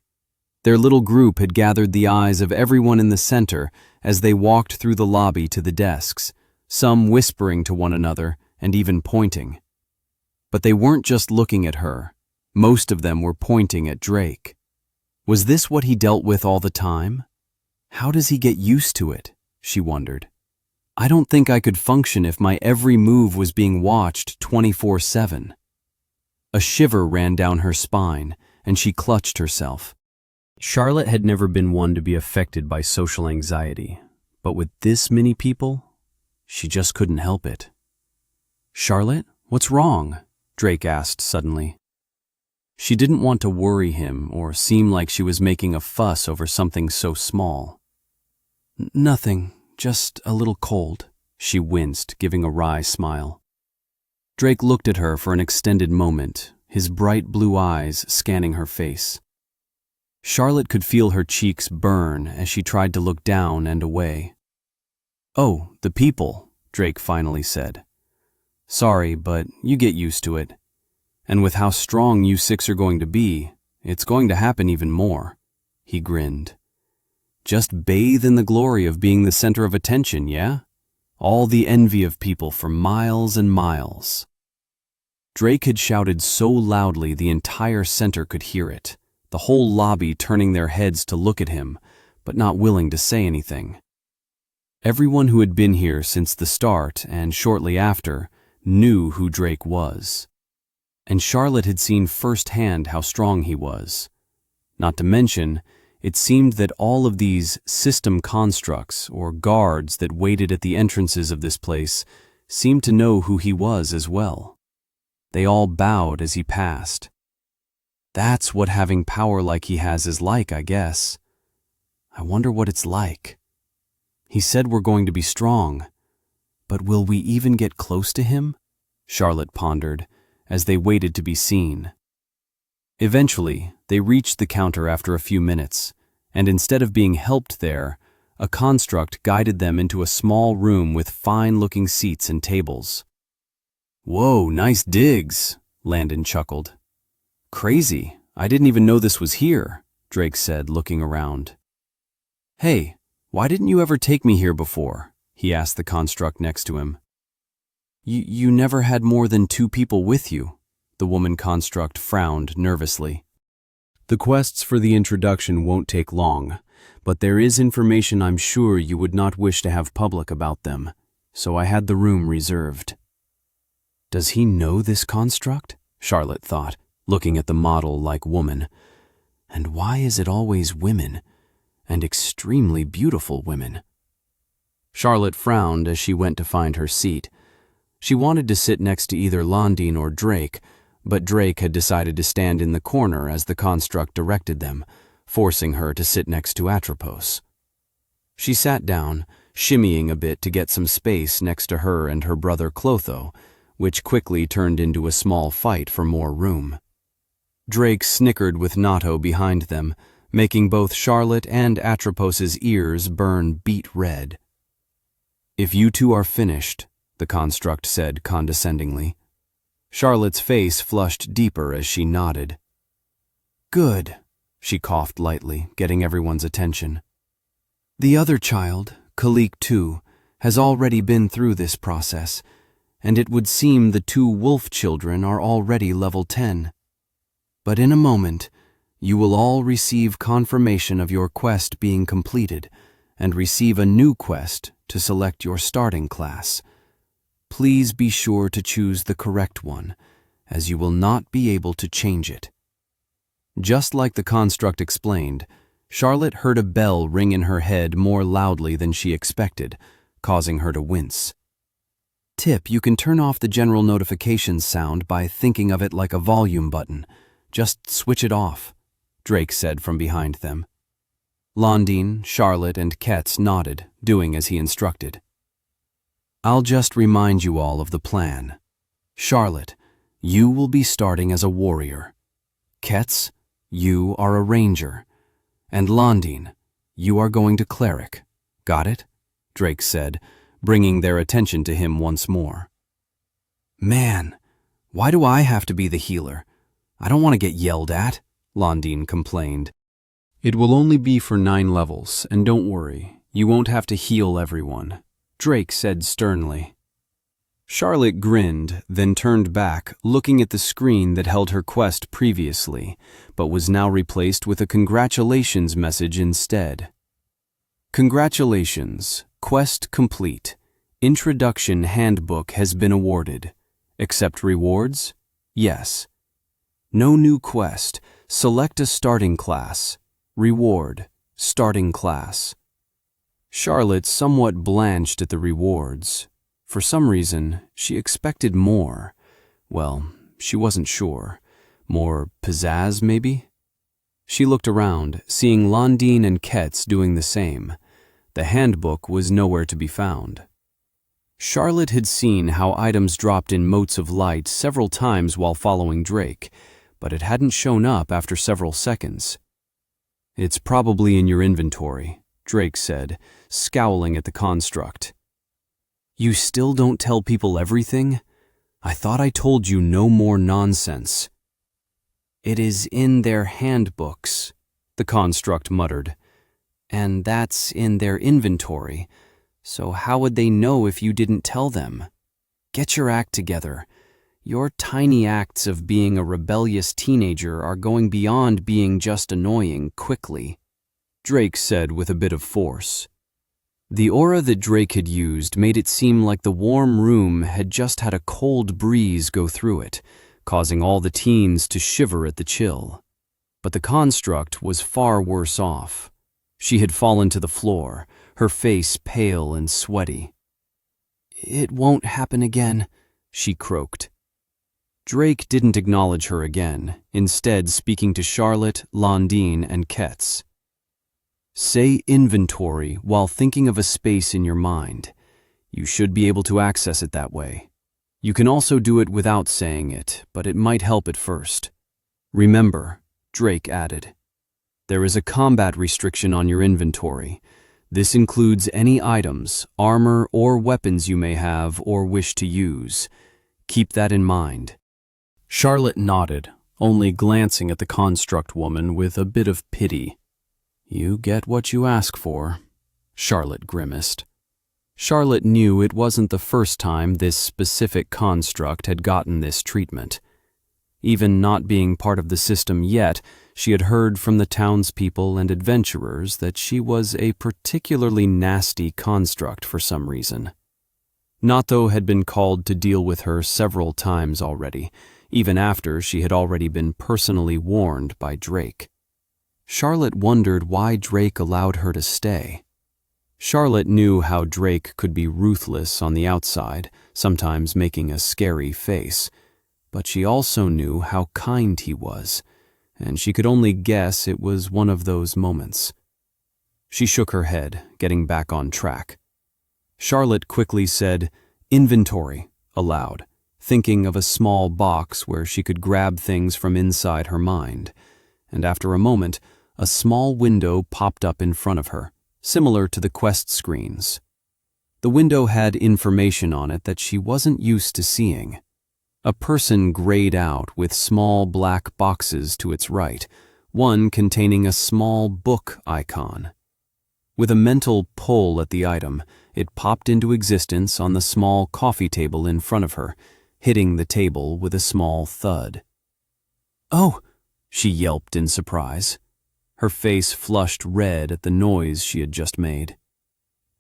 Their little group had gathered the eyes of everyone in the center as they walked through the lobby to the desks, some whispering to one another and even pointing. But they weren't just looking at her. Most of them were pointing at Drake. Was this what he dealt with all the time? How does he get used to it? She wondered. I don't think I could function if my every move was being watched 24/7. A shiver ran down her spine, and she clutched herself. Charlotte had never been one to be affected by social anxiety, but with this many people, she just couldn't help it. Charlotte, what's wrong? Drake asked suddenly. She didn't want to worry him or seem like she was making a fuss over something so small. Nothing, just a little cold, she winced, giving a wry smile. Drake looked at her for an extended moment, his bright blue eyes scanning her face. Charlotte could feel her cheeks burn as she tried to look down and away. Oh, the people, Drake finally said. Sorry, but you get used to it. And with how strong you six are going to be, it's going to happen even more. He grinned. Just bathe in the glory of being the center of attention, yeah? All the envy of people for miles and miles. Drake had shouted so loudly the entire center could hear it, the whole lobby turning their heads to look at him, but not willing to say anything. Everyone who had been here since the start and shortly after knew who Drake was. And Charlotte had seen firsthand how strong he was. Not to mention, it seemed that all of these system constructs or guards that waited at the entrances of this place seemed to know who he was as well. They all bowed as he passed. That's what having power like he has is like, I guess. I wonder what it's like. He said we're going to be strong, but will we even get close to him? Charlotte pondered, as they waited to be seen. Eventually, they reached the counter after a few minutes, and instead of being helped there, a construct guided them into a small room with fine-looking seats and tables. Whoa, nice digs, Landon chuckled. Crazy, I didn't even know this was here, Drake said, looking around. Hey, why didn't you ever take me here before? He asked the construct next to him. You never had more than 2 people with you, the woman construct frowned nervously. The quests for the introduction won't take long, but there is information I'm sure you would not wish to have public about them, so I had the room reserved. Does he know this construct? Charlotte thought, looking at the model-like woman. And why is it always women, and extremely beautiful women? Charlotte frowned as she went to find her seat. She wanted to sit next to either Landine or Drake, but Drake had decided to stand in the corner as the construct directed them, forcing her to sit next to Atropos. She sat down, shimmying a bit to get some space next to her and her brother Clotho, which quickly turned into a small fight for more room. Drake snickered with Nato behind them, making both Charlotte and Atropos's ears burn beet red. If you two are finished, the construct said condescendingly. Charlotte's face flushed deeper as she nodded. Good, she coughed lightly, getting everyone's attention. The other child, Khalik too, has already been through this process, and it would seem the 2 wolf children are already level 10. But in a moment, you will all receive confirmation of your quest being completed, and receive a new quest to select your starting class. Please be sure to choose the correct one, as you will not be able to change it. Just like the construct explained, Charlotte heard a bell ring in her head more loudly than she expected, causing her to wince. Tip, you can turn off the general notifications sound by thinking of it like a volume button. Just switch it off, Drake said from behind them. Landine, Charlotte, and Ketz nodded, doing as he instructed. I'll just remind you all of the plan. Charlotte, you will be starting as a warrior. Ketz, you are a ranger. And Londine, you are going to cleric. Got it? Drake said, bringing their attention to him once more. Man, why do I have to be the healer? I don't want to get yelled at, Londine complained. It will only be for 9 levels, and don't worry, you won't have to heal everyone, Drake said sternly. Charlotte grinned, then turned back, looking at the screen that held her quest previously, but was now replaced with a congratulations message instead. Congratulations, quest complete. Introduction handbook has been awarded. Accept rewards? Yes. No new quest. Select a starting class. Reward, starting class. Charlotte somewhat blanched at the rewards. For some reason, she expected more. Well, she wasn't sure. More pizzazz, maybe? She looked around, seeing Londine and Ketz doing the same. The handbook was nowhere to be found. Charlotte had seen how items dropped in motes of light several times while following Drake, but it hadn't shown up after several seconds. It's probably in your inventory, Drake said, scowling at the construct. You still don't tell people everything? I thought I told you no more nonsense. It is in their handbooks, the construct muttered. And that's in their inventory, so how would they know if you didn't tell them? Get your act together. Your tiny acts of being a rebellious teenager are going beyond being just annoying quickly, Drake said with a bit of force. The aura that Drake had used made it seem like the warm room had just had a cold breeze go through it, causing all the teens to shiver at the chill. But the construct was far worse off. She had fallen to the floor, her face pale and sweaty. It won't happen again, she croaked. Drake didn't acknowledge her again, instead speaking to Charlotte, Londine, and Ketz. Say inventory while thinking of a space in your mind. You should be able to access it that way. You can also do it without saying it, but it might help at first. Remember, Drake added, there is a combat restriction on your inventory. This includes any items, armor, or weapons you may have or wish to use. Keep that in mind. Charlotte nodded, only glancing at the construct woman with a bit of pity. You get what you ask for, Charlotte grimaced. Charlotte knew it wasn't the first time this specific construct had gotten this treatment. Even not being part of the system yet, she had heard from the townspeople and adventurers that she was a particularly nasty construct for some reason. Nato had been called to deal with her several times already, even after she had already been personally warned by Drake. Charlotte wondered why Drake allowed her to stay. Charlotte knew how Drake could be ruthless on the outside, sometimes making a scary face, but she also knew how kind he was, and she could only guess it was one of those moments. She shook her head, getting back on track. Charlotte quickly said, "Inventory," aloud, thinking of a small box where she could grab things from inside her mind, and after a moment, a small window popped up in front of her, similar to the quest screens. The window had information on it that she wasn't used to seeing. A person grayed out with small black boxes to its right, one containing a small book icon. With a mental pull at the item, it popped into existence on the small coffee table in front of her, hitting the table with a small thud. "Oh!" she yelped in surprise. Her face flushed red at the noise she had just made.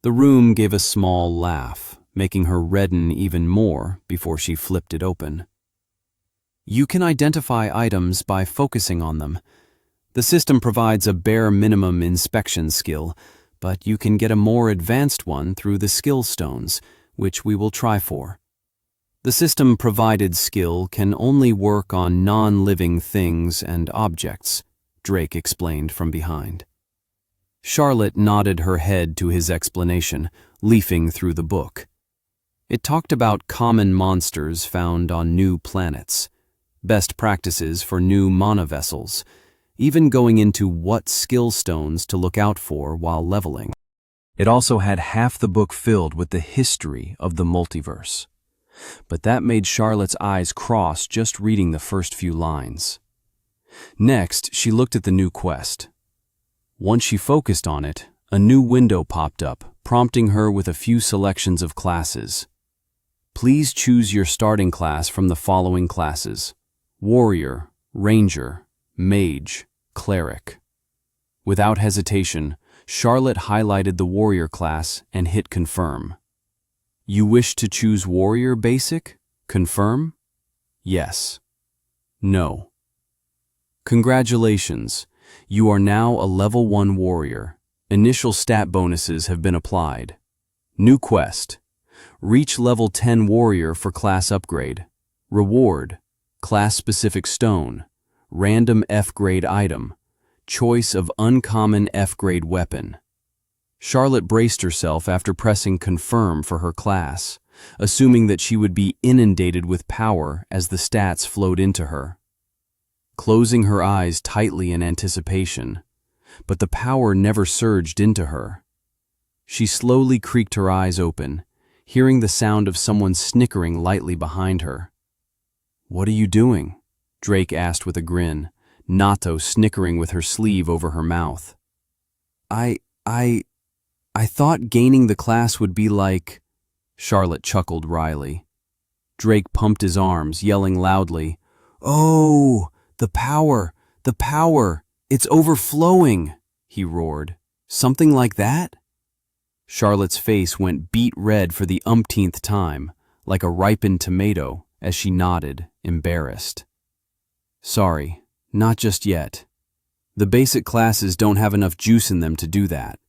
The room gave a small laugh, making her redden even more before she flipped it open. You can identify items by focusing on them. The system provides a bare minimum inspection skill, but you can get a more advanced one through the skill stones, which we will try for. The system-provided skill can only work on non-living things and objects, Drake explained from behind. Charlotte nodded her head to his explanation, leafing through the book. It talked about common monsters found on new planets, best practices for new monovessels, even going into what skill stones to look out for while leveling. It also had half the book filled with the history of the multiverse. But that made Charlotte's eyes cross just reading the first few lines. Next, she looked at the new quest. Once she focused on it, a new window popped up, prompting her with a few selections of classes. Please choose your starting class from the following classes: Warrior, Ranger, Mage, Cleric. Without hesitation, Charlotte highlighted the Warrior class and hit Confirm. You wish to choose Warrior Basic? Confirm? Yes. No. Congratulations, you are now a level 1 warrior. Initial stat bonuses have been applied. New quest. Reach level 10 warrior for class upgrade. Reward. Class-specific stone. Random F-grade item. Choice of uncommon F-grade weapon. Charlotte braced herself after pressing confirm for her class, assuming that she would be inundated with power as the stats flowed into her. Closing her eyes tightly in anticipation, but the power never surged into her. She slowly creaked her eyes open, hearing the sound of someone snickering lightly behind her. "What are you doing?" Drake asked with a grin, Nato snickering with her sleeve over her mouth. I thought gaining the class would be like..." Charlotte chuckled wryly. Drake pumped his arms, yelling loudly, "Oh, the power! The power! It's overflowing!" he roared. "Something like that?" Charlotte's face went beet red for the umpteenth time, like a ripened tomato, as she nodded, embarrassed. "Sorry, not just yet. The basic classes don't have enough juice in them to do that.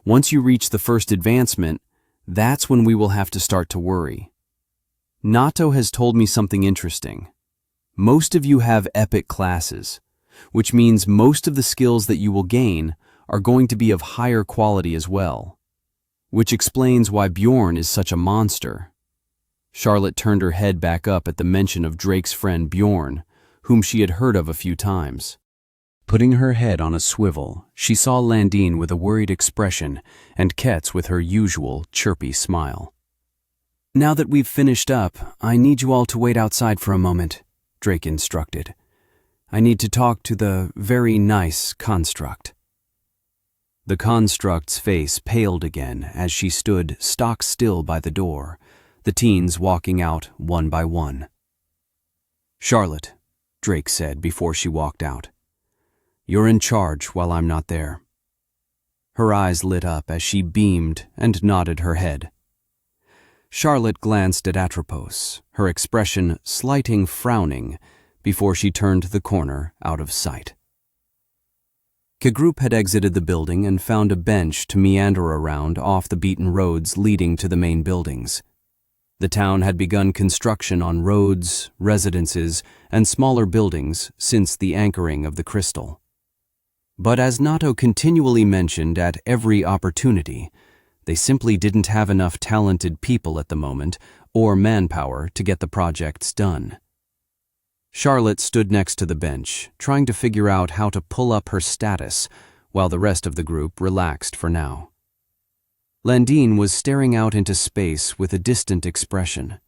Once you reach the first advancement, that's when we will have to start to worry. Nato has told me something interesting. Most of you have epic classes, which means most of the skills that you will gain are going to be of higher quality as well. Which explains why Bjorn is such a monster." Charlotte turned her head back up at the mention of Drake's friend Bjorn, whom she had heard of a few times. Putting her head on a swivel, she saw Landine with a worried expression and Ketz with her usual chirpy smile. "Now that we've finished up, I need you all to wait outside for a moment," Drake instructed. "I need to talk to the very nice construct." The construct's face paled again as she stood stock still by the door, the teens walking out one by one. "Charlotte," Drake said before she walked out, "you're in charge while I'm not there." Her eyes lit up as she beamed and nodded her head. Charlotte glanced at Atropos, her expression slighting frowning, before she turned the corner out of sight. The group had exited the building and found a bench to meander around off the beaten roads leading to the main buildings. The town had begun construction on roads, residences, and smaller buildings since the anchoring of the crystal. But as Nato continually mentioned at every opportunity, they simply didn't have enough talented people at the moment or manpower to get the projects done. Charlotte stood next to the bench, trying to figure out how to pull up her status, while the rest of the group relaxed for now. Landine was staring out into space with a distant expression.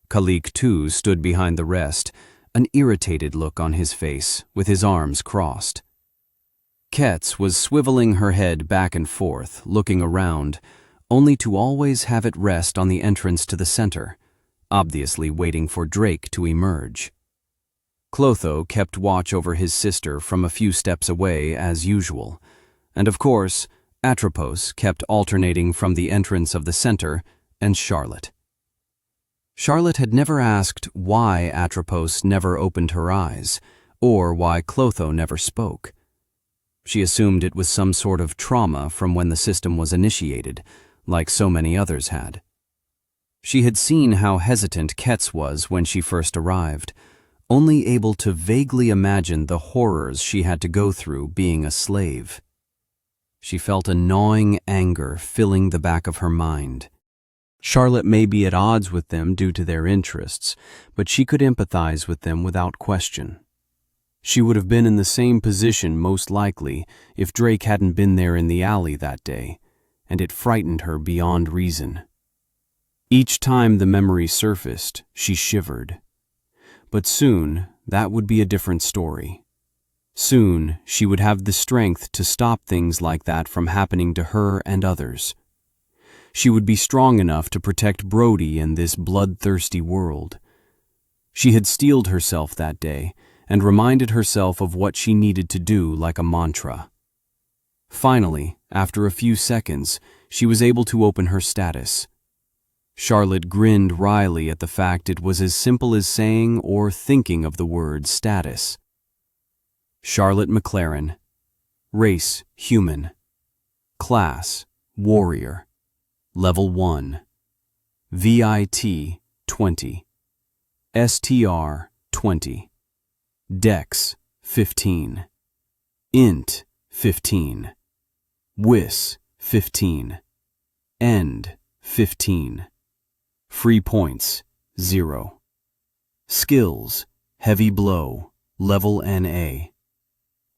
Khalik too stood behind the rest, an irritated look on his face, with his arms crossed. Ketz was swiveling her head back and forth, looking around, only to always have it rest on the entrance to the center, obviously waiting for Drake to emerge. Clotho kept watch over his sister from a few steps away as usual, and of course, Atropos kept alternating from the entrance of the center and Charlotte. Charlotte had never asked why Atropos never opened her eyes, or why Clotho never spoke. She assumed it was some sort of trauma from when the system was initiated, like so many others had. She had seen how hesitant Ketz was when she first arrived, only able to vaguely imagine the horrors she had to go through being a slave. She felt a gnawing anger filling the back of her mind. Charlotte may be at odds with them due to their interests, but she could empathize with them without question. She would have been in the same position, most likely, if Drake hadn't been there in the alley that day, and it frightened her beyond reason. Each time the memory surfaced, she shivered. But soon, that would be a different story. Soon, she would have the strength to stop things like that from happening to her and others. She would be strong enough to protect Brody in this bloodthirsty world. She had steeled herself that day and reminded herself of what she needed to do like a mantra. Finally, after a few seconds, she was able to open her status. Charlotte grinned wryly at the fact it was as simple as saying or thinking of the word status. Charlotte McLaren. Race, human. Class, warrior. Level 1. VIT, 20. STR, 20. Dex, 15. Int, 15. Wis, 15. End, 15. Free points, 0. Skills, heavy blow, level NA.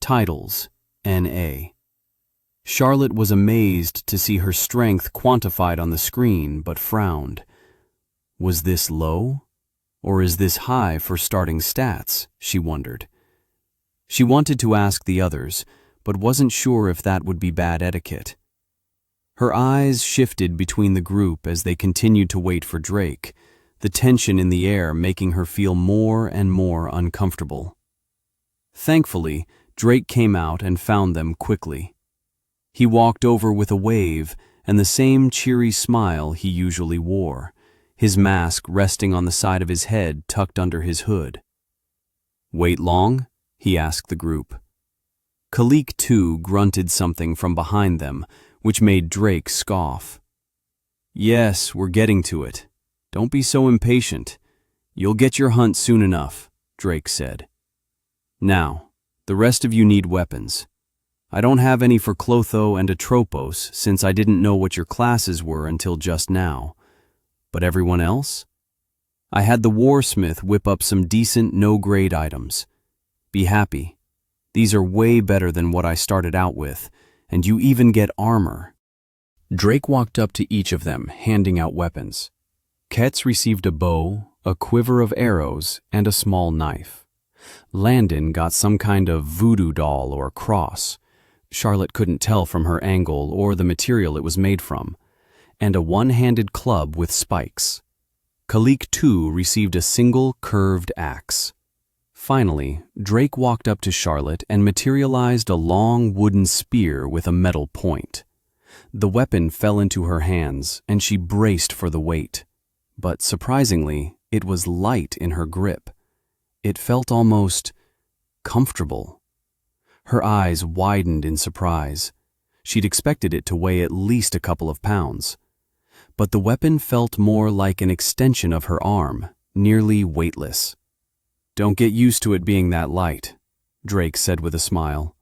Titles, NA. Charlotte was amazed to see her strength quantified on the screen, but frowned. Was this low? Or is this high for starting stats? She wondered. She wanted to ask the others, but wasn't sure if that would be bad etiquette. Her eyes shifted between the group as they continued to wait for Drake, the tension in the air making her feel more and more uncomfortable. Thankfully, Drake came out and found them quickly. He walked over with a wave and the same cheery smile he usually wore, his mask resting on the side of his head tucked under his hood. "Wait long?" he asked the group. Khalik too grunted something from behind them, which made Drake scoff. "Yes, we're getting to it. Don't be so impatient. You'll get your hunt soon enough," Drake said. "Now, the rest of you need weapons. I don't have any for Clotho and Atropos since I didn't know what your classes were until just now. But everyone else? I had the Warsmith whip up some decent no-grade items. Be happy. These are way better than what I started out with, and you even get armor." Drake walked up to each of them, handing out weapons. Ketz received a bow, a quiver of arrows, and a small knife. Landon got some kind of voodoo doll or cross. Charlotte couldn't tell from her angle or the material it was made from, and a one-handed club with spikes. Khalik too received a single curved axe. Finally, Drake walked up to Charlotte and materialized a long wooden spear with a metal point. The weapon fell into her hands, and she braced for the weight. But surprisingly, it was light in her grip. It felt almost comfortable. Her eyes widened in surprise. She'd expected it to weigh at least a couple of pounds. But the weapon felt more like an extension of her arm, nearly weightless. "Don't get used to it being that light," Drake said with a smile.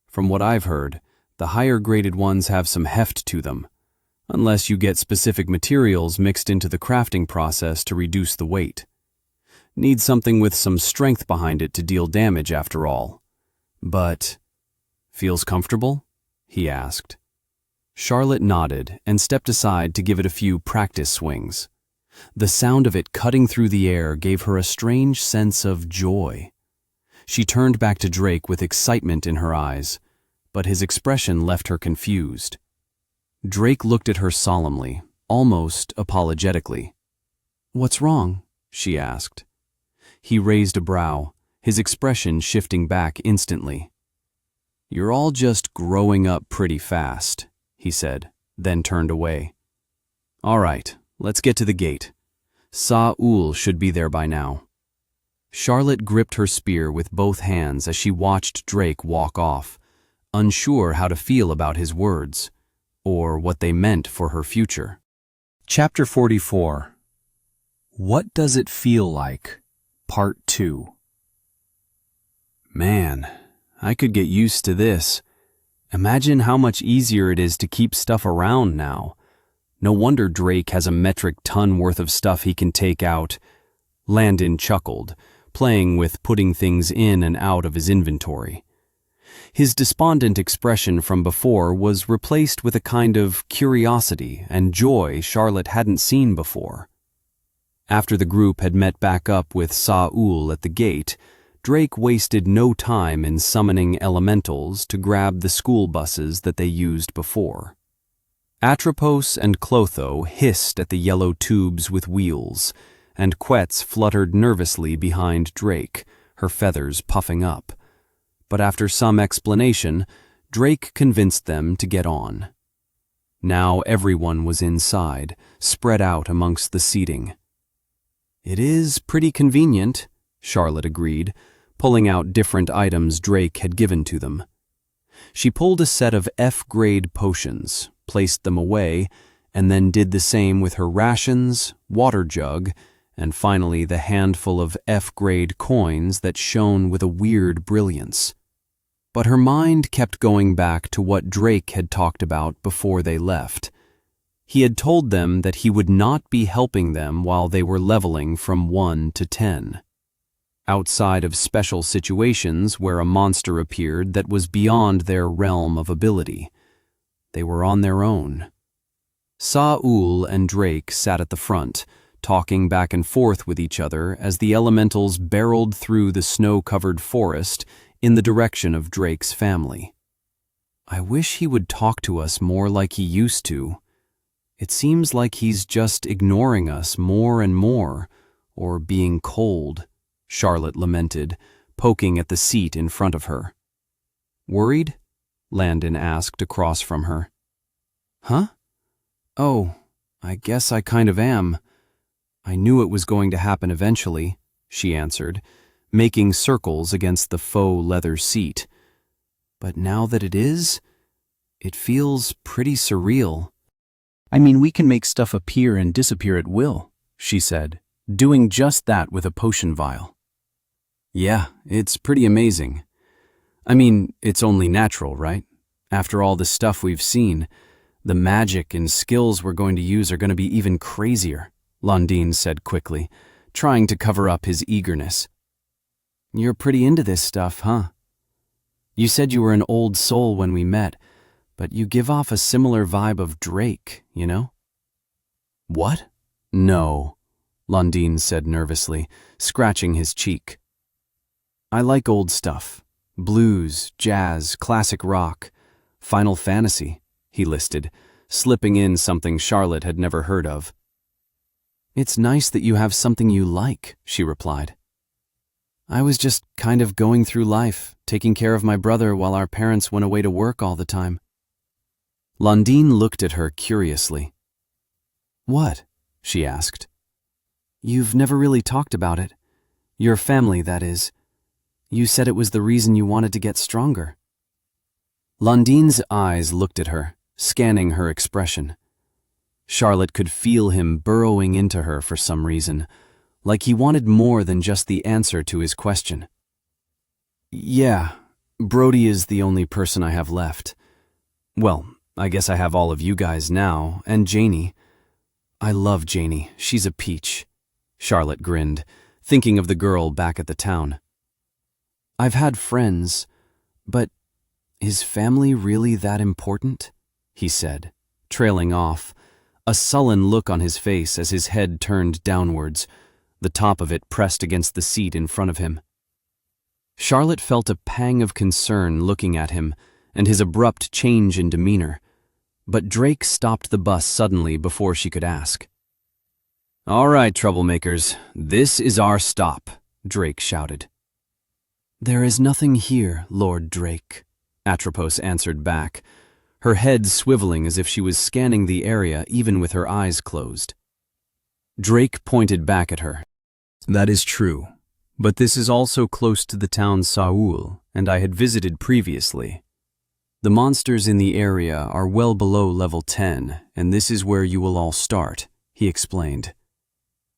"From what I've heard, the higher-graded ones have some heft to them, unless you get specific materials mixed into the crafting process to reduce the weight. Need something with some strength behind it to deal damage after all. But, feels comfortable?" he asked. Charlotte nodded and stepped aside to give it a few practice swings. The sound of it cutting through the air gave her a strange sense of joy. She turned back to Drake with excitement in her eyes, but his expression left her confused. Drake looked at her solemnly, almost apologetically. "What's wrong?" she asked. He raised a brow, his expression shifting back instantly. "You're all just growing up pretty fast," he said, then turned away. "All right, let's get to the gate. Saul should be there by now." Charlotte gripped her spear with both hands as she watched Drake walk off, unsure how to feel about his words, or what they meant for her future. Chapter 44. What Does It Feel Like? Part 2. Man, I could get used to this. Imagine how much easier it is to keep stuff around now. No wonder Drake has a metric ton worth of stuff he can take out. Landon chuckled, playing with putting things in and out of his inventory. His despondent expression from before was replaced with a kind of curiosity and joy Charlotte hadn't seen before. After the group had met back up with Saul at the gate, Drake wasted no time in summoning elementals to grab the school buses that they used before. Atropos and Clotho hissed at the yellow tubes with wheels, and Quetz fluttered nervously behind Drake, her feathers puffing up. But after some explanation, Drake convinced them to get on. Now everyone was inside, spread out amongst the seating. "It is pretty convenient," Charlotte agreed, pulling out different items Drake had given to them. She pulled a set of F-grade potions, placed them away, and then did the same with her rations, water jug, and finally the handful of F-grade coins that shone with a weird brilliance. But her mind kept going back to what Drake had talked about before they left. He had told them that he would not be helping them while they were leveling from 1 to 10. Outside of special situations where a monster appeared that was beyond their realm of ability. They were on their own. Saul and Drake sat at the front, talking back and forth with each other as the elementals barreled through the snow-covered forest in the direction of Drake's family. "I wish he would talk to us more like he used to. It seems like he's just ignoring us more and more, or being cold," Charlotte lamented, poking at the seat in front of her. "Worried?" Landon asked across from her. "Huh? Oh, I guess I kind of am. I knew it was going to happen eventually," she answered, making circles against the faux leather seat. "But now that it is, it feels pretty surreal." "I mean, we can make stuff appear and disappear at will," she said, doing just that with a potion vial. "Yeah, it's pretty amazing. I mean, it's only natural, right? After all the stuff we've seen, the magic and skills we're going to use are going to be even crazier," Lundin said quickly, trying to cover up his eagerness. "You're pretty into this stuff, huh? You said you were an old soul when we met, but you give off a similar vibe of Drake, you know?" "What? No," Lundin said nervously, scratching his cheek. "I like old stuff. Blues, jazz, classic rock, Final Fantasy," he listed, slipping in something Charlotte had never heard of. "It's nice that you have something you like," she replied. "I was just kind of going through life, taking care of my brother while our parents went away to work all the time." Lundin looked at her curiously. "What?" she asked. "You've never really talked about it. Your family, that is. You said it was the reason you wanted to get stronger." Lundin's eyes looked at her, scanning her expression. Charlotte could feel him burrowing into her for some reason, like he wanted more than just the answer to his question. "Yeah, Brody is the only person I have left. Well, I guess I have all of you guys now, and Janie. I love Janie, she's a peach," Charlotte grinned, thinking of the girl back at the town. "I've had friends, but is family really that important?" he said, trailing off, a sullen look on his face as his head turned downwards, the top of it pressed against the seat in front of him. Charlotte felt a pang of concern looking at him and his abrupt change in demeanor, but Drake stopped the bus suddenly before she could ask. "All right, troublemakers, this is our stop," Drake shouted. "There is nothing here, Lord Drake," Atropos answered back, her head swiveling as if she was scanning the area even with her eyes closed. Drake pointed back at her. "That is true, but this is also close to the town Saul, and I had visited previously. The monsters in the area are well below level 10, and this is where you will all start," he explained.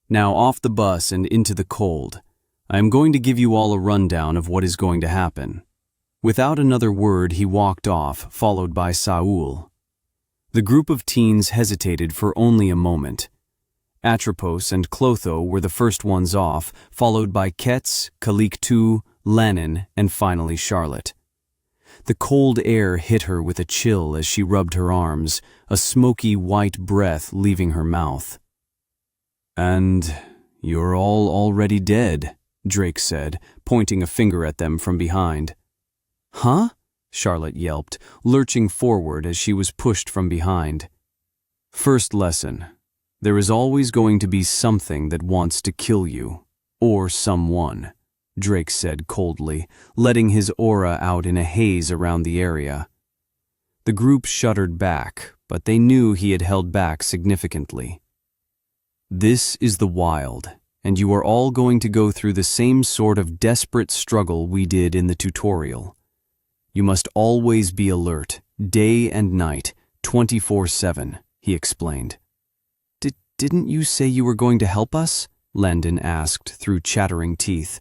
"Now off the bus and into the cold. I am going to give you all a rundown of what is going to happen." Without another word, he walked off, followed by Saul. The group of teens hesitated for only a moment. Atropos and Clotho were the first ones off, followed by Ketz, Kaliktu, Lannon, and finally Charlotte. The cold air hit her with a chill as she rubbed her arms, a smoky white breath leaving her mouth. "And you're all already dead," Drake said, pointing a finger at them from behind. "Huh?" Charlotte yelped, lurching forward as she was pushed from behind. "First lesson. There is always going to be something that wants to kill you. Or someone," Drake said coldly, letting his aura out in a haze around the area. The group shuddered back, but they knew he had held back significantly. "This is the wild, and you are all going to go through the same sort of desperate struggle we did in the tutorial. You must always be alert, day and night, 24/7, he explained. Didn't you say you were going to help us?" Landon asked through chattering teeth.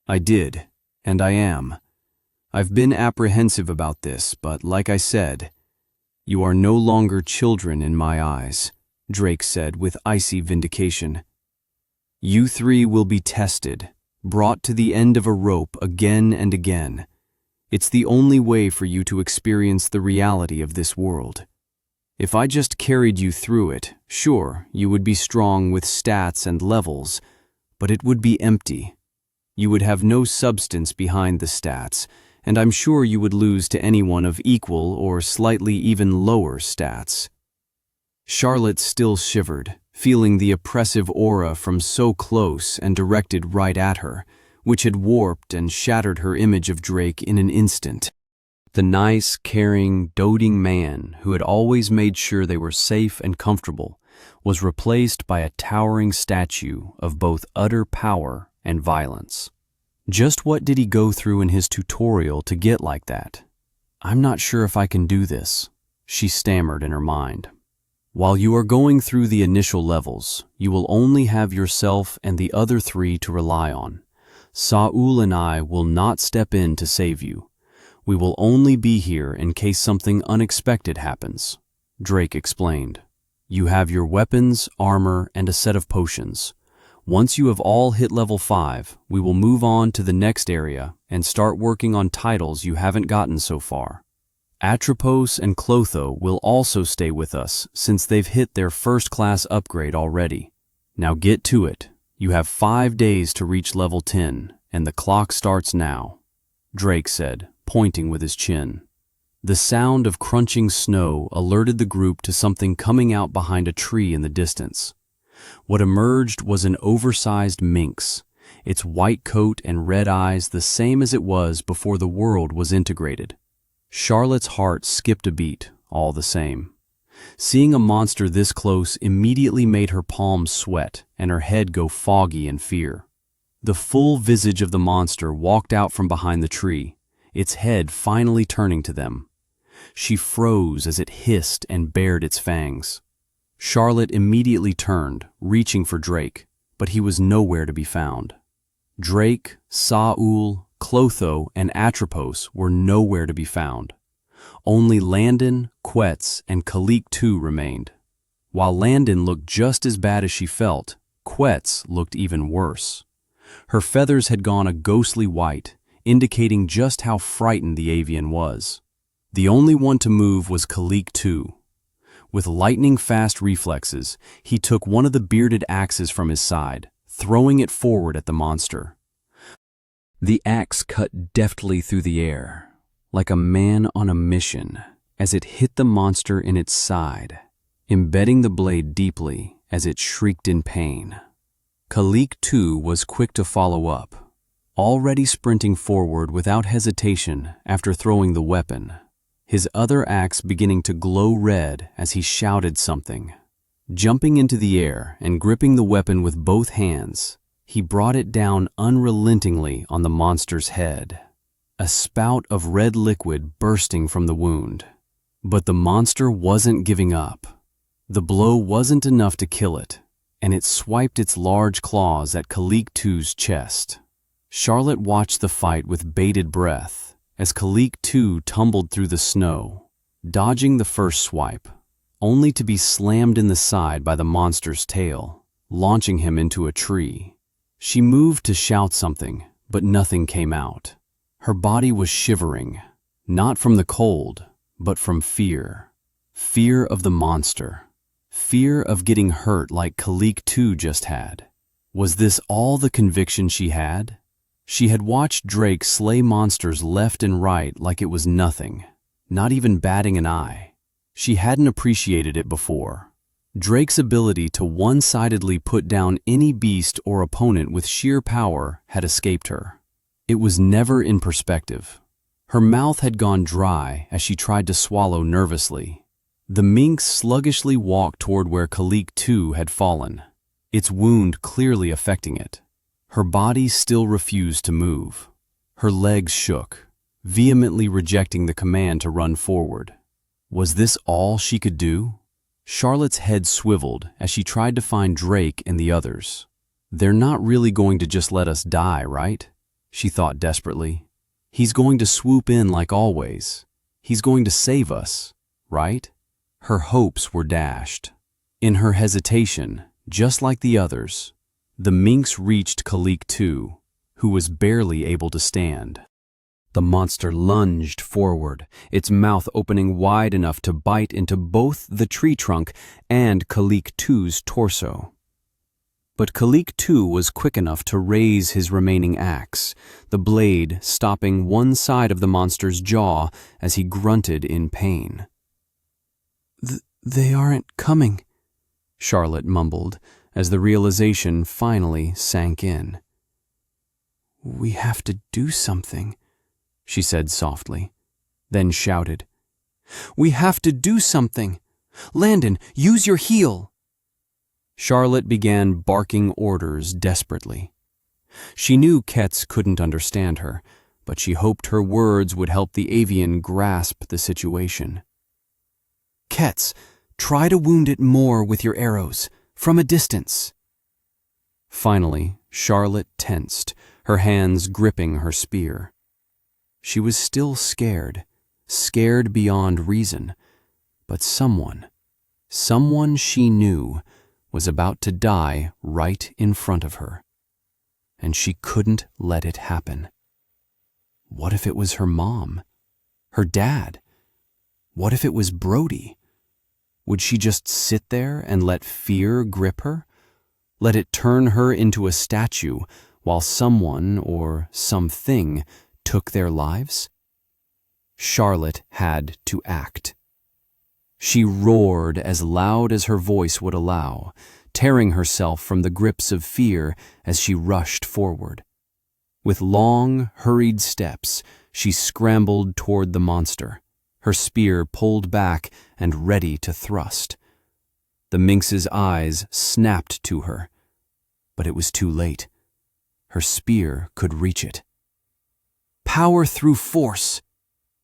"I did, and I am. I've been apprehensive about this, but like I said, you are no longer children in my eyes," Drake said with icy vindication. "You three will be tested, brought to the end of a rope again and again. It's the only way for you to experience the reality of this world. If I just carried you through it, sure, you would be strong with stats and levels, but it would be empty. You would have no substance behind the stats, and I'm sure you would lose to anyone of equal or slightly even lower stats." Charlotte still shivered, feeling the oppressive aura from so close and directed right at her, which had warped and shattered her image of Drake in an instant. The nice, caring, doting man who had always made sure they were safe and comfortable was replaced by a towering statue of both utter power and violence. Just what did he go through in his tutorial to get like that? "I'm not sure if I can do this," she stammered in her mind. "While you are going through the initial levels, you will only have yourself and the other three to rely on. Saul and I will not step in to save you. We will only be here in case something unexpected happens," Drake explained. "You have your weapons, armor, and a set of potions. Once you have all hit level 5, we will move on to the next area and start working on titles you haven't gotten so far. Atropos and Clotho will also stay with us since they've hit their first-class upgrade already. Now get to it. You have 5 days to reach level 10, and the clock starts now," Drake said, pointing with his chin. The sound of crunching snow alerted the group to something coming out behind a tree in the distance. What emerged was an oversized minx, its white coat and red eyes the same as it was before the world was integrated. Charlotte's heart skipped a beat, all the same. Seeing a monster this close immediately made her palms sweat and her head go foggy in fear. The full visage of the monster walked out from behind the tree, its head finally turning to them. She froze as it hissed and bared its fangs. Charlotte immediately turned, reaching for Drake, but he was nowhere to be found. Drake, Saul, Clotho, and Atropos were nowhere to be found. Only Landon, Quetz, and Kaliktu remained. While Landon looked just as bad as she felt, Quetz looked even worse. Her feathers had gone a ghostly white, indicating just how frightened the avian was. The only one to move was Kaliktu. With lightning-fast reflexes, he took one of the bearded axes from his side, throwing it forward at the monster. The axe cut deftly through the air, like a man on a mission, as it hit the monster in its side, embedding the blade deeply as it shrieked in pain. Kaliktu was quick to follow up, already sprinting forward without hesitation after throwing the weapon, his other axe beginning to glow red as he shouted something. Jumping into the air and gripping the weapon with both hands, he brought it down unrelentingly on the monster's head, a spout of red liquid bursting from the wound. But the monster wasn't giving up. The blow wasn't enough to kill it, and it swiped its large claws at Kaliktu's chest. Charlotte watched the fight with bated breath as Kaliktu tumbled through the snow, dodging the first swipe. only to be slammed in the side by the monster's tail, launching him into a tree. She moved to shout something, but nothing came out. Her body was shivering, not from the cold, but from fear. Fear of the monster. Fear of getting hurt like Kalik too just had. Was this all the conviction she had? She had watched Drake slay monsters left and right like it was nothing, not even batting an eye. She hadn't appreciated it before. Drake's ability to one-sidedly put down any beast or opponent with sheer power had escaped her. It was never in perspective. Her mouth had gone dry as she tried to swallow nervously. The minx sluggishly walked toward where Kalik too had fallen, its wound clearly affecting it. Her body still refused to move. Her legs shook, vehemently rejecting the command to run forward. Was this all she could do? Charlotte's head swiveled as she tried to find Drake and the others. They're not really going to just let us die, right? She thought desperately. He's going to swoop in like always. He's going to save us, right? Her hopes were dashed. In her hesitation, just like the others, the minx reached Kalik too, who was barely able to stand. The monster lunged forward, its mouth opening wide enough to bite into both the tree trunk and Kalik too's torso. But Kalik too was quick enough to raise his remaining axe, the blade stopping one side of the monster's jaw as he grunted in pain. They aren't coming, Charlotte mumbled as the realization finally sank in. We have to do something, she said softly, then shouted. We have to do something! Landon, use your heel! Charlotte began barking orders desperately. She knew Ketz couldn't understand her, but she hoped her words would help the avian grasp the situation. Ketz, try to wound it more with your arrows, from a distance. Finally, Charlotte tensed, her hands gripping her spear. She was still scared beyond reason, but someone she knew was about to die right in front of her, and she couldn't let it happen. What if it was her mom? Her dad? What if it was Brody? Would she just sit there and let fear grip her? Let it turn her into a statue while someone or something took their lives? Charlotte had to act. She roared as loud as her voice would allow, tearing herself from the grips of fear as she rushed forward. With long, hurried steps, she scrambled toward the monster, her spear pulled back and ready to thrust. The minx's eyes snapped to her, but it was too late. Her spear could reach it. Power through force.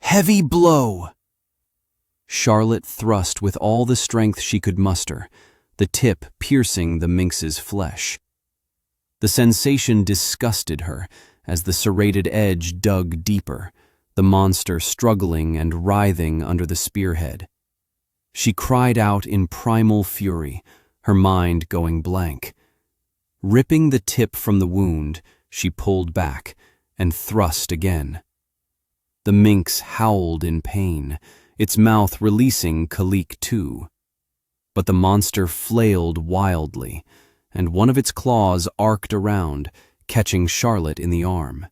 Heavy blow. Charlotte thrust with all the strength she could muster, the tip piercing the minx's flesh. The sensation disgusted her as the serrated edge dug deeper, the monster struggling and writhing under the spearhead. She cried out in primal fury, her mind going blank. Ripping the tip from the wound, she pulled back and thrust again. The minx howled in pain, its mouth releasing Kalik too. But the monster flailed wildly, and one of its claws arced around, catching Charlotte in the arm.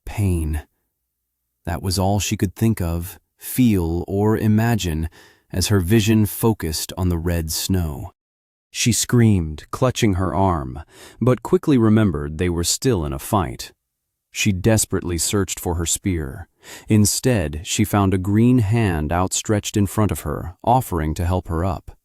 Pain. That was all she could think of, feel, or imagine as her vision focused on the red snow. She screamed, clutching her arm, but quickly remembered they were still in a fight. She desperately searched for her spear. Instead, she found a green hand outstretched in front of her, offering to help her up.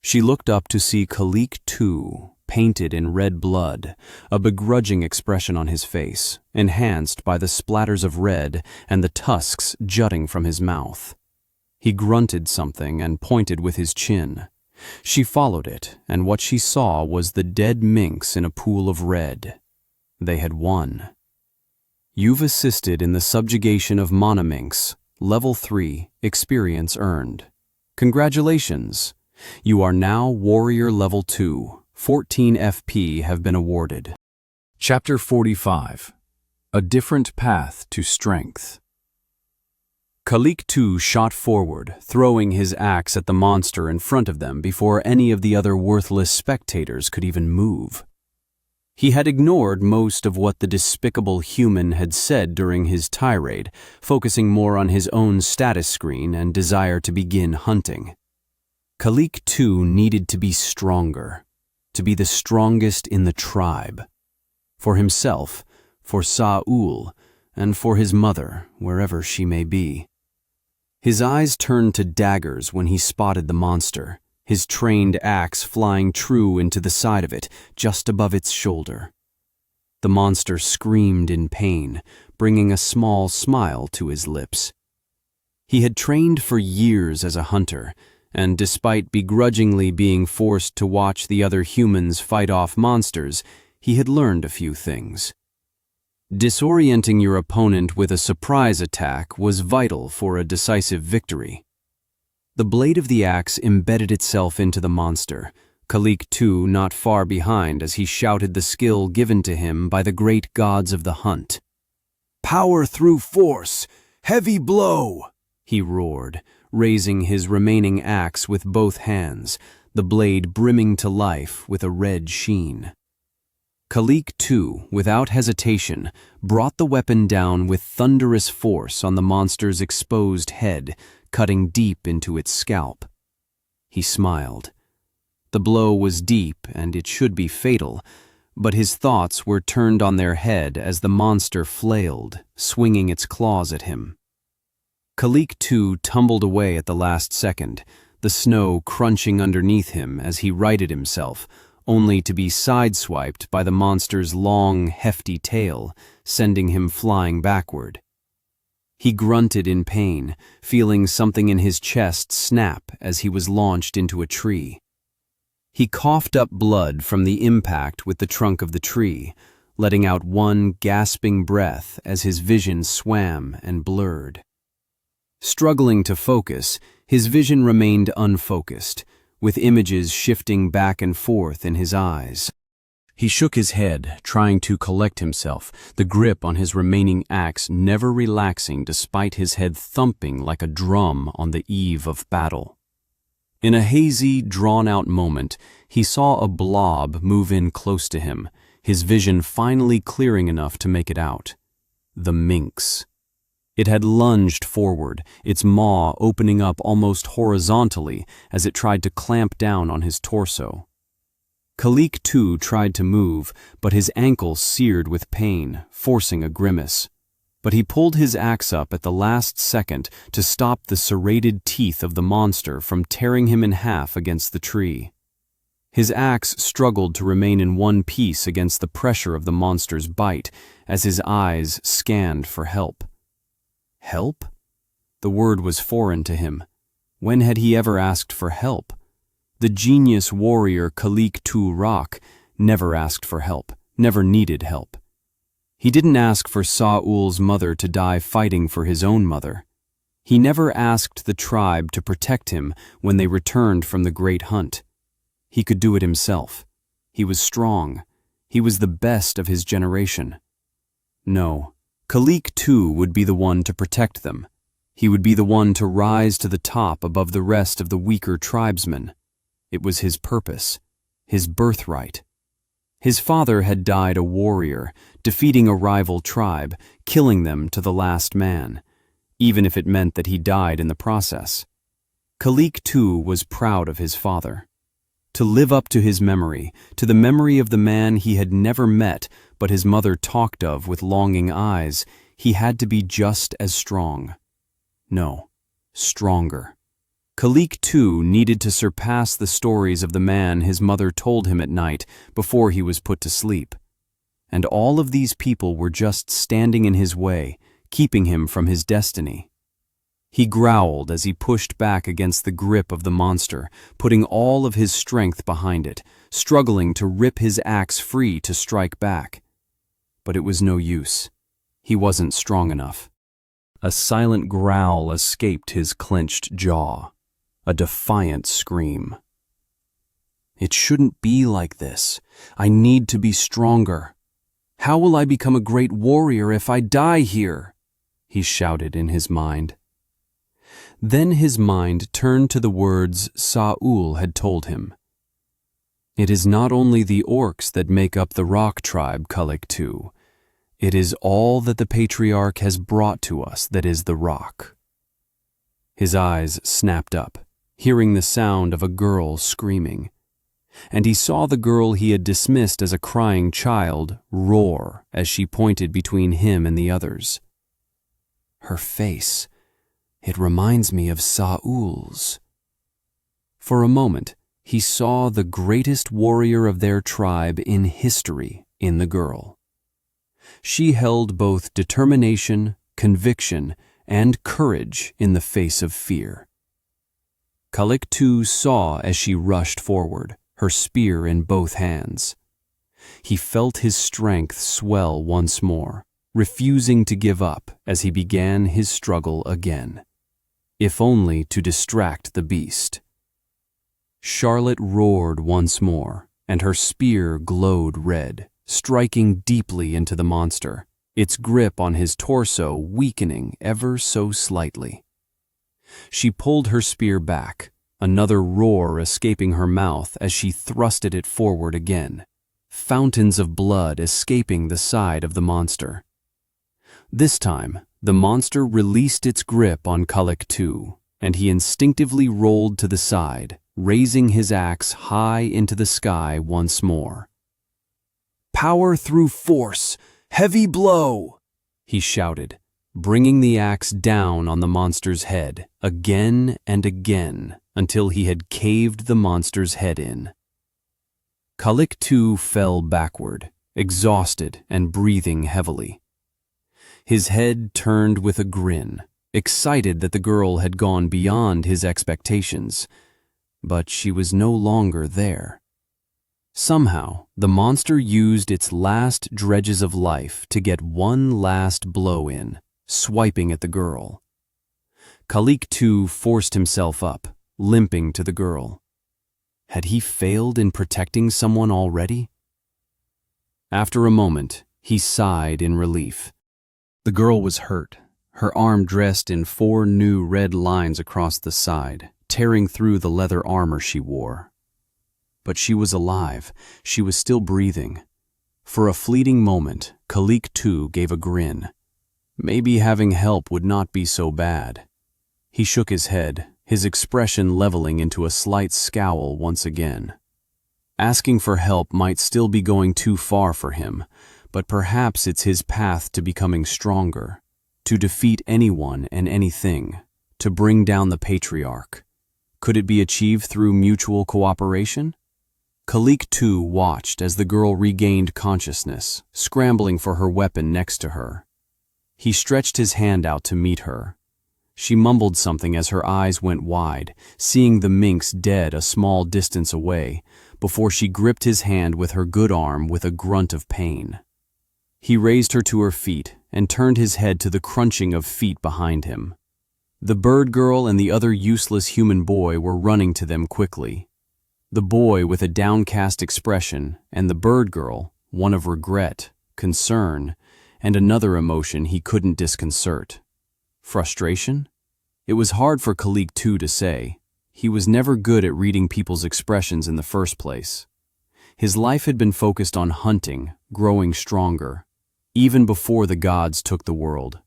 She looked up to see Kalik too, painted in red blood, a begrudging expression on his face, enhanced by the splatters of red and the tusks jutting from his mouth. He grunted something and pointed with his chin. She followed it, and what she saw was the dead minx in a pool of red. They had won. You've assisted in the subjugation of Monominx, Level 3, experience earned. Congratulations! You are now Warrior Level 2. 14 FP have been awarded. Chapter 45. A Different Path to Strength. Khalik II shot forward, throwing his axe at the monster in front of them before any of the other worthless spectators could even move. He had ignored most of what the despicable human had said during his tirade, focusing more on his own status screen and desire to begin hunting. Khalik II needed to be stronger, to be the strongest in the tribe. For himself, for Saul, and for his mother, wherever she may be. His eyes turned to daggers when he spotted the monster, his trained axe flying true into the side of it, just above its shoulder. The monster screamed in pain, bringing a small smile to his lips. He had trained for years as a hunter, and despite begrudgingly being forced to watch the other humans fight off monsters, he had learned a few things. Disorienting your opponent with a surprise attack was vital for a decisive victory. The blade of the axe embedded itself into the monster, Khalik II not far behind as he shouted the skill given to him by the great gods of the hunt. "Power through force! Heavy blow!" he roared, raising his remaining axe with both hands, the blade brimming to life with a red sheen. Khalik II, without hesitation, brought the weapon down with thunderous force on the monster's exposed head, cutting deep into its scalp. He smiled. The blow was deep and it should be fatal, but his thoughts were turned on their head as the monster flailed, swinging its claws at him. Khalik II tumbled away at the last second, the snow crunching underneath him as he righted himself, only to be sideswiped by the monster's long, hefty tail, sending him flying backward. He grunted in pain, feeling something in his chest snap as he was launched into a tree. He coughed up blood from the impact with the trunk of the tree, letting out one gasping breath as his vision swam and blurred. Struggling to focus, his vision remained unfocused, with images shifting back and forth in his eyes. He shook his head, trying to collect himself, the grip on his remaining axe never relaxing despite his head thumping like a drum on the eve of battle. In a hazy, drawn-out moment, he saw a blob move in close to him, his vision finally clearing enough to make it out. The minx. It had lunged forward, its maw opening up almost horizontally as it tried to clamp down on his torso. Khalik II tried to move, but his ankle seared with pain, forcing a grimace. But he pulled his axe up at the last second to stop the serrated teeth of the monster from tearing him in half against the tree. His axe struggled to remain in one piece against the pressure of the monster's bite as his eyes scanned for help. Help? The word was foreign to him. When had he ever asked for help? The genius warrior Khalik II Rock never asked for help, never needed help. He didn't ask for Saul's mother to die fighting for his own mother. He never asked the tribe to protect him when they returned from the great hunt. He could do it himself. He was strong. He was the best of his generation. No, Khalik II would be the one to protect them. He would be the one to rise to the top above the rest of the weaker tribesmen. It was his purpose, his birthright. His father had died a warrior, defeating a rival tribe, killing them to the last man, even if it meant that he died in the process. Khalik II was proud of his father. To live up to his memory, to the memory of the man he had never met but his mother talked of with longing eyes, he had to be just as strong. No, stronger. Khalik II needed to surpass the stories of the man his mother told him at night before he was put to sleep. And all of these people were just standing in his way, keeping him from his destiny. He growled as he pushed back against the grip of the monster, putting all of his strength behind it, struggling to rip his axe free to strike back. But it was no use. He wasn't strong enough. A silent growl escaped his clenched jaw. a defiant scream. "It shouldn't be like this. I need to be stronger. How will I become a great warrior if I die here?" he shouted in his mind. Then his mind turned to the words Saul had told him. "It is not only the orcs that make up the rock tribe, Kulik-Tu. It is all that the patriarch has brought to us that is the rock." His eyes snapped up, hearing the sound of a girl screaming, and he saw the girl he had dismissed as a crying child roar as she pointed between him and the others. "Her face, it reminds me of Saul's." For a moment, he saw the greatest warrior of their tribe in history in the girl. She held both determination, conviction, and courage in the face of fear. Kulik-Tu saw as she rushed forward, her spear in both hands. He felt his strength swell once more, refusing to give up as he began his struggle again, if only to distract the beast. Charlotte roared once more, and her spear glowed red, striking deeply into the monster, its grip on his torso weakening ever so slightly. She pulled her spear back, another roar escaping her mouth as she thrusted it forward again, fountains of blood escaping the side of the monster. This time, the monster released its grip on Kulik-Tu, and he instinctively rolled to the side, raising his axe high into the sky once more. "Power through force! Heavy blow!" he shouted, bringing the axe down on the monster's head again and again until he had caved the monster's head in. Kulik-Tu fell backward, exhausted and breathing heavily. His head turned with a grin, excited that the girl had gone beyond his expectations, but she was no longer there. Somehow, the monster used its last dredges of life to get one last blow in, swiping at the girl. Kulik-Tu forced himself up, limping to the girl. Had he failed in protecting someone already? After a moment, he sighed in relief. The girl was hurt, her arm dressed in 4 new red lines across the side, tearing through the leather armor she wore. But she was alive, she was still breathing. For a fleeting moment, Kulik-Tu gave a grin. Maybe having help would not be so bad. He shook his head, his expression leveling into a slight scowl once again. Asking for help might still be going too far for him, but perhaps it's his path to becoming stronger, to defeat anyone and anything, to bring down the patriarch. Could it be achieved through mutual cooperation? Kulik-Tu watched as the girl regained consciousness, scrambling for her weapon next to her. He stretched his hand out to meet her. She mumbled something as her eyes went wide, seeing the minx dead a small distance away, before she gripped his hand with her good arm with a grunt of pain. He raised her to her feet and turned his head to the crunching of feet behind him. The bird girl and the other useless human boy were running to them quickly. The boy with a downcast expression, and the bird girl, one of regret, concern, and another emotion he couldn't disconcert. Frustration? It was hard for Kulik-Tu to say. He was never good at reading people's expressions in the first place. His life had been focused on hunting, growing stronger, even before the gods took the world.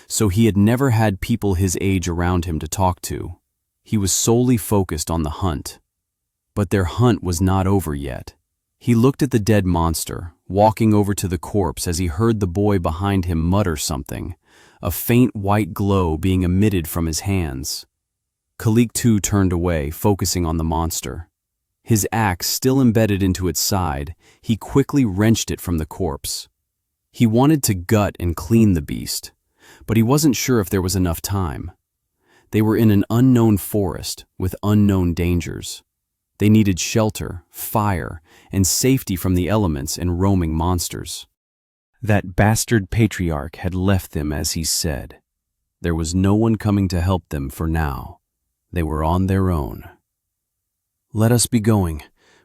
So he had never had people his age around him to talk to. He was solely focused on the hunt. But their hunt was not over yet. He looked at the dead monster, walking over to the corpse as he heard the boy behind him mutter something, a faint white glow being emitted from his hands. Kulik-Tu turned away, focusing on the monster. His axe still embedded into its side, he quickly wrenched it from the corpse. He wanted to gut and clean the beast, but he wasn't sure if there was enough time. They were in an unknown forest with unknown dangers. They needed shelter, fire, and safety from the elements and roaming monsters. That bastard patriarch had left them as he said. There was no one coming to help them for now. They were on their own. "Let us be going.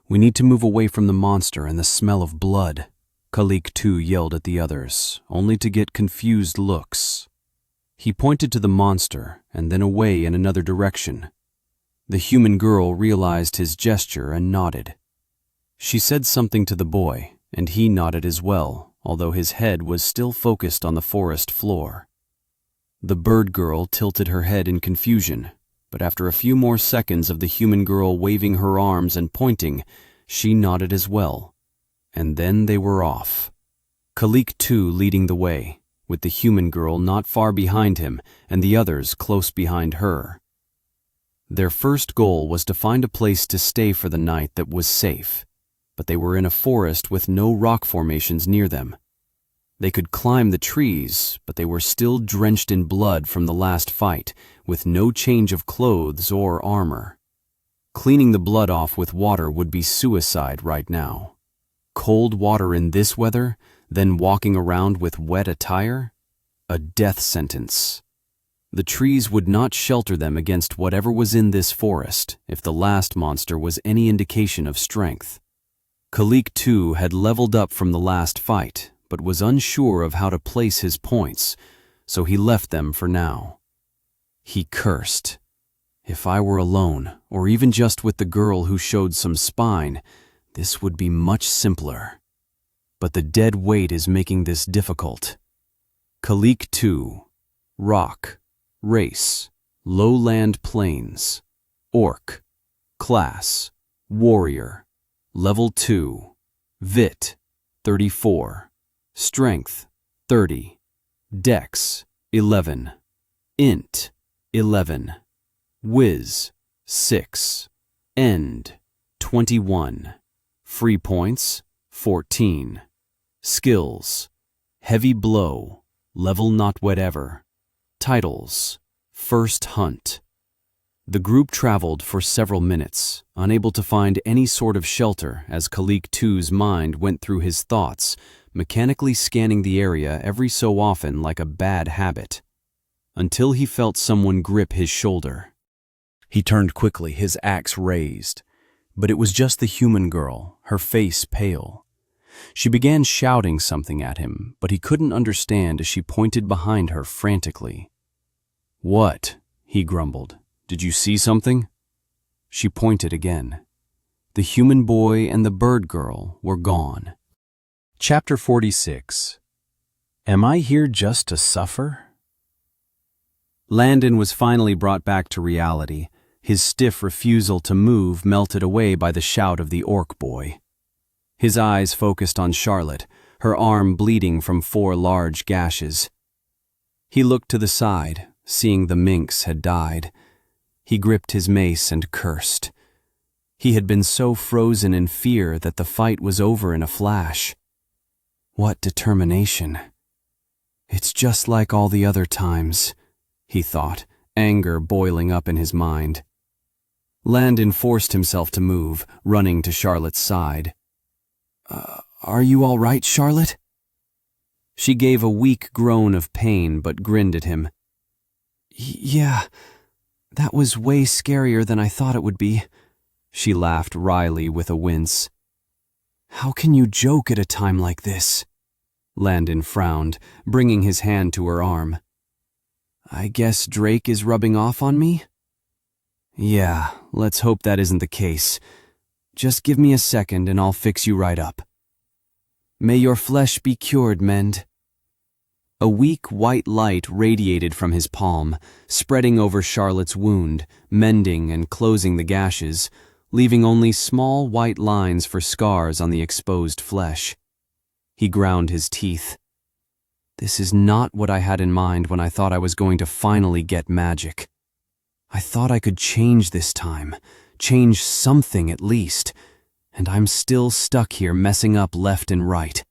We need to move away from the monster and the smell of blood," Khalik too yelled at the others, only to get confused looks. He pointed to the monster and then away in another direction. The human girl realized his gesture and nodded. She said something to the boy, and he nodded as well, although his head was still focused on the forest floor. The bird girl tilted her head in confusion, but after a few more seconds of the human girl waving her arms and pointing, she nodded as well. And then they were off. Khalik too leading the way, with the human girl not far behind him and the others close behind her. Their first goal was to find a place to stay for the night that was safe, but they were in a forest with no rock formations near them. They could climb the trees, but they were still drenched in blood from the last fight, with no change of clothes or armor. Cleaning the blood off with water would be suicide right now. Cold water in this weather, then walking around with wet attire? A death sentence. The trees would not shelter them against whatever was in this forest if the last monster was any indication of strength. Khalik too had leveled up from the last fight, but was unsure of how to place his points, so he left them for now. He cursed. If I were alone, or even just with the girl who showed some spine, this would be much simpler. But the dead weight is making this difficult. Khalik 2. Rock. Race. Lowland Plains. Orc. Class. Warrior. Level 2. Vit. 34. Strength. 30. Dex. 11. Int. 11. Wiz. 6. End. 21. Free points. 14. Skills. Heavy Blow. Level not whatever. Titles. First Hunt. The group traveled for several minutes, unable to find any sort of shelter as Khalik 2's mind went through his thoughts, mechanically scanning the area every so often like a bad habit, until he felt someone grip his shoulder. He turned quickly, his axe raised, but it was just the human girl, her face pale. She began shouting something at him, but he couldn't understand as she pointed behind her frantically. "What?" he grumbled. "Did you see something?" She pointed again. The human boy and the bird girl were gone. Chapter 46. Am I here just to suffer? Landon was finally brought back to reality. His stiff refusal to move melted away by the shout of the orc boy. His eyes focused on Charlotte, her arm bleeding from 4 large gashes. He looked to the side, seeing the minx had died. He gripped his mace and cursed. He had been so frozen in fear that the fight was over in a flash. What determination! It's just like all the other times, he thought, anger boiling up in his mind. Landon forced himself to move, running to Charlotte's side. Are you all right, Charlotte?" She gave a weak groan of pain but grinned at him. Yeah, that was way scarier than I thought it would be," she laughed wryly with a wince. "How can you joke at a time like this?" Landon frowned, bringing his hand to her arm. "I guess Drake is rubbing off on me?" "Yeah, let's hope that isn't the case. Just give me a second and I'll fix you right up." "May your flesh be cured, Mend." A weak white light radiated from his palm, spreading over Charlotte's wound, mending and closing the gashes, leaving only small white lines for scars on the exposed flesh. He ground his teeth. This is not what I had in mind when I thought I was going to finally get magic. I thought I could change this time, change something at least, and I'm still stuck here messing up left and right.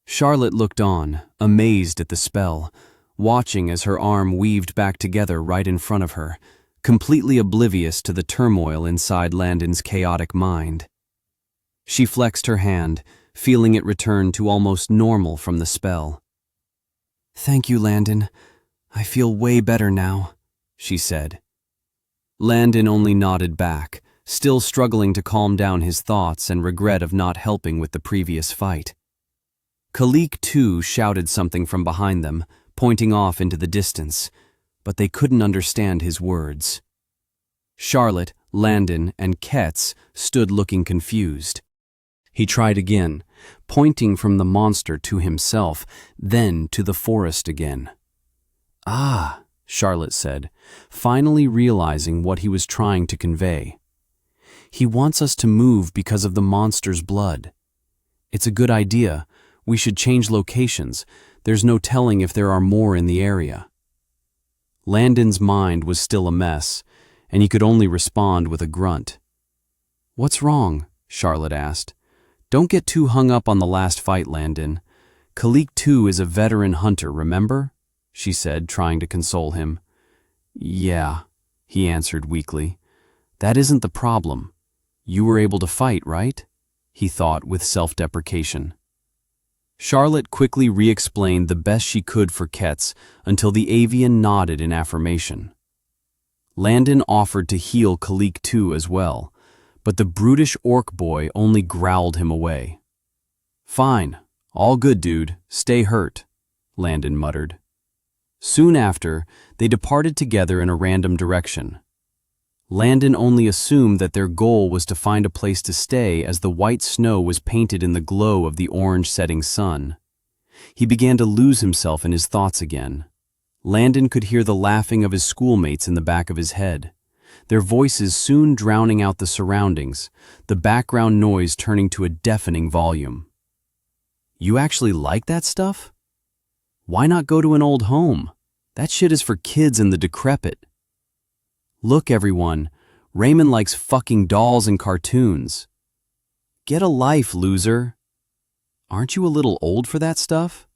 Charlotte looked on, amazed at the spell, watching as her arm weaved back together right in front of her, completely oblivious to the turmoil inside Landon's chaotic mind. She flexed her hand, feeling it return to almost normal from the spell. "Thank you, Landon. I feel way better now," she said. Landon only nodded back, still struggling to calm down his thoughts and regret of not helping with the previous fight. Khalik too shouted something from behind them, pointing off into the distance, but they couldn't understand his words. Charlotte, Landon, and Ketz stood looking confused. He tried again, pointing from the monster to himself, then to the forest again. "Ah," Charlotte said, finally realizing what he was trying to convey. "He wants us to move because of the monster's blood. It's a good idea. We should change locations. There's no telling if there are more in the area." Landon's mind was still a mess, and he could only respond with a grunt. "What's wrong?" Charlotte asked. "Don't get too hung up on the last fight, Landon. Khalik too is a veteran hunter, remember?" she said, trying to console him. "Yeah," he answered weakly. "That isn't the problem. You were able to fight, right?" he thought with self-deprecation. Charlotte quickly re-explained the best she could for Ketz until the avian nodded in affirmation. Landon offered to heal Khalik too as well, but the brutish orc boy only growled him away. "Fine, all good, dude. Stay hurt," Landon muttered. Soon after, they departed together in a random direction. Landon only assumed that their goal was to find a place to stay as the white snow was painted in the glow of the orange setting sun. He began to lose himself in his thoughts again. Landon could hear the laughing of his schoolmates in the back of his head, their voices soon drowning out the surroundings, the background noise turning to a deafening volume. "You actually like that stuff? Why not go to an old home? That shit is for kids and the decrepit. Look, everyone, Raymond likes fucking dolls and cartoons. Get a life, loser. Aren't you a little old for that stuff?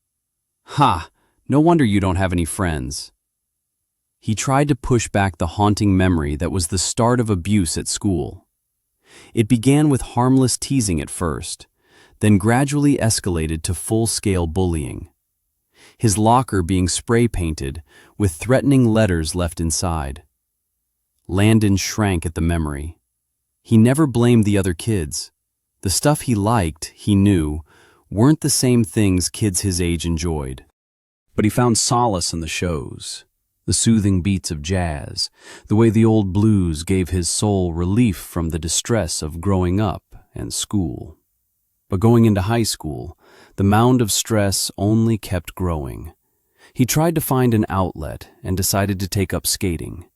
Ha! No wonder you don't have any friends." He tried to push back the haunting memory that was the start of abuse at school. It began with harmless teasing at first, then gradually escalated to full-scale bullying. His locker being spray-painted with threatening letters left inside. Landon shrank at the memory. He never blamed the other kids. The stuff he liked, he knew, weren't the same things kids his age enjoyed. But he found solace in the shows, the soothing beats of jazz, the way the old blues gave his soul relief from the distress of growing up and school. But going into high school, the mound of stress only kept growing. He tried to find an outlet and decided to take up skating.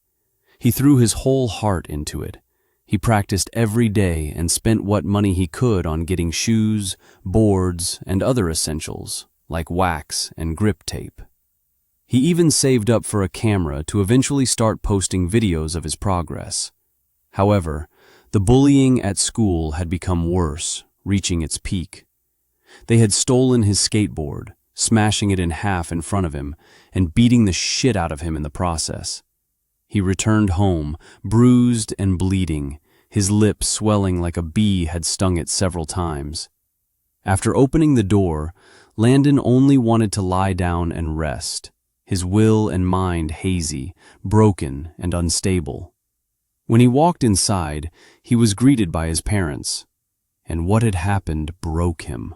He threw his whole heart into it. He practiced every day and spent what money he could on getting shoes, boards, and other essentials, like wax and grip tape. He even saved up for a camera to eventually start posting videos of his progress. However, the bullying at school had become worse, reaching its peak. They had stolen his skateboard, smashing it in half in front of him, and beating the shit out of him in the process. He returned home, bruised and bleeding, his lip swelling like a bee had stung it several times. After opening the door, Landon only wanted to lie down and rest, his will and mind hazy, broken, and unstable. When he walked inside, he was greeted by his parents, and what had happened broke him.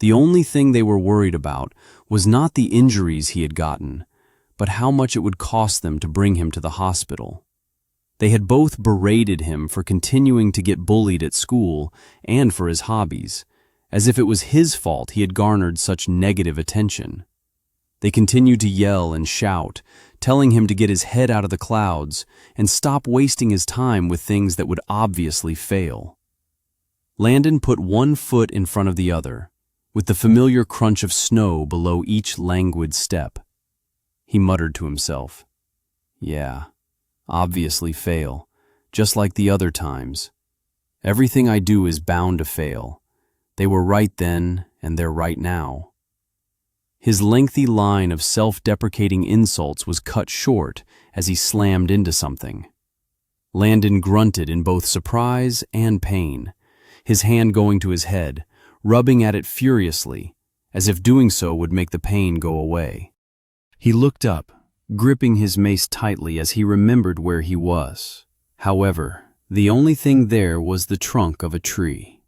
The only thing they were worried about was not the injuries he had gotten, but how much it would cost them to bring him to the hospital. They had both berated him for continuing to get bullied at school and for his hobbies, as if it was his fault he had garnered such negative attention. They continued to yell and shout, telling him to get his head out of the clouds and stop wasting his time with things that would obviously fail. Landon put one foot in front of the other, with the familiar crunch of snow below each languid step. He muttered to himself, "Yeah, obviously fail, just like the other times. Everything I do is bound to fail. They were right then, and they're right now." His lengthy line of self-deprecating insults was cut short as he slammed into something. Landon grunted in both surprise and pain, his hand going to his head, rubbing at it furiously, as if doing so would make the pain go away. He looked up, gripping his mace tightly as he remembered where he was. However, the only thing there was the trunk of a tree.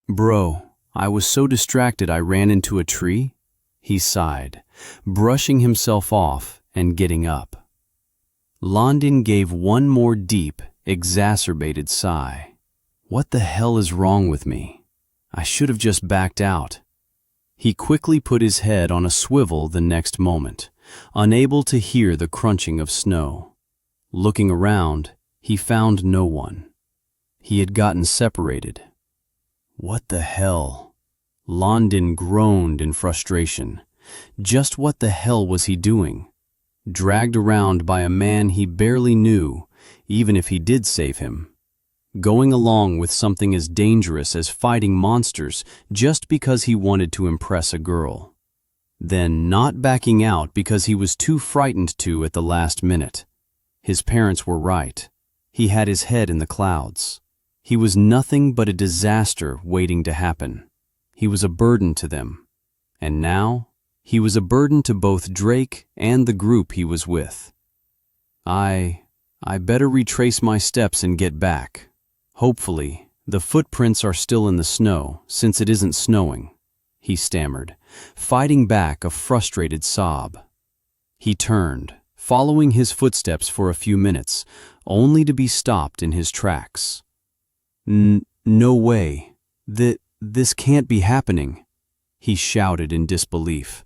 "Bro, I was so distracted I ran into a tree?" he sighed, brushing himself off and getting up. London gave one more deep, exacerbated sigh. "What the hell is wrong with me? I should have just backed out." He quickly put his head on a swivel the next moment, unable to hear the crunching of snow. Looking around, he found no one. He had gotten separated. What the hell? London groaned in frustration. Just what the hell was he doing? Dragged around by a man he barely knew, even if he did save him. Going along with something as dangerous as fighting monsters just because he wanted to impress a girl. Then not backing out because he was too frightened to at the last minute. His parents were right. He had his head in the clouds. He was nothing but a disaster waiting to happen. He was a burden to them. And now, he was a burden to both Drake and the group he was with. I better retrace my steps and get back. Hopefully, the footprints are still in the snow, since it isn't snowing, he stammered, fighting back a frustrated sob. He turned, following his footsteps for a few minutes, only to be stopped in his tracks. No way. This can't be happening, he shouted in disbelief.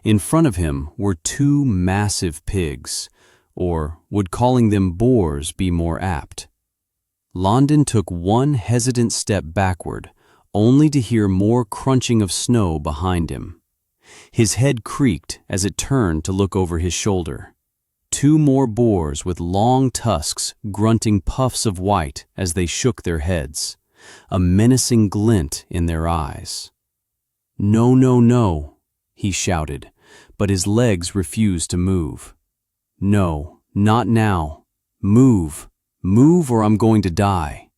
In front of him were two massive pigs, or would calling them boars be more apt? London took one hesitant step backward, only to hear more crunching of snow behind him. His head creaked as it turned to look over his shoulder. Two more boars with long tusks grunting puffs of white as they shook their heads, a menacing glint in their eyes. "No, no, no," he shouted, but his legs refused to move. "No, not now. Move. Move or I'm going to die."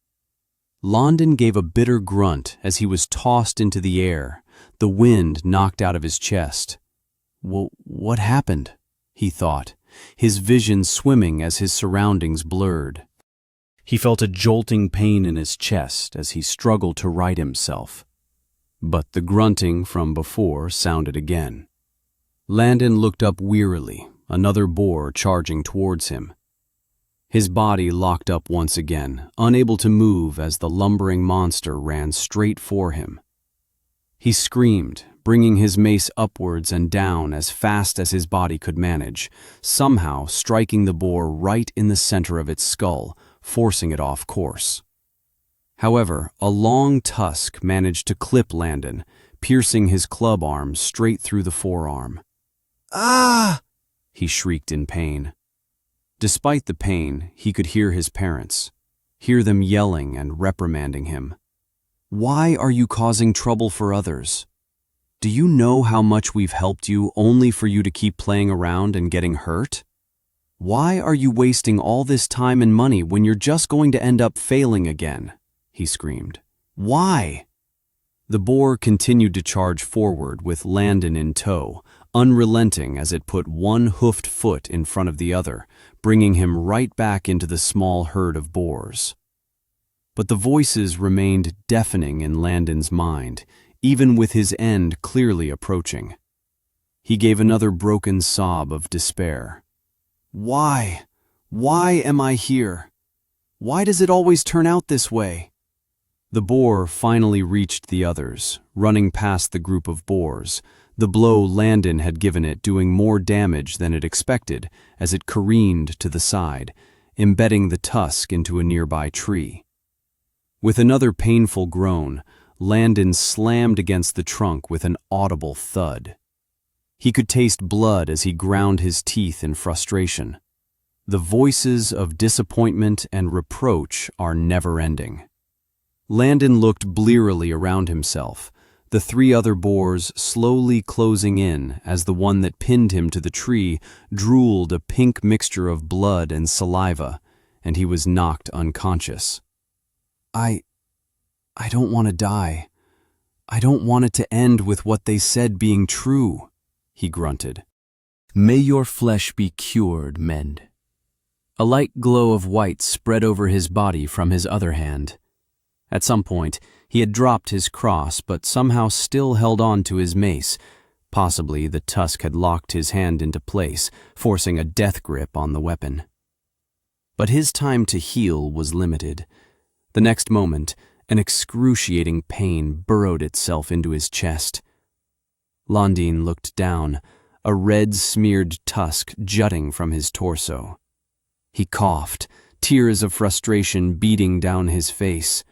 London gave a bitter grunt as he was tossed into the air, the wind knocked out of his chest. What happened? He thought, his vision swimming as his surroundings blurred. He felt a jolting pain in his chest as he struggled to right himself. But the grunting from before sounded again. Landon looked up wearily, another boar charging towards him. His body locked up once again, unable to move as the lumbering monster ran straight for him. He screamed, bringing his mace upwards and down as fast as his body could manage, somehow striking the boar right in the center of its skull, forcing it off course. However, a long tusk managed to clip Landon, piercing his club arm straight through the forearm. "Ah!" he shrieked in pain. Despite the pain, he could hear his parents, hear them yelling and reprimanding him. "Why are you causing trouble for others? Do you know how much we've helped you only for you to keep playing around and getting hurt? Why are you wasting all this time and money when you're just going to end up failing again?" he screamed. "Why?" The boar continued to charge forward with Landon in tow, unrelenting as it put one hoofed foot in front of the other, bringing him right back into the small herd of boars. But the voices remained deafening in Landon's mind, even with his end clearly approaching. He gave another broken sob of despair. "Why? Why am I here? Why does it always turn out this way?" The boar finally reached the others, running past the group of boars, the blow Landon had given it doing more damage than it expected as it careened to the side, embedding the tusk into a nearby tree. With another painful groan, Landon slammed against the trunk with an audible thud. He could taste blood as he ground his teeth in frustration. The voices of disappointment and reproach are never-ending. Landon looked blearily around himself, the three other boars slowly closing in as the one that pinned him to the tree drooled a pink mixture of blood and saliva, and he was knocked unconscious. I don't want to die. I don't want it to end with what they said being true," he grunted. May your flesh be cured, mend. A light glow of white spread over his body from his other hand. At some point, he had dropped his cross but somehow still held on to his mace. Possibly the tusk had locked his hand into place, forcing a death grip on the weapon. But his time to heal was limited. The next moment, an excruciating pain burrowed itself into his chest. Londin looked down, a red-smeared tusk jutting from his torso. He coughed, tears of frustration beating down his face.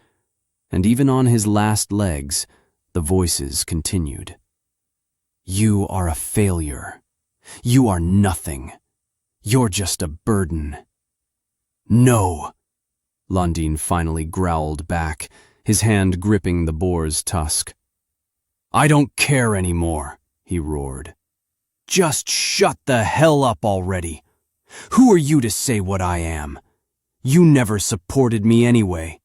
And even on his last legs, the voices continued. You are a failure. You are nothing. You're just a burden. No, Londin finally growled back, his hand gripping the boar's tusk. I don't care anymore, he roared. Just shut the hell up already. Who are you to say what I am? You never supported me anyway.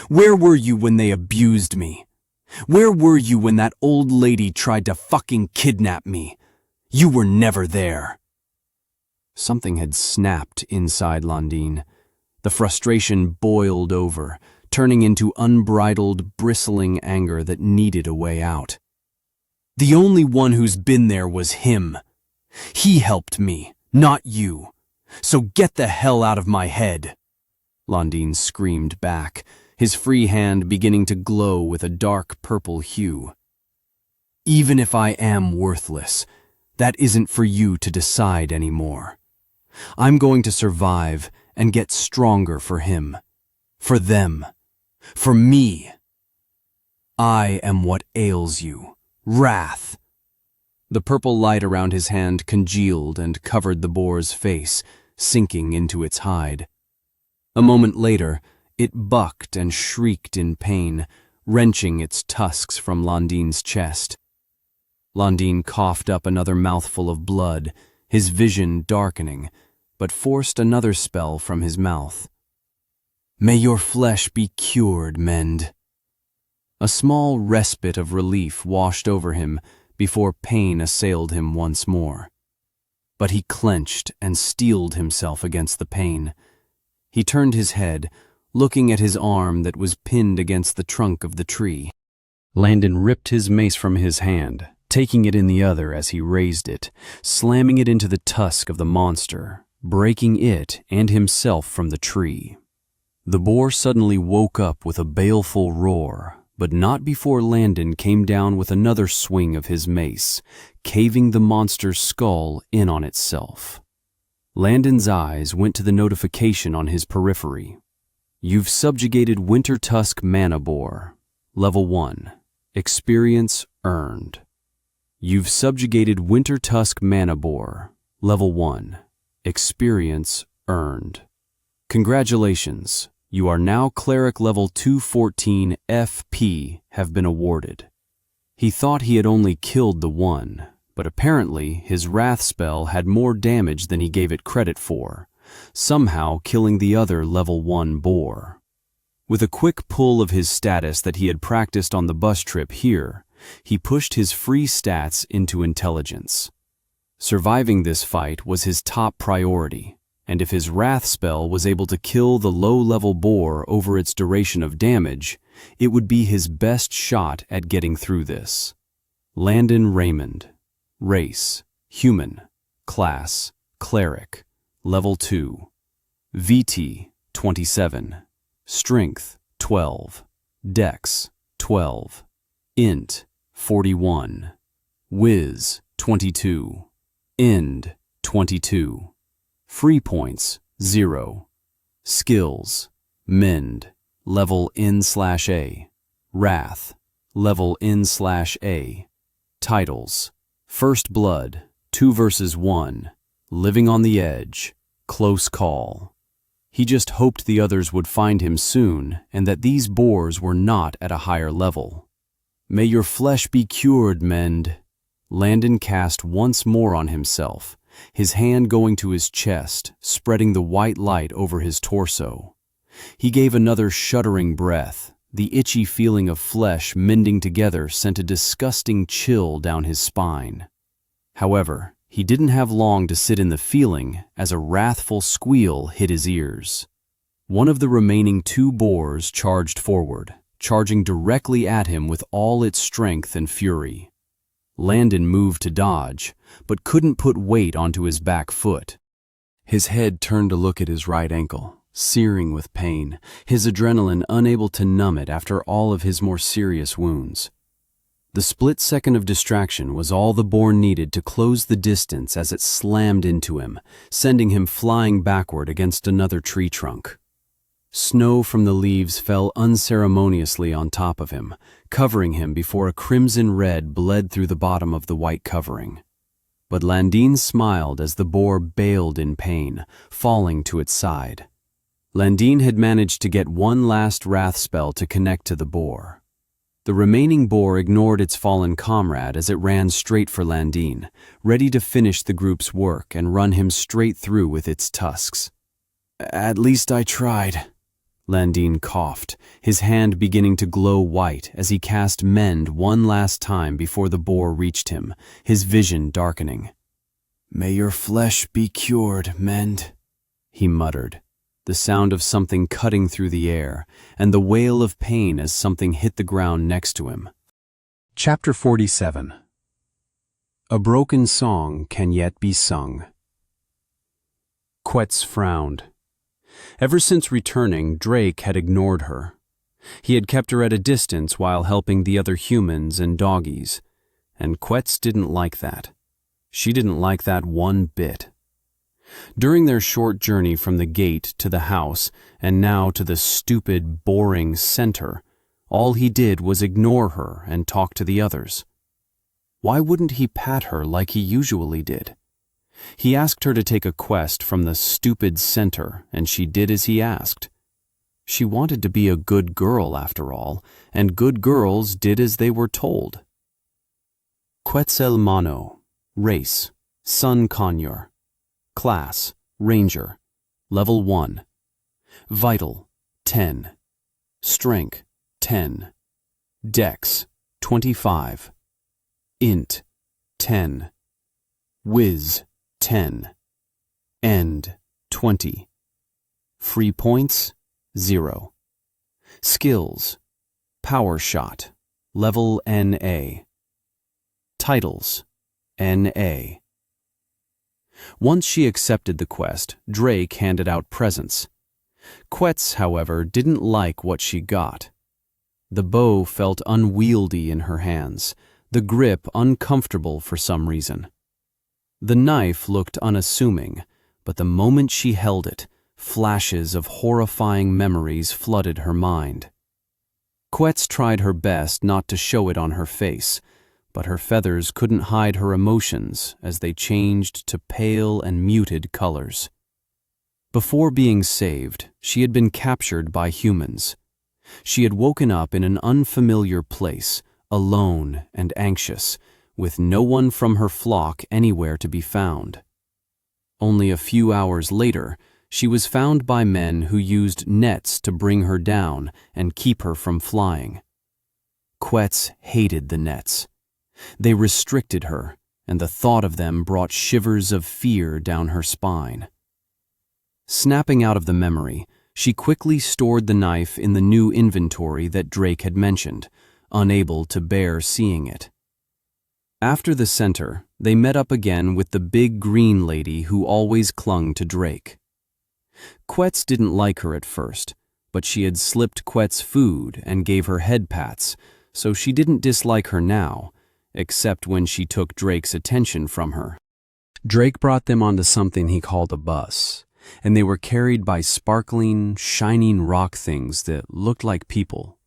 Where were you when they abused me? Where were you when that old lady tried to fucking kidnap me? You were never there. Something had snapped inside Londin. The frustration boiled over, turning into unbridled, bristling anger that needed a way out. The only one who's been there was him. He helped me, not you. So get the hell out of my head. Londin screamed back, his free hand beginning to glow with a dark purple hue. Even if I am worthless, that isn't for you to decide anymore. I'm going to survive and get stronger for him, for them, for me. I am what ails you, wrath. The purple light around his hand congealed and covered the boar's face, sinking into its hide. A moment later, it bucked and shrieked in pain, wrenching its tusks from Londin's chest. Londin coughed up another mouthful of blood, his vision darkening, but forced another spell from his mouth. May your flesh be cured, mend. A small respite of relief washed over him before pain assailed him once more. But he clenched and steeled himself against the pain. He turned his head, looking at his arm that was pinned against the trunk of the tree. Landon ripped his mace from his hand, taking it in the other as he raised it, slamming it into the tusk of the monster, breaking it and himself from the tree. The boar suddenly woke up with a baleful roar, but not before Landon came down with another swing of his mace, caving the monster's skull in on itself. Landon's eyes went to the notification on his periphery. You've subjugated Winter Tusk Mana Boar. Level 1. Experience earned. You've subjugated Winter Tusk Mana Boar. Level 1. Experience earned. Congratulations. You are now Cleric Level 214 FP have been awarded. He thought he had only killed the one, but apparently his Wrath spell had more damage than he gave it credit for, somehow killing the other Level 1 boar. With a quick pull of his status that he had practiced on the bus trip here, he pushed his free stats into intelligence. Surviving this fight was his top priority, and if his Wrath spell was able to kill the low-level boar over its duration of damage, it would be his best shot at getting through this. Landon Raymond. Race, Human. Class, Cleric. Level 2. VT, 27. Strength, 12. Dex, 12. Int, 41. Wiz, 22. End, 22. Free points, 0. Skills, Mend, level N/A. Wrath, level N/A. Titles, First Blood, 2 vs 1. Living on the Edge, Close Call. He just hoped the others would find him soon and that these boars were not at a higher level. May your flesh be cured, Mend. Landon cast once more on himself, his hand going to his chest, spreading the white light over his torso. He gave another shuddering breath. The itchy feeling of flesh mending together sent a disgusting chill down his spine. However, he didn't have long to sit in the feeling as a wrathful squeal hit his ears. One of the remaining 2 boars charged forward, charging directly at him with all its strength and fury. Landon moved to dodge, but couldn't put weight onto his back foot. His head turned to look at his right ankle, searing with pain, his adrenaline unable to numb it after all of his more serious wounds. The split second of distraction was all the boar needed to close the distance as it slammed into him, sending him flying backward against another tree trunk. Snow from the leaves fell unceremoniously on top of him, covering him before a crimson red bled through the bottom of the white covering. But Landine smiled as the boar bailed in pain, falling to its side. Landine had managed to get one last wrath spell to connect to the boar. The remaining boar ignored its fallen comrade as it ran straight for Landine, ready to finish the group's work and run him straight through with its tusks. "At least I tried," Landine coughed, his hand beginning to glow white as he cast Mend one last time before the boar reached him, his vision darkening. "May your flesh be cured, Mend," he muttered, the sound of something cutting through the air, and the wail of pain as something hit the ground next to him. Chapter 47. A broken song can yet be sung. Quetz frowned. Ever since returning, Drake had ignored her. He had kept her at a distance while helping the other humans and doggies, and Quetz didn't like that. She didn't like that one bit. During their short journey from the gate to the house and now to the stupid, boring center, all he did was ignore her and talk to the others. Why wouldn't he pat her like he usually did? He asked her to take a quest from the stupid center, and she did as he asked. She wanted to be a good girl, after all, and good girls did as they were told. Quetzalmano, race, Sun Conure, class, Ranger, level 1, vital, 10, strength, 10, dex, 25, int, 10, whiz, 10, end, 20, free points, 0, skills, power shot, level NA, titles, NA. Once she accepted the quest, Drake handed out presents. Quetz, however, didn't like what she got. The bow felt unwieldy in her hands, the grip uncomfortable for some reason. The knife looked unassuming, but the moment she held it, flashes of horrifying memories flooded her mind. Quetz tried her best not to show it on her face, but her feathers couldn't hide her emotions as they changed to pale and muted colors. Before being saved, she had been captured by humans. She had woken up in an unfamiliar place, alone and anxious, with no one from her flock anywhere to be found. Only a few hours later, she was found by men who used nets to bring her down and keep her from flying. Quetz hated the nets. They restricted her, and the thought of them brought shivers of fear down her spine. Snapping out of the memory, she quickly stored the knife in the new inventory that Drake had mentioned, unable to bear seeing it. After the center, they met up again with the big green lady who always clung to Drake. Quetz didn't like her at first, but she had slipped Quetz food and gave her head pats, so she didn't dislike her now, except when she took Drake's attention from her. Drake brought them onto something he called a bus, and they were carried by sparkling, shining rock things that looked like people.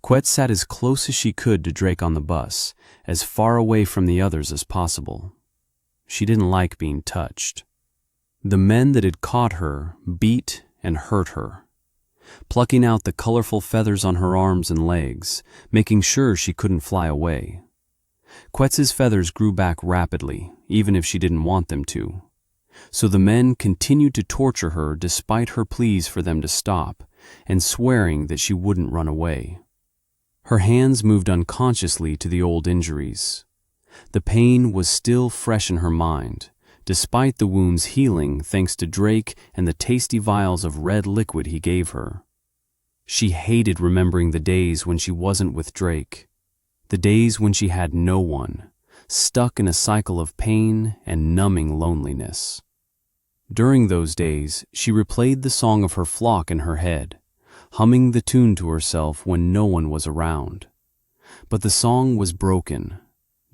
Quetz sat as close as she could to Drake on the bus, as far away from the others as possible. She didn't like being touched. The men that had caught her beat and hurt her, plucking out the colorful feathers on her arms and legs, making sure she couldn't fly away. Quetz's feathers grew back rapidly, even if she didn't want them to. So the men continued to torture her despite her pleas for them to stop, and swearing that she wouldn't run away. Her hands moved unconsciously to the old injuries. The pain was still fresh in her mind, despite the wound's healing thanks to Drake and the tasty vials of red liquid he gave her. She hated remembering the days when she wasn't with Drake, the days when she had no one, stuck in a cycle of pain and numbing loneliness. During those days, she replayed the song of her flock in her head, humming the tune to herself when no one was around. But the song was broken,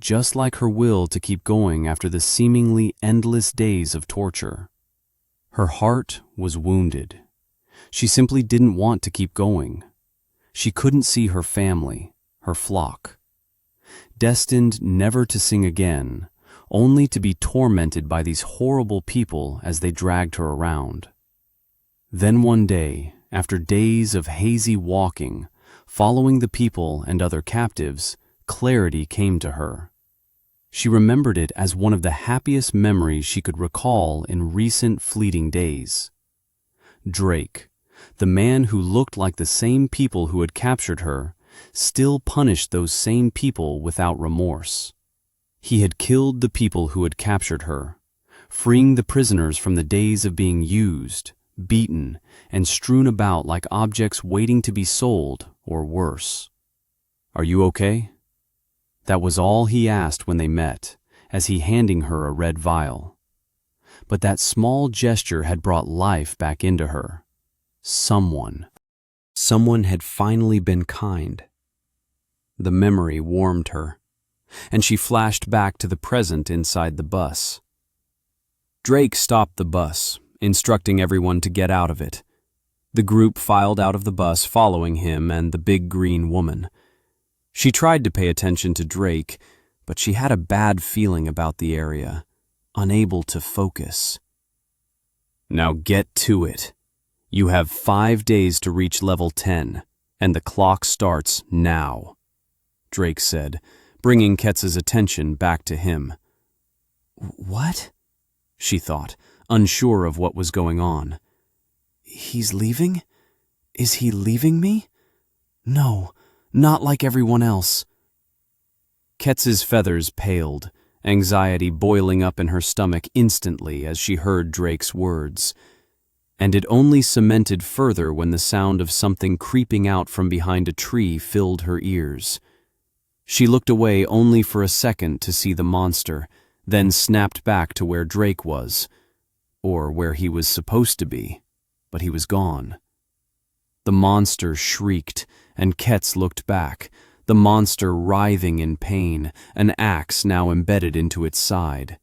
just like her will to keep going after the seemingly endless days of torture. Her heart was wounded. She simply didn't want to keep going. She couldn't see her family, her flock. Destined never to sing again, only to be tormented by these horrible people as they dragged her around. Then one day, after days of hazy walking, following the people and other captives, clarity came to her. She remembered it as one of the happiest memories she could recall in recent fleeting days. Drake, the man who looked like the same people who had captured her, still punished those same people without remorse. He had killed the people who had captured her, freeing the prisoners from the days of being used, beaten, and strewn about like objects waiting to be sold, or worse. "Are you okay?" That was all he asked when they met, as he handing her a red vial. But that small gesture had brought life back into her. Someone had finally been kind. The memory warmed her, and she flashed back to the present inside the bus. Drake stopped the bus, instructing everyone to get out of it. The group filed out of the bus following him and the big green woman. She tried to pay attention to Drake, but she had a bad feeling about the area, unable to focus. "Now get to it. You have 5 days to reach level 10, and the clock starts now," Drake said, bringing Ketz's attention back to him. "What?" she thought, unsure of what was going on. "He's leaving? Is he leaving me? No, not like everyone else." Ketz's feathers paled, anxiety boiling up in her stomach instantly as she heard Drake's words. And it only cemented further when the sound of something creeping out from behind a tree filled her ears. She looked away only for a second to see the monster, then snapped back to where Drake was, or where he was supposed to be, but he was gone. The monster shrieked, and Ketz looked back, the monster writhing in pain, an axe now embedded into its side.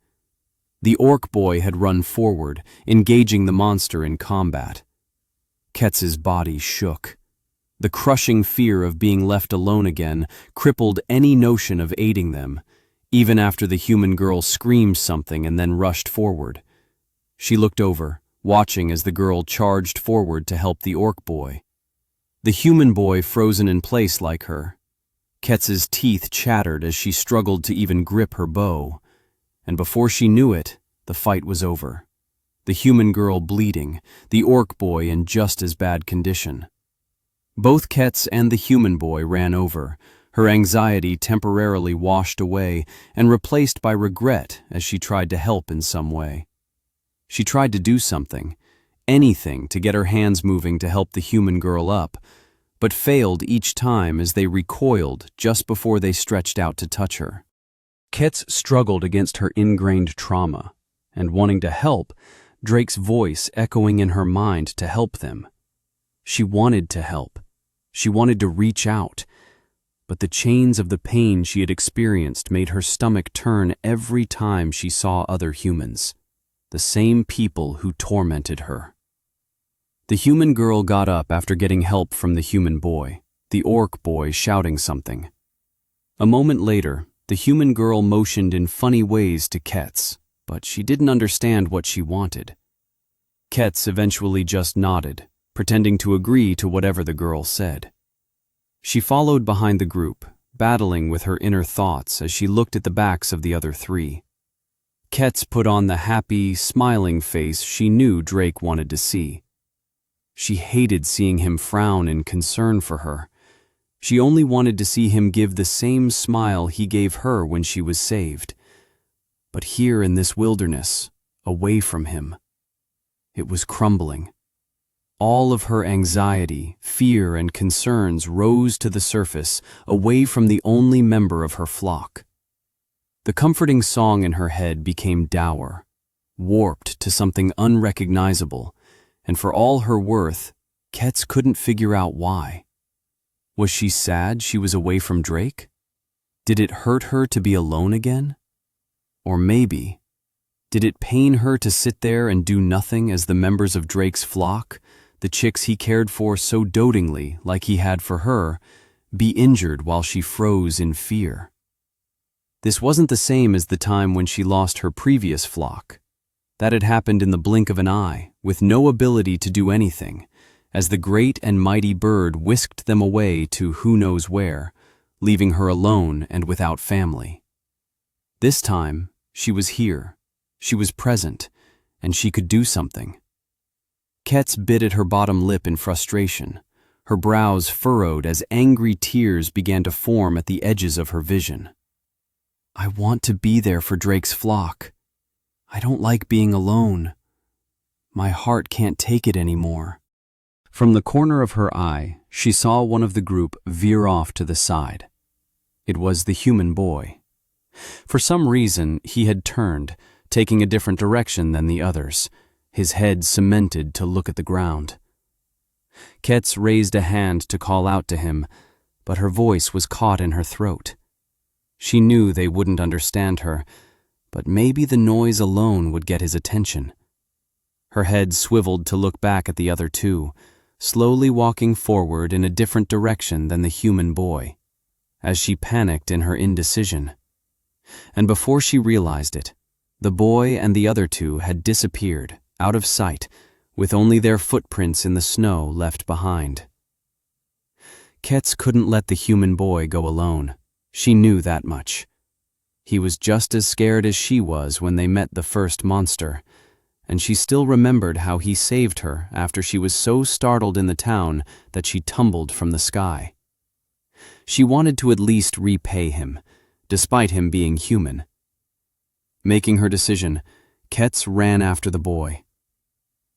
The orc boy had run forward, engaging the monster in combat. Ketz's body shook. The crushing fear of being left alone again crippled any notion of aiding them, even after the human girl screamed something and then rushed forward. She looked over, watching as the girl charged forward to help the orc boy. The human boy frozen in place like her. Ketz's teeth chattered as she struggled to even grip her bow, and before she knew it, the fight was over. The human girl bleeding, the orc boy in just as bad condition. Both Ketz and the human boy ran over, her anxiety temporarily washed away and replaced by regret as she tried to help in some way. She tried to do something, anything to get her hands moving to help the human girl up, but failed each time as they recoiled just before they stretched out to touch her. Ketz struggled against her ingrained trauma, and wanting to help, Drake's voice echoing in her mind to help them. She wanted to help. She wanted to reach out, but the chains of the pain she had experienced made her stomach turn every time she saw other humans, the same people who tormented her. The human girl got up after getting help from the human boy, the orc boy shouting something. A moment later, the human girl motioned in funny ways to Ketz, but she didn't understand what she wanted. Ketz eventually just nodded, pretending to agree to whatever the girl said. She followed behind the group, battling with her inner thoughts as she looked at the backs of the other three. Ketz put on the happy, smiling face she knew Drake wanted to see. She hated seeing him frown in concern for her, She only wanted to see him give the same smile he gave her when she was saved. But here in this wilderness, away from him, it was crumbling. All of her anxiety, fear, and concerns rose to the surface, away from the only member of her flock. The comforting song in her head became dour, warped to something unrecognizable, and for all her worth, Ketz couldn't figure out why. Was she sad she was away from Drake? Did it hurt her to be alone again? Or maybe, did it pain her to sit there and do nothing as the members of Drake's flock, the chicks he cared for so dotingly like he had for her, be injured while she froze in fear? This wasn't the same as the time when she lost her previous flock. That had happened in the blink of an eye, with no ability to do anything, as the great and mighty bird whisked them away to who knows where, leaving her alone and without family. This time, she was here, she was present, and she could do something. Ketz bit at her bottom lip in frustration, her brows furrowed as angry tears began to form at the edges of her vision. I want to be there for Drake's flock. I don't like being alone. My heart can't take it anymore. From the corner of her eye, she saw one of the group veer off to the side. It was the human boy. For some reason, he had turned, taking a different direction than the others, his head cemented to look at the ground. Ketz raised a hand to call out to him, but her voice was caught in her throat. She knew they wouldn't understand her, but maybe the noise alone would get his attention. Her head swiveled to look back at the other two, slowly walking forward in a different direction than the human boy, as she panicked in her indecision. And before she realized it, the boy and the other two had disappeared, out of sight, with only their footprints in the snow left behind. Ketz couldn't let the human boy go alone. She knew that much. He was just as scared as she was when they met the first monster, and she still remembered how he saved her after she was so startled in the town that she tumbled from the sky. She wanted to at least repay him, despite him being human. Making her decision, Ketz ran after the boy.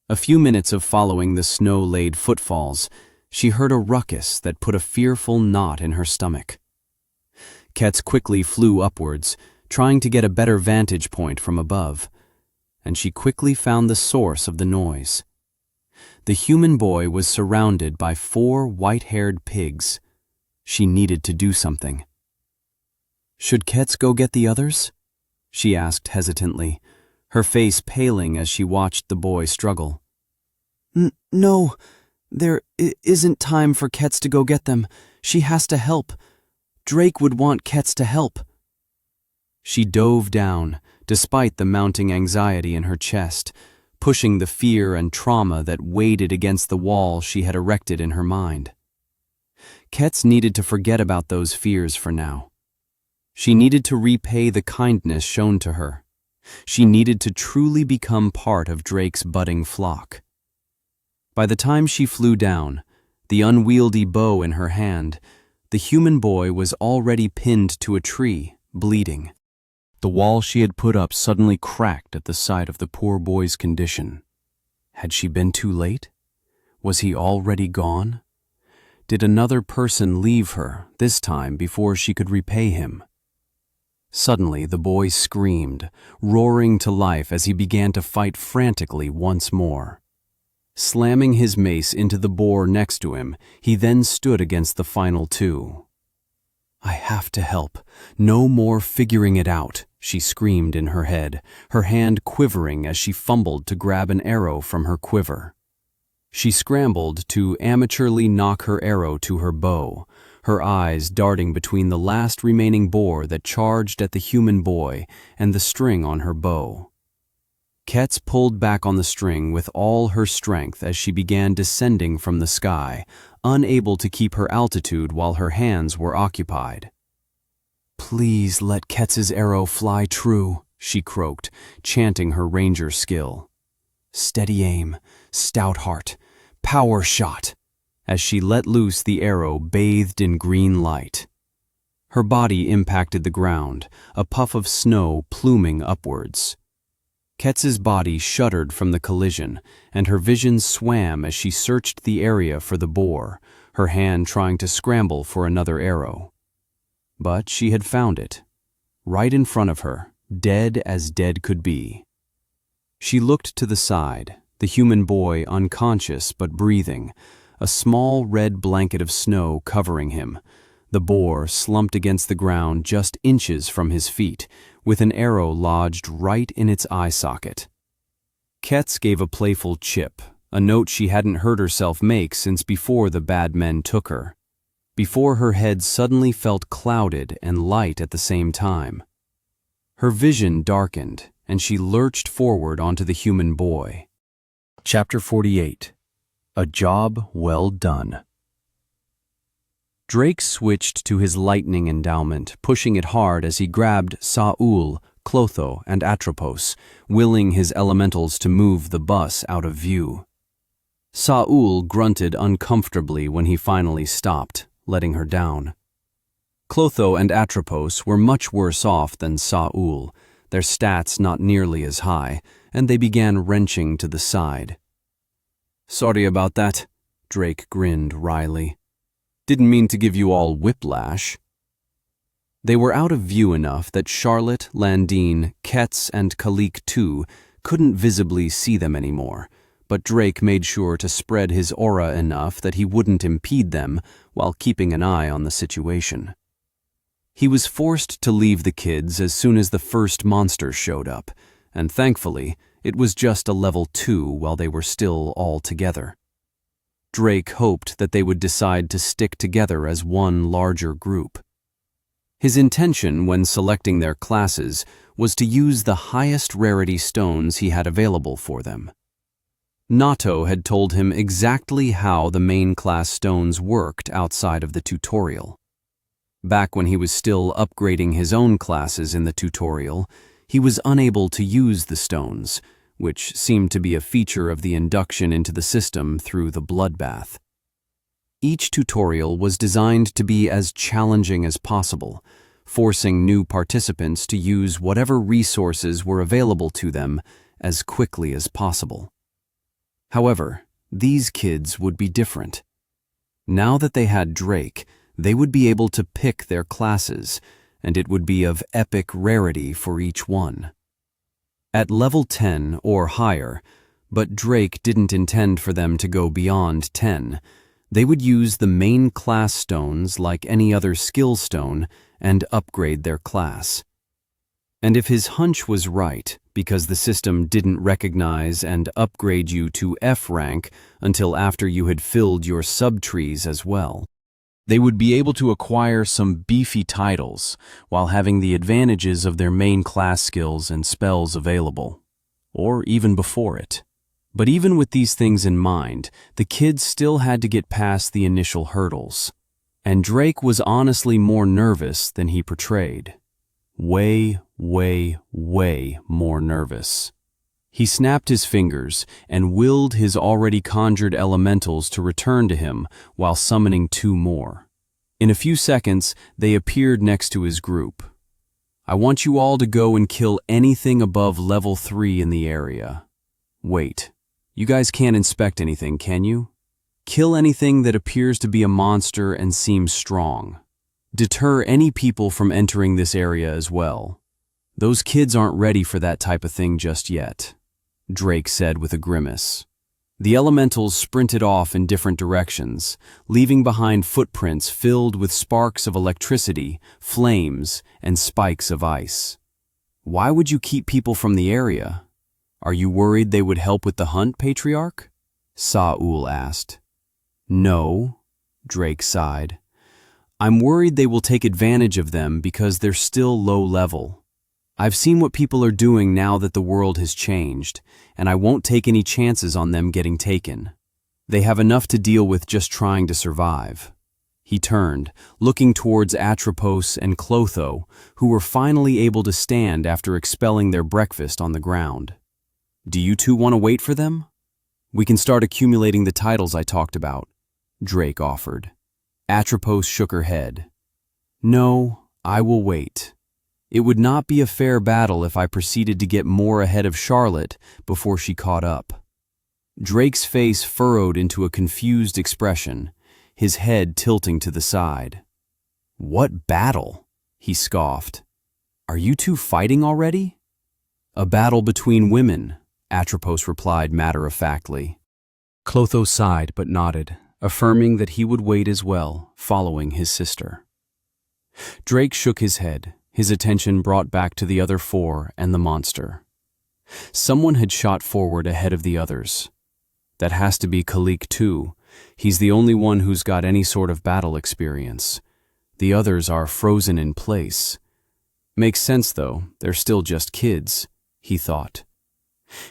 A few minutes of following the snow-laid footfalls, she heard a ruckus that put a fearful knot in her stomach. Ketz quickly flew upwards, trying to get a better vantage point from above, and she quickly found the source of the noise. The human boy was surrounded by 4 white-haired pigs. She needed to do something. Should Ketz go get the others? She asked hesitantly, her face paling as she watched the boy struggle. No, there isn't time for Ketz to go get them. She has to help. Drake would want Ketz to help. She dove down, despite the mounting anxiety in her chest, pushing the fear and trauma that weighted against the wall she had erected in her mind. Ketz needed to forget about those fears for now. She needed to repay the kindness shown to her. She needed to truly become part of Drake's budding flock. By the time she flew down, the unwieldy bow in her hand, the human boy was already pinned to a tree, bleeding. The wall she had put up suddenly cracked at the sight of the poor boy's condition. Had she been too late? Was he already gone? Did another person leave her, this time before she could repay him? Suddenly the boy screamed, roaring to life as he began to fight frantically once more. Slamming his mace into the boar next to him, he then stood against the final two. I have to help. No more figuring it out, she screamed in her head, her hand quivering as she fumbled to grab an arrow from her quiver. She scrambled to amateurly knock her arrow to her bow, her eyes darting between the last remaining boar that charged at the human boy and the string on her bow. Ketz pulled back on the string with all her strength as she began descending from the sky, unable to keep her altitude while her hands were occupied. Please let Ketz's arrow fly true, she croaked, chanting her ranger skill. Steady aim, stout heart, power shot. as she let loose the arrow bathed in green light. Her body impacted the ground, a puff of snow pluming upwards. Ketz's body shuddered from the collision, and her vision swam as she searched the area for the boar, her hand trying to scramble for another arrow. But she had found it, right in front of her, dead as dead could be. She looked to the side, the human boy unconscious but breathing, a small red blanket of snow covering him, the boar slumped against the ground just inches from his feet, with an arrow lodged right in its eye socket. Ketz gave a playful chip, a note she hadn't heard herself make since before the bad men took her, before her head suddenly felt clouded and light at the same time. Her vision darkened, and she lurched forward onto the human boy. Chapter 48. A Job Well Done. Drake switched to his lightning endowment, pushing it hard as he grabbed Saul, Clotho, and Atropos, willing his elementals to move the bus out of view. Saul grunted uncomfortably when he finally stopped, letting her down. Clotho and Atropos were much worse off than Saul, their stats not nearly as high, and they began wrenching to the side. "Sorry about that," Drake grinned wryly. "Didn't mean to give you all whiplash." They were out of view enough that Charlotte, Landine, Ketz, and Kalik too couldn't visibly see them anymore, but Drake made sure to spread his aura enough that he wouldn't impede them while keeping an eye on the situation. He was forced to leave the kids as soon as the first monster showed up, and thankfully, it was just a level 2 while they were still all together. Drake hoped that they would decide to stick together as one larger group. His intention when selecting their classes was to use the highest rarity stones he had available for them. Nato had told him exactly how the main class stones worked outside of the tutorial. Back when he was still upgrading his own classes in the tutorial, he was unable to use the stones, which seemed to be a feature of the induction into the system through the bloodbath. Each tutorial was designed to be as challenging as possible, forcing new participants to use whatever resources were available to them as quickly as possible. However, these kids would be different. Now that they had Drake, they would be able to pick their classes, and it would be of epic rarity for each one. At level 10 or higher, but Drake didn't intend for them to go beyond 10, they would use the main class stones like any other skill stone and upgrade their class. And if his hunch was right, because the system didn't recognize and upgrade you to F rank until after you had filled your subtrees as well, they would be able to acquire some beefy titles while having the advantages of their main class skills and spells available, or even before it. But even with these things in mind, the kids still had to get past the initial hurdles. And Drake was honestly more nervous than he portrayed. Way, way, way more nervous. He snapped his fingers and willed his already conjured elementals to return to him while summoning 2 more. In a few seconds, they appeared next to his group. "I want you all to go and kill anything above level 3 in the area. Wait, you guys can't inspect anything, can you? Kill anything that appears to be a monster and seems strong. Deter any people from entering this area as well. Those kids aren't ready for that type of thing just yet," Drake said with a grimace. The elementals sprinted off in different directions, leaving behind footprints filled with sparks of electricity, flames, and spikes of ice. "Why would you keep people from the area? Are you worried they would help with the hunt, Patriarch?" Saul asked. "No," Drake sighed. "I'm worried they will take advantage of them because they're still low level. I've seen what people are doing now that the world has changed, and I won't take any chances on them getting taken. They have enough to deal with just trying to survive." He turned, looking towards Atropos and Clotho, who were finally able to stand after expelling their breakfast on the ground. "Do you two want to wait for them? We can start accumulating the titles I talked about. Drake offered. Atropos shook her head. No, I will wait. It would not be a fair battle if I proceeded to get more ahead of Charlotte before she caught up. Drake's face furrowed into a confused expression, his head tilting to the side. What battle? He scoffed. Are you two fighting already? A battle between women, Atropos replied matter-of-factly. Clotho sighed but nodded, affirming that he would wait as well, following his sister. Drake shook his head, his attention brought back to the other four and the monster. Someone had shot forward ahead of the others. That has to be Khalik too. He's the only one who's got any sort of battle experience. The others are frozen in place. Makes sense though, they're still just kids, he thought.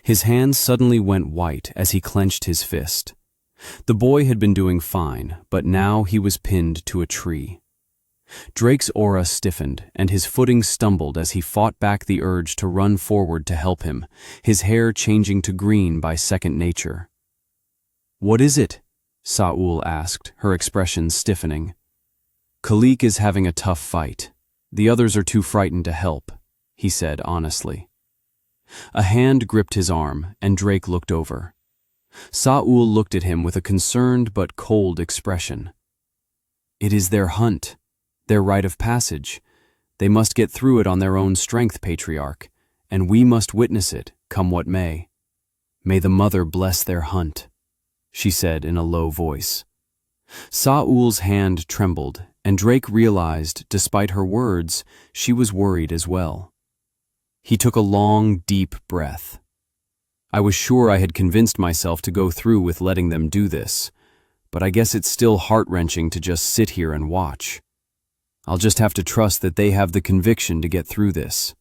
His hands suddenly went white as he clenched his fist. The boy had been doing fine, but now he was pinned to a tree. Drake's aura stiffened, and his footing stumbled as he fought back the urge to run forward to help him, his hair changing to green by second nature. What is it? Saul asked, her expression stiffening. Khalik is having a tough fight. The others are too frightened to help, he said honestly. A hand gripped his arm, and Drake looked over. Saul looked at him with a concerned but cold expression. It is their hunt, their rite of passage. They must get through it on their own strength, Patriarch, and we must witness it, come what may. May the Mother bless their hunt, she said in a low voice. Saul's hand trembled, and Drake realized, despite her words, she was worried as well. He took a long, deep breath. I was sure I had convinced myself to go through with letting them do this, but I guess it's still heart-wrenching to just sit here and watch. I'll just have to trust that they have the conviction to get through this,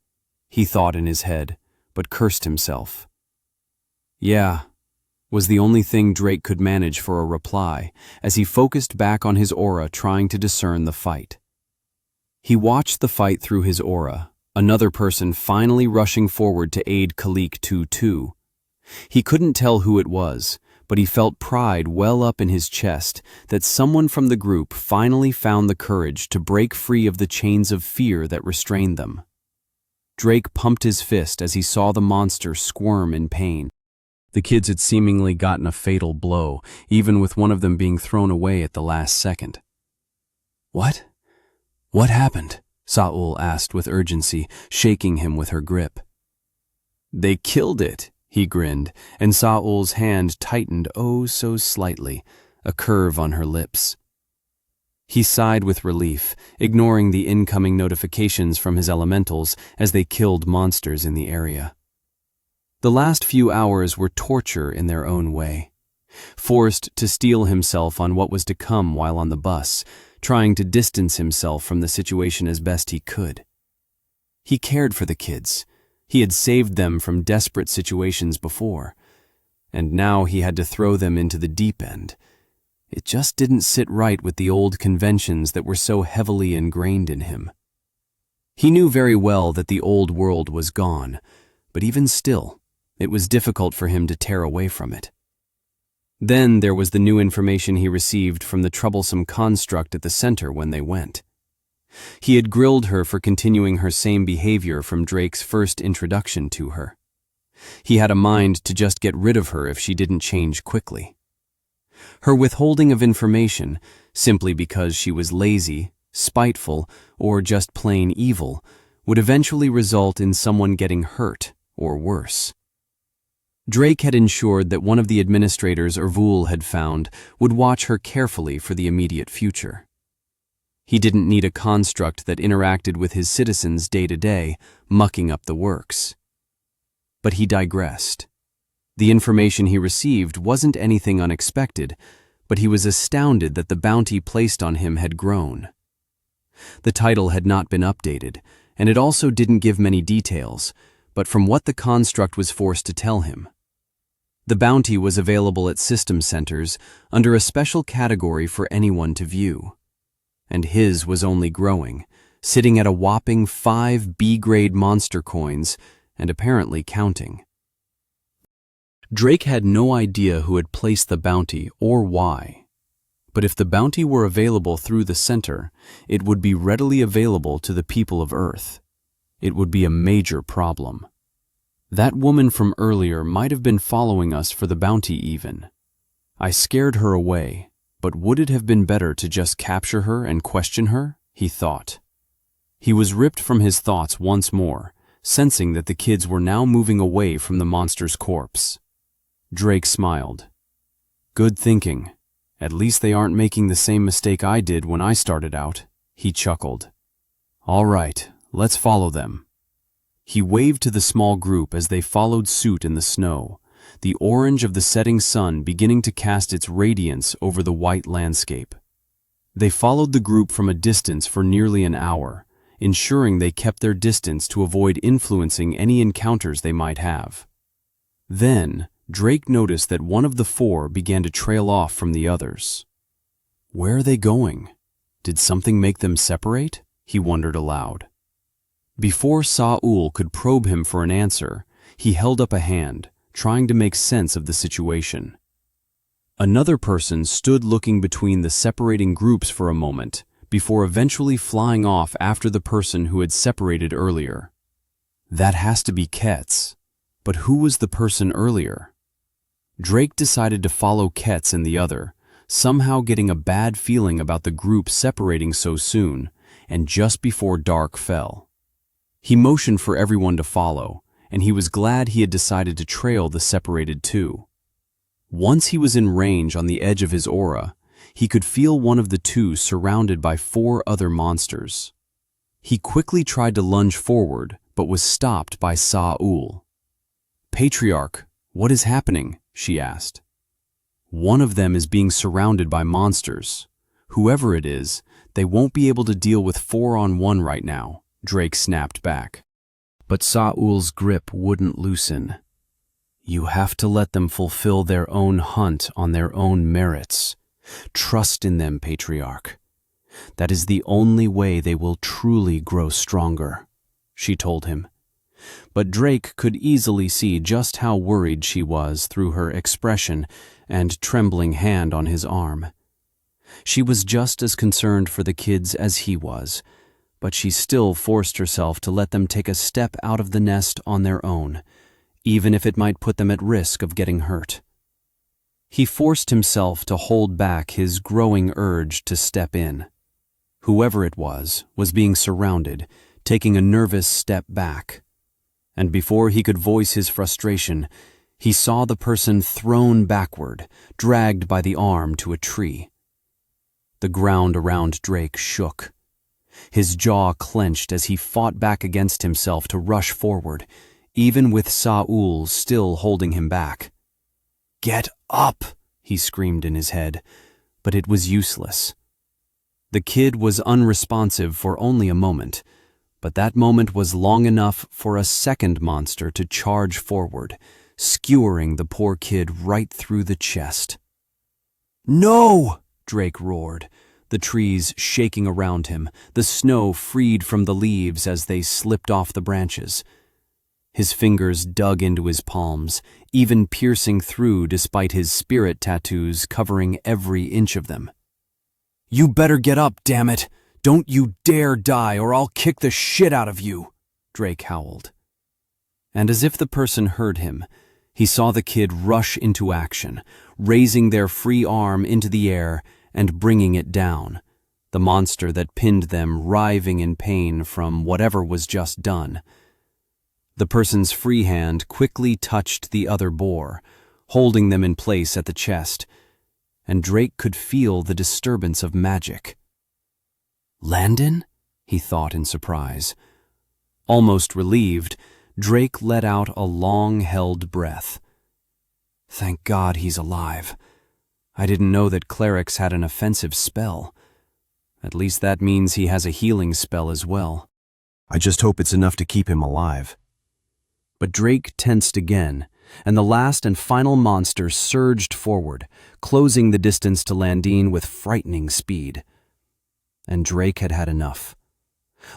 he thought in his head, but cursed himself. Yeah, was the only thing Drake could manage for a reply as he focused back on his aura trying to discern the fight. He watched the fight through his aura, another person finally rushing forward to aid Khalik 2-2. He couldn't tell who it was, but he felt pride well up in his chest that someone from the group finally found the courage to break free of the chains of fear that restrained them. Drake pumped his fist as he saw the monster squirm in pain. The kids had seemingly gotten a fatal blow, even with one of them being thrown away at the last second. What? What happened? Saul asked with urgency, shaking him with her grip. They killed it, he grinned, and Saul's hand tightened oh so slightly, a curve on her lips. He sighed with relief, ignoring the incoming notifications from his elementals as they killed monsters in the area. The last few hours were torture in their own way. Forced to steel himself on what was to come while on the bus, trying to distance himself from the situation as best he could. He cared for the kids. He had saved them from desperate situations before, and now he had to throw them into the deep end. It just didn't sit right with the old conventions that were so heavily ingrained in him. He knew very well that the old world was gone, but even still, it was difficult for him to tear away from it. Then there was the new information he received from the troublesome construct at the center when they went. He had grilled her for continuing her same behavior from Drake's first introduction to her. He had a mind to just get rid of her if she didn't change quickly. Her withholding of information, simply because she was lazy, spiteful, or just plain evil, would eventually result in someone getting hurt, or worse. Drake had ensured that one of the administrators Ervul had found would watch her carefully for the immediate future. He didn't need a construct that interacted with his citizens day to day, mucking up the works. But he digressed. The information he received wasn't anything unexpected, but he was astounded that the bounty placed on him had grown. The title had not been updated, and it also didn't give many details, but from what the construct was forced to tell him. The bounty was available at system centers under a special category for anyone to view. And his was only growing, sitting at a whopping 5 B-grade monster coins, and apparently counting. Drake had no idea who had placed the bounty or why, But if the bounty were available through the center, it would be readily available to the people of Earth. It would be a major problem. That woman from earlier might have been following us for the bounty even. I scared her away, but would it have been better to just capture her and question her? He thought. He was ripped from his thoughts once more, sensing that the kids were now moving away from the monster's corpse. Drake smiled. Good thinking. At least they aren't making the same mistake I did when I started out, he chuckled. All right, let's follow them. He waved to the small group as they followed suit in the snow, the orange of the setting sun beginning to cast its radiance over the white landscape. They followed the group from a distance for nearly an hour, ensuring they kept their distance to avoid influencing any encounters they might have. Then, Drake noticed that one of the four began to trail off from the others. Where are they going? Did something make them separate? He wondered aloud. Before Saul could probe him for an answer, he held up a hand, trying to make sense of the situation. Another person stood looking between the separating groups for a moment, before eventually flying off after the person who had separated earlier. That has to be Ketz. But who was the person earlier? Drake decided to follow Ketz and the other, somehow getting a bad feeling about the group separating so soon, and just before dark fell. He motioned for everyone to follow, and he was glad he had decided to trail the separated two. Once he was in range on the edge of his aura, he could feel one of the two surrounded by 4 other monsters. He quickly tried to lunge forward, but was stopped by Saul. Patriarch, what is happening? She asked. One of them is being surrounded by monsters. Whoever it is, they won't be able to deal with 4-on-1 right now, Drake snapped back. But Saul's grip wouldn't loosen. You have to let them fulfill their own hunt on their own merits. Trust in them, Patriarch. That is the only way they will truly grow stronger, she told him. But Drake could easily see just how worried she was through her expression and trembling hand on his arm. She was just as concerned for the kids as he was, but she still forced herself to let them take a step out of the nest on their own, even if it might put them at risk of getting hurt. He forced himself to hold back his growing urge to step in. Whoever it was being surrounded, taking a nervous step back. And before he could voice his frustration, he saw the person thrown backward, dragged by the arm to a tree. The ground around Drake shook. His jaw clenched as he fought back against himself to rush forward, even with Saul still holding him back. Get up, he screamed in his head, but it was useless. The kid was unresponsive for only a moment, but that moment was long enough for a second monster to charge forward, skewering the poor kid right through the chest. No! Drake roared, the trees shaking around him, the snow freed from the leaves as they slipped off the branches. His fingers dug into his palms, even piercing through despite his spirit tattoos covering every inch of them. You better get up, damn it! Don't you dare die or I'll kick the shit out of you, Drake howled. And as if the person heard him, he saw the kid rush into action, raising their free arm into the air and bringing it down, the monster that pinned them writhing in pain from whatever was just done. The person's free hand quickly touched the other boar, holding them in place at the chest, and Drake could feel the disturbance of magic. Landon? He thought in surprise. Almost relieved, Drake let out a long-held breath. Thank God he's alive. I didn't know that clerics had an offensive spell. At least that means he has a healing spell as well. I just hope it's enough to keep him alive. But Drake tensed again, and the last and final monster surged forward, closing the distance to Landine with frightening speed. And Drake had had enough.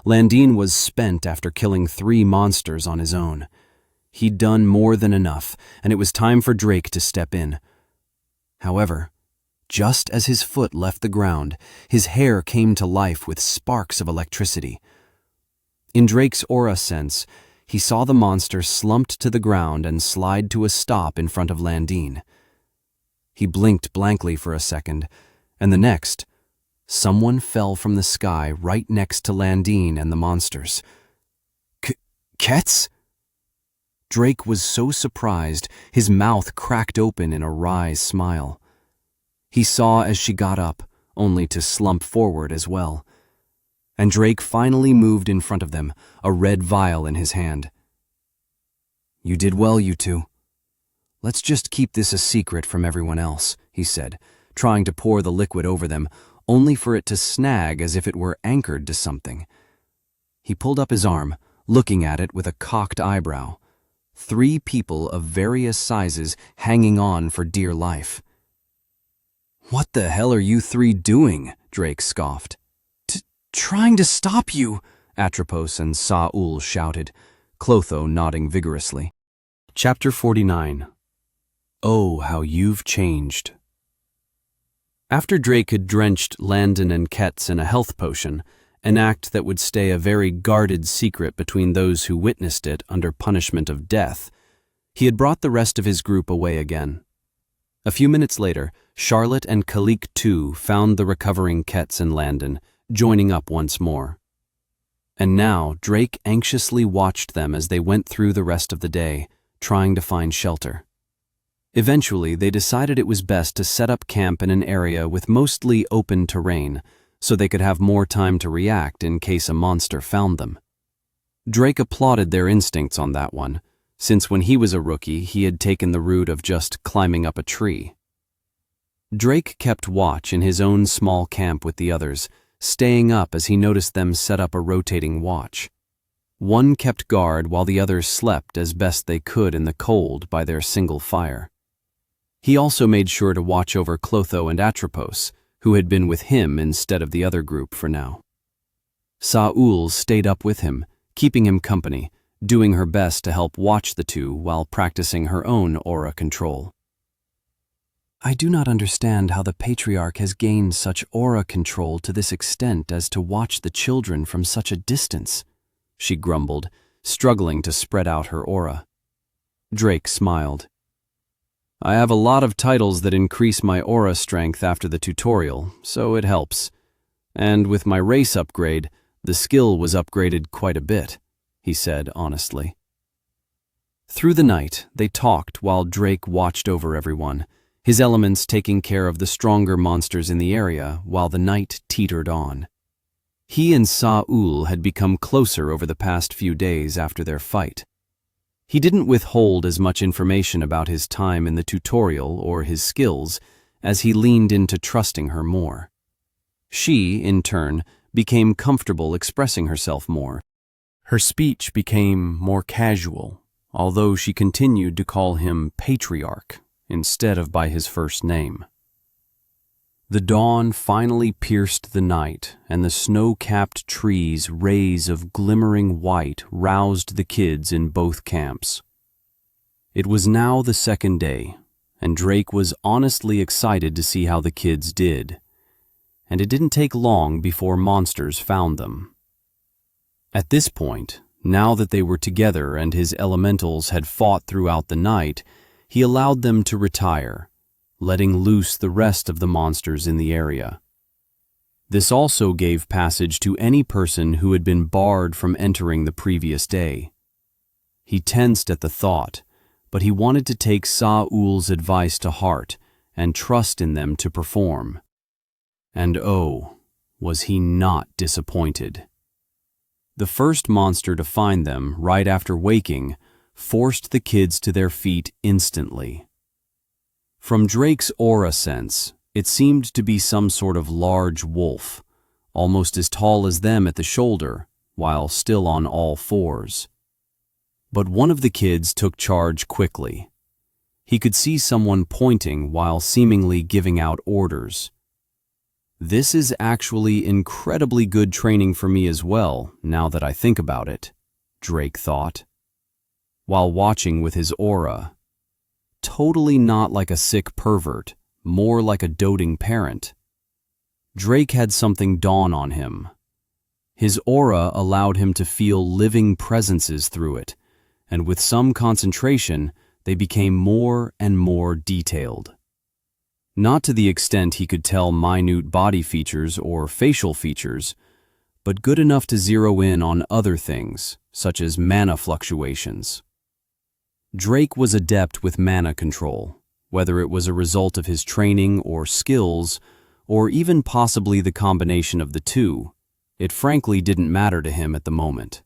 Landine was spent after killing 3 monsters on his own. He'd done more than enough, and it was time for Drake to step in. However, Just as his foot left the ground, his hair came to life with sparks of electricity. In Drake's aura sense, he saw the monster slumped to the ground and slide to a stop in front of Landine. He blinked blankly for a second, and the next, someone fell from the sky right next to Landine and the monsters. Kets? Drake was so surprised, his mouth cracked open in a wry smile. He saw as she got up, only to slump forward as well. And Drake finally moved in front of them, a red vial in his hand. "You did well, you two. Let's just keep this a secret from everyone else," he said, trying to pour the liquid over them, only for it to snag as if it were anchored to something. He pulled up his arm, looking at it with a cocked eyebrow. 3 people of various sizes hanging on for dear life. "What the hell are you 3 doing?" Drake scoffed. Trying to stop you," Atropos and Saul shouted, Clotho nodding vigorously. Chapter 49. Oh, How You've Changed. After Drake had drenched Landon and Ketz in a health potion, an act that would stay a very guarded secret between those who witnessed it under punishment of death, he had brought the rest of his group away again. A few minutes later, Charlotte and Kalik too found the recovering Ketz and Landon, joining up once more. And now Drake anxiously watched them as they went through the rest of the day, trying to find shelter. Eventually, they decided it was best to set up camp in an area with mostly open terrain, so they could have more time to react in case a monster found them. Drake applauded their instincts on that one, since when he was a rookie, he had taken the route of just climbing up a tree. Drake kept watch in his own small camp with the others, staying up as he noticed them set up a rotating watch. One kept guard while the others slept as best they could in the cold by their single fire. He also made sure to watch over Clotho and Atropos, who had been with him instead of the other group for now. Saul stayed up with him, keeping him company, doing her best to help watch the two while practicing her own aura control. "I do not understand how the patriarch has gained such aura control to this extent as to watch the children from such a distance," she grumbled, struggling to spread out her aura. Drake smiled. "I have a lot of titles that increase my aura strength after the tutorial, so it helps. And with my race upgrade, the skill was upgraded quite a bit," he said honestly. Through the night, they talked while Drake watched over everyone, his elements taking care of the stronger monsters in the area while the night teetered on. He and Saul had become closer over the past few days after their fight. He didn't withhold as much information about his time in the tutorial or his skills as he leaned into trusting her more. She, in turn, became comfortable expressing herself more. Her speech became more casual, although she continued to call him Patriarch instead of by his first name. The dawn finally pierced the night, and the snow-capped trees' rays of glimmering white roused the kids in both camps. It was now the second day, and Drake was honestly excited to see how the kids did. And it didn't take long before monsters found them. At this point, now that they were together and his elementals had fought throughout the night, he allowed them to retire, letting loose the rest of the monsters in the area. This also gave passage to any person who had been barred from entering the previous day. He tensed at the thought, but he wanted to take Saul's advice to heart and trust in them to perform. And oh, was he not disappointed. The first monster to find them right after waking forced the kids to their feet instantly. From Drake's aura sense, it seemed to be some sort of large wolf, almost as tall as them at the shoulder, while still on all fours. But one of the kids took charge quickly. He could see someone pointing while seemingly giving out orders. This is actually incredibly good training for me as well, now that I think about it, Drake thought, while watching with his aura. Totally not like a sick pervert, more like a doting parent. Drake had something dawn on him. His aura allowed him to feel living presences through it, and with some concentration, they became more and more detailed. Not to the extent he could tell minute body features or facial features, but good enough to zero in on other things, such as mana fluctuations. Drake was adept with mana control, whether it was a result of his training or skills, or even possibly the combination of the two. It frankly didn't matter to him at the moment.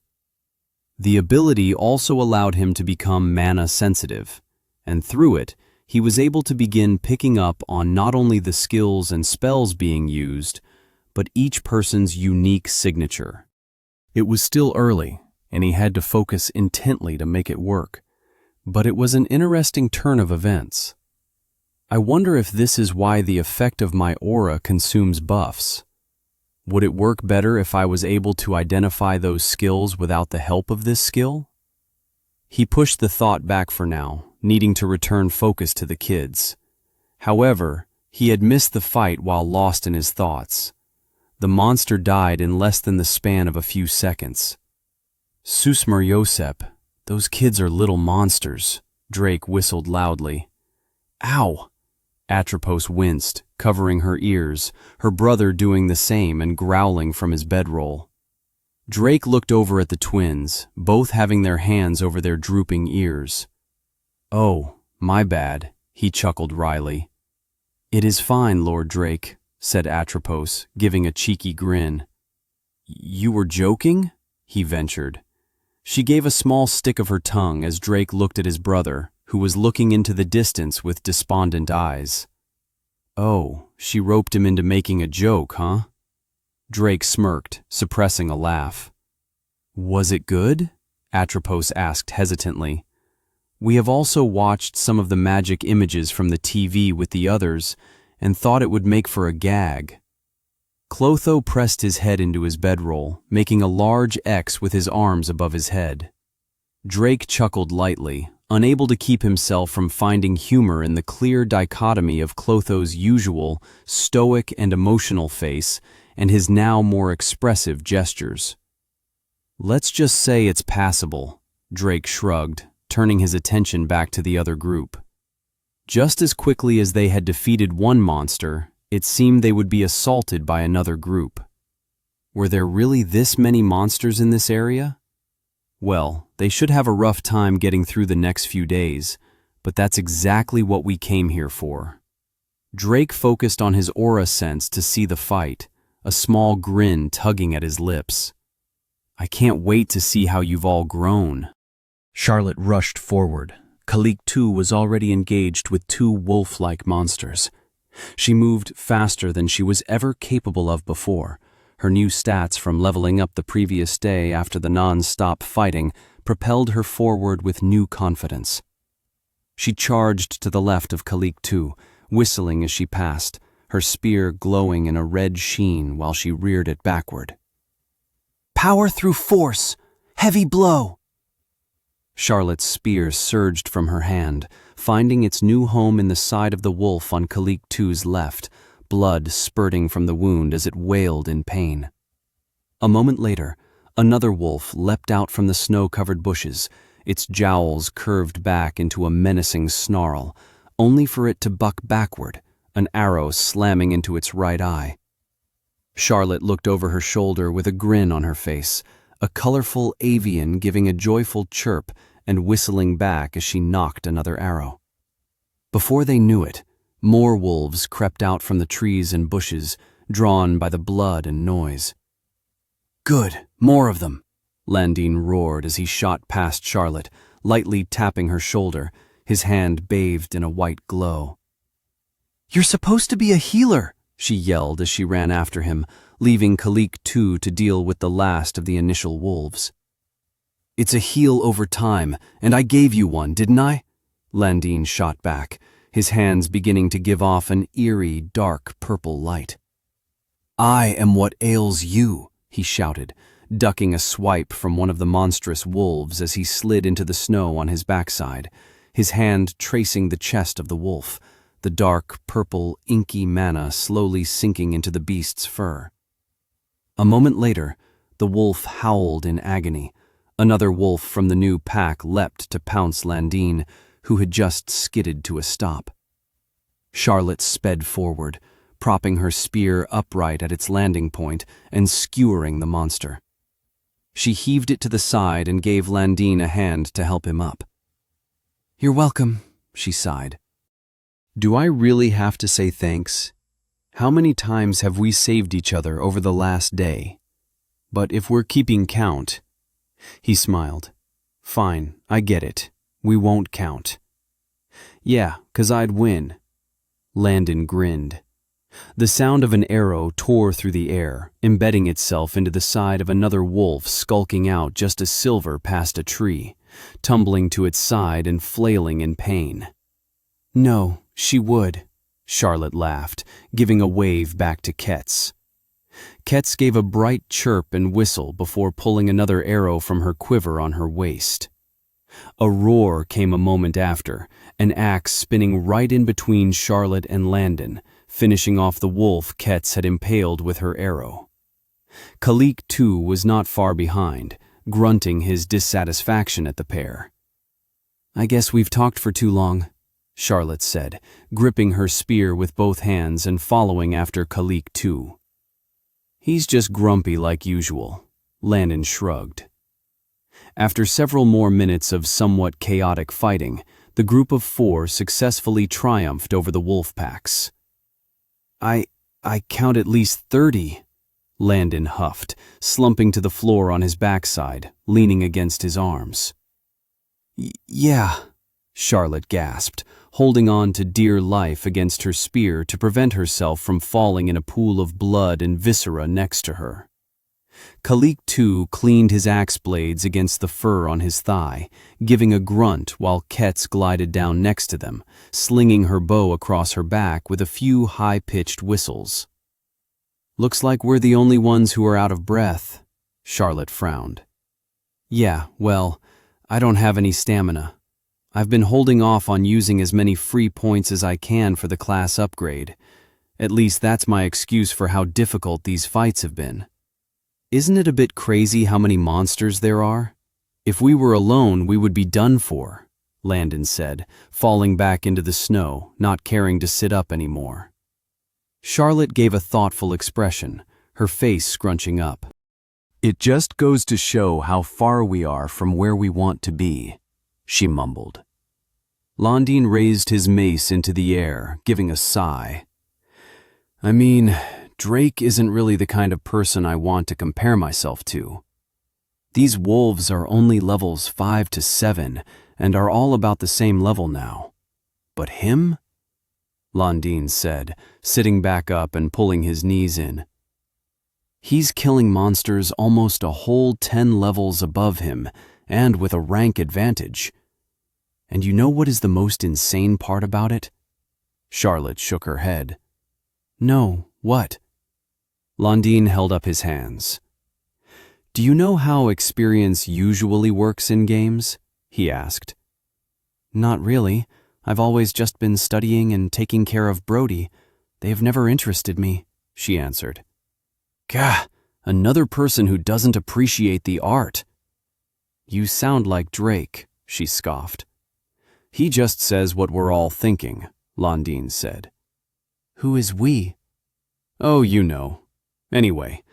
The ability also allowed him to become mana sensitive, and through it, he was able to begin picking up on not only the skills and spells being used, but each person's unique signature. It was still early, and he had to focus intently to make it work, but it was an interesting turn of events. I wonder if this is why the effect of my aura consumes buffs. Would it work better if I was able to identify those skills without the help of this skill? He pushed the thought back for now, needing to return focus to the kids. However, he had missed the fight while lost in his thoughts. The monster died in less than the span of a few seconds. Susmar Yosep, those kids are little monsters, Drake whistled loudly. Ow! Atropos winced, covering her ears, her brother doing the same and growling from his bedroll. Drake looked over at the twins, both having their hands over their drooping ears. Oh, my bad, he chuckled wryly. It is fine, Lord Drake, said Atropos, giving a cheeky grin. You were joking? He ventured. She gave a small stick of her tongue as Drake looked at his brother, who was looking into the distance with despondent eyes. Oh, she roped him into making a joke, huh? Drake smirked, suppressing a laugh. Was it good? Atropos asked hesitantly. We have also watched some of the magic images from the TV with the others and thought it would make for a gag. Clotho pressed his head into his bedroll, making a large X with his arms above his head. Drake chuckled lightly, unable to keep himself from finding humor in the clear dichotomy of Clotho's usual stoic and emotional face and his now more expressive gestures. Let's just say it's passable, Drake shrugged, turning his attention back to the other group. Just as quickly as they had defeated one monster, it seemed they would be assaulted by another group. Were there really this many monsters in this area? Well, they should have a rough time getting through the next few days, but that's exactly what we came here for. Drake focused on his aura sense to see the fight, a small grin tugging at his lips. I can't wait to see how you've all grown. Charlotte rushed forward. Khalik too was already engaged with two wolf-like monsters. She moved faster than she was ever capable of before. Her new stats from leveling up the previous day after the non-stop fighting propelled her forward with new confidence. She charged to the left of Khalik too, whistling as she passed, her spear glowing in a red sheen while she reared it backward. Power through force! Heavy blow! Charlotte's spear surged from her hand, finding its new home in the side of the wolf on Khalik too's left, blood spurting from the wound as it wailed in pain. A moment later, another wolf leapt out from the snow-covered bushes, its jowls curved back into a menacing snarl, only for it to buck backward, an arrow slamming into its right eye. Charlotte looked over her shoulder with a grin on her face, a colorful avian giving a joyful chirp and whistling back as she knocked another arrow. Before they knew it, more wolves crept out from the trees and bushes, drawn by the blood and noise. Good, more of them, Landine roared as he shot past Charlotte, lightly tapping her shoulder, his hand bathed in a white glow. You're supposed to be a healer, she yelled as she ran after him, leaving Khalik too to deal with the last of the initial wolves. It's a heal over time, and I gave you one, didn't I? Landine shot back, his hands beginning to give off an eerie, dark purple light. I am what ails you, he shouted, ducking a swipe from one of the monstrous wolves as he slid into the snow on his backside, his hand tracing the chest of the wolf, the dark, purple, inky mana slowly sinking into the beast's fur. A moment later, the wolf howled in agony. Another wolf from the new pack leapt to pounce Landine, who had just skidded to a stop. Charlotte sped forward, propping her spear upright at its landing point and skewering the monster. She heaved it to the side and gave Landine a hand to help him up. "You're welcome," she sighed. "Do I really have to say thanks? How many times have we saved each other over the last day? But if we're keeping count—" He smiled. "Fine, I get it. We won't count." "Yeah, 'cause I'd win." Landon grinned. The sound of an arrow tore through the air, embedding itself into the side of another wolf skulking out just as Silver passed a tree, tumbling to its side and flailing in pain. "No, she would," Charlotte laughed, giving a wave back to Ketz. Ketz gave a bright chirp and whistle before pulling another arrow from her quiver on her waist. A roar came a moment after, an axe spinning right in between Charlotte and Landon, finishing off the wolf Ketz had impaled with her arrow. Kalik, too, was not far behind, grunting his dissatisfaction at the pair. "I guess we've talked for too long," Charlotte said, gripping her spear with both hands and following after Kalik, too. "He's just grumpy like usual," Landon shrugged. After several more minutes of somewhat chaotic fighting, the group of 4 successfully triumphed over the wolf packs. I count at least 30, Landon huffed, slumping to the floor on his backside, leaning against his arms. Yeah, Charlotte gasped, holding on to dear life against her spear to prevent herself from falling in a pool of blood and viscera next to her. Kalik, too, cleaned his axe blades against the fur on his thigh, giving a grunt while Ketz glided down next to them, slinging her bow across her back with a few high-pitched whistles. "Looks like we're the only ones who are out of breath," Charlotte frowned. "Yeah, well, I don't have any stamina. I've been holding off on using as many free points as I can for the class upgrade. At least that's my excuse for how difficult these fights have been." "Isn't it a bit crazy how many monsters there are? If we were alone, we would be done for," Landon said, falling back into the snow, not caring to sit up anymore. Charlotte gave a thoughtful expression, her face scrunching up. "It just goes to show how far we are from where we want to be," she mumbled. Landine raised his mace into the air, giving a sigh. "I mean, Drake isn't really the kind of person I want to compare myself to. These wolves are only levels 5 to 7 and are all about the same level now. But him?" Landine said, sitting back up and pulling his knees in. "He's killing monsters almost a whole 10 levels above him, and with a rank advantage. And you know what is the most insane part about it?" Charlotte shook her head. "No, what?" Landine held up his hands. "Do you know how experience usually works in games?" he asked. "Not really. I've always just been studying and taking care of Brody. They have never interested me," she answered. "Gah, another person who doesn't appreciate the art." "You sound like Drake," she scoffed. "He just says what we're all thinking," Landine said. "Who is we?" "Oh, you know. Anyway,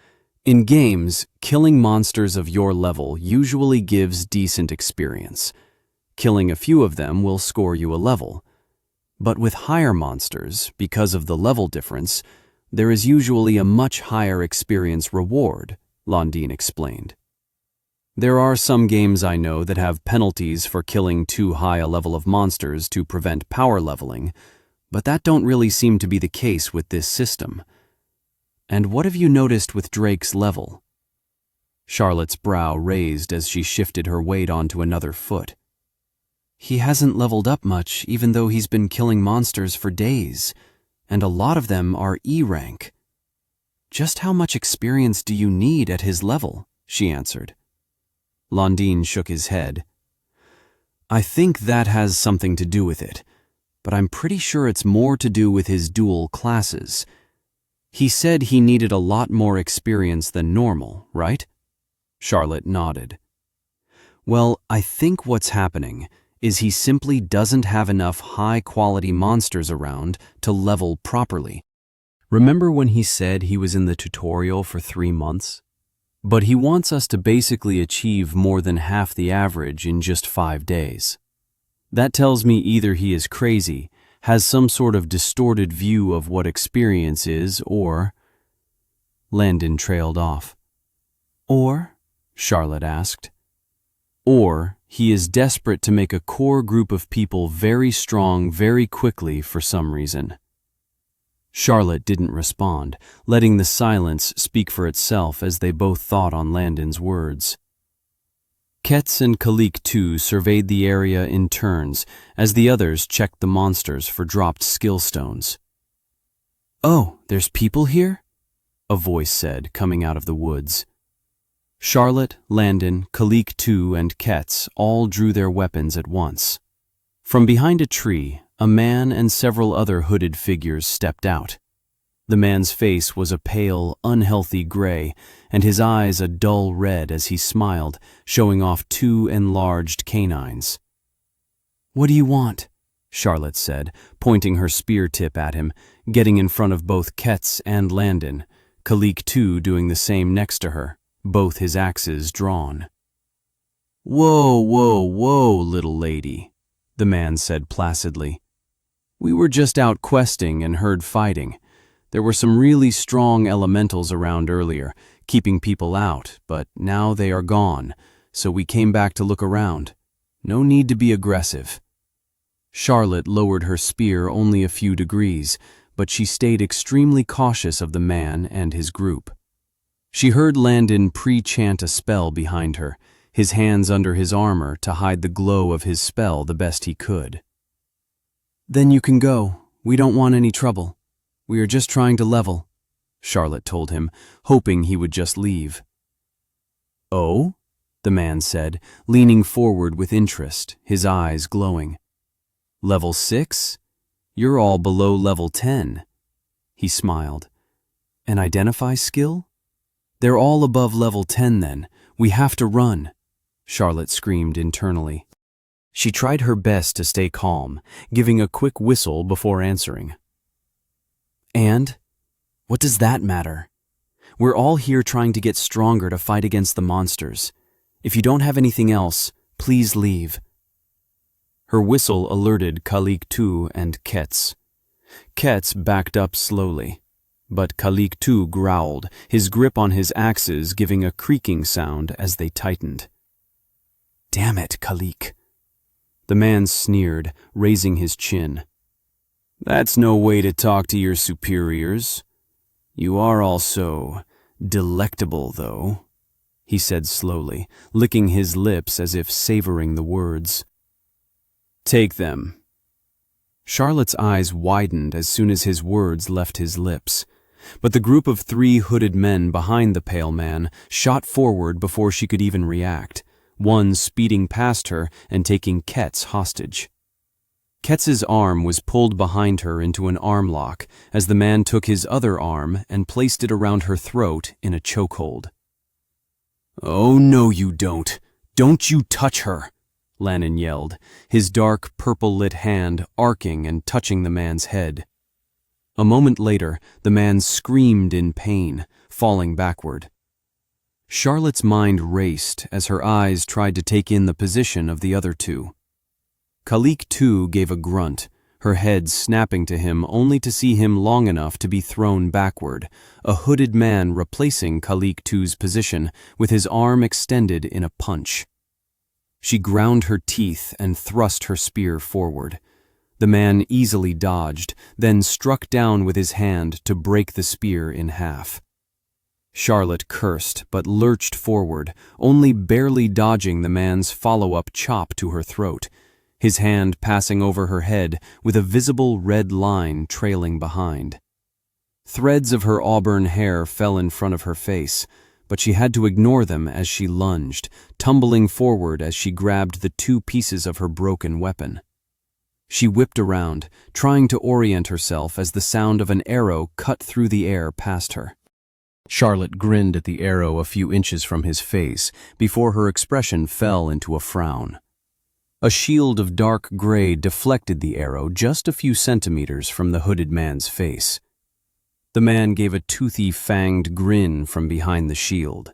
in games, killing monsters of your level usually gives decent experience. Killing a few of them will score you a level. But with higher monsters, because of the level difference, there is usually a much higher experience reward," Landine explained. "There are some games I know that have penalties for killing too high a level of monsters to prevent power leveling, but that don't really seem to be the case with this system. And what have you noticed with Drake's level?" Charlotte's brow raised as she shifted her weight onto another foot. "He hasn't leveled up much, even though he's been killing monsters for days, and a lot of them are E rank." "Just how much experience do you need at his level?" she answered. Landine shook his head. "I think that has something to do with it. but I'm pretty sure it's more to do with his dual classes. He said he needed a lot more experience than normal, right? Charlotte nodded. Well, I think what's happening is he simply doesn't have enough high-quality monsters around to level properly. Remember when he said he was in the tutorial for 3 months? But he wants us to basically achieve more than half the average in just 5 days. That tells me either he is crazy, has some sort of distorted view of what experience is, or... Landon trailed off. Or? Charlotte asked. Or he is desperate to make a core group of people very strong very quickly for some reason. Charlotte didn't respond, letting the silence speak for itself as they both thought on Landon's words. Ketz and Kalik too surveyed the area in turns as the others checked the monsters for dropped skill stones. "Oh, there's people here?" a voice said, coming out of the woods. Charlotte, Landon, Kalik too, and Ketz all drew their weapons at once. From behind a tree, a man and several other hooded figures stepped out. The man's face was a pale, unhealthy gray, and his eyes a dull red as he smiled, showing off 2 enlarged canines. "What do you want?" Charlotte said, pointing her spear tip at him, getting in front of both Ketz and Landon, Kalik too doing the same next to her, both his axes drawn. "Whoa, whoa, whoa, little lady," the man said placidly. "We were just out questing and heard fighting. There were some really strong elementals around earlier, keeping people out, but now they are gone, so we came back to look around. No need to be aggressive." Charlotte lowered her spear only a few degrees, but she stayed extremely cautious of the man and his group. She heard Landon pre-chant a spell behind her, his hands under his armor to hide the glow of his spell the best he could. "Then you can go. We don't want any trouble. We are just trying to level," Charlotte told him, hoping he would just leave. "Oh?" the man said, leaning forward with interest, his eyes glowing. "Level 6? You're all below level 10. He smiled. "An identify skill? They're all above level 10 then. We have to run," Charlotte screamed internally. She tried her best to stay calm, giving a quick whistle before answering. "And? What does that matter? We're all here trying to get stronger to fight against the monsters. If you don't have anything else, please leave." Her whistle alerted Kalik too and Ketz. Ketz backed up slowly, but Kalik too growled, his grip on his axes giving a creaking sound as they tightened. "Damn it, Kalik." The man sneered, raising his chin. "That's no way to talk to your superiors. You are all so delectable, though," he said slowly, licking his lips as if savoring the words. "Take them." Charlotte's eyes widened as soon as his words left his lips, but the group of 3 hooded men behind the pale man shot forward before she could even react, one speeding past her and taking Ketz hostage. Ketz's arm was pulled behind her into an arm lock as the man took his other arm and placed it around her throat in a chokehold. "Oh, no you don't. Don't you touch her," Lannon yelled, his dark, purple-lit hand arcing and touching the man's head. A moment later, the man screamed in pain, falling backward. Charlotte's mind raced as her eyes tried to take in the position of the other 2. Kalik too gave a grunt, her head snapping to him only to see him long enough to be thrown backward, a hooded man replacing Kalik too's position with his arm extended in a punch. She ground her teeth and thrust her spear forward. The man easily dodged, then struck down with his hand to break the spear in half. Charlotte cursed but lurched forward, only barely dodging the man's follow-up chop to her throat, his hand passing over her head with a visible red line trailing behind. Threads of her auburn hair fell in front of her face, but she had to ignore them as she lunged, tumbling forward as she grabbed the 2 pieces of her broken weapon. She whipped around, trying to orient herself as the sound of an arrow cut through the air past her. Charlotte grinned at the arrow a few inches from his face before her expression fell into a frown. A shield of dark gray deflected the arrow just a few centimeters from the hooded man's face. The man gave a toothy, fanged grin from behind the shield.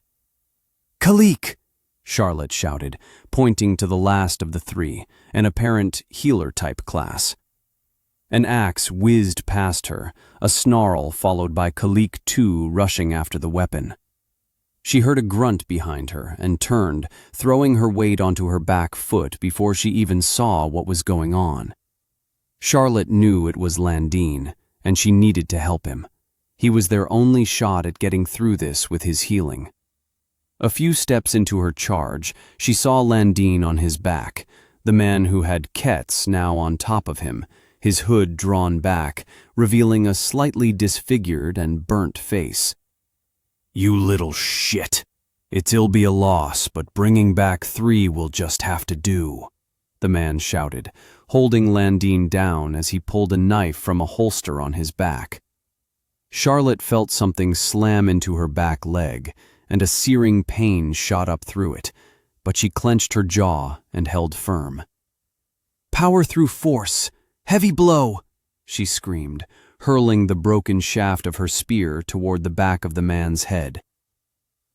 "Khalik!" Charlotte shouted, pointing to the last of the three, an apparent healer-type class. An axe whizzed past her, a snarl followed by Khalik too rushing after the weapon. She heard a grunt behind her and turned, throwing her weight onto her back foot before she even saw what was going on. Charlotte knew it was Landine, and she needed to help him. He was their only shot at getting through this with his healing. A few steps into her charge, she saw Landine on his back, the man who had Ketz now on top of him, his hood drawn back, revealing a slightly disfigured and burnt face. "You little shit! It'll be a loss, but bringing back 3 will just have to do," the man shouted, holding Landine down as he pulled a knife from a holster on his back. Charlotte felt something slam into her back leg, and a searing pain shot up through it, but she clenched her jaw and held firm. "Power through force! Heavy blow!" she screamed, hurling the broken shaft of her spear toward the back of the man's head.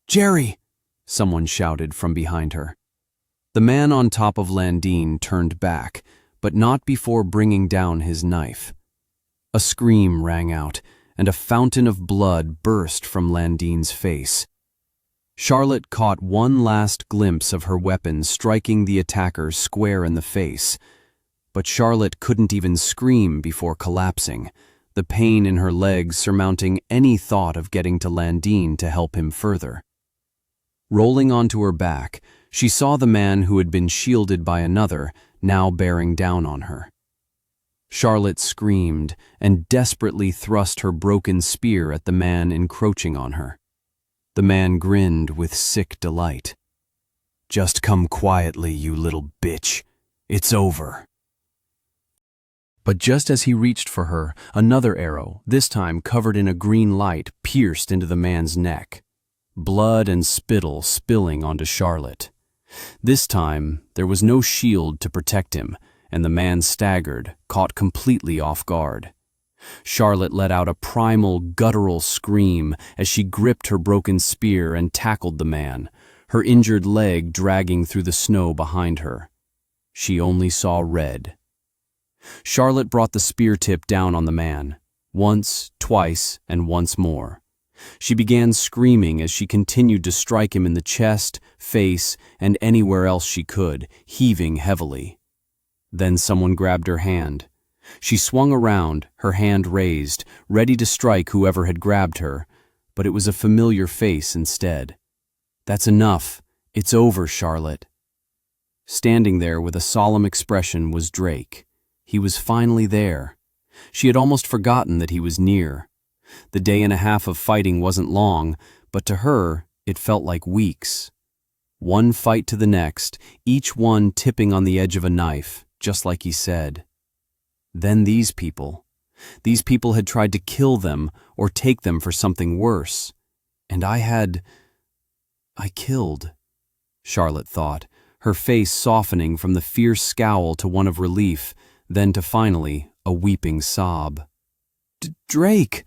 "Jerry!" someone shouted from behind her. The man on top of Landine turned back, but not before bringing down his knife. A scream rang out, and a fountain of blood burst from Landine's face. Charlotte caught one last glimpse of her weapon striking the attacker square in the face, but Charlotte couldn't even scream before collapsing, the pain in her legs surmounting any thought of getting to Landine to help him further. Rolling onto her back, she saw the man who had been shielded by another now bearing down on her. Charlotte screamed and desperately thrust her broken spear at the man encroaching on her. The man grinned with sick delight. "Just come quietly, you little bitch. It's over." But just as he reached for her, another arrow, this time covered in a green light, pierced into the man's neck. Blood and spittle spilling onto Charlotte. This time, there was no shield to protect him, and the man staggered, caught completely off guard. Charlotte let out a primal, guttural scream as she gripped her broken spear and tackled the man, her injured leg dragging through the snow behind her. She only saw red. Charlotte brought the spear tip down on the man, once, twice, and once more. She began screaming as she continued to strike him in the chest, face, and anywhere else she could, heaving heavily. Then someone grabbed her hand. She swung around, her hand raised, ready to strike whoever had grabbed her, but it was a familiar face instead. "That's enough. It's over, Charlotte." Standing there with a solemn expression was Drake. He was finally there. She had almost forgotten that he was near. The day and a half of fighting wasn't long, but to her, it felt like weeks. One fight to the next, each one tipping on the edge of a knife, just like he said. Then these people had tried to kill them or take them for something worse. And I killed, Charlotte thought, her face softening from the fierce scowl to one of relief, then to finally a weeping sob. "Drake!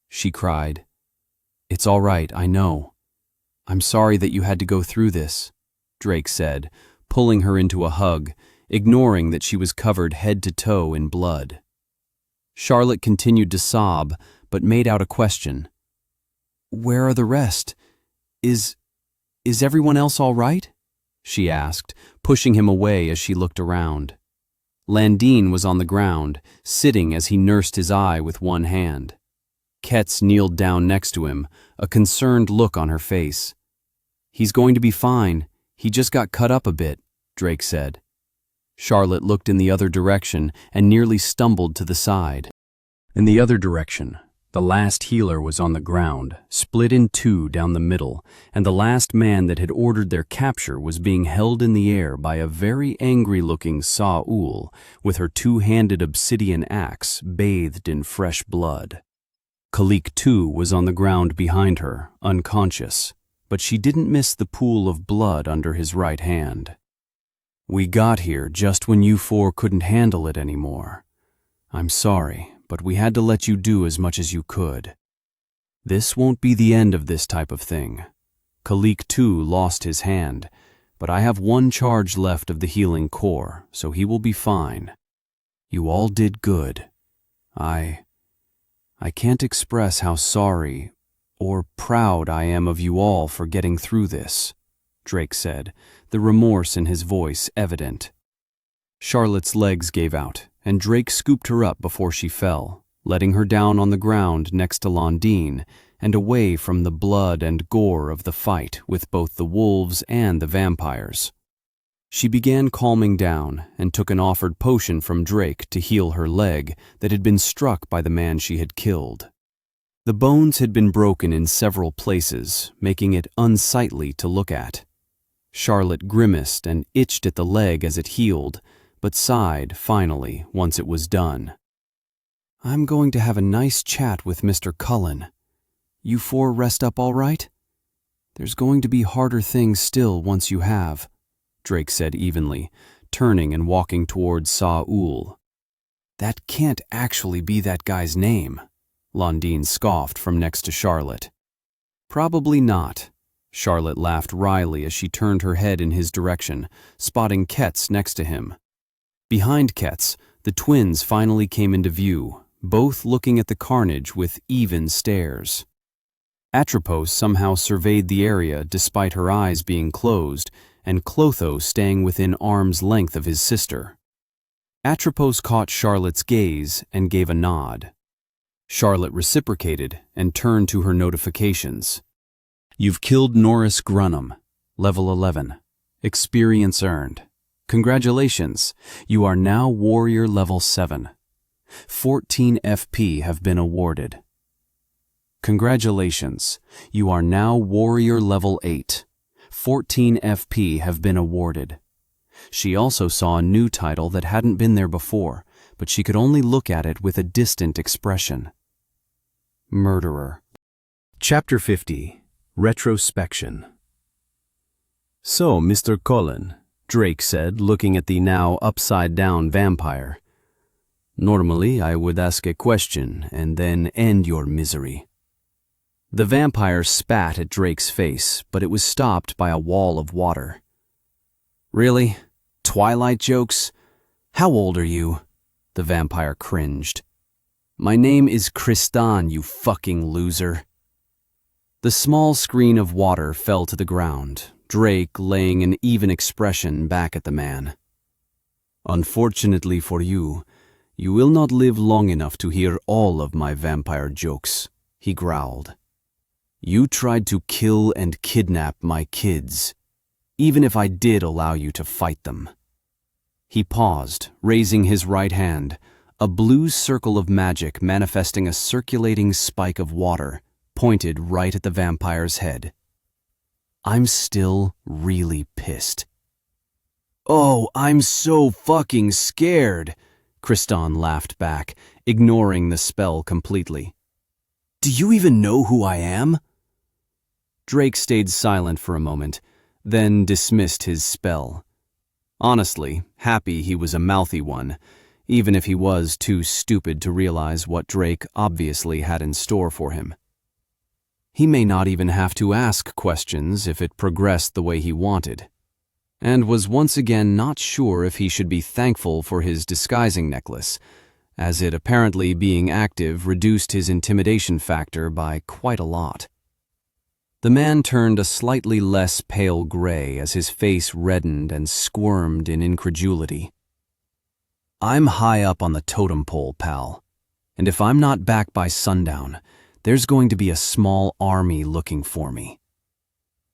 She cried. "It's all right, I know. I'm sorry that you had to go through this," Drake said, pulling her into a hug, ignoring that she was covered head to toe in blood. Charlotte continued to sob, but made out a question. "Where are the rest? Is everyone else all right?" she asked, pushing him away as she looked around. Landine was on the ground, sitting as he nursed his eye with one hand. Ketz kneeled down next to him, a concerned look on her face. "He's going to be fine. He just got cut up a bit," Drake said. Charlotte looked in the other direction and nearly stumbled to the side. In the other direction, The last healer was on the ground, split in two down the middle, and the last man that had ordered their capture was being held in the air by a very angry-looking Saul with her two-handed obsidian axe bathed in fresh blood. Kalik too was on the ground behind her, unconscious, but she didn't miss the pool of blood under his right hand. "We got here just when you four couldn't handle it anymore. I'm sorry, but we had to let you do as much as you could. This won't be the end of this type of thing. Kalik too lost his hand, but I have one charge left of the healing core, so he will be fine. You all did good. I can't express how sorry or proud I am of you all for getting through this," Drake said, the remorse in his voice evident. Charlotte's legs gave out, and Drake scooped her up before she fell, letting her down on the ground next to Londine and away from the blood and gore of the fight with both the wolves and the vampires. She began calming down and took an offered potion from Drake to heal her leg that had been struck by the man she had killed. The bones had been broken in several places, making it unsightly to look at. Charlotte grimaced and itched at the leg as it healed, but sighed finally once it was done. "I'm going to have a nice chat with Mr. Cullen. You four rest up all right? There's going to be harder things still once you have," Drake said evenly, turning and walking towards Saul. "That can't actually be that guy's name," Londine scoffed from next to Charlotte. "Probably not." Charlotte laughed wryly as she turned her head in his direction, spotting Ketz next to him. Behind Ketz, the twins finally came into view, both looking at the carnage with even stares. Atropos somehow surveyed the area despite her eyes being closed, and Clotho staying within arm's length of his sister. Atropos caught Charlotte's gaze and gave a nod. Charlotte reciprocated and turned to her notifications. "You've killed Norris Grunham, level 11. Experience earned. Congratulations, you are now warrior level 7. 14 FP have been awarded. Congratulations, you are now warrior level 8. 14 FP have been awarded." She also saw a new title that hadn't been there before, but she could only look at it with a distant expression. Murderer. Chapter 50. Retrospection. "So, Mr. Cullen," Drake said, looking at the now upside-down vampire. "Normally, I would ask a question and then end your misery." The vampire spat at Drake's face, but it was stopped by a wall of water. "Really? Twilight jokes? How old are you?" The vampire cringed. "My name is Kristan, you fucking loser." The small screen of water fell to the ground, Drake laying an even expression back at the man. "Unfortunately for you, you will not live long enough to hear all of my vampire jokes," he growled. "You tried to kill and kidnap my kids, even if I did allow you to fight them." He paused, raising his right hand, a blue circle of magic manifesting a circulating spike of water, pointed right at the vampire's head. "I'm still really pissed." "Oh, I'm so fucking scared," Kristan laughed back, ignoring the spell completely. "Do you even know who I am?" Drake stayed silent for a moment, then dismissed his spell. Honestly, happy he was a mouthy one, even if he was too stupid to realize what Drake obviously had in store for him. He may not even have to ask questions if it progressed the way he wanted, and was once again not sure if he should be thankful for his disguising necklace, as it apparently being active reduced his intimidation factor by quite a lot. The man turned a slightly less pale gray as his face reddened and squirmed in incredulity. "I'm high up on the totem pole, pal, and if I'm not back by sundown, there's going to be a small army looking for me."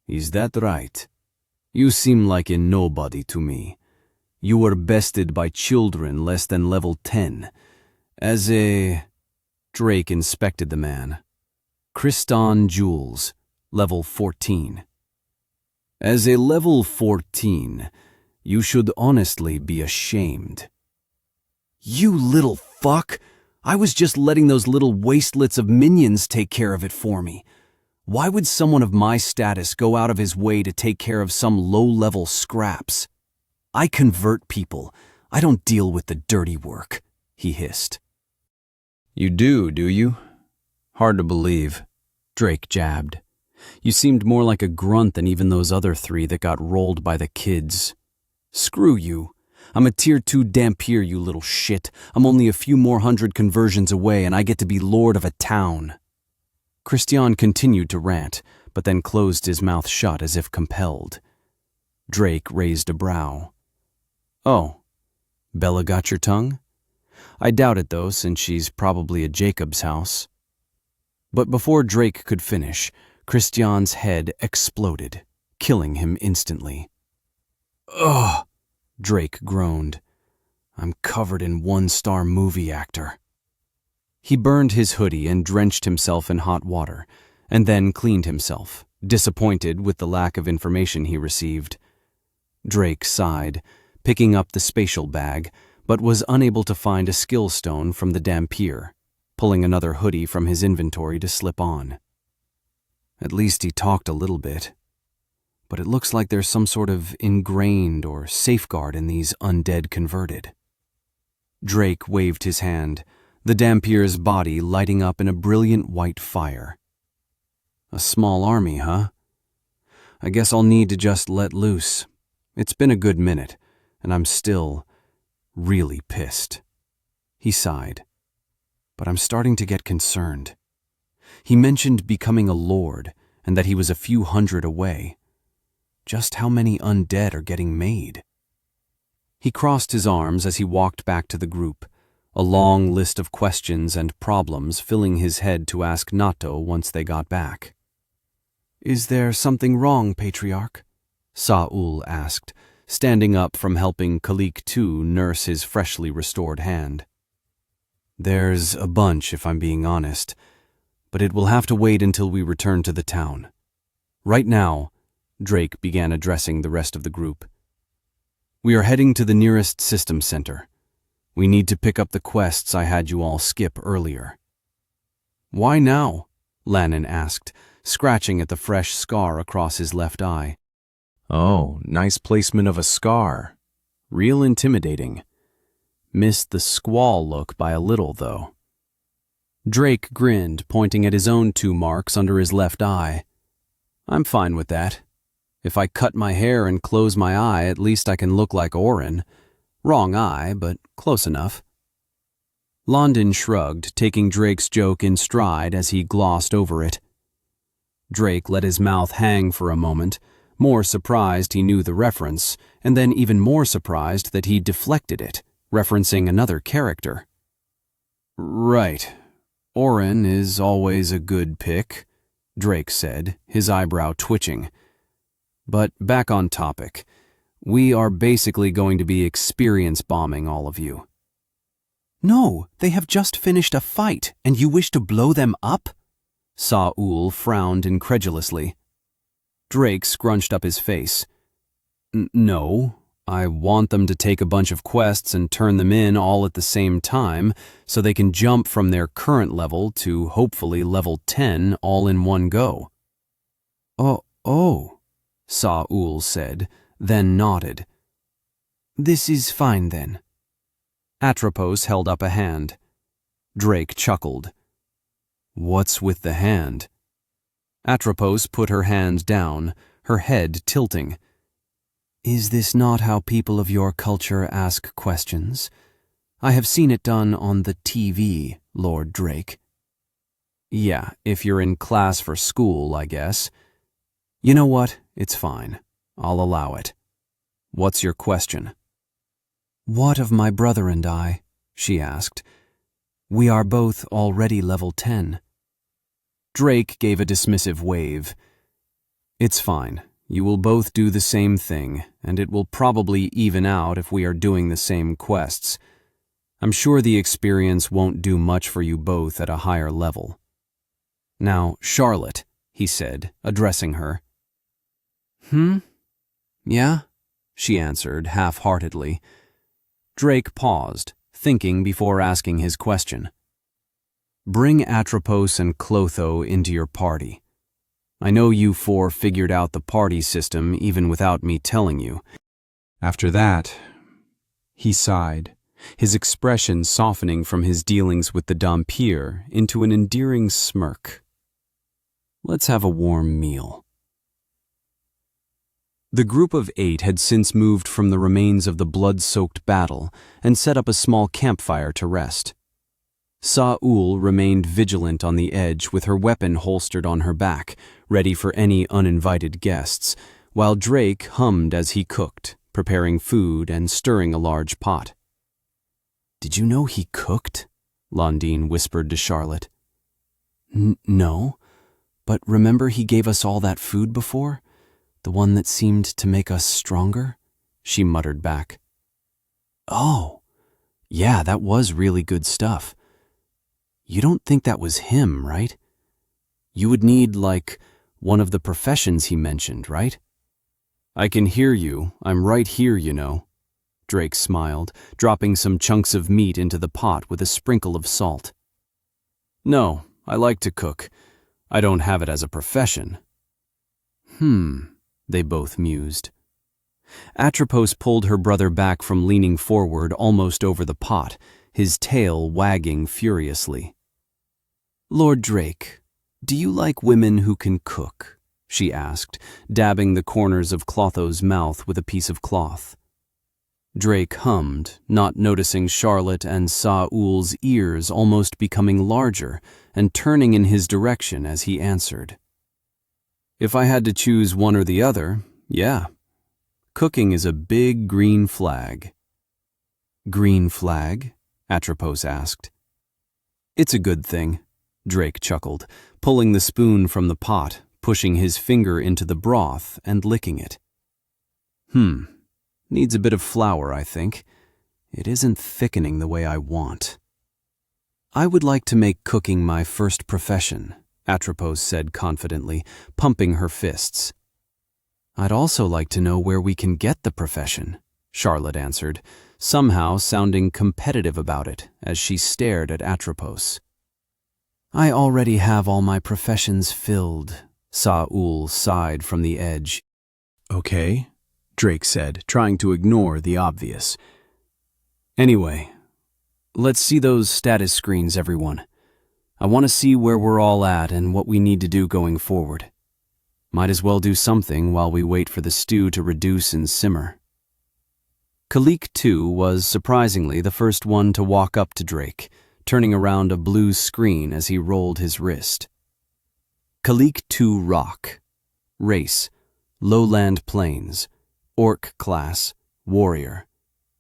"Is that right? You seem like a nobody to me. You were bested by children less than level 10. As a..." Drake inspected the man. Kriston Jules, level 14. As a level 14, you should honestly be ashamed. You little fuck! I was just letting those little wastelets of minions take care of it for me. Why would someone of my status go out of his way to take care of some low-level scraps? I convert people. I don't deal with the dirty work, he hissed. You do you? Hard to believe, Drake jabbed. You seemed more like a grunt than even those other 3 that got rolled by the kids. Screw you. I'm a tier 2 Dampier, you little shit. I'm only a few more 100 conversions away and I get to be lord of a town. Christian continued to rant, but then closed his mouth shut as if compelled. Drake raised a brow. Oh, Bella got your tongue? I doubt it though, since she's probably at Jacob's house. But before Drake could finish, Christian's head exploded, killing him instantly. Ugh, Drake groaned. I'm covered in 1-star movie actor. He burned his hoodie and drenched himself in hot water, and then cleaned himself, disappointed with the lack of information he received. Drake sighed, picking up the spatial bag, but was unable to find a skill stone from the Dampier, pulling another hoodie from his inventory to slip on. At least he talked a little bit. But it looks like there's some sort of ingrained or safeguard in these undead converted. Drake waved his hand, the Dampier's body lighting up in a brilliant white fire. A small army, huh? I guess I'll need to just let loose. It's been a good minute, and I'm still really pissed. He sighed. But I'm starting to get concerned. He mentioned becoming a lord, and that he was a few hundred away. Just how many undead are getting made? He crossed his arms as he walked back to the group, a long list of questions and problems filling his head to ask Nato once they got back. Is there something wrong, Patriarch? Saul asked, standing up from helping Khalik II nurse his freshly restored hand. There's a bunch, if I'm being honest, but it will have to wait until we return to the town. Right now, Drake began addressing the rest of the group. We are heading to the nearest system center. We need to pick up the quests I had you all skip earlier. Why now? Lannon asked, scratching at the fresh scar across his left eye. Oh, nice placement of a scar. Real intimidating. Missed the squall look by a little, though. Drake grinned, pointing at his own 2 marks under his left eye. I'm fine with that. If I cut my hair and close my eye, at least I can look like Oren. Wrong eye, but close enough. London shrugged, taking Drake's joke in stride as he glossed over it. Drake let his mouth hang for a moment, more surprised he knew the reference, and then even more surprised that he deflected it, referencing another character. Right. Oren is always a good pick, Drake said, his eyebrow twitching. But back on topic. We are basically going to be experience bombing all of you. No, they have just finished a fight, and you wish to blow them up? Saul frowned incredulously. Drake scrunched up his face. No, I want them to take a bunch of quests and turn them in all at the same time so they can jump from their current level to hopefully level 10 all in one go. Oh, Saul said, then nodded. This is fine then. Atropos held up a hand. Drake chuckled. What's with the hand? Atropos put her hand down, her head tilting. Is this not how people of your culture ask questions? I have seen it done on the TV, Lord Drake. Yeah, if you're in class for school, I guess. You know what? It's fine. I'll allow it. What's your question? What of my brother and I? She asked. We are both already level 10. Drake gave a dismissive wave. It's fine. You will both do the same thing, and it will probably even out if we are doing the same quests. I'm sure the experience won't do much for you both at a higher level. Now, Charlotte, he said, addressing her. Yeah, she answered half-heartedly. Drake paused, thinking before asking his question. Bring Atropos and Clotho into your party. I know you four figured out the party system even without me telling you. After that, he sighed, his expression softening from his dealings with the Dhampir into an endearing smirk. Let's have a warm meal. The group of 8 had since moved from the remains of the blood-soaked battle and set up a small campfire to rest. Saul remained vigilant on the edge with her weapon holstered on her back, ready for any uninvited guests, while Drake hummed as he cooked, preparing food and stirring a large pot. Did you know he cooked? Londine whispered to Charlotte. No, but remember he gave us all that food before? The one that seemed to make us stronger? She muttered back. Oh, yeah, that was really good stuff. You don't think that was him, right? You would need, one of the professions he mentioned, right? I can hear you. I'm right here, you know. Drake smiled, dropping some chunks of meat into the pot with a sprinkle of salt. No, I like to cook. I don't have it as a profession. They both mused. Atropos pulled her brother back from leaning forward almost over the pot, his tail wagging furiously. Lord Drake, do you like women who can cook? She asked, dabbing the corners of Clotho's mouth with a piece of cloth. Drake hummed, not noticing Charlotte and Saul's ears almost becoming larger and turning in his direction as he answered. If I had to choose one or the other, yeah. Cooking is a big green flag. Green flag? Atropos asked. It's a good thing, Drake chuckled, pulling the spoon from the pot, pushing his finger into the broth and licking it. Needs a bit of flour, I think. It isn't thickening the way I want. I would like to make cooking my first profession, Atropos said confidently, pumping her fists. I'd also like to know where we can get the profession, Charlotte answered, somehow sounding competitive about it as she stared at Atropos. I already have all my professions filled, Saul sighed from the edge. Okay, Drake said, trying to ignore the obvious. Anyway, let's see those status screens, everyone. I want to see where we're all at and what we need to do going forward. Might as well do something while we wait for the stew to reduce and simmer. Kalik, too, was surprisingly the first one to walk up to Drake, turning around a blue screen as he rolled his wrist. Kalik 2 Rock. Race, Lowland Plains. Orc Class, Warrior.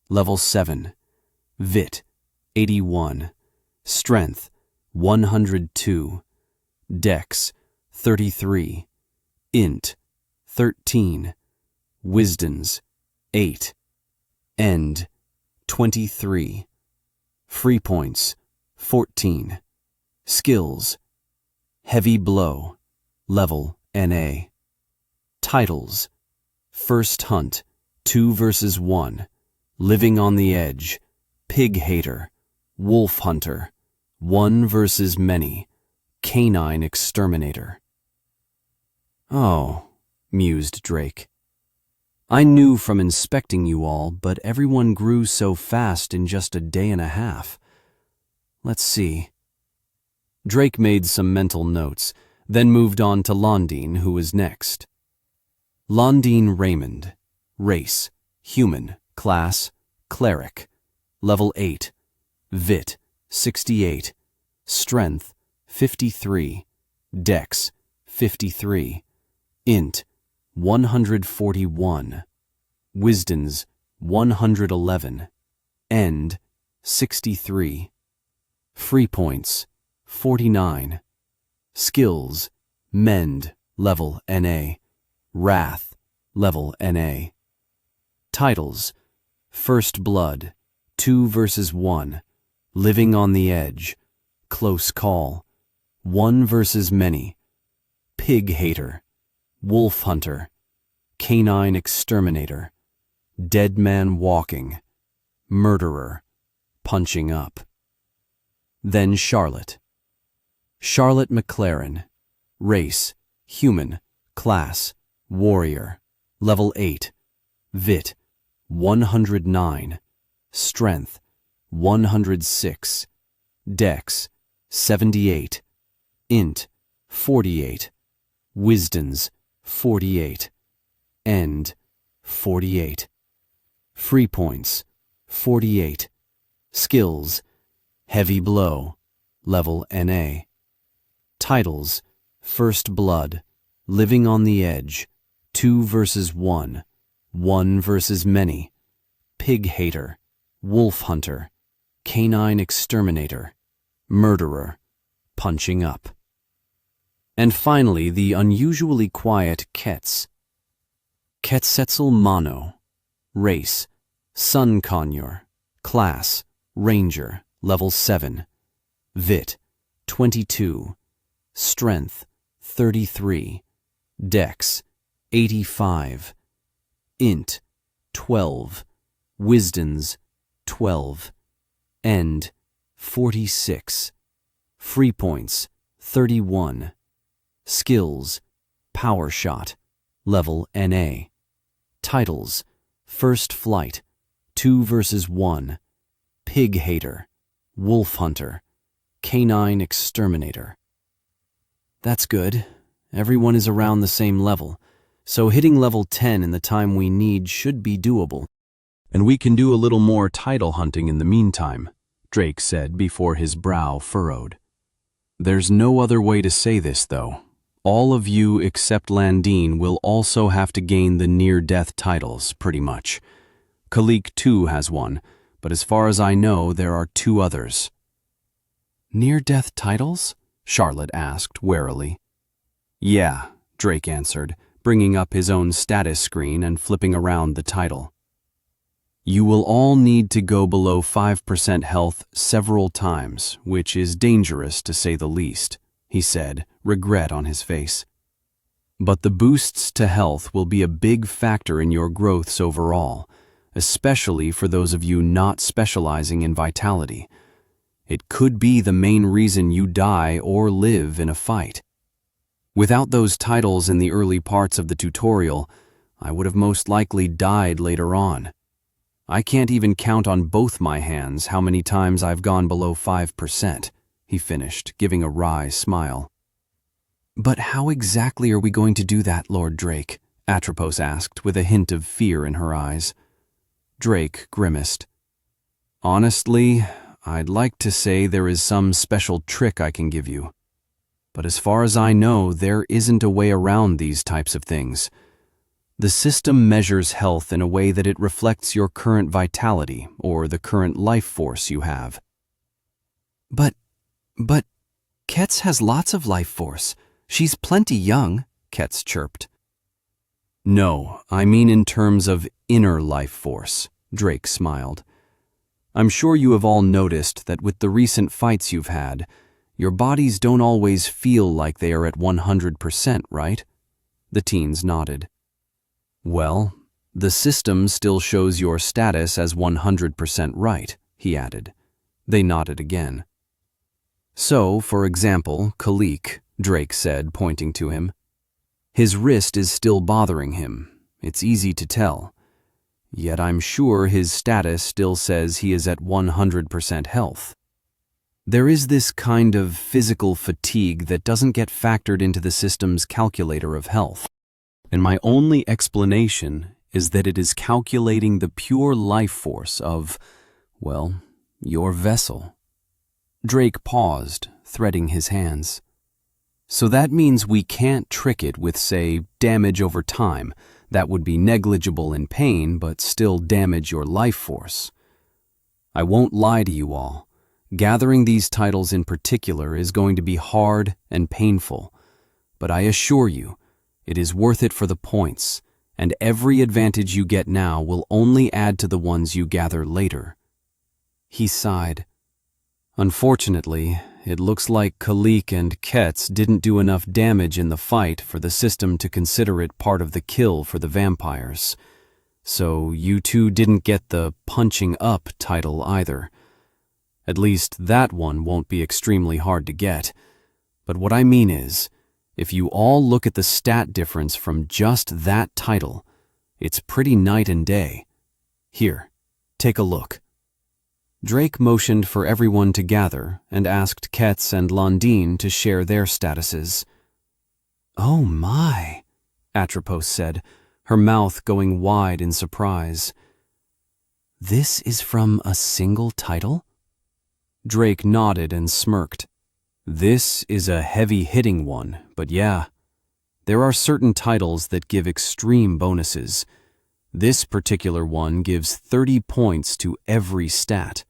Level 7. Vit, 81. Strength, 102. Dex, 33. Int, 13. Wisdoms, 8. End, 23. Free points, 14. Skills, Heavy Blow, Level NA. Titles, First Hunt, 2 vs. 1. Living on the Edge, Pig Hater, Wolf Hunter, 1 vs. Many, Canine Exterminator. Oh, mused Drake. I knew from inspecting you all, but everyone grew so fast in just a day and a half. Let's see. Drake made some mental notes, then moved on to Londine, who was next. Londine Raymond. Race, Human. Class, Cleric. Level 8. Vit, 68. Strength, 53. Dex, 53. Int, 141. Wisdoms, 111. End, 63. Free points, 49. Skills, Mend, Level NA. Wrath, Level NA. Titles, First Blood, 2 vs. 1. living on the edge, close call, one versus many, pig hater, wolf hunter, canine exterminator, dead man walking, murderer, punching up. Then Charlotte. Charlotte McLaren, race, human, class, warrior, level 8, vit, 109, strength, 106, dex, 78, int, 48, wisdoms, 48, end, 48, free points, 48, skills, heavy blow, level NA, titles, first blood, living on the edge, 2 versus 1, 1 versus many, pig hater, wolf hunter, canine exterminator, murderer, punching up. And finally, the unusually quiet Ketz. Quetzalcoatl Mono, race, sun conure, class, ranger, level 7, vit, 22, strength, 33, dex, 85, int, 12, wisdoms, 12, end, 46, free points, 31, skills, power shot, level NA, titles, first flight, 2 versus 1, pig hater, wolf hunter, canine exterminator. That's good. Everyone is around the same level, so hitting level 10 in the time we need should be doable. And we can do a little more title hunting in the meantime, Drake said before his brow furrowed. There's no other way to say this, though. All of you except Landine will also have to gain the near-death titles, pretty much. Kalik too has one, but as far as I know, there are 2 others. Near-death titles? Charlotte asked warily. Yeah, Drake answered, bringing up his own status screen and flipping around the title. You will all need to go below 5% health several times, which is dangerous to say the least, he said, regret on his face. But the boosts to health will be a big factor in your growths overall, especially for those of you not specializing in vitality. It could be the main reason you die or live in a fight. Without those titles in the early parts of the tutorial, I would have most likely died later on. I can't even count on both my hands how many times I've gone below 5%, he finished, giving a wry smile. But how exactly are we going to do that, Lord Drake? Atropos asked, with a hint of fear in her eyes. Drake grimaced. Honestly, I'd like to say there is some special trick I can give you. But as far as I know, there isn't a way around these types of things. The system measures health in a way that it reflects your current vitality or the current life force you have. But Ketz has lots of life force. She's plenty young, Ketz chirped. No, I mean in terms of inner life force, Drake smiled. I'm sure you have all noticed that with the recent fights you've had, your bodies don't always feel like they are at 100%, right? The teens nodded. Well, the system still shows your status as 100% right, he added. They nodded again. So, for example, Kalik, Drake said, pointing to him. His wrist is still bothering him. It's easy to tell. Yet I'm sure his status still says he is at 100% health. There is this kind of physical fatigue that doesn't get factored into the system's calculator of health. And my only explanation is that it is calculating the pure life force of, well, your vessel. Drake paused, threading his hands. So that means we can't trick it with, say, damage over time. That would be negligible in pain, but still damage your life force. I won't lie to you all. Gathering these titles in particular is going to be hard and painful, but I assure you, it is worth it for the points, and every advantage you get now will only add to the ones you gather later. He sighed. Unfortunately, it looks like Kalik and Ketz didn't do enough damage in the fight for the system to consider it part of the kill for the vampires. So you two didn't get the punching up title either. At least that one won't be extremely hard to get. But what I mean is, if you all look at the stat difference from just that title, it's pretty night and day. Here, take a look. Drake motioned for everyone to gather and asked Ketz and Londine to share their statuses. "Oh my," Atropos said, her mouth going wide in surprise. "This is from a single title?" Drake nodded and smirked. "This is a heavy-hitting one, but yeah. There are certain titles that give extreme bonuses. This particular one gives 30 points to every stat."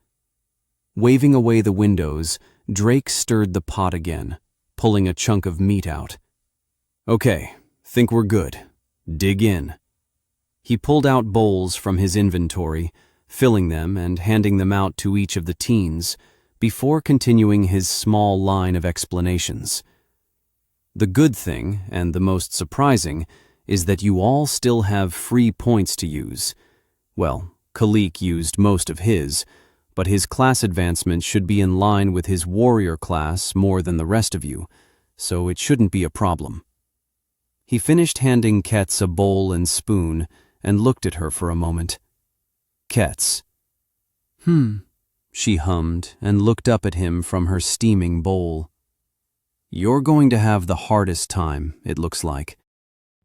Waving away the windows, Drake stirred the pot again, pulling a chunk of meat out. "Okay, think we're good. Dig in." He pulled out bowls from his inventory, filling them and handing them out to each of the teens, before continuing his small line of explanations. The good thing, and the most surprising, is that you all still have free points to use. Well, Kalik used most of his, but his class advancement should be in line with his warrior class more than the rest of you, so it shouldn't be a problem. He finished handing Ketz a bowl and spoon and looked at her for a moment. Ketz. She hummed and looked up at him from her steaming bowl. "You're going to have the hardest time, it looks like.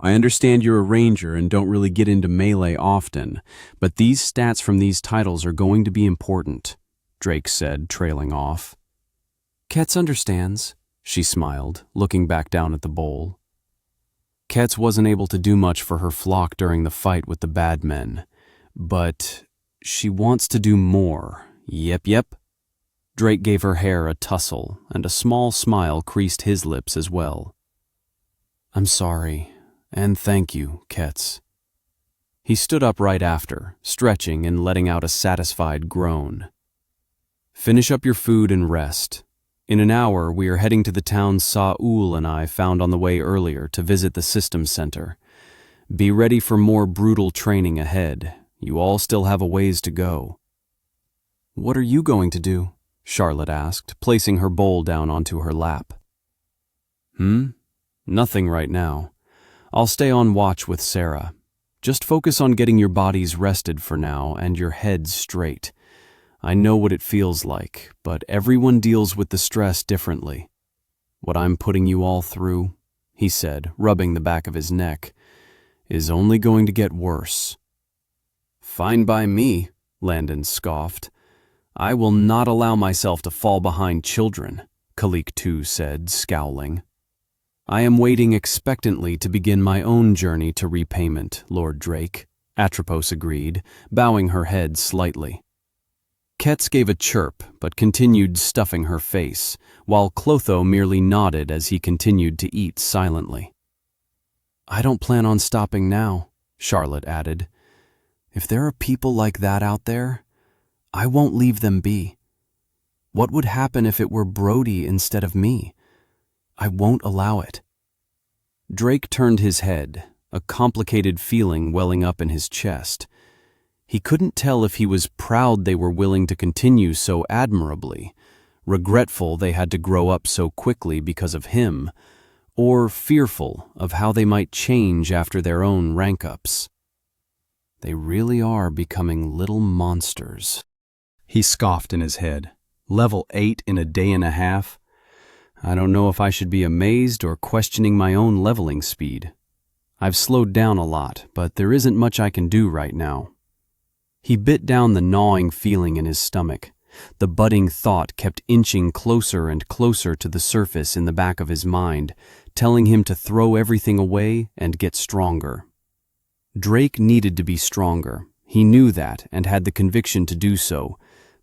I understand you're a ranger and don't really get into melee often, but these stats from these titles are going to be important," Drake said, trailing off. "Ketz understands," she smiled, looking back down at the bowl. Ketz wasn't able to do much for her flock during the fight with the bad men, but she wants to do more. Yep. Drake gave her hair a tussle, and a small smile creased his lips as well. "I'm sorry. And thank you, Ketz." He stood up right after, stretching and letting out a satisfied groan. "Finish up your food and rest. In an hour, we are heading to the town Saul and I found on the way earlier to visit the systems center. Be ready for more brutal training ahead. You all still have a ways to go." "What are you going to do?" Charlotte asked, placing her bowl down onto her lap. Nothing right now. I'll stay on watch with Sarah. Just focus on getting your bodies rested for now and your heads straight. I know what it feels like, but everyone deals with the stress differently. What I'm putting you all through," he said, rubbing the back of his neck, "is only going to get worse." "Fine by me," Landon scoffed. "I will not allow myself to fall behind children," Kalik too said, scowling. "I am waiting expectantly to begin my own journey to repayment, Lord Drake," Atropos agreed, bowing her head slightly. Ketz gave a chirp, but continued stuffing her face, while Clotho merely nodded as he continued to eat silently. "I don't plan on stopping now," Charlotte added. "If there are people like that out there, I won't leave them be. What would happen if it were Brody instead of me? I won't allow it." Drake turned his head, a complicated feeling welling up in his chest. He couldn't tell if he was proud they were willing to continue so admirably, regretful they had to grow up so quickly because of him, or fearful of how they might change after their own rank-ups. They really are becoming little monsters. He scoffed in his head. Level 8 in a day and a half? I don't know if I should be amazed or questioning my own leveling speed. I've slowed down a lot, but there isn't much I can do right now. He bit down the gnawing feeling in his stomach. The budding thought kept inching closer and closer to the surface in the back of his mind, telling him to throw everything away and get stronger. Drake needed to be stronger. He knew that and had the conviction to do so,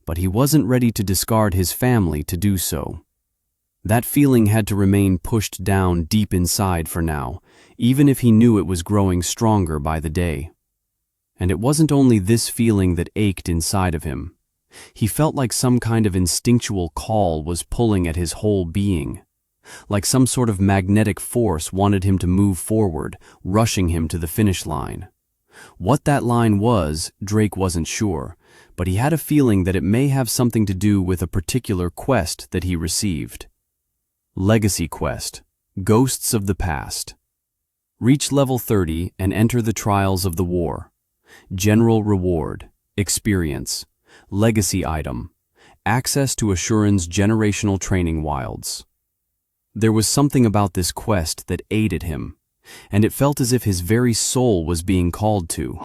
but he wasn't ready to discard his family to do so. That feeling had to remain pushed down deep inside for now, even if he knew it was growing stronger by the day. And it wasn't only this feeling that ached inside of him. He felt like some kind of instinctual call was pulling at his whole being. Like some sort of magnetic force wanted him to move forward, rushing him to the finish line. What that line was, Drake wasn't sure, but he had a feeling that it may have something to do with a particular quest that he received. Legacy Quest, Ghosts of the Past. Reach level 30 and enter the trials of the war. General reward, experience, legacy item, access to Assuran's generational training wilds. There was something about this quest that aided him, and it felt as if his very soul was being called to.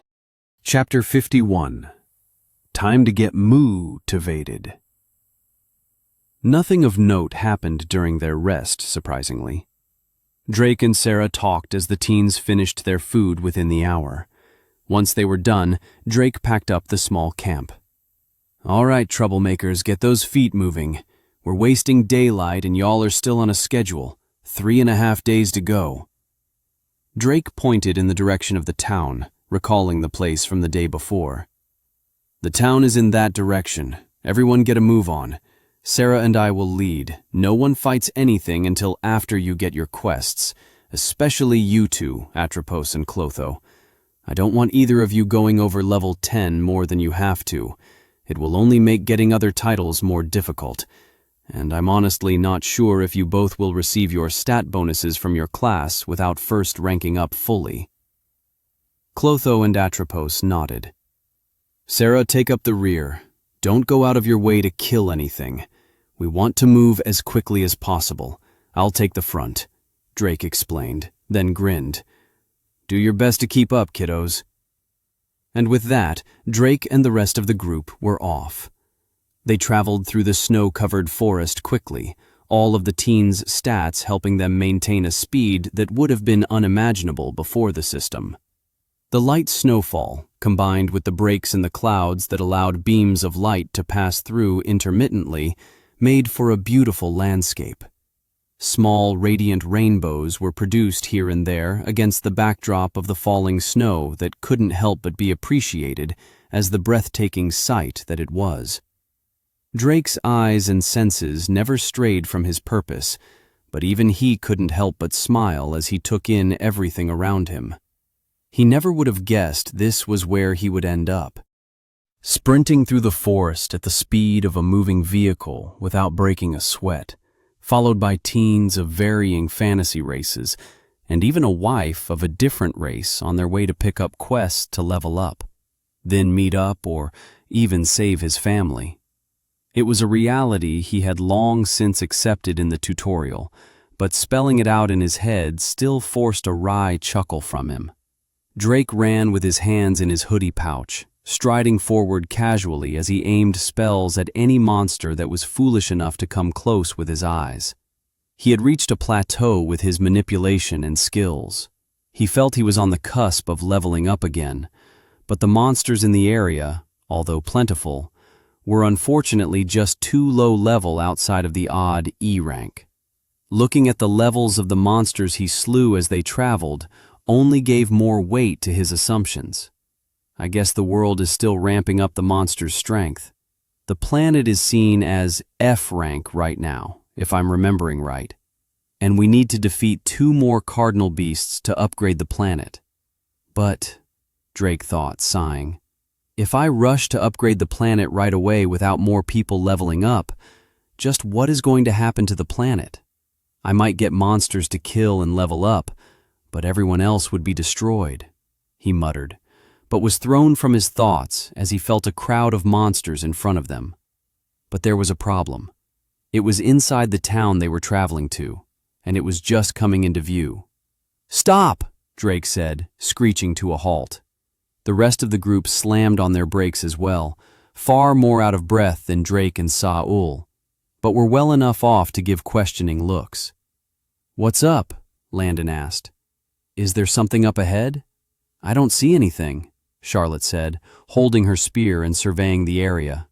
Chapter 51. Time to get motivated. Nothing of note happened during their rest, surprisingly. Drake and Sarah talked as the teens finished their food within the hour. Once they were done, Drake packed up the small camp. "All right, troublemakers, get those feet moving. We're wasting daylight and y'all are still on a schedule. 3.5 days to go." Drake pointed in the direction of the town, recalling the place from the day before. "The town is in that direction. Everyone get a move on. Sarah and I will lead. No one fights anything until after you get your quests, especially you two, Atropos and Clotho. I don't want either of you going over level 10 more than you have to. It will only make getting other titles more difficult. And I'm honestly not sure if you both will receive your stat bonuses from your class without first ranking up fully." Clotho and Atropos nodded. "Sarah, take up the rear. Don't go out of your way to kill anything. We want to move as quickly as possible. I'll take the front," Drake explained, then grinned. "Do your best to keep up, kiddos." And with that, Drake and the rest of the group were off. They traveled through the snow-covered forest quickly, all of the teens' stats helping them maintain a speed that would have been unimaginable before the system. The light snowfall, combined with the breaks in the clouds that allowed beams of light to pass through intermittently, made for a beautiful landscape. Small, radiant rainbows were produced here and there against the backdrop of the falling snow that couldn't help but be appreciated as the breathtaking sight that it was. Drake's eyes and senses never strayed from his purpose, but even he couldn't help but smile as he took in everything around him. He never would have guessed this was where he would end up. Sprinting through the forest at the speed of a moving vehicle without breaking a sweat, followed by teens of varying fantasy races, and even a wife of a different race on their way to pick up quests to level up, then meet up or even save his family. It was a reality he had long since accepted in the tutorial, but spelling it out in his head still forced a wry chuckle from him. Drake ran with his hands in his hoodie pouch, striding forward casually as he aimed spells at any monster that was foolish enough to come close with his eyes. He had reached a plateau with his manipulation and skills. He felt he was on the cusp of leveling up again, but the monsters in the area, although plentiful, were unfortunately just too low level outside of the odd E rank. Looking at the levels of the monsters he slew as they traveled only gave more weight to his assumptions. I guess the world is still ramping up the monster's strength. The planet is seen as F rank right now, if I'm remembering right. And we need to defeat 2 more cardinal beasts to upgrade the planet. But, Drake thought, sighing, if I rush to upgrade the planet right away without more people leveling up, just what is going to happen to the planet? I might get monsters to kill and level up, but everyone else would be destroyed, he muttered, but was thrown from his thoughts as he felt a crowd of monsters in front of them. But there was a problem. It was inside the town they were traveling to, and it was just coming into view. "Stop!" Drake said, screeching to a halt. The rest of the group slammed on their brakes as well, far more out of breath than Drake and Saul, but were well enough off to give questioning looks. "What's up?" Landon asked. "Is there something up ahead?" "I don't see anything," Charlotte said, holding her spear and surveying the area.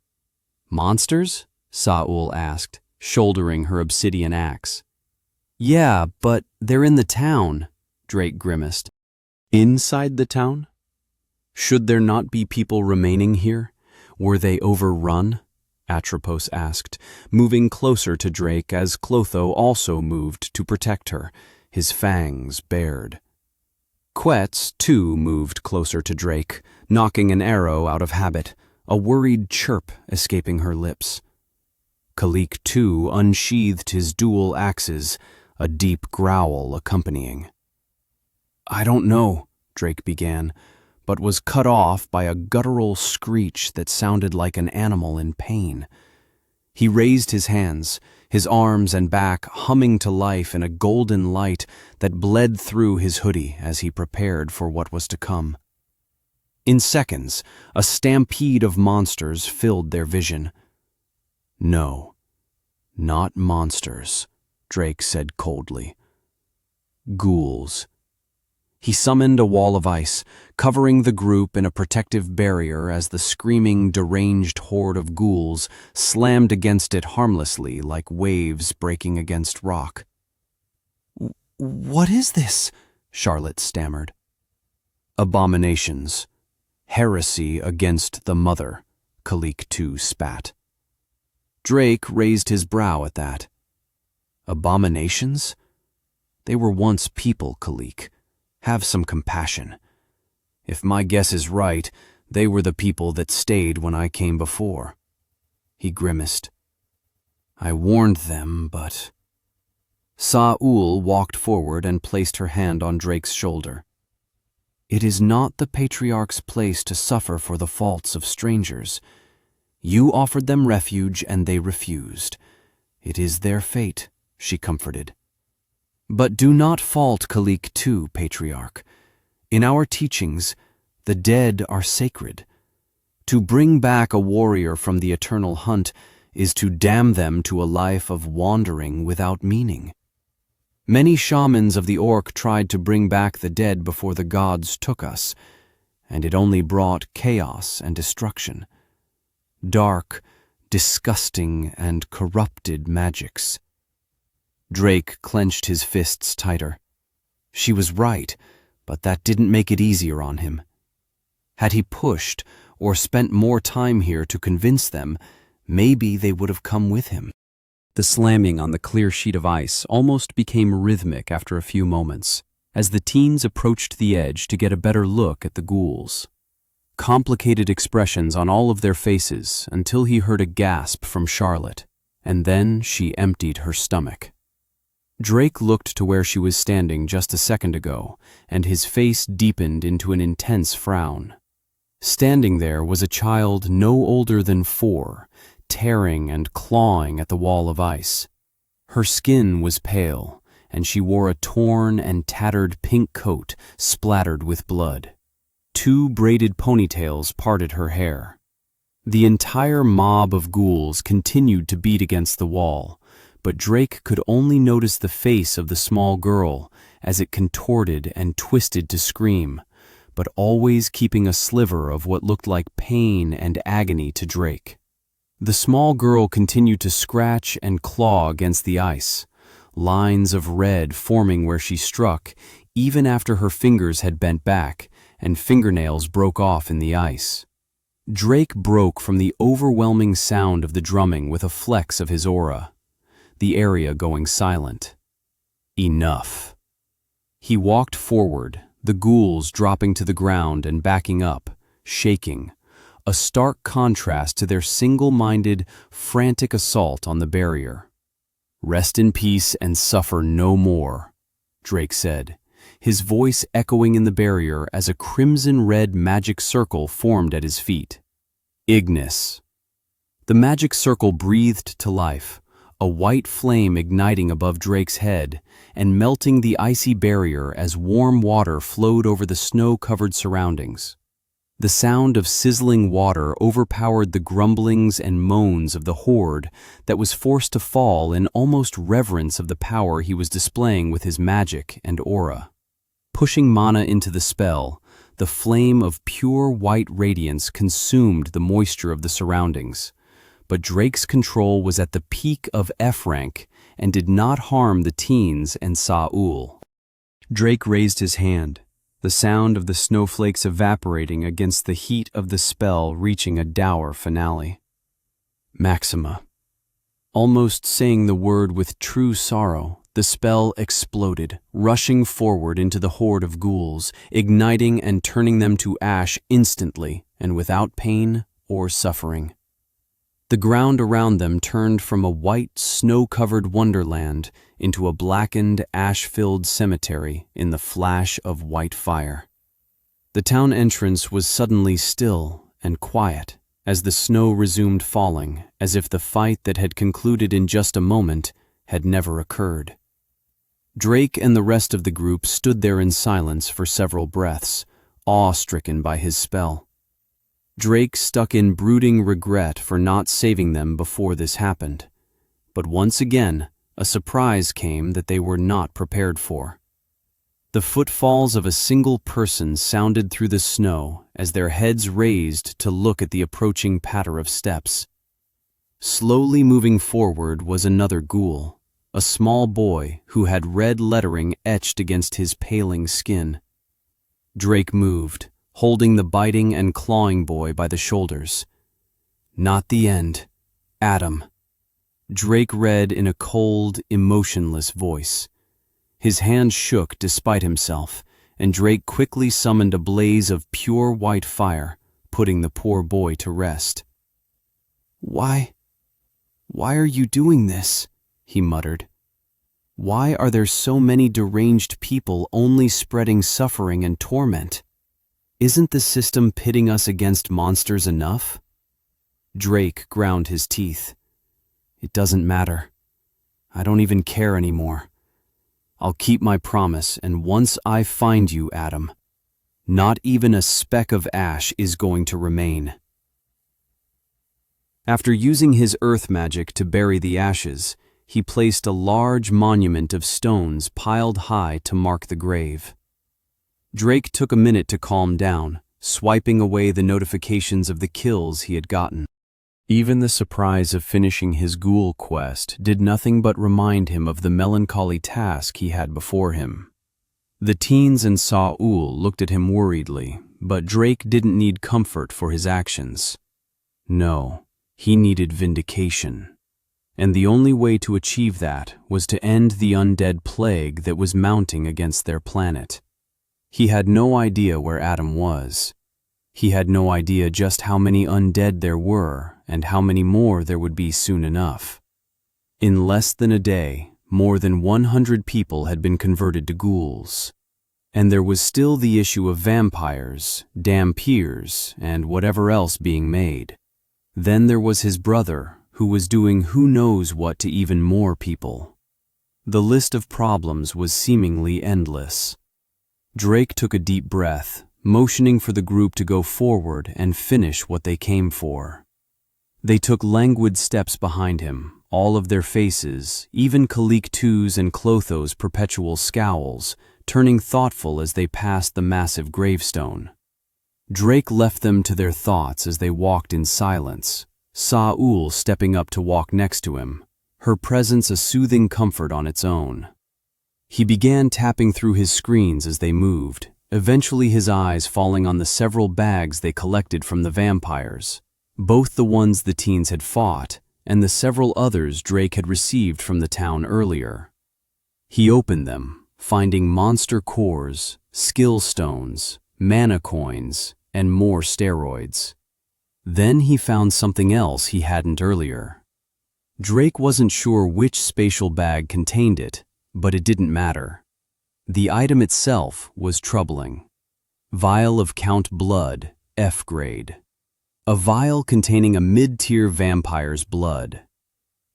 "Monsters?" Saul asked, shouldering her obsidian axe. "Yeah, but they're in the town," Drake grimaced. "Inside the town? Should there not be people remaining here? Were they overrun?" Atropos asked, moving closer to Drake as Clotho also moved to protect her, his fangs bared. Quetz, too, moved closer to Drake, knocking an arrow out of habit, a worried chirp escaping her lips. Kalik, too, unsheathed his dual axes, a deep growl accompanying. "I don't know," Drake began, but was cut off by a guttural screech that sounded like an animal in pain. He raised his hands, his arms and back humming to life in a golden light that bled through his hoodie as he prepared for what was to come. In seconds, a stampede of monsters filled their vision. "No, not monsters," Drake said coldly. "Ghouls." He summoned a wall of ice, covering the group in a protective barrier as the screaming, deranged horde of ghouls slammed against it harmlessly like waves breaking against rock. "What is this?" Charlotte stammered. "Abominations. Heresy against the Mother," Kalik too spat. Drake raised his brow at that. Abominations? They were once people, Kalik. Have some compassion. If my guess is right, they were the people that stayed when I came before. He grimaced. I warned them, but... Saul walked forward and placed her hand on Drake's shoulder. It is not the Patriarch's place to suffer for the faults of strangers. You offered them refuge and they refused. It is their fate, she comforted. But do not fault Kalik too, Patriarch. In our teachings, the dead are sacred. To bring back a warrior from the eternal hunt is to damn them to a life of wandering without meaning. Many shamans of the Orc tried to bring back the dead before the gods took us, and it only brought chaos and destruction. Dark, disgusting, and corrupted magics. Drake clenched his fists tighter. She was right, but that didn't make it easier on him. Had he pushed or spent more time here to convince them, maybe they would have come with him. The slamming on the clear sheet of ice almost became rhythmic after a few moments, as the teens approached the edge to get a better look at the ghouls. Complicated expressions on all of their faces until he heard a gasp from Charlotte, and then she emptied her stomach. Drake looked to where she was standing just a second ago, and his face deepened into an intense frown. Standing there was a child no older than 4, tearing and clawing at the wall of ice. Her skin was pale, and she wore a torn and tattered pink coat splattered with blood. 2 braided ponytails parted her hair. The entire mob of ghouls continued to beat against the wall, but Drake could only notice the face of the small girl as it contorted and twisted to scream, but always keeping a sliver of what looked like pain and agony to Drake. The small girl continued to scratch and claw against the ice, lines of red forming where she struck, even after her fingers had bent back and fingernails broke off in the ice. Drake broke from the overwhelming sound of the drumming with a flex of his aura, the area going silent. Enough. He walked forward, the ghouls dropping to the ground and backing up, shaking, a stark contrast to their single-minded, frantic assault on the barrier. Rest in peace and suffer no more, Drake said, his voice echoing in the barrier as a crimson-red magic circle formed at his feet. Ignis. The magic circle breathed to life, a white flame igniting above Drake's head and melting the icy barrier as warm water flowed over the snow-covered surroundings. The sound of sizzling water overpowered the grumblings and moans of the horde that was forced to fall in almost reverence of the power he was displaying with his magic and aura. Pushing mana into the spell, the flame of pure white radiance consumed the moisture of the surroundings, but Drake's control was at the peak of F rank and did not harm the teens and Saul. Drake raised his hand, the sound of the snowflakes evaporating against the heat of the spell reaching a dour finale. Maxima. Almost saying the word with true sorrow, the spell exploded, rushing forward into the horde of ghouls, igniting and turning them to ash instantly and without pain or suffering. The ground around them turned from a white, snow-covered wonderland into a blackened, ash-filled cemetery in the flash of white fire. The town entrance was suddenly still and quiet as the snow resumed falling, as if the fight that had concluded in just a moment had never occurred. Drake and the rest of the group stood there in silence for several breaths, awe-stricken by his spell. Drake stuck in brooding regret for not saving them before this happened. But once again, a surprise came that they were not prepared for. The footfalls of a single person sounded through the snow as their heads raised to look at the approaching patter of steps. Slowly moving forward was another ghoul, a small boy who had red lettering etched against his paling skin. Drake moved, holding the biting and clawing boy by the shoulders. "Not the end. Adam." Drake read in a cold, emotionless voice. His hand shook despite himself, and Drake quickly summoned a blaze of pure white fire, putting the poor boy to rest. Why are you doing this?" he muttered. "Why are there so many deranged people only spreading suffering and torment? Isn't the system pitting us against monsters enough?" Drake ground his teeth. "It doesn't matter. I don't even care anymore. I'll keep my promise, and once I find you, Adam, not even a speck of ash is going to remain." After using his earth magic to bury the ashes, he placed a large monument of stones piled high to mark the grave. Drake took a minute to calm down, swiping away the notifications of the kills he had gotten. Even the surprise of finishing his ghoul quest did nothing but remind him of the melancholy task he had before him. The teens and Saul looked at him worriedly, but Drake didn't need comfort for his actions. No, he needed vindication. And the only way to achieve that was to end the undead plague that was mounting against their planet. He had no idea where Adam was. He had no idea just how many undead there were and how many more there would be soon enough. In less than a day, more than 100 people had been converted to ghouls. And there was still the issue of vampires, dampiers, and whatever else being made. Then there was his brother, who was doing who knows what to even more people. The list of problems was seemingly endless. Drake took a deep breath, motioning for the group to go forward and finish what they came for. They took languid steps behind him, all of their faces, even Kalik II's and Clotho's perpetual scowls, turning thoughtful as they passed the massive gravestone. Drake left them to their thoughts as they walked in silence, Saul stepping up to walk next to him, her presence a soothing comfort on its own. He began tapping through his screens as they moved, eventually his eyes falling on the several bags they collected from the vampires, both the ones the teens had fought and the several others Drake had received from the town earlier. He opened them, finding monster cores, skill stones, mana coins, and more steroids. Then he found something else he hadn't earlier. Drake wasn't sure which spatial bag contained it, but it didn't matter. The item itself was troubling. Vial of Count Blood, F grade. A vial containing a mid-tier vampire's blood.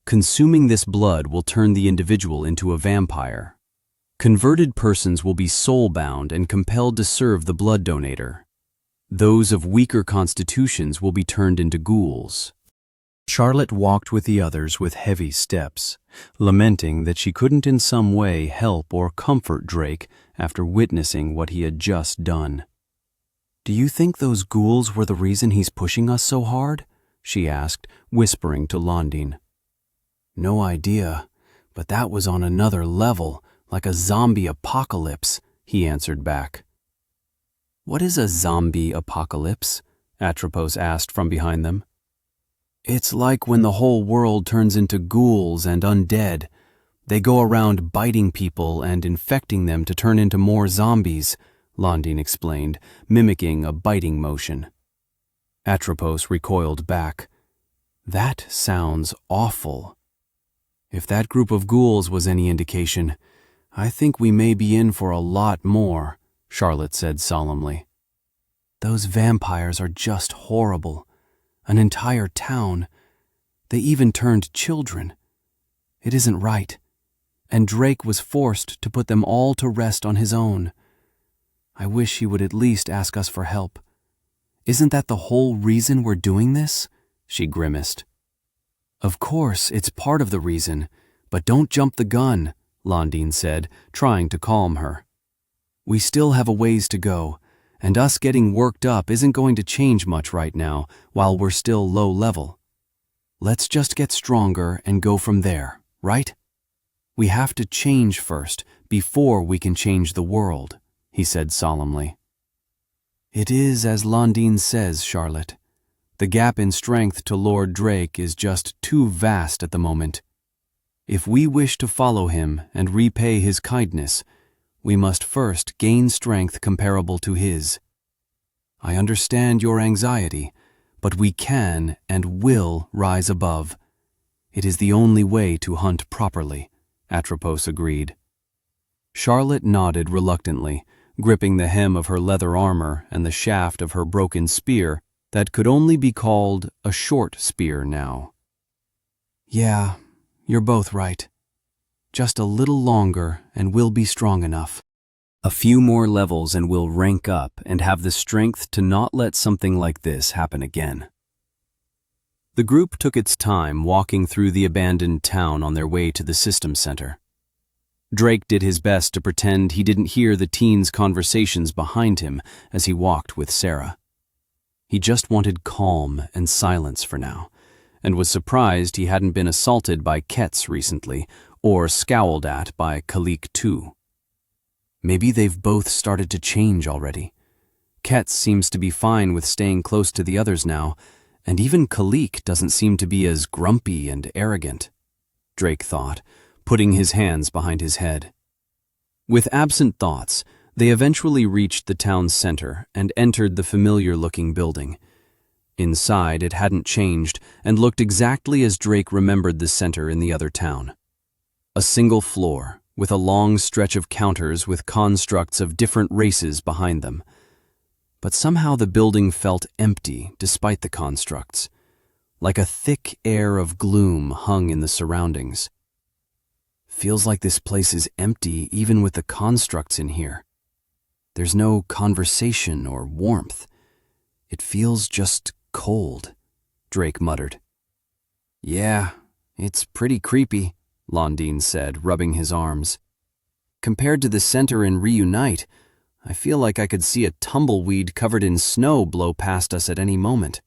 Consuming this blood will turn the individual into a vampire. Converted persons will be soul-bound and compelled to serve the blood donator. Those of weaker constitutions will be turned into ghouls. Charlotte walked with the others with heavy steps, lamenting that she couldn't in some way help or comfort Drake after witnessing what he had just done. "Do you think those ghouls were the reason he's pushing us so hard?" she asked, whispering to Londine. "No idea, but that was on another level, like a zombie apocalypse," he answered back. "What is a zombie apocalypse?" Atropos asked from behind them. It's like when the whole world turns into ghouls and undead. They go around biting people and infecting them to turn into more zombies, Londine explained, mimicking a biting motion. Atropos recoiled back. That sounds awful. If that group of ghouls was any indication, I think we may be in for a lot more, Charlotte said solemnly. Those vampires are just horrible. An entire town. They even turned children. It isn't right. And Drake was forced to put them all to rest on his own. I wish he would at least ask us for help. Isn't that the whole reason we're doing this? She grimaced. Of course, it's part of the reason, but don't jump the gun, Londine said, trying to calm her. We still have a ways to go, and us getting worked up isn't going to change much right now while we're still low level. Let's just get stronger and go from there, right? We have to change first before we can change the world, he said solemnly. It is as Londine says, Charlotte. The gap in strength to Lord Drake is just too vast at the moment. If we wish to follow him and repay his kindness, we must first gain strength comparable to his. I understand your anxiety, but we can and will rise above. It is the only way to hunt properly, Atropos agreed. Charlotte nodded reluctantly, gripping the hem of her leather armor and the shaft of her broken spear that could only be called a short spear now. Yeah, you're both right. Just a little longer and we'll be strong enough. A few more levels and we'll rank up and have the strength to not let something like this happen again. The group took its time walking through the abandoned town on their way to the system center. Drake did his best to pretend he didn't hear the teens' conversations behind him as he walked with Sarah. He just wanted calm and silence for now, and was surprised he hadn't been assaulted by Ketz recently or scowled at by Kalik too. Maybe they've both started to change already. Ketz seems to be fine with staying close to the others now, and even Kalik doesn't seem to be as grumpy and arrogant, Drake thought, putting his hands behind his head. With absent thoughts, they eventually reached the town's center and entered the familiar-looking building. Inside, it hadn't changed and looked exactly as Drake remembered the center in the other town. A single floor, with a long stretch of counters with constructs of different races behind them. But somehow the building felt empty despite the constructs, like a thick air of gloom hung in the surroundings. Feels like this place is empty even with the constructs in here. There's no conversation or warmth. It feels just cold, Drake muttered. Yeah, it's pretty creepy, Londine said, rubbing his arms. Compared to the center in Reunite, I feel like I could see a tumbleweed covered in snow blow past us at any moment.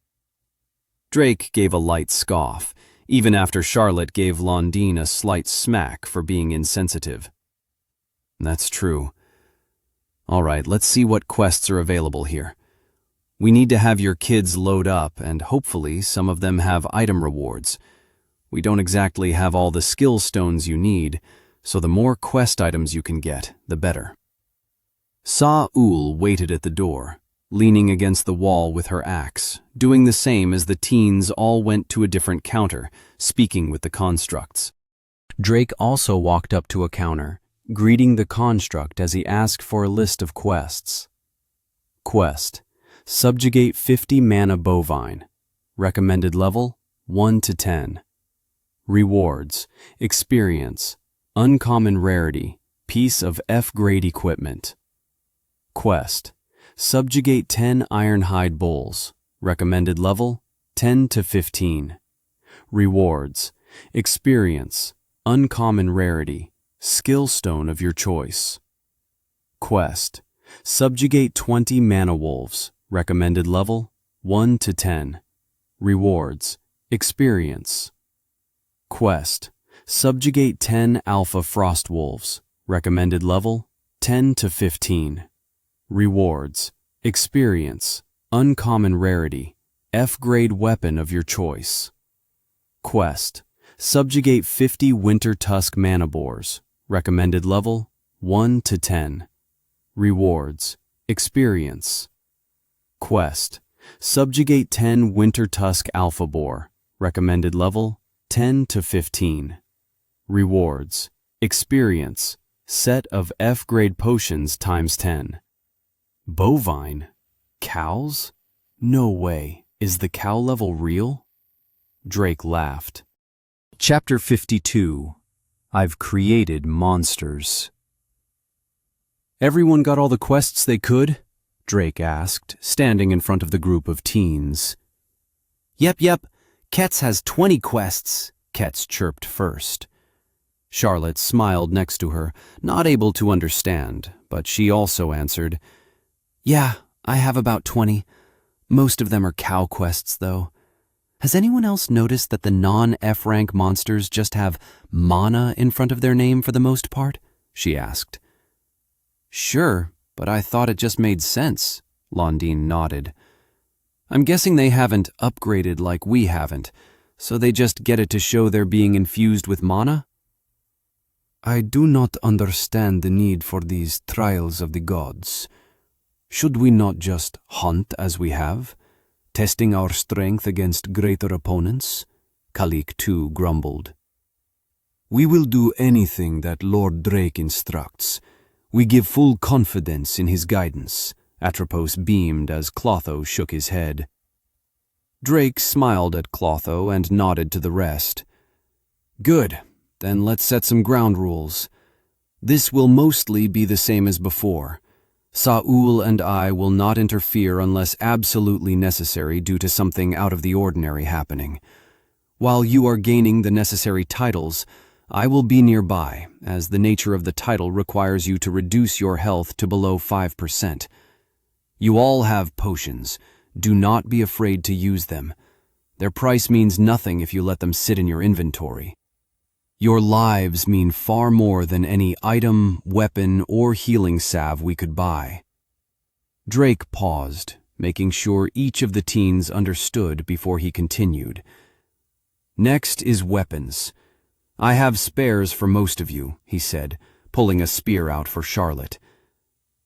Drake gave a light scoff, even after Charlotte gave Londine a slight smack for being insensitive. That's true. All right, let's see what quests are available here. We need to have your kids load up, and hopefully some of them have item rewards. We don't exactly have all the skill stones you need, so the more quest items you can get, the better. Sa-ul waited at the door, leaning against the wall with her axe, doing the same as the teens all went to a different counter, speaking with the constructs. Drake also walked up to a counter, greeting the construct as he asked for a list of quests. Quest: Subjugate 50 mana bovine. Recommended level: 1 to 10. Rewards: Experience, Uncommon Rarity, Piece of F-grade equipment. Quest: Subjugate 10 ironhide bulls. Recommended level: 10 to 15. Rewards: Experience, Uncommon Rarity, Skill Stone of your choice. Quest: Subjugate 20 mana wolves. Recommended level: 1 to 10. Rewards: Experience. Quest: Subjugate 10 alpha frost wolves. Recommended level: 10 to 15. Rewards: Experience, Uncommon Rarity, F-grade weapon of your choice. Quest: subjugate 50 winter tusk mana boars. Recommended level 1 to 10. Rewards: experience. Quest: subjugate 10 winter tusk alpha boar. Recommended level 10 to 15. Rewards: experience. Set of F-grade potions times 10. Bovine? Cows? No way. Is the cow level real? Drake laughed. Chapter 52. I've created monsters. Everyone got all the quests they could? Drake asked, standing in front of the group of teens. Yep. Ketz has 20 quests, Ketz chirped first. Charlotte smiled next to her, not able to understand, but she also answered, Yeah, I have about 20. Most of them are cow quests, though. Has anyone else noticed that the non-F-rank monsters just have mana in front of their name for the most part? She asked. Sure, but I thought it just made sense, Londine nodded. I'm guessing they haven't upgraded like we haven't, so they just get it to show they're being infused with mana? I do not understand the need for these trials of the gods. Should we not just hunt as we have, testing our strength against greater opponents? Kalik too grumbled. We will do anything that Lord Drake instructs. We give full confidence in his guidance, Atropos beamed as Clotho shook his head. Drake smiled at Clotho and nodded to the rest. Good. Then let's set some ground rules. This will mostly be the same as before. Saul and I will not interfere unless absolutely necessary due to something out of the ordinary happening. While you are gaining the necessary titles, I will be nearby, as the nature of the title requires you to reduce your health to below 5%. You all have potions. Do not be afraid to use them. Their price means nothing if you let them sit in your inventory. Your lives mean far more than any item, weapon, or healing salve we could buy. Drake paused, making sure each of the teens understood before he continued. Next is weapons. I have spares for most of you, he said, pulling a spear out for Charlotte.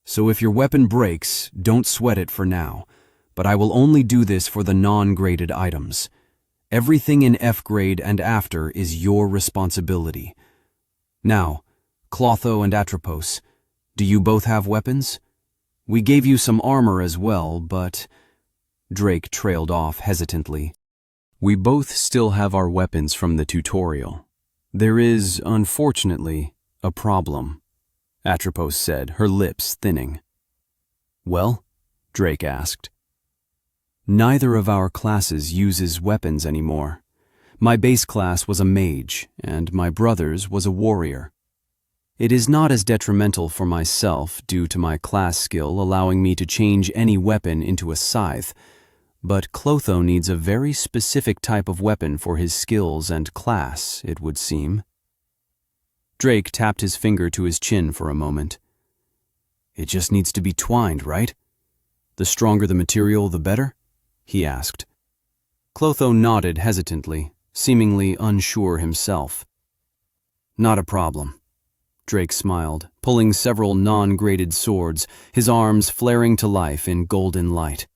So if your weapon breaks, don't sweat it for now, but I will only do this for the non-graded items. Everything in F grade and after is your responsibility. Now, Clotho and Atropos, do you both have weapons? We gave you some armor as well, but... Drake trailed off hesitantly. We both still have our weapons from the tutorial. There is, unfortunately, a problem, Atropos said, her lips thinning. Well? Drake asked. Neither of our classes uses weapons anymore. My base class was a mage, and my brother's was a warrior. It is not as detrimental for myself due to my class skill allowing me to change any weapon into a scythe, but Clotho needs a very specific type of weapon for his skills and class, it would seem. Drake tapped his finger to his chin for a moment. It just needs to be twined, right? The stronger the material, the better? He asked. Clotho nodded hesitantly, seemingly unsure himself. Not a problem. Drake smiled, pulling several non-graded swords, his arms flaring to life in golden light.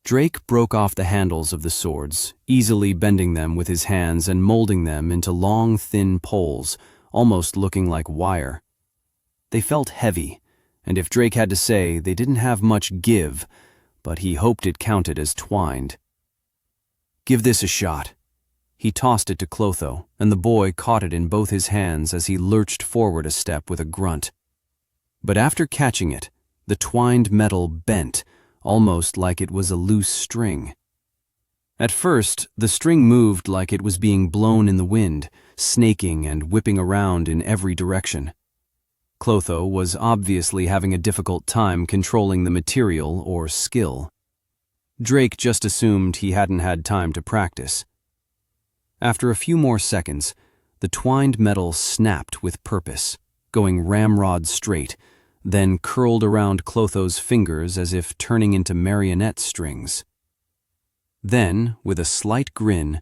Drake broke off the handles of the swords, easily bending them with his hands and molding them into long, thin poles, almost looking like wire. They felt heavy, and if Drake had to say, they didn't have much give, but he hoped it counted as twined. Give this a shot. He tossed it to Clotho, and the boy caught it in both his hands as he lurched forward a step with a grunt. But after catching it, the twined metal bent, almost like it was a loose string. At first, the string moved like it was being blown in the wind, snaking and whipping around in every direction. Clotho was obviously having a difficult time controlling the material or skill. Drake just assumed he hadn't had time to practice. After a few more seconds, the twined metal snapped with purpose, going ramrod straight, then curled around Clotho's fingers as if turning into marionette strings. Then, with a slight grin,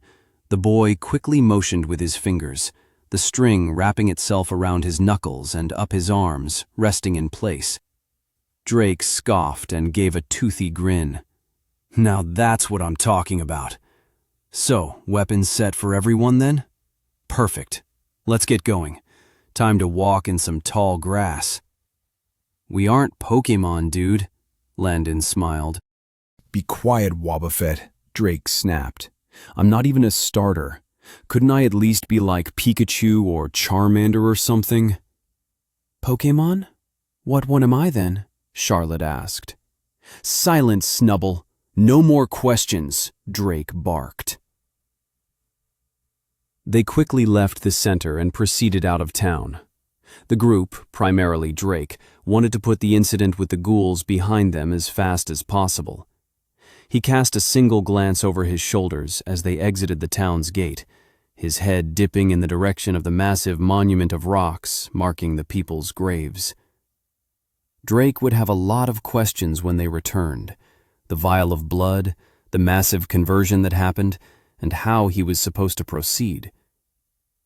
The boy quickly motioned with his fingers, the string wrapping itself around his knuckles and up his arms, resting in place. Drake scoffed and gave a toothy grin. Now that's what I'm talking about. So, weapons set for everyone then? Perfect. Let's get going. Time to walk in some tall grass. We aren't Pokemon, dude, Landon smiled. Be quiet, Wobbuffet, Drake snapped. I'm not even a starter. Couldn't I at least be like Pikachu or Charmander or something? Pokemon? What one am I then? Charlotte asked. Silence, Snubble. No more questions, Drake barked. They quickly left the center and proceeded out of town. The group, primarily Drake, wanted to put the incident with the ghouls behind them as fast as possible. He cast a single glance over his shoulders as they exited the town's gate, his head dipping in the direction of the massive monument of rocks marking the people's graves. Drake would have a lot of questions when they returned. The vial of blood, the massive conversion that happened, and how he was supposed to proceed.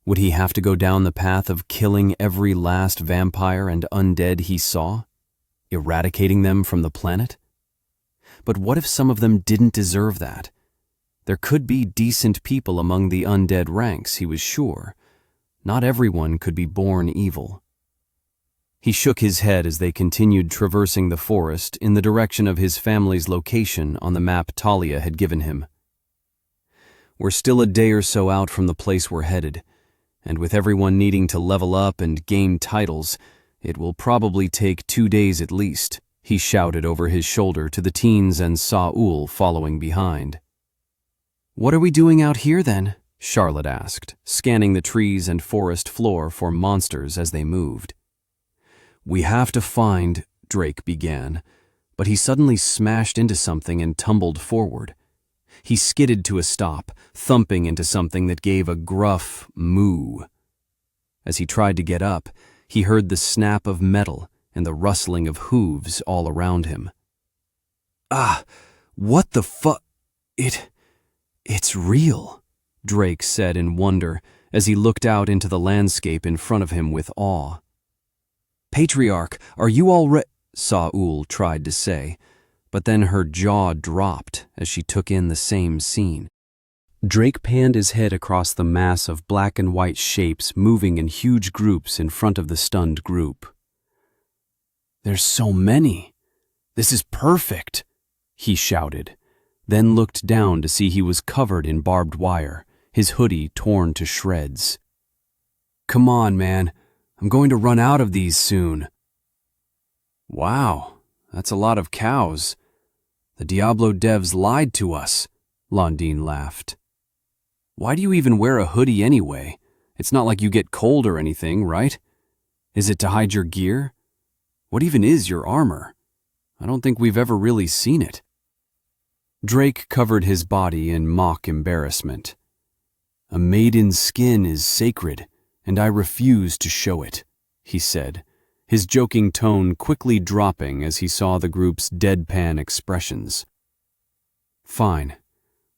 Would he have to go down the path of killing every last vampire and undead he saw? Eradicating them from the planet? But what if some of them didn't deserve that? There could be decent people among the undead ranks, he was sure. Not everyone could be born evil. He shook his head as they continued traversing the forest in the direction of his family's location on the map Talia had given him. We're still a day or so out from the place we're headed, and with everyone needing to level up and gain titles, it will probably take 2 days at least, he shouted over his shoulder to the teens and Saul following behind. What are we doing out here then? Charlotte asked, scanning the trees and forest floor for monsters as they moved. We have to find, Drake began, but he suddenly smashed into something and tumbled forward. He skidded to a stop, thumping into something that gave a gruff moo. As he tried to get up, he heard the snap of metal and the rustling of hooves all around him. Ah, what the It's real, Drake said in wonder as he looked out into the landscape in front of him with awe. Patriarch, are you all Saul tried to say, but then her jaw dropped as she took in the same scene. Drake panned his head across the mass of black and white shapes moving in huge groups in front of the stunned group. There's so many. This is perfect, he shouted, then looked down to see he was covered in barbed wire, his hoodie torn to shreds. Come on, man. I'm going to run out of these soon. Wow, that's a lot of cows. The Diablo devs lied to us, Londine laughed. Why do you even wear a hoodie anyway? It's not like you get cold or anything, right? Is it to hide your gear? What even is your armor? I don't think we've ever really seen it. Drake covered his body in mock embarrassment. A maiden's skin is sacred, and I refuse to show it, he said, his joking tone quickly dropping as he saw the group's deadpan expressions. Fine.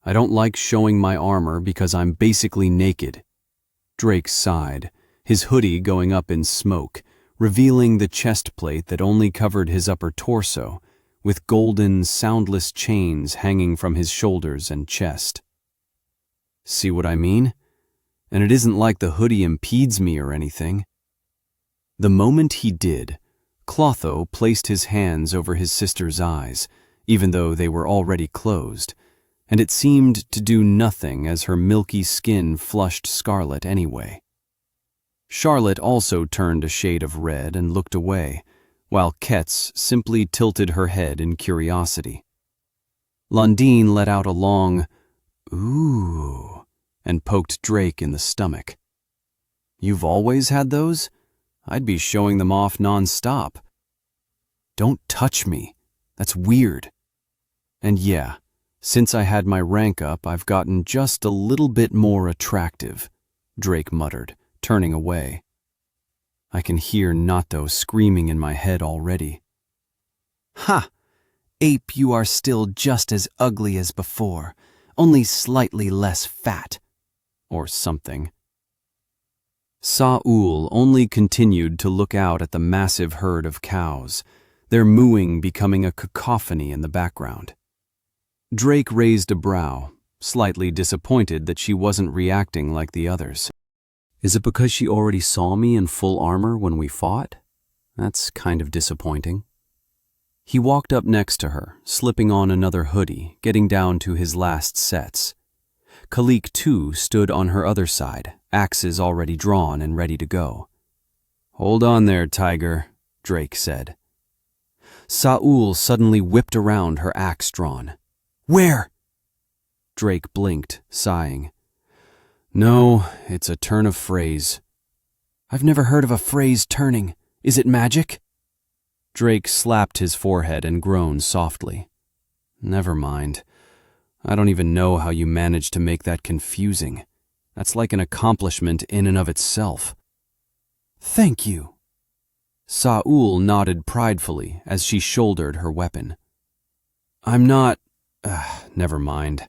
I don't like showing my armor because I'm basically naked. Drake sighed, his hoodie going up in smoke, revealing the chest plate that only covered his upper torso, with golden, soundless chains hanging from his shoulders and chest. See what I mean? And it isn't like the hoodie impedes me or anything. The moment he did, Clotho placed his hands over his sister's eyes, even though they were already closed, and it seemed to do nothing as her milky skin flushed scarlet anyway. Charlotte also turned a shade of red and looked away, while Ketz simply tilted her head in curiosity. Londine let out a long, ooh, and poked Drake in the stomach. You've always had those? I'd be showing them off non-stop. Don't touch me. That's weird. And yeah, since I had my rank up, I've gotten just a little bit more attractive, Drake muttered, turning away. I can hear Nato screaming in my head already. Ha! Ape, you are still just as ugly as before, only slightly less fat, or something. Saul only continued to look out at the massive herd of cows, their mooing becoming a cacophony in the background. Drake raised a brow, slightly disappointed that she wasn't reacting like the others. Is it because she already saw me in full armor when we fought? That's kind of disappointing. He walked up next to her, slipping on another hoodie, getting down to his last sets. Khalik, too, stood on her other side, axes already drawn and ready to go. "Hold on there, Tiger," Drake said. Saul suddenly whipped around, her axe drawn. "Where?" Drake blinked, sighing. "No, it's a turn of phrase." "I've never heard of a phrase turning. Is it magic?" Drake slapped his forehead and groaned softly. "Never mind. I don't even know how you managed to make that confusing. That's like an accomplishment in and of itself." "Thank you." Saul nodded pridefully as she shouldered her weapon. "I'm not... never mind.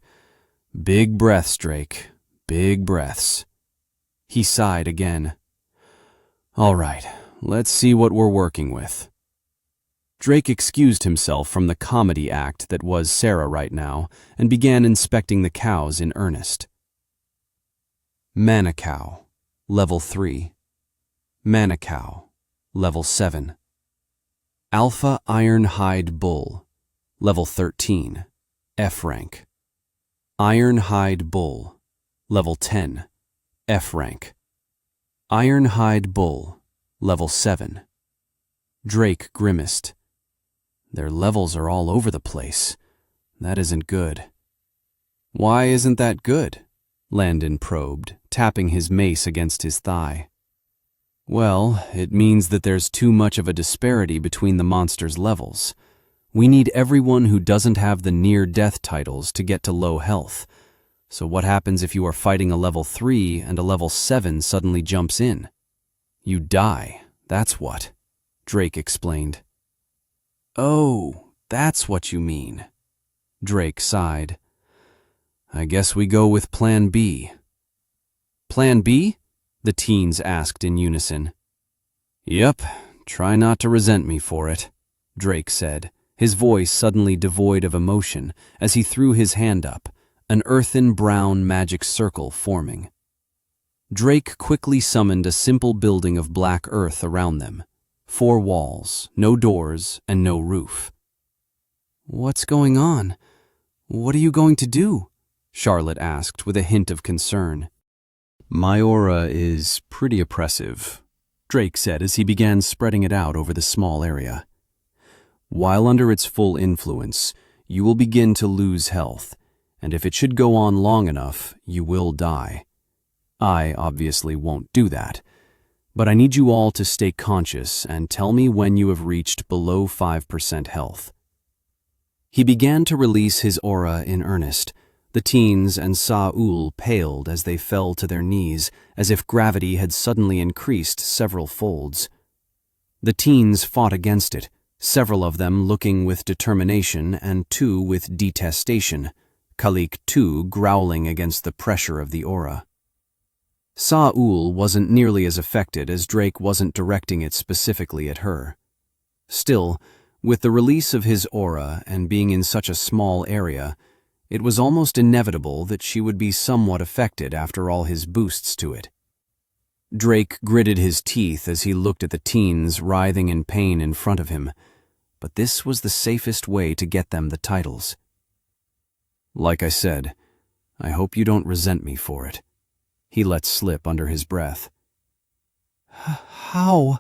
Big breaths, Drake. Big breaths." He sighed again. "All right, let's see what we're working with." Drake excused himself from the comedy act that was Sarah right now and began inspecting the cows in earnest. Manacao, Level 3. Manacao, Level 7. Alpha Iron Hide Bull, Level 13, F rank. Iron Hide Bull, Level 10, F rank. Iron Hide Bull, Level 7. Drake grimaced. Their levels are all over the place. That isn't good. "Why isn't that good?" Landon probed, tapping his mace against his thigh. "Well, it means that there's too much of a disparity between the monsters' levels. We need everyone who doesn't have the near-death titles to get to low health. So what happens if you are fighting a level 3 and a level 7 suddenly jumps in? You die, that's what," Drake explained. "Oh, that's what you mean." Drake sighed. "I guess we go with Plan B." "Plan B?" the teens asked in unison. "Yep, try not to resent me for it," Drake said, his voice suddenly devoid of emotion as he threw his hand up, an earthen brown magic circle forming. Drake quickly summoned a simple building of black earth around them. 4 walls, no doors, and no roof. "What's going on? What are you going to do?" Charlotte asked with a hint of concern. "My aura is pretty oppressive," Drake said as he began spreading it out over the small area. "While under its full influence, you will begin to lose health, and if it should go on long enough, you will die. I obviously won't do that, but I need you all to stay conscious and tell me when you have reached below 5% health." He began to release his aura in earnest. The teens and Saul paled as they fell to their knees, as if gravity had suddenly increased several folds. The teens fought against it, several of them looking with determination and 2 with detestation, Khalik too growling against the pressure of the aura. Saul wasn't nearly as affected as Drake wasn't directing it specifically at her. Still, with the release of his aura and being in such a small area, it was almost inevitable that she would be somewhat affected after all his boosts to it. Drake gritted his teeth as he looked at the teens writhing in pain in front of him, but this was the safest way to get them the titles. "Like I said, I hope you don't resent me for it," he let slip under his breath. "How?"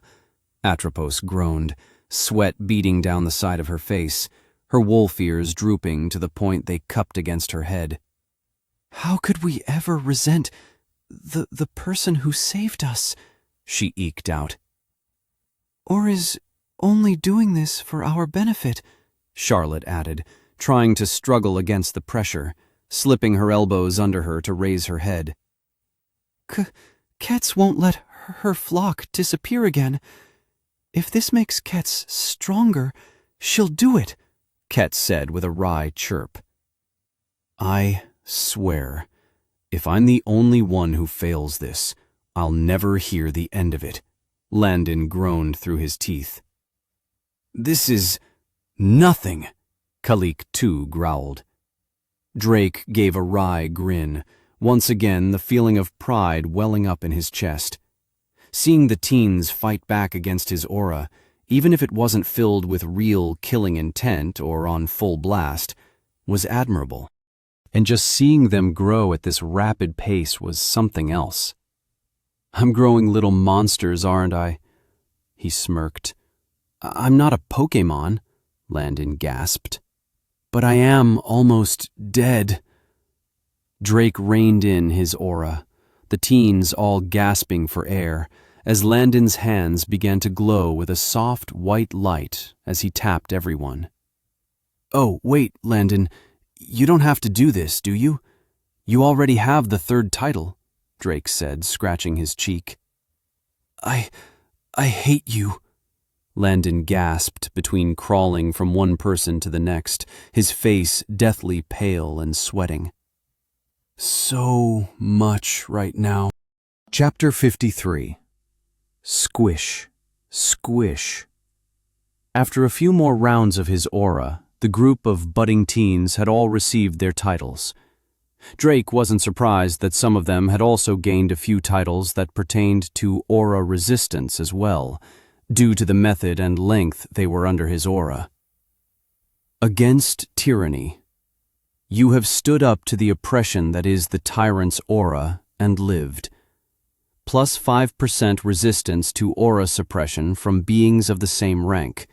Atropos groaned, sweat beading down the side of her face, her wolf ears drooping to the point they cupped against her head. "How could we ever resent the person who saved us?" she eked out. "Or is only doing this for our benefit," Charlotte added, trying to struggle against the pressure, slipping her elbows under her to raise her head. Kets won't let her flock disappear again. If this makes Kets stronger, she'll do it," Ket said with a wry chirp. "I swear, If I'm the only one who fails this, I'll never hear the end of it, Landon groaned through his teeth. This is nothing, Kalik too growled. Drake gave a wry grin, once again the feeling of pride welling up in his chest. Seeing the teens fight back against his aura, even if it wasn't filled with real killing intent or on full blast, was admirable. And just seeing them grow at this rapid pace was something else. I'm growing little monsters, aren't I? He smirked. I'm not a Pokémon, Landon gasped. But I am almost dead. Drake reined in his aura, the teens all gasping for air, as Landon's hands began to glow with a soft white light as he tapped everyone. Oh, wait, Landon, you don't have to do this, do you? You already have the third title, Drake said, scratching his cheek. I hate you, Landon gasped between crawling from one person to the next, his face deathly pale and sweating. So much right now. Chapter 53. Squish, squish. After a few more rounds of his aura, the group of budding teens had all received their titles. Drake wasn't surprised that some of them had also gained a few titles that pertained to aura resistance as well, due to the method and length they were under his aura. Against tyranny. You have stood up to the oppression that is the tyrant's aura and lived. Plus 5% resistance to aura suppression from beings of the same rank.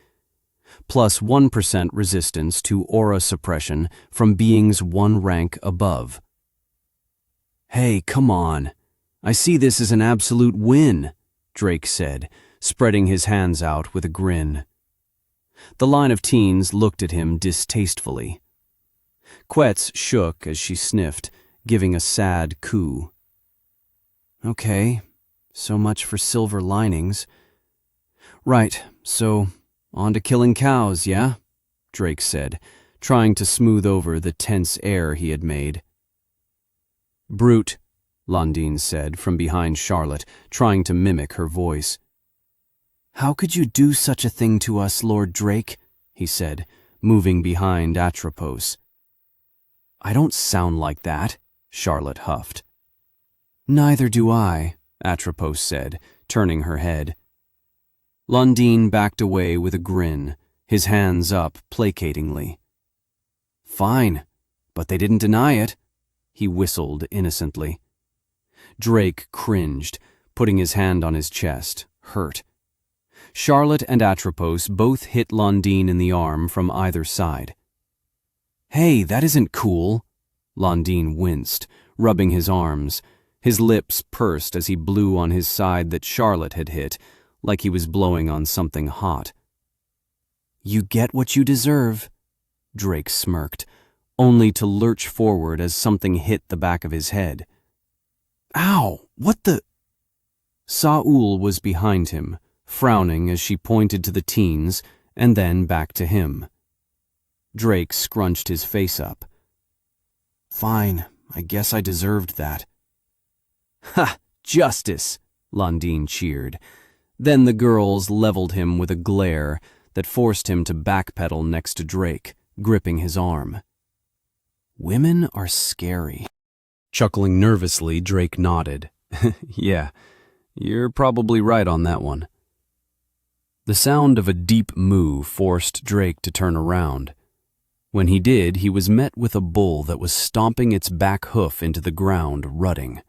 Plus 1% resistance to aura suppression from beings one rank above. Hey, come on. I see this as an absolute win, Drake said, spreading his hands out with a grin. The line of teens looked at him distastefully. Quetz shook as she sniffed, giving a sad coo. Okay, so much for silver linings. Right, so on to killing cows, yeah? Drake said, trying to smooth over the tense air he had made. Brute, Londine said from behind Charlotte, trying to mimic her voice. How could you do such a thing to us, Lord Drake? He said, moving behind Atropos. I don't sound like that, Charlotte huffed. Neither do I, Atropos said, turning her head. Lundine backed away with a grin, his hands up placatingly. Fine, but they didn't deny it, he whistled innocently. Drake cringed, putting his hand on his chest, hurt. Charlotte and Atropos both hit Lundine in the arm from either side. Hey, that isn't cool, Lundine winced, rubbing his arms. His lips pursed as he blew on his side that Charlotte had hit, like he was blowing on something hot. You get what you deserve, Drake smirked, only to lurch forward as something hit the back of his head. Ow, what the... Saul was behind him, frowning as she pointed to the teens and then back to him. Drake scrunched his face up. Fine, I guess I deserved that. Ha! Justice! Lundine cheered. Then the girls leveled him with a glare that forced him to backpedal next to Drake, gripping his arm. Women are scary. Chuckling nervously, Drake nodded. Yeah, you're probably right on that one. The sound of a deep moo forced Drake to turn around. When he did, he was met with a bull that was stomping its back hoof into the ground, rutting.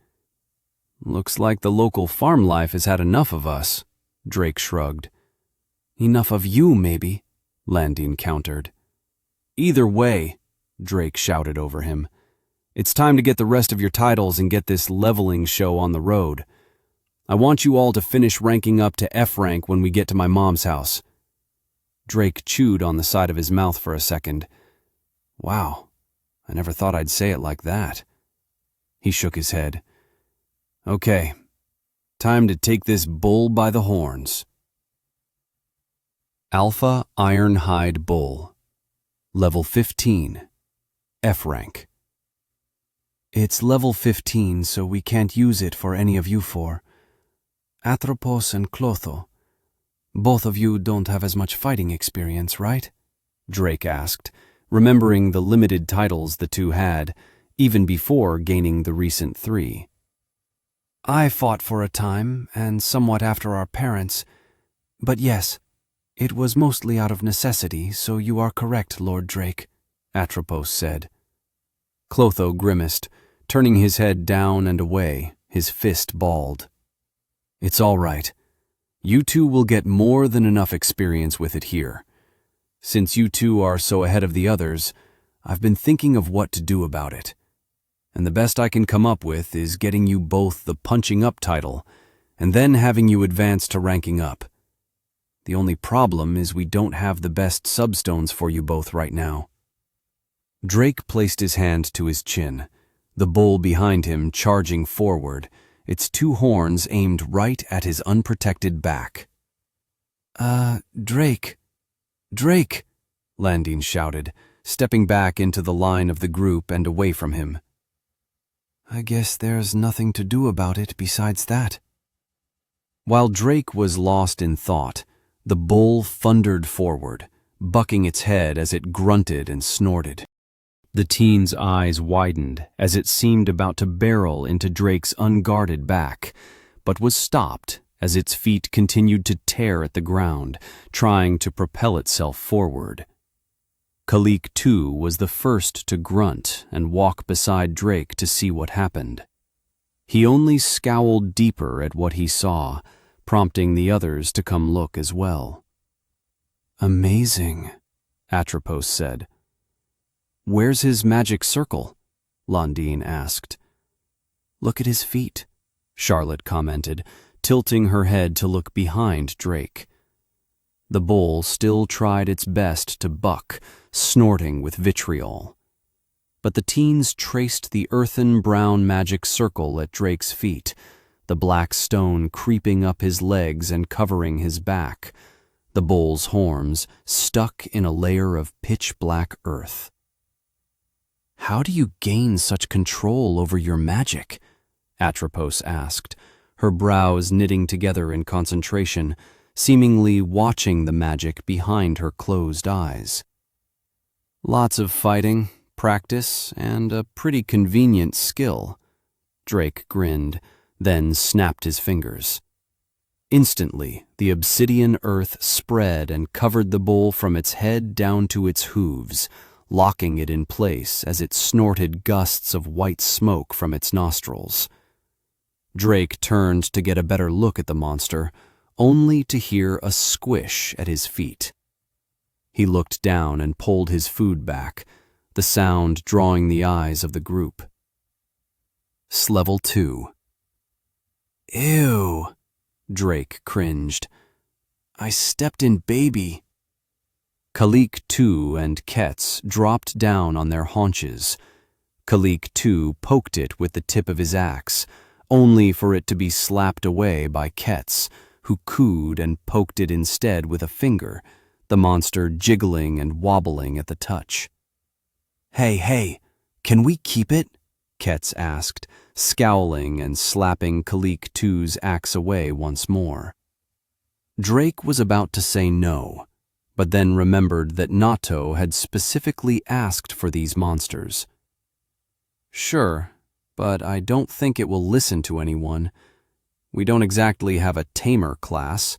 Looks like the local farm life has had enough of us, Drake shrugged. Enough of you, maybe, Landine countered. Either way, Drake shouted over him. It's time to get the rest of your titles and get this leveling show on the road. I want you all to finish ranking up to F rank when we get to my mom's house. Drake chewed on the side of his mouth for a second. Wow, I never thought I'd say it like that. He shook his head. Okay, time to take this bull by the horns. Alpha Ironhide Bull. Level 15. F rank. It's level 15, so we can't use it for any of you four. Atropos and Clotho. Both of you don't have as much fighting experience, right? Drake asked, remembering the limited titles the two had, even before gaining the recent 3. I fought for a time, and somewhat after our parents, but yes, it was mostly out of necessity, so you are correct, Lord Drake, Atropos said. Clotho grimaced, turning his head down and away, his fist balled. It's all right. You two will get more than enough experience with it here. Since you two are so ahead of the others, I've been thinking of what to do about it. And the best I can come up with is getting you both the punching up title, and then having you advance to ranking up. The only problem is we don't have the best substones for you both right now. Drake placed his hand to his chin, the bull behind him charging forward, its 2 horns aimed right at his unprotected back. Drake, Landine shouted, stepping back into the line of the group and away from him. I guess there's nothing to do about it besides that. While Drake was lost in thought, the bull thundered forward, bucking its head as it grunted and snorted. The teen's eyes widened as it seemed about to barrel into Drake's unguarded back, but was stopped as its feet continued to tear at the ground, trying to propel itself forward. Khalik, too, was the first to grunt and walk beside Drake to see what happened. He only scowled deeper at what he saw, prompting the others to come look as well. Amazing, Atropos said. Where's his magic circle? Landine asked. Look at his feet, Charlotte commented, tilting her head to look behind Drake. The bull still tried its best to buck, snorting with vitriol. But the teens traced the earthen brown magic circle at Drake's feet, the black stone creeping up his legs and covering his back, the bull's horns stuck in a layer of pitch-black earth. How do you gain such control over your magic? Atropos asked, her brows knitting together in concentration, seemingly watching the magic behind her closed eyes. Lots of fighting, practice, and a pretty convenient skill. Drake grinned, then snapped his fingers. Instantly, the obsidian earth spread and covered the bull from its head down to its hooves, locking it in place as it snorted gusts of white smoke from its nostrils. Drake turned to get a better look at the monster, only to hear a squish at his feet. He looked down and pulled his food back, the sound drawing the eyes of the group. Level 2. Ew, Drake cringed. I stepped in baby. Khalik, too, and Ketz dropped down on their haunches. Khalik, too, poked it with the tip of his axe, only for it to be slapped away by Ketz, who cooed and poked it instead with a finger, the monster jiggling and wobbling at the touch. Hey, can we keep it? Ketz asked, scowling and slapping Khalik, too,'s axe away once more. Drake was about to say no, but then remembered that Nato had specifically asked for these monsters. Sure, but I don't think it will listen to anyone. We don't exactly have a tamer class.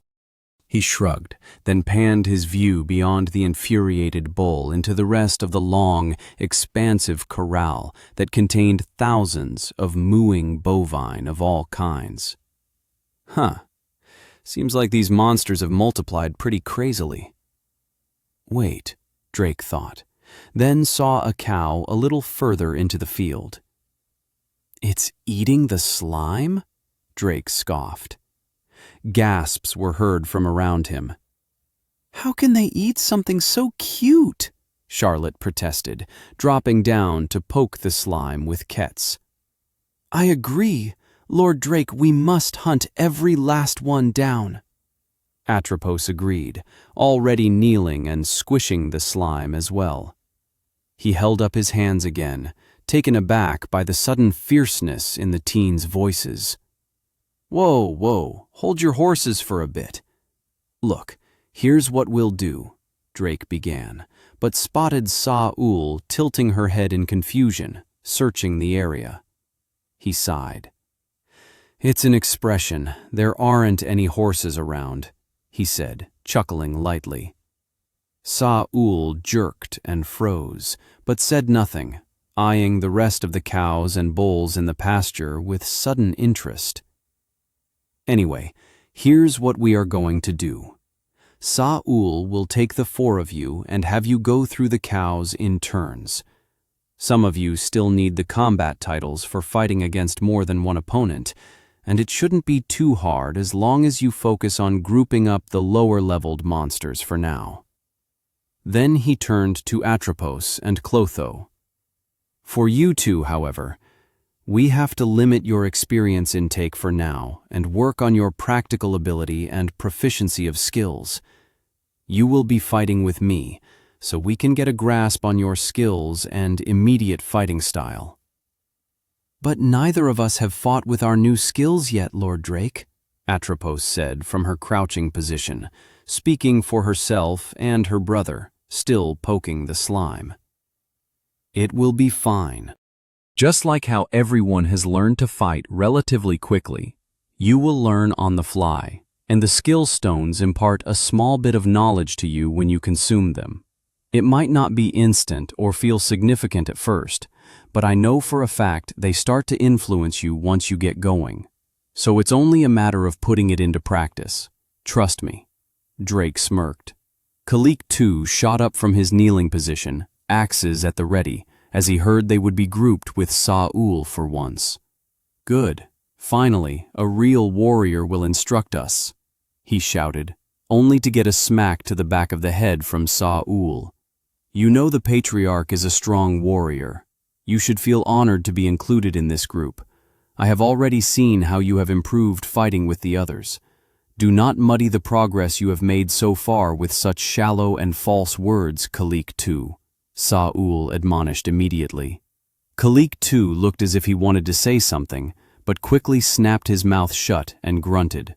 He shrugged, then panned his view beyond the infuriated bull into the rest of the long, expansive corral that contained thousands of mooing bovine of all kinds. Seems like these monsters have multiplied pretty crazily. Wait, Drake thought, then saw a cow a little further into the field. It's eating the slime? Drake scoffed. Gasps were heard from around him. How can they eat something so cute? Charlotte protested, dropping down to poke the slime with Ketz. I agree. Lord Drake, we must hunt every last one down. Atropos agreed, already kneeling and squishing the slime as well. He held up his hands again, taken aback by the sudden fierceness in the teens' voices. Whoa, hold your horses for a bit. Look, here's what we'll do, Drake began, but spotted Saul tilting her head in confusion, searching the area. He sighed. It's an expression. There aren't any horses around, he said, chuckling lightly. Saul jerked and froze, but said nothing, eyeing the rest of the cows and bulls in the pasture with sudden interest. Anyway, here's what we are going to do. Saul will take the 4 of you and have you go through the cows in turns. Some of you still need the combat titles for fighting against more than one opponent, and it shouldn't be too hard as long as you focus on grouping up the lower-leveled monsters for now. Then he turned to Atropos and Clotho. For you two, however, we have to limit your experience intake for now and work on your practical ability and proficiency of skills. You will be fighting with me, so we can get a grasp on your skills and immediate fighting style. But neither of us have fought with our new skills yet, Lord Drake, Atropos said from her crouching position, speaking for herself and her brother, still poking the slime. It will be fine. Just like how everyone has learned to fight relatively quickly, you will learn on the fly, and the skill stones impart a small bit of knowledge to you when you consume them. It might not be instant or feel significant at first, but I know for a fact they start to influence you once you get going. So it's only a matter of putting it into practice. Trust me. Drake smirked. Khalik too shot up from his kneeling position, axes at the ready, as he heard they would be grouped with Saul for once. Good. Finally, a real warrior will instruct us, he shouted, only to get a smack to the back of the head from Saul. You know the patriarch is a strong warrior. You should feel honored to be included in this group. I have already seen how you have improved fighting with the others. Do not muddy the progress you have made so far with such shallow and false words, Khalik too, Saul admonished immediately. Khalik too looked as if he wanted to say something, but quickly snapped his mouth shut and grunted.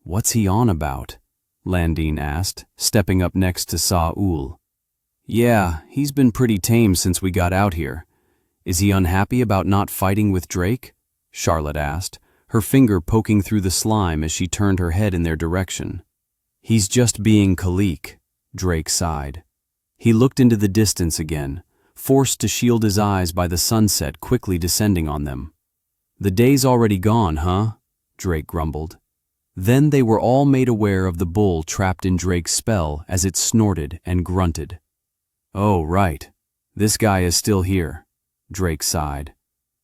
What's he on about? Landine asked, stepping up next to Saul. Yeah, he's been pretty tame since we got out here. Is he unhappy about not fighting with Drake? Charlotte asked, her finger poking through the slime as she turned her head in their direction. He's just being Khalik, Drake sighed. He looked into the distance again, forced to shield his eyes by the sunset quickly descending on them. The day's already gone, huh? Drake grumbled. Then they were all made aware of the bull trapped in Drake's spell as it snorted and grunted. Oh, right. This guy is still here, Drake sighed.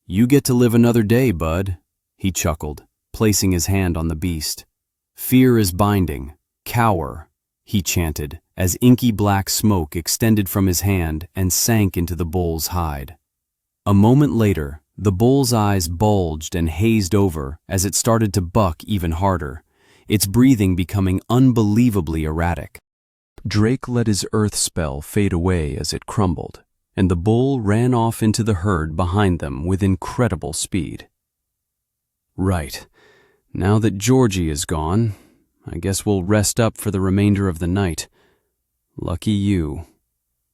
You get to live another day, bud, he chuckled, placing his hand on the beast. Fear is binding. Cower, he chanted, as inky black smoke extended from his hand and sank into the bull's hide. A moment later, the bull's eyes bulged and hazed over as it started to buck even harder, its breathing becoming unbelievably erratic. Drake let his earth spell fade away as it crumbled, and the bull ran off into the herd behind them with incredible speed. Right. Now that Georgie is gone, I guess we'll rest up for the remainder of the night. Lucky you.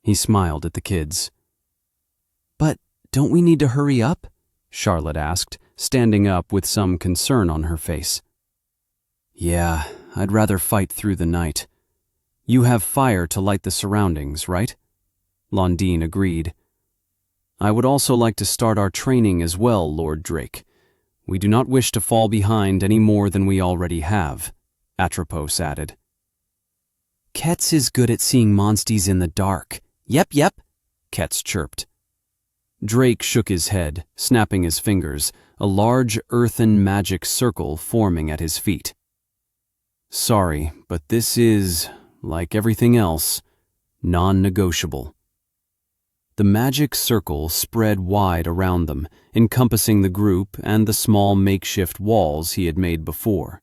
He smiled at the kids. But don't we need to hurry up? Charlotte asked, standing up with some concern on her face. Yeah, I'd rather fight through the night. You have fire to light the surroundings, right? Landine agreed. I would also like to start our training as well, Lord Drake. We do not wish to fall behind any more than we already have, Atropos added. Ketz is good at seeing monsties in the dark. Yep, Ketz chirped. Drake shook his head, snapping his fingers, a large earthen magic circle forming at his feet. Sorry, but this is, like everything else, non-negotiable. The magic circle spread wide around them, encompassing the group and the small makeshift walls he had made before.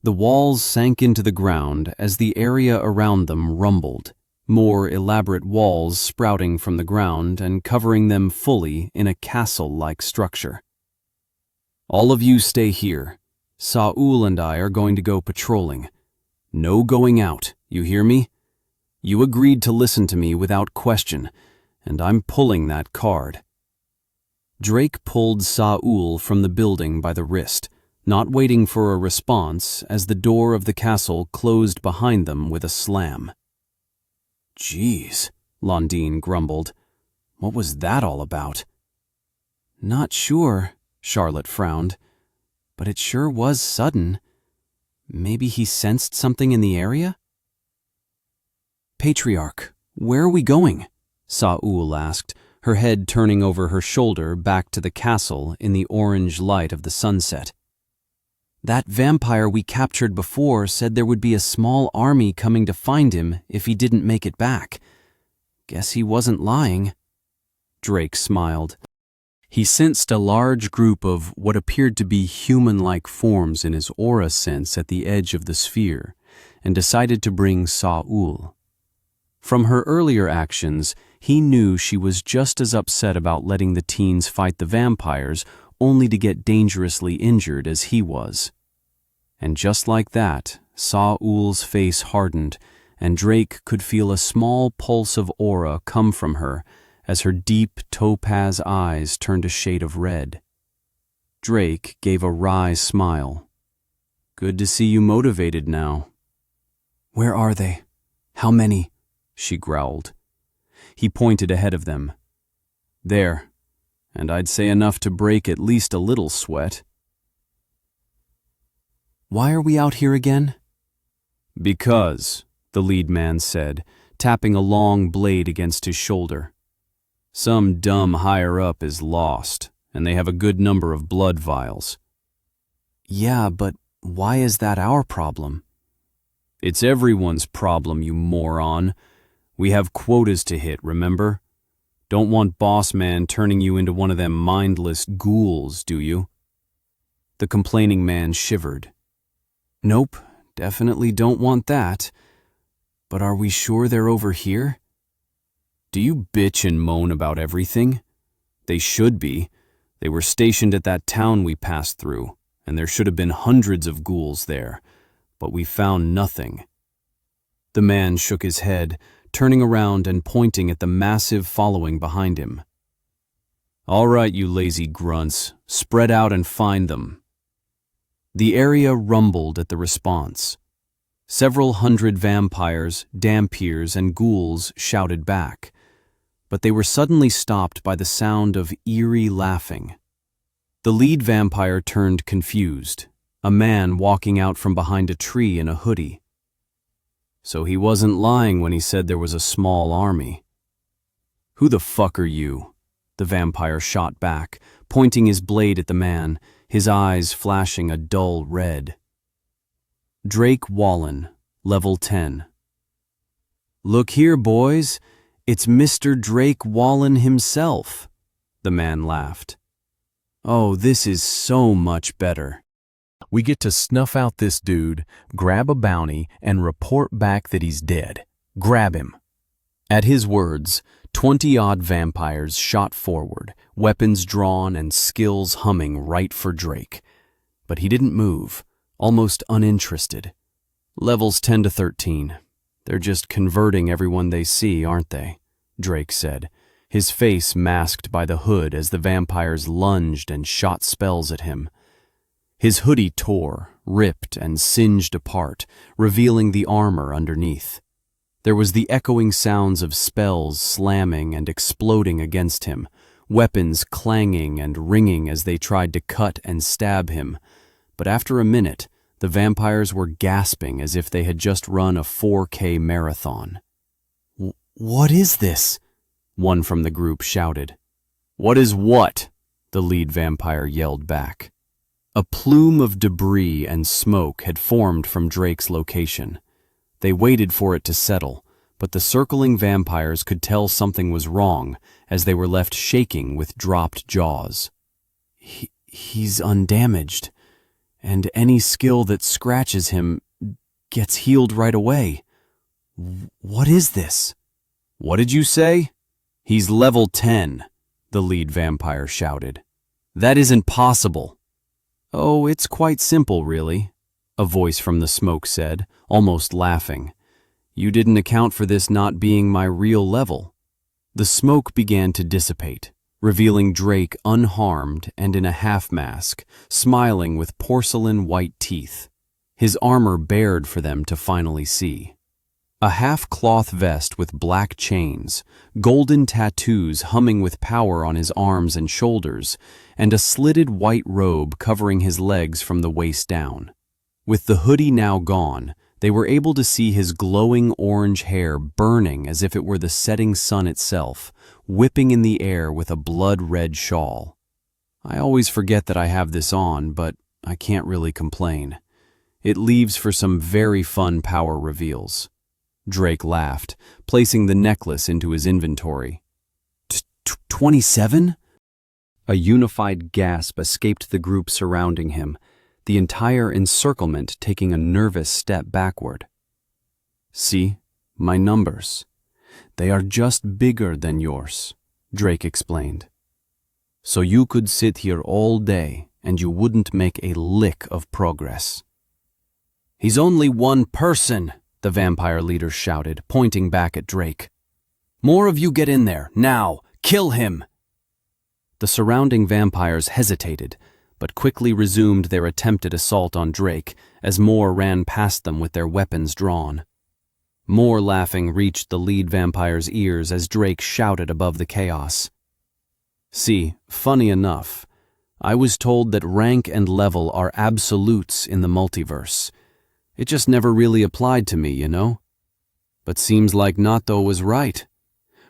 The walls sank into the ground as the area around them rumbled, more elaborate walls sprouting from the ground and covering them fully in a castle-like structure. All of you stay here. Saul and I are going to go patrolling. No going out, you hear me? You agreed to listen to me without question, and I'm pulling that card. Drake pulled Saul from the building by the wrist, not waiting for a response as the door of the castle closed behind them with a slam. Jeez, Londine grumbled. What was that all about? Not sure, Charlotte frowned, but it sure was sudden. Maybe he sensed something in the area? Patriarch, where are we going? Saul asked, her head turning over her shoulder back to the castle in the orange light of the sunset. That vampire we captured before said there would be a small army coming to find him if he didn't make it back. Guess he wasn't lying. Drake smiled. He sensed a large group of what appeared to be human-like forms in his aura sense at the edge of the sphere, and decided to bring Saul. From her earlier actions, he knew she was just as upset about letting the teens fight the vampires only to get dangerously injured as he was. And just like that, Saul's face hardened, and Drake could feel a small pulse of aura come from her as her deep topaz eyes turned a shade of red. Drake gave a wry smile. Good to see you motivated now. Where are they? How many? She growled. He pointed ahead of them. There, and I'd say enough to break at least a little sweat. Why are we out here again? Because, the lead man said, tapping a long blade against his shoulder. Some dumb higher-up is lost, and they have a good number of blood vials. Yeah, but why is that our problem? It's everyone's problem, you moron. We have quotas to hit, remember? Don't want boss man turning you into one of them mindless ghouls, do you? The complaining man shivered. Nope, definitely don't want that. But are we sure they're over here? Do you bitch and moan about everything? They should be. They were stationed at that town we passed through, and there should have been hundreds of ghouls there, but we found nothing. The man shook his head, turning around and pointing at the massive following behind him. All right, you lazy grunts, spread out and find them. The area rumbled at the response. Several hundred vampires, dhampirs, and ghouls shouted back, but they were suddenly stopped by the sound of eerie laughing. The lead vampire turned confused, a man walking out from behind a tree in a hoodie. So he wasn't lying when he said there was a small army. Who the fuck are you? The vampire shot back, pointing his blade at the man, his eyes flashing a dull red. Drake Wallen, level 10. Look here, boys. It's Mr. Drake Wallen himself, the man laughed. Oh, this is so much better. We get to snuff out this dude, grab a bounty, and report back that he's dead. Grab him. At his words, 20-odd vampires shot forward, weapons drawn and skills humming right for Drake. But he didn't move, almost uninterested. Levels 10 to 13. They're just converting everyone they see, aren't they? Drake said, his face masked by the hood as the vampires lunged and shot spells at him. His hoodie tore, ripped, and singed apart, revealing the armor underneath. There was the echoing sounds of spells slamming and exploding against him, weapons clanging and ringing as they tried to cut and stab him. But after a minute, the vampires were gasping as if they had just run a 4K marathon. What is this? One from the group shouted. What is what? The lead vampire yelled back. A plume of debris and smoke had formed from Drake's location. They waited for it to settle, but the circling vampires could tell something was wrong as they were left shaking with dropped jaws. He's undamaged, and any skill that scratches him gets healed right away. What is this? What did you say? He's level 10, the lead vampire shouted. That isn't possible. Oh, it's quite simple, really, a voice from the smoke said, almost laughing. You didn't account for this not being my real level. The smoke began to dissipate, revealing Drake unharmed and in a half-mask, smiling with porcelain-white teeth. His armor bared for them to finally see. A half-cloth vest with black chains, golden tattoos humming with power on his arms and shoulders, and a slitted white robe covering his legs from the waist down. With the hoodie now gone, they were able to see his glowing orange hair burning as if it were the setting sun itself, whipping in the air with a blood-red shawl. I always forget that I have this on, but I can't really complain. It leaves for some very fun power reveals. Drake laughed, placing the necklace into his inventory. 27? A unified gasp escaped the group surrounding him, the entire encirclement taking a nervous step backward. See, my numbers. They are just bigger than yours, Drake explained. So you could sit here all day and you wouldn't make a lick of progress. He's only one person, the vampire leader shouted, pointing back at Drake. More of you get in there, now! Kill him! The surrounding vampires hesitated, but quickly resumed their attempted assault on Drake as more ran past them with their weapons drawn. More laughing reached the lead vampire's ears as Drake shouted above the chaos. See, funny enough, I was told that rank and level are absolutes in the multiverse. It just never really applied to me, you know? But seems like Nato was right.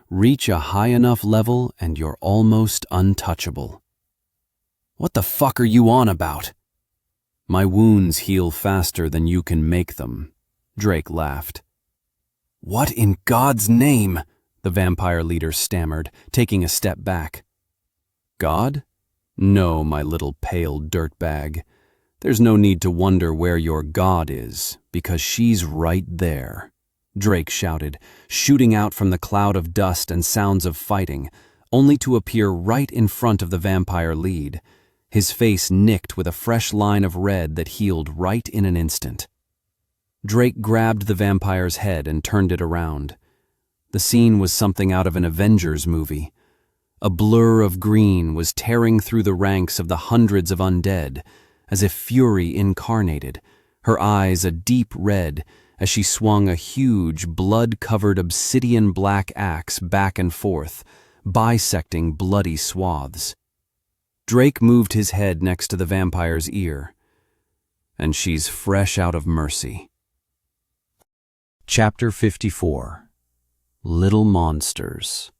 Reach a high enough level and you're almost untouchable. What the fuck are you on about? My wounds heal faster than you can make them, Drake laughed. What in God's name? The vampire leader stammered, taking a step back. God? No, my little pale dirtbag. There's no need to wonder where your God is, because she's right there, Drake shouted, shooting out from the cloud of dust and sounds of fighting, only to appear right in front of the vampire lead, his face nicked with a fresh line of red that healed right in an instant. Drake grabbed the vampire's head and turned it around. The scene was something out of an Avengers movie. A blur of green was tearing through the ranks of the hundreds of undead, as if fury incarnated, her eyes a deep red as she swung a huge, blood-covered obsidian black axe back and forth, bisecting bloody swaths. Drake moved his head next to the vampire's ear. And she's fresh out of mercy. Chapter 54. Little Monsters.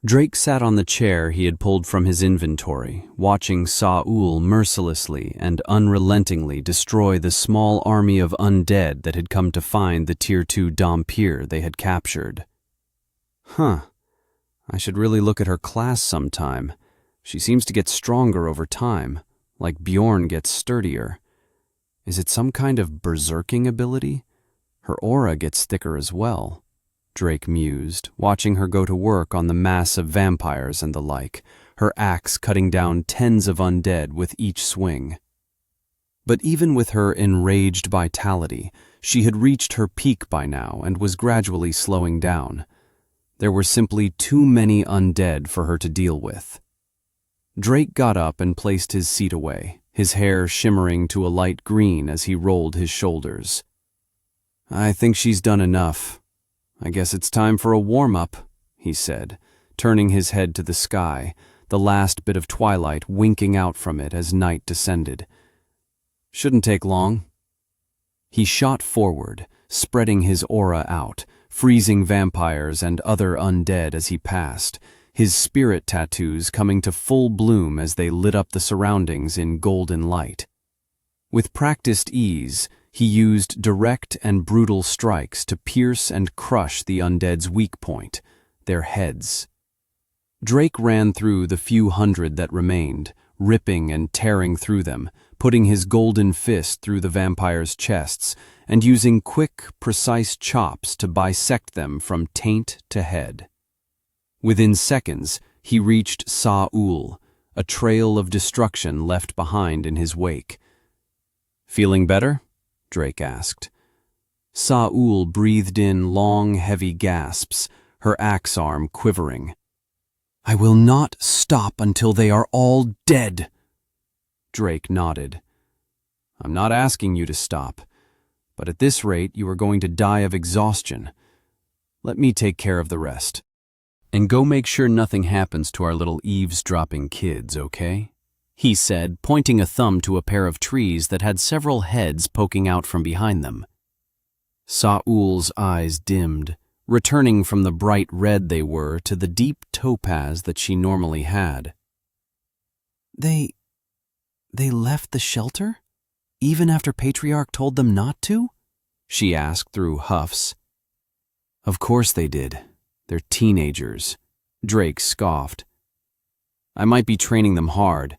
Drake sat on the chair he had pulled from his inventory, watching Saul mercilessly and unrelentingly destroy the small army of undead that had come to find the Tier 2 Dhampir they had captured. I should really look at her class sometime. She seems to get stronger over time, like Bjorn gets sturdier. Is it some kind of berserking ability? Her aura gets thicker as well, Drake mused, watching her go to work on the mass of vampires and the like, her axe cutting down tens of undead with each swing. But even with her enraged vitality, she had reached her peak by now and was gradually slowing down. There were simply too many undead for her to deal with. Drake got up and placed his seat away, his hair shimmering to a light green as he rolled his shoulders. I think she's done enough. I guess it's time for a warm-up, he said, turning his head to the sky, the last bit of twilight winking out from it as night descended. Shouldn't take long. He shot forward, spreading his aura out, freezing vampires and other undead as he passed, his spirit tattoos coming to full bloom as they lit up the surroundings in golden light. With practiced ease, he used direct and brutal strikes to pierce and crush the undead's weak point, their heads. Drake ran through the few hundred that remained, ripping and tearing through them, putting his golden fist through the vampires' chests and using quick, precise chops to bisect them from taint to head. Within seconds, he reached Saul, a trail of destruction left behind in his wake. "Feeling better?" Drake asked. Saul breathed in long, heavy gasps, her axe arm quivering. "I will not stop until they are all dead." Drake nodded. "I'm not asking you to stop, but at this rate you are going to die of exhaustion. Let me take care of the rest. And go make sure nothing happens to our little eavesdropping kids, okay?" he said, pointing a thumb to a pair of trees that had several heads poking out from behind them. Saul's eyes dimmed, returning from the bright red they were to the deep topaz that she normally had. They left the shelter? Even after Patriarch told them not to?" she asked through huffs. "Of course they did. They're teenagers," Drake scoffed. "I might be training them hard,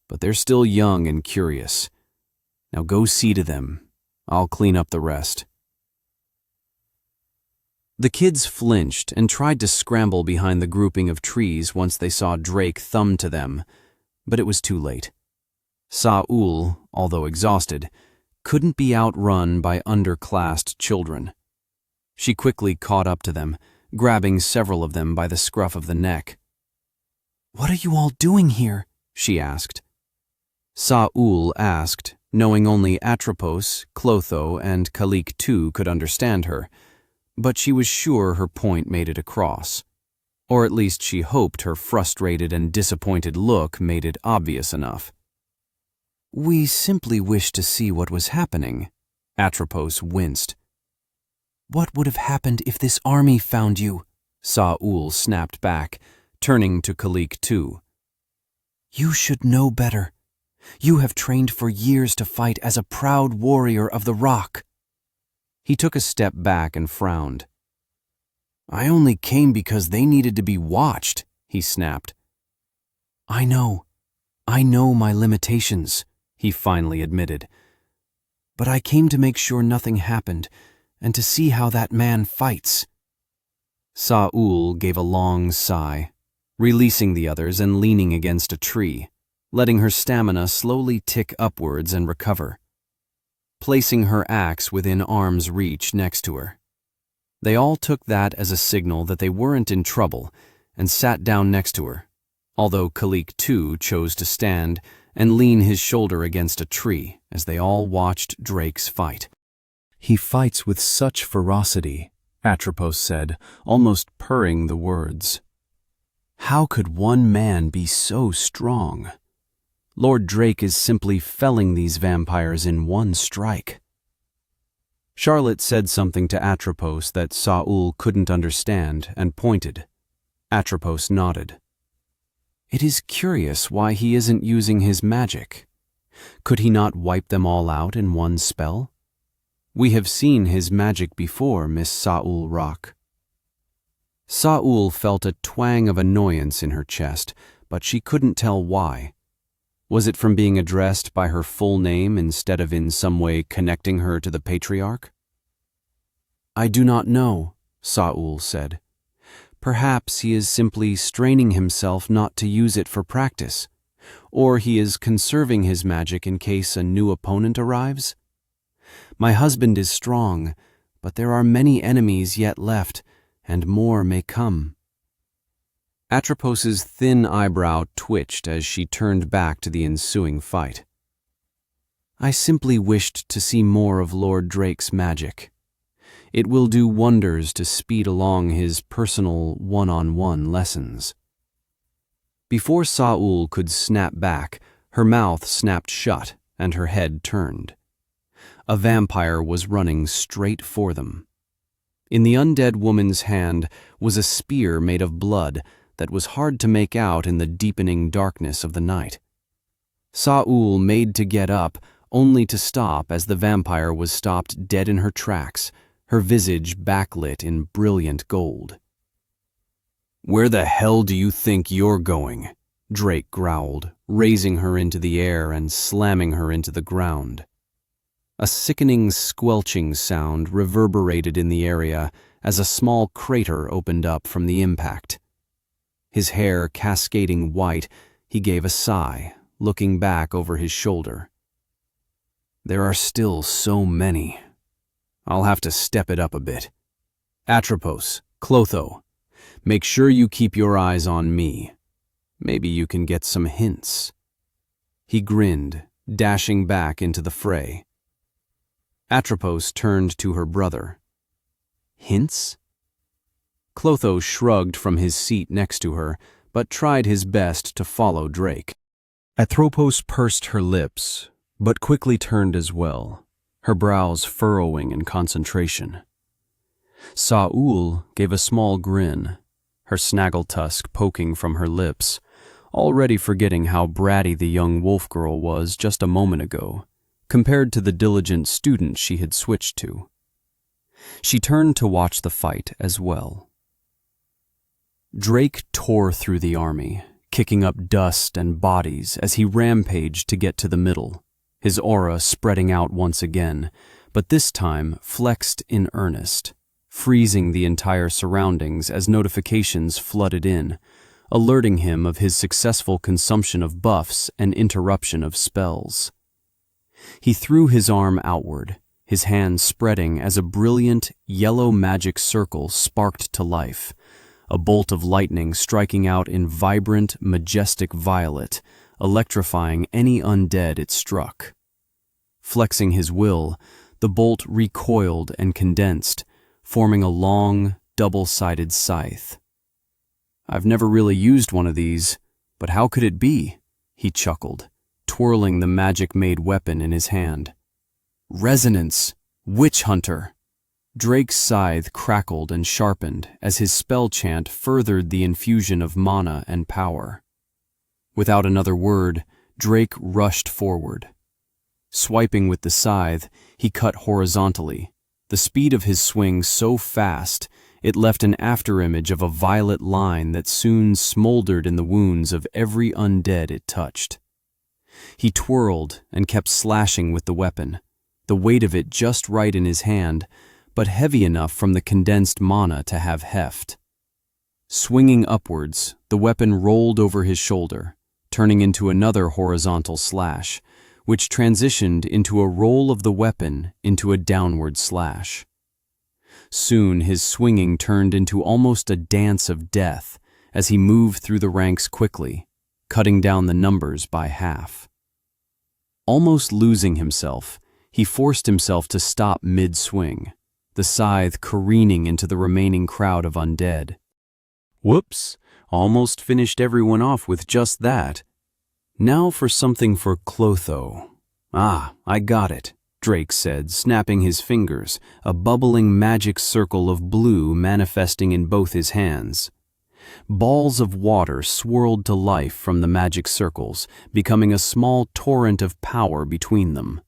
but they're still young and curious. Now go see to them. I'll clean up the rest." The kids flinched and tried to scramble behind the grouping of trees once they saw Drake thumb to them, but it was too late. Saul, although exhausted, couldn't be outrun by underclassed children. She quickly caught up to them, grabbing several of them by the scruff of the neck. "What are you all doing here?" she asked. Saul asked, knowing only Atropos, Clotho, and Kalik too could understand her, but she was sure her point made it across. Or at least she hoped her frustrated and disappointed look made it obvious enough. "We simply wished to see what was happening," Atropos winced. "What would have happened if this army found you?" Saul snapped back, turning to Kalik too. "You should know better. You have trained for years to fight as a proud warrior of the rock." He took a step back and frowned. "I only came because they needed to be watched," he snapped. I know my limitations," he finally admitted. "But I came to make sure nothing happened, and to see how that man fights." Saul gave a long sigh, releasing the others and leaning against a tree, letting her stamina slowly tick upwards and recover. Placing her axe within arm's reach next to her. They all took that as a signal that they weren't in trouble and sat down next to her, although Kalik too chose to stand and lean his shoulder against a tree as they all watched Drake's fight. "He fights with such ferocity," Atropos said, almost purring the words. "How could one man be so strong? Lord Drake is simply felling these vampires in one strike." Charlotte said something to Atropos that Saul couldn't understand and pointed. Atropos nodded. "It is curious why he isn't using his magic. Could he not wipe them all out in one spell? We have seen his magic before, Miss Saul Rock." Saul felt a twang of annoyance in her chest, but she couldn't tell why. Was it from being addressed by her full name instead of in some way connecting her to the Patriarch? "I do not know," Saul said. "Perhaps he is simply straining himself not to use it for practice, or he is conserving his magic in case a new opponent arrives. My husband is strong, but there are many enemies yet left, and more may come." Atropos's thin eyebrow twitched as she turned back to the ensuing fight. "I simply wished to see more of Lord Drake's magic. It will do wonders to speed along his personal one-on-one lessons." Before Saul could snap back, her mouth snapped shut and her head turned. A vampire was running straight for them. In the undead woman's hand was a spear made of blood that was hard to make out in the deepening darkness of the night. Saul made to get up, only to stop as the vampire was stopped dead in her tracks, her visage backlit in brilliant gold. "Where the hell do you think you're going?" Drake growled, raising her into the air and slamming her into the ground. A sickening squelching sound reverberated in the area as a small crater opened up from the impact. His hair cascading white, he gave a sigh, looking back over his shoulder. There are still so many. I'll have to step it up a bit. Atropos, Clotho, make sure you keep your eyes on me. Maybe you can get some hints. He grinned, dashing back into the fray. Atropos turned to her brother. Hints? Clotho shrugged from his seat next to her, but tried his best to follow Drake. Atropos pursed her lips, but quickly turned as well, her brows furrowing in concentration. Saul gave a small grin, her snaggletusk poking from her lips, already forgetting how bratty the young wolf girl was just a moment ago, compared to the diligent student she had switched to. She turned to watch the fight as well. Drake tore through the army, kicking up dust and bodies as he rampaged to get to the middle, his aura spreading out once again, but this time flexed in earnest, freezing the entire surroundings as notifications flooded in, alerting him of his successful consumption of buffs and interruption of spells. He threw his arm outward, his hand spreading as a brilliant yellow magic circle sparked to life, a bolt of lightning striking out in vibrant, majestic violet, electrifying any undead it struck. Flexing his will, the bolt recoiled and condensed, forming a long, double-sided scythe. I've never really used one of these, but how could it be? He chuckled, twirling the magic-made weapon in his hand. Resonance! Witch Hunter! Drake's scythe crackled and sharpened as his spell chant furthered the infusion of mana and power. Without another word, Drake rushed forward. Swiping with the scythe, he cut horizontally, the speed of his swing so fast it left an afterimage of a violet line that soon smoldered in the wounds of every undead it touched. He twirled and kept slashing with the weapon, the weight of it just right in his hand, but heavy enough from the condensed mana to have heft. Swinging upwards, the weapon rolled over his shoulder, turning into another horizontal slash, which transitioned into a roll of the weapon into a downward slash. Soon his swinging turned into almost a dance of death as he moved through the ranks quickly, cutting down the numbers by half. Almost losing himself, he forced himself to stop mid-swing, the scythe careening into the remaining crowd of undead. Whoops, almost finished everyone off with just that. Now for something for Clotho. Ah, I got it, Drake said, snapping his fingers, a bubbling magic circle of blue manifesting in both his hands. Balls of water swirled to life from the magic circles, becoming a small torrent of power between them.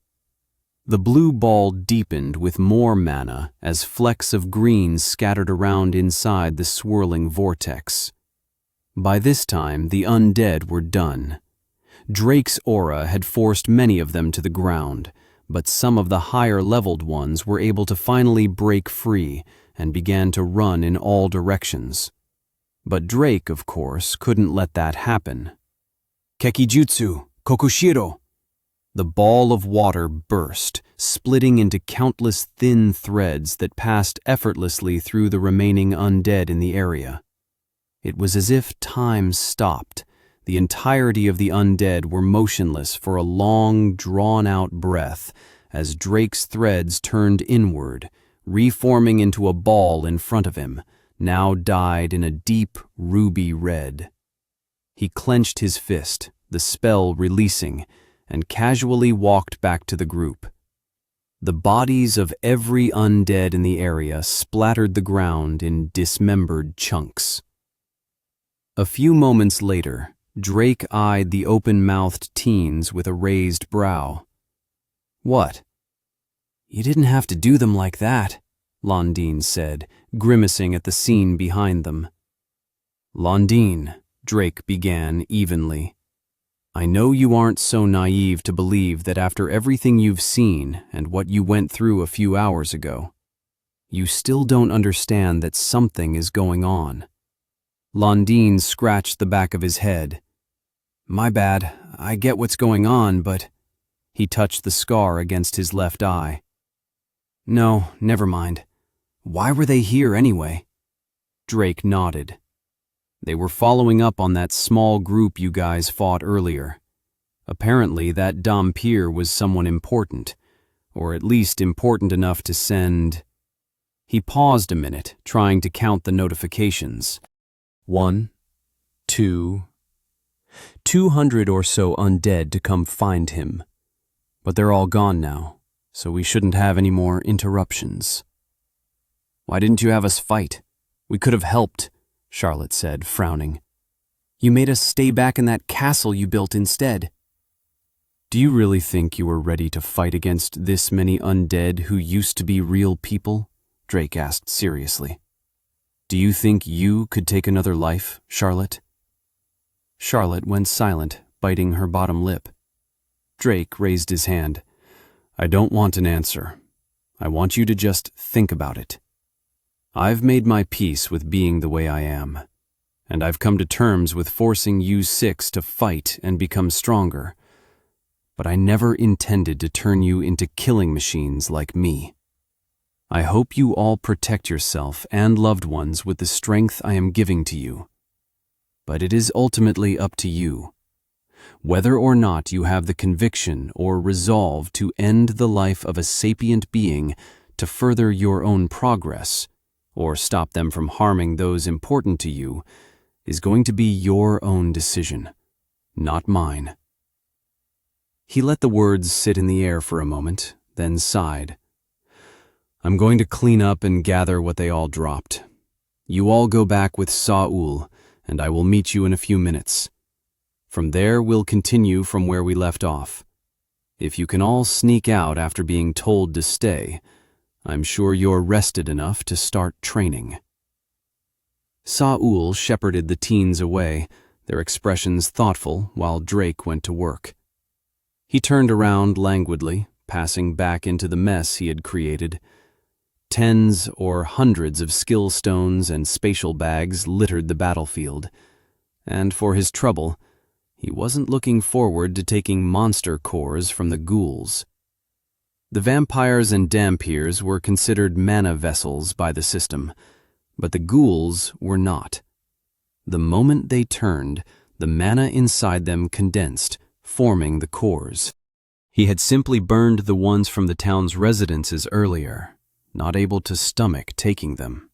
The blue ball deepened with more mana as flecks of green scattered around inside the swirling vortex. By this time, the undead were done. Drake's aura had forced many of them to the ground, but some of the higher-leveled ones were able to finally break free and began to run in all directions. But Drake, of course, couldn't let that happen. Kekijutsu, Kokushiro! The ball of water burst, splitting into countless thin threads that passed effortlessly through the remaining undead in the area. It was as if time stopped. The entirety of the undead were motionless for a long, drawn-out breath as Drake's threads turned inward, reforming into a ball in front of him, now dyed in a deep ruby red. He clenched his fist, the spell releasing, and casually walked back to the group. The bodies of every undead in the area splattered the ground in dismembered chunks. A few moments later, Drake eyed the open-mouthed teens with a raised brow. What? You didn't have to do them like that, Londine said, grimacing at the scene behind them. Londine, Drake began evenly. "I know you aren't so naive to believe that after everything you've seen and what you went through a few hours ago, you still don't understand that something is going on." Londine scratched the back of his head. "My bad, I get what's going on, but—" He touched the scar against his left eye. "No, never mind. Why were they here anyway?" Drake nodded. "They were following up on that small group you guys fought earlier. Apparently that Dhampir was someone important, or at least important enough to send—" He paused a minute, trying to count the notifications. 1, 2, 200 or so undead to come find him. But they're all gone now, so we shouldn't have any more interruptions. "Why didn't you have us fight? We could have helped," Charlotte said, frowning. "You made us stay back in that castle you built instead." "Do you really think you were ready to fight against this many undead who used to be real people?" Drake asked seriously. "Do you think you could take another life, Charlotte?" Charlotte went silent, biting her bottom lip. Drake raised his hand. "I don't want an answer. I want you to just think about it. I've made my peace with being the way I am, and I've come to terms with forcing you 6 to fight and become stronger. But I never intended to turn you into killing machines like me. I hope you all protect yourself and loved ones with the strength I am giving to you. But it is ultimately up to you. Whether or not you have the conviction or resolve to end the life of a sapient being to further your own progress, or stop them from harming those important to you, is going to be your own decision, not mine." He let the words sit in the air for a moment, then sighed. "I'm going to clean up and gather what they all dropped. You all go back with Saul, and I will meet you in a few minutes. From there, we'll continue from where we left off. If you can all sneak out after being told to stay, I'm sure you're rested enough to start training." Saul shepherded the teens away, their expressions thoughtful, while Drake went to work. He turned around languidly, passing back into the mess he had created. Tens or hundreds of skill stones and spatial bags littered the battlefield, and for his trouble, he wasn't looking forward to taking monster cores from the ghouls. The vampires and Dhampirs were considered mana vessels by the system, but the ghouls were not. The moment they turned, the mana inside them condensed, forming the cores. He had simply burned the ones from the town's residences earlier, not able to stomach taking them.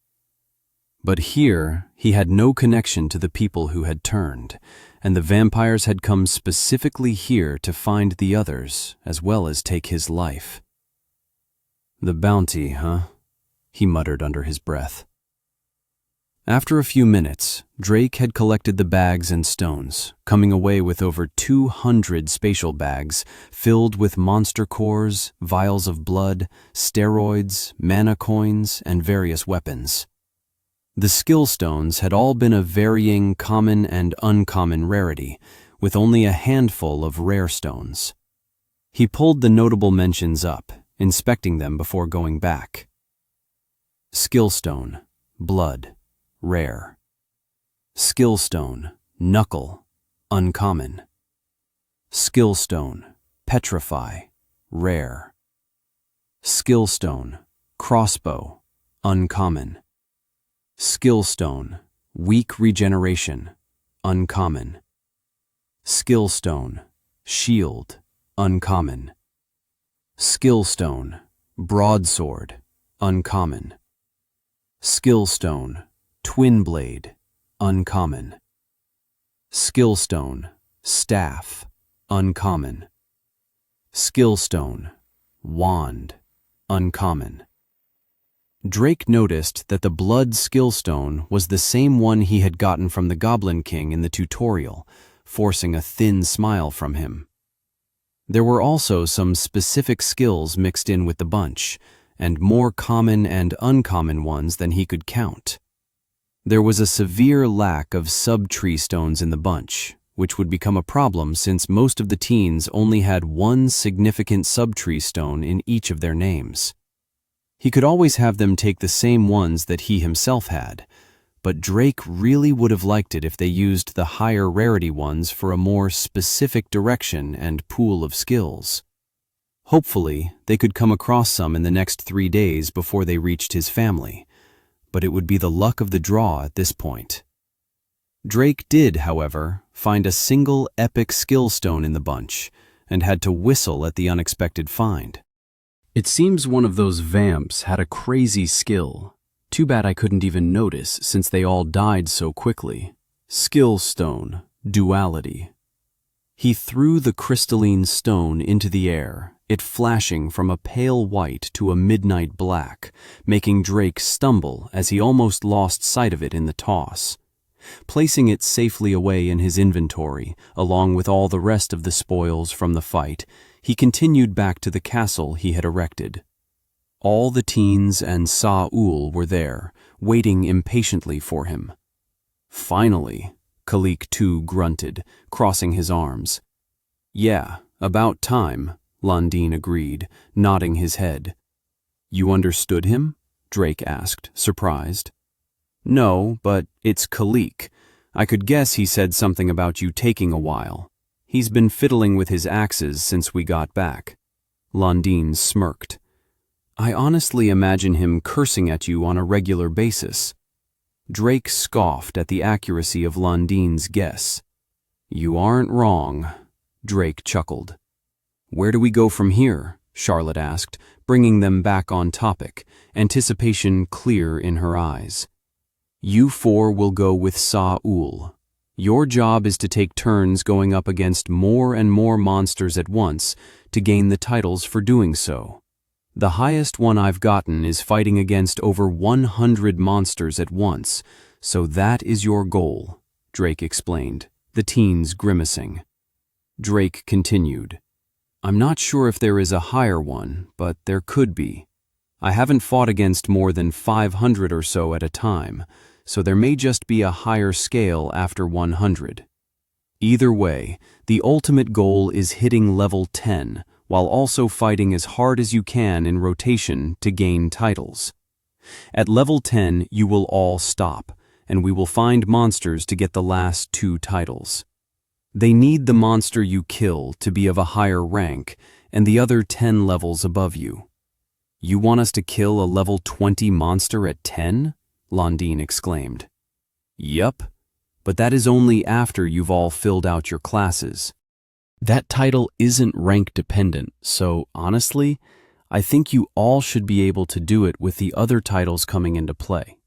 But here, he had no connection to the people who had turned, and the vampires had come specifically here to find the others, as well as take his life. "The bounty, huh?" he muttered under his breath. After a few minutes, Drake had collected the bags and stones, coming away with over 200 spatial bags filled with monster cores, vials of blood, steroids, mana coins, and various weapons. The skill stones had all been of varying common and uncommon rarity, with only a handful of rare stones. He pulled the notable mentions up, inspecting them before going back. Skill stone, blood, rare. Skill stone, knuckle, uncommon. Skill stone, petrify, rare. Skill stone, crossbow, uncommon. Skill stone, weak regeneration, uncommon. Skill stone, shield, uncommon. Skill stone, broadsword, uncommon. Skill stone, twin blade, uncommon. Skill stone, staff, uncommon. Skill stone, wand, uncommon. Drake noticed that the blood skill stone was the same one he had gotten from the Goblin King in the tutorial, forcing a thin smile from him. There were also some specific skills mixed in with the bunch, and more common and uncommon ones than he could count. There was a severe lack of sub-tree stones in the bunch, which would become a problem since most of the teens only had one significant sub-tree stone in each of their names. He could always have them take the same ones that he himself had, but Drake really would have liked it if they used the higher rarity ones for a more specific direction and pool of skills. Hopefully, they could come across some in the next 3 days before they reached his family, but it would be the luck of the draw at this point. Drake did, however, find a single epic skill stone in the bunch and had to whistle at the unexpected find. It seems one of those vamps had a crazy skill. Too bad I couldn't even notice since they all died so quickly. Skill stone, duality. He threw the crystalline stone into the air, it flashing from a pale white to a midnight black, making Drake stumble as he almost lost sight of it in the toss. Placing it safely away in his inventory, along with all the rest of the spoils from the fight, he continued back to the castle he had erected. All the teens and Saul were there, waiting impatiently for him. Finally, Khalik too grunted, crossing his arms. Yeah, about time, Londine agreed, nodding his head. You understood him? Drake asked, surprised. No, but it's Khalik. I could guess he said something about you taking a while. He's been fiddling with his axes since we got back. Londine smirked. I honestly imagine him cursing at you on a regular basis. Drake scoffed at the accuracy of Londine's guess. You aren't wrong, Drake chuckled. Where do we go from here? Charlotte asked, bringing them back on topic, anticipation clear in her eyes. You four will go with Saul. Your job is to take turns going up against more and more monsters at once to gain the titles for doing so. The highest one I've gotten is fighting against over 100 monsters at once, so that is your goal, Drake explained, the teens grimacing. Drake continued. I'm not sure if there is a higher one, but there could be. I haven't fought against more than 500 or so at a time, so there may just be a higher scale after 100. Either way, the ultimate goal is hitting level 10, while also fighting as hard as you can in rotation to gain titles. At level 10, you will all stop, and we will find monsters to get the last 2 titles. They need the monster you kill to be of a higher rank, and the other 10 levels above you. You want us to kill a level 20 monster at 10? Londine exclaimed. Yup, but that is only after you've all filled out your classes. That title isn't rank dependent, so honestly, I think you all should be able to do it with the other titles coming into play.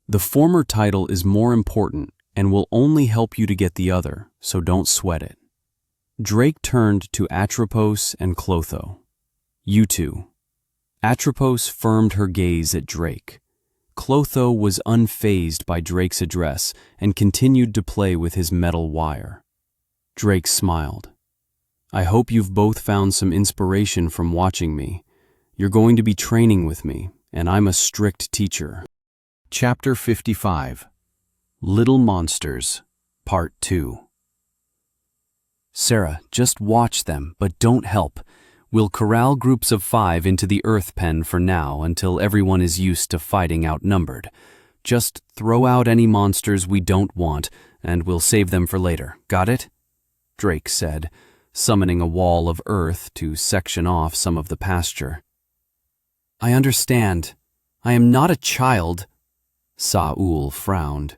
The former title is more important and will only help you to get the other, so don't sweat it. Drake turned to Atropos and Clotho. You two. Atropos firmed her gaze at Drake. Clotho was unfazed by Drake's address and continued to play with his metal wire. Drake smiled. I hope you've both found some inspiration from watching me. You're going to be training with me, and I'm a strict teacher. Chapter 55. Little Monsters, Part 2. Sarah, just watch them, but don't help. We'll corral groups of 5 into the earth pen for now until everyone is used to fighting outnumbered. Just throw out any monsters we don't want, and we'll save them for later. Got it? Drake said, summoning a wall of earth to section off some of the pasture. I understand. I am not a child. Saul frowned.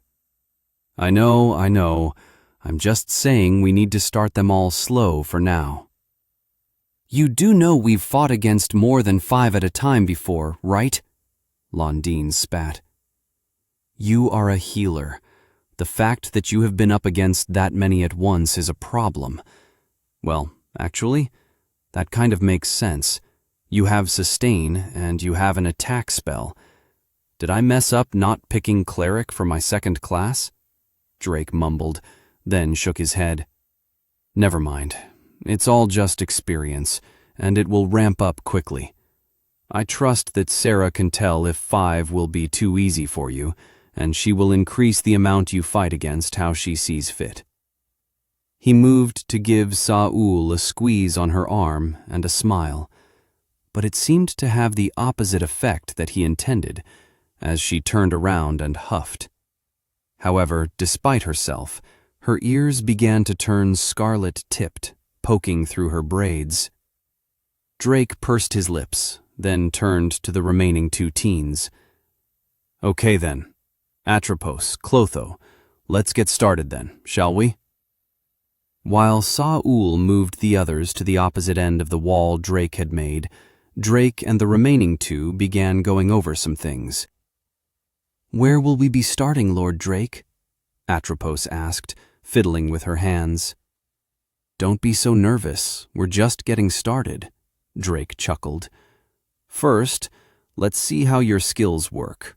I know. I'm just saying we need to start them all slow for now. You do know we've fought against more than 5 at a time before, right? Londine spat. You are a healer. The fact that you have been up against that many at once is a problem. Well, actually, that kind of makes sense. You have sustain, and you have an attack spell. Did I mess up not picking cleric for my second class? Drake mumbled, then shook his head. Never mind. It's all just experience, and it will ramp up quickly. I trust that Sarah can tell if 5 will be too easy for you, and she will increase the amount you fight against how she sees fit." He moved to give Saul a squeeze on her arm and a smile, but it seemed to have the opposite effect that he intended, as she turned around and huffed. However, despite herself, her ears began to turn scarlet-tipped, poking through her braids. Drake pursed his lips, then turned to the remaining two teens. "Okay then. Atropos, Clotho, let's get started then, shall we?" While Saul moved the others to the opposite end of the wall Drake had made, Drake and the remaining two began going over some things. "Where will we be starting, Lord Drake?" Atropos asked, fiddling with her hands. "Don't be so nervous, we're just getting started," Drake chuckled. "First, let's see how your skills work.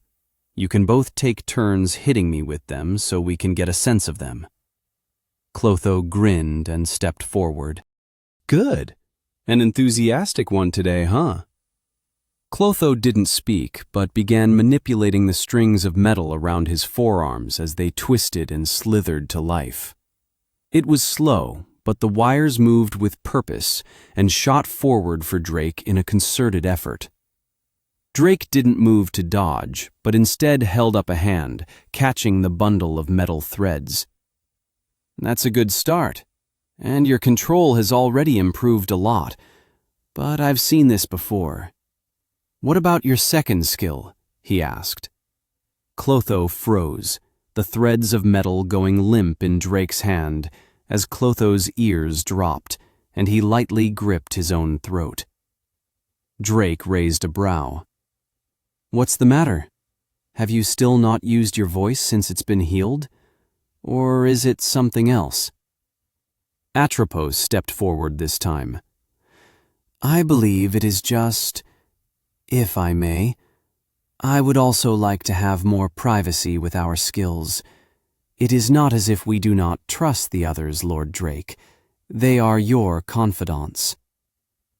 You can both take turns hitting me with them so we can get a sense of them." Clotho grinned and stepped forward. "Good. An enthusiastic one today, huh?" Clotho didn't speak, but began manipulating the strings of metal around his forearms as they twisted and slithered to life. It was slow, but the wires moved with purpose and shot forward for Drake in a concerted effort. Drake didn't move to dodge, but instead held up a hand, catching the bundle of metal threads. "That's a good start, and your control has already improved a lot, but I've seen this before. What about your second skill?" he asked. Clotho froze, the threads of metal going limp in Drake's hand as Clotho's ears dropped, and he lightly gripped his own throat. Drake raised a brow. "What's the matter? Have you still not used your voice since it's been healed? Or is it something else?" Atropos stepped forward this time. "I believe it is just, if I may, I would also like to have more privacy with our skills. It is not as if we do not trust the others, Lord Drake. They are your confidants.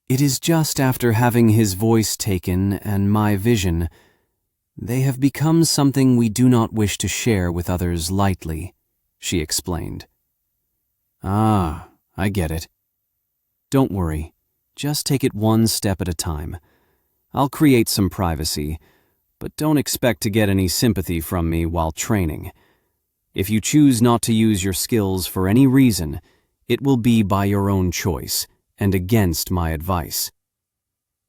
It is just after having his voice taken and my vision, they have become something we do not wish to share with others lightly," she explained. "Ah, I get it. Don't worry, just take it one step at a time. I'll create some privacy, but don't expect to get any sympathy from me while training. If you choose not to use your skills for any reason, it will be by your own choice and against my advice."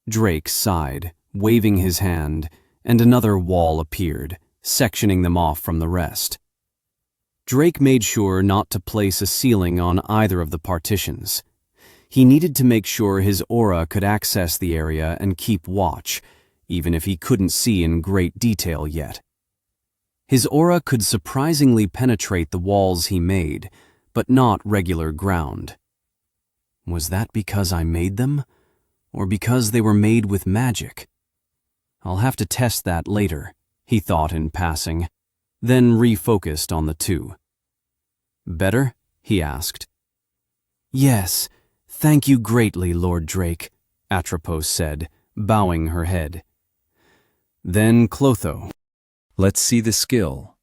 Drake sighed, waving his hand, and another wall appeared, sectioning them off from the rest. Drake made sure not to place a ceiling on either of the partitions. He needed to make sure his aura could access the area and keep watch, even if he couldn't see in great detail yet. His aura could surprisingly penetrate the walls he made, but not regular ground. Was that because I made them, or because they were made with magic? I'll have to test that later, he thought in passing, then refocused on the two. "Better?" he asked. "Yes, thank you greatly, Lord Drake," Atropos said, bowing her head. "Then Clotho, let's see the skill."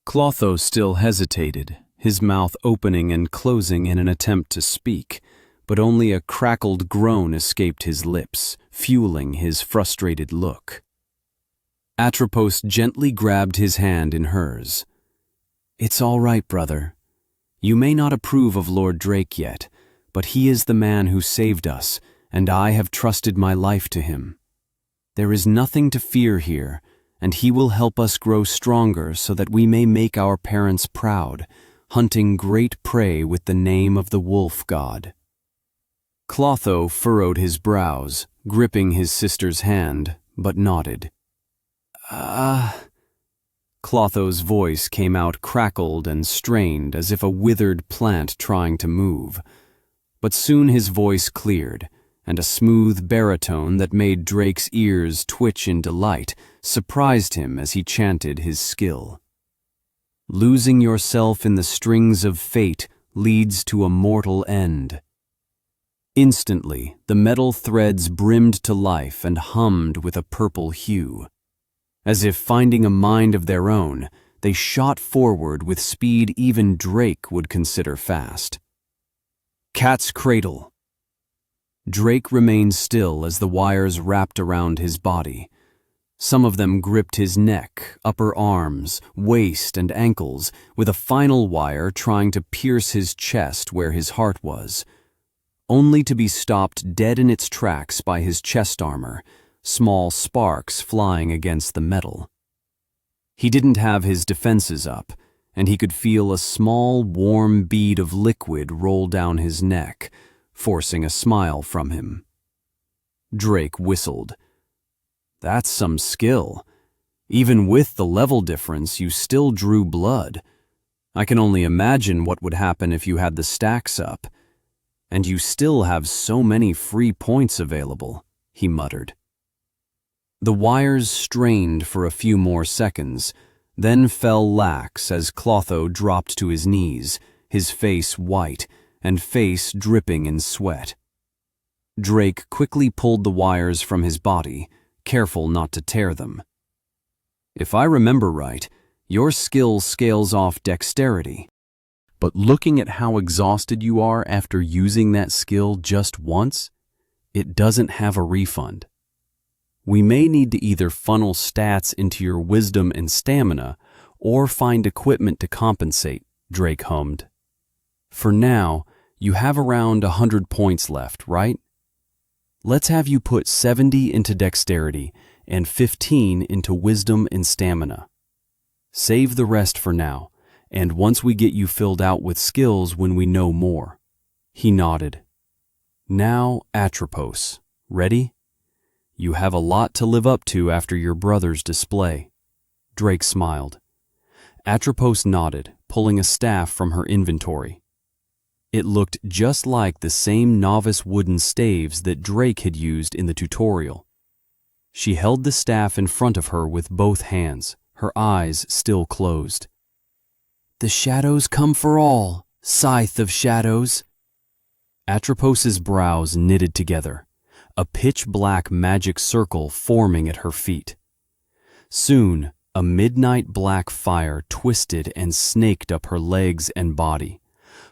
Clotho still hesitated, his mouth opening and closing in an attempt to speak, but only a crackled groan escaped his lips, fueling his frustrated look. Atropos gently grabbed his hand in hers. "It's all right, brother. You may not approve of Lord Drake yet, but he is the man who saved us, and I have trusted my life to him. There is nothing to fear here, and he will help us grow stronger so that we may make our parents proud, hunting great prey with the name of the wolf god." Clotho furrowed his brows, gripping his sister's hand, but nodded. Clotho's voice came out crackled and strained as if a withered plant trying to move. But soon his voice cleared, and a smooth baritone that made Drake's ears twitch in delight surprised him as he chanted his skill. "Losing yourself in the strings of fate leads to a mortal end." Instantly, the metal threads brimmed to life and hummed with a purple hue. As if finding a mind of their own, they shot forward with speed even Drake would consider fast. Cat's cradle. Drake remained still as the wires wrapped around his body. Some of them gripped his neck, upper arms, waist, and ankles, with a final wire trying to pierce his chest where his heart was, only to be stopped dead in its tracks by his chest armor, small sparks flying against the metal. He didn't have his defenses up, and he could feel a small, warm bead of liquid roll down his neck, forcing a smile from him. Drake whistled. That's some skill. Even with the level difference, you still drew blood. I can only imagine what would happen if you had the stacks up. And you still have so many free points available, he muttered. The wires strained for a few more seconds, then fell lax as Clotho dropped to his knees, his face white and face dripping in sweat. Drake quickly pulled the wires from his body, careful not to tear them. If I remember right, your skill scales off dexterity. But looking at how exhausted you are after using that skill just once, it doesn't have a refund. We may need to either funnel stats into your wisdom and stamina or find equipment to compensate, Drake hummed. For now, you have around 100 points left, right? Let's have you put 70 into dexterity and 15 into wisdom and stamina. Save the rest for now, and once we get you filled out with skills when we know more. He nodded. Now, Atropos. Ready? You have a lot to live up to after your brother's display. Drake smiled. Atropos nodded, pulling a staff from her inventory. It looked just like the same novice wooden staves that Drake had used in the tutorial. She held the staff in front of her with both hands, her eyes still closed. The shadows come for all, scythe of shadows. Atropos's brows knitted together, a pitch-black magic circle forming at her feet. Soon, a midnight black fire twisted and snaked up her legs and body,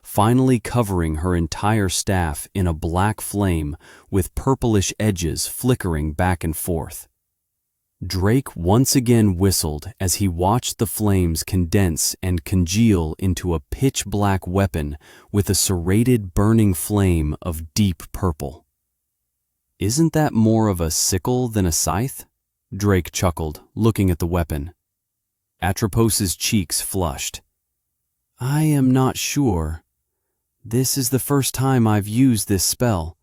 finally covering her entire staff in a black flame with purplish edges flickering back and forth. Drake once again whistled as he watched the flames condense and congeal into a pitch-black weapon with a serrated burning flame of deep purple. Isn't that more of a sickle than a scythe? Drake chuckled, looking at the weapon. Atropos's cheeks flushed. I am not sure. This is the first time I've used this spell.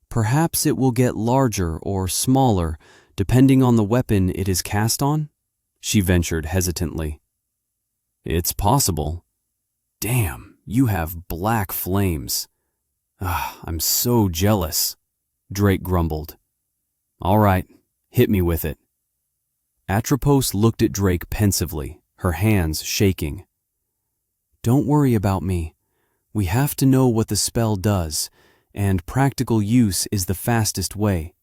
Perhaps it will get larger or smaller, depending on the weapon it is cast on? She ventured hesitantly. It's possible. Damn, you have black flames. I'm so jealous, Drake grumbled. All right, hit me with it. Atropos looked at Drake pensively, her hands shaking. Don't worry about me. We have to know what the spell does, and practical use is the fastest way.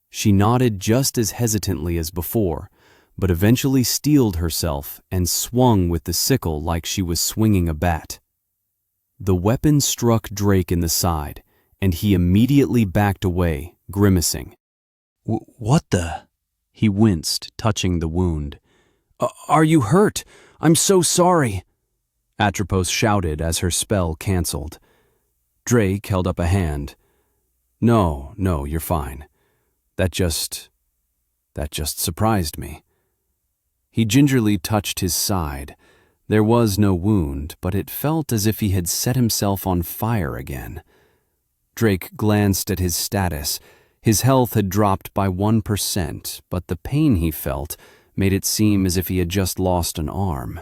She nodded just as hesitantly as before, but eventually steeled herself and swung with the sickle like she was swinging a bat. The weapon struck Drake in the side, and he immediately backed away, grimacing. What the? He winced, touching the wound. Are you hurt? I'm so sorry, Atropos shouted as her spell canceled. Drake held up a hand. No, you're fine. That just surprised me. He gingerly touched his side. There was no wound, but it felt as if he had set himself on fire again. Drake glanced at his status. His health had dropped by 1%, but the pain he felt made it seem as if he had just lost an arm.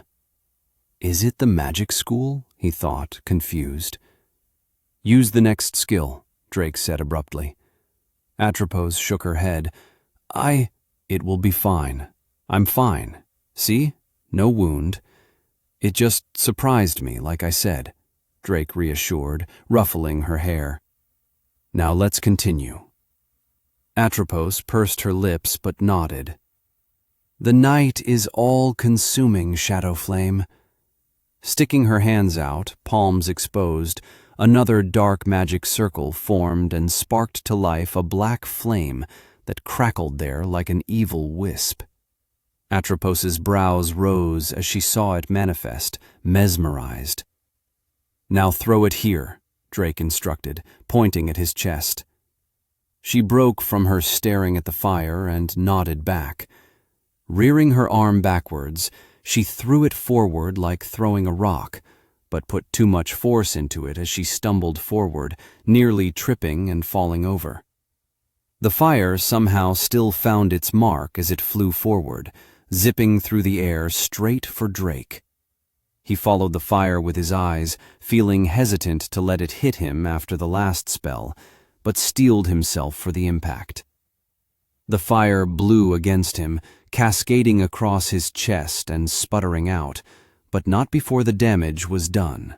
Is it the magic school? He thought, confused. Use the next skill, Drake said abruptly. Atropos shook her head. It will be fine. I'm fine. See? No wound. It just surprised me, like I said, Drake reassured, ruffling her hair. Now let's continue. Atropos pursed her lips but nodded. The night is all-consuming, Shadow Flame. Sticking her hands out, palms exposed, another dark magic circle formed and sparked to life a black flame that crackled there like an evil wisp. Atropos's brows rose as she saw it manifest, mesmerized. "Now throw it here," Drake instructed, pointing at his chest. She broke from her staring at the fire and nodded back. Rearing her arm backwards, she threw it forward like throwing a rock, but put too much force into it as she stumbled forward, nearly tripping and falling over. The fire somehow still found its mark as it flew forward, zipping through the air straight for Drake. He followed the fire with his eyes, feeling hesitant to let it hit him after the last spell, but steeled himself for the impact. The fire blew against him, cascading across his chest and sputtering out, but not before the damage was done.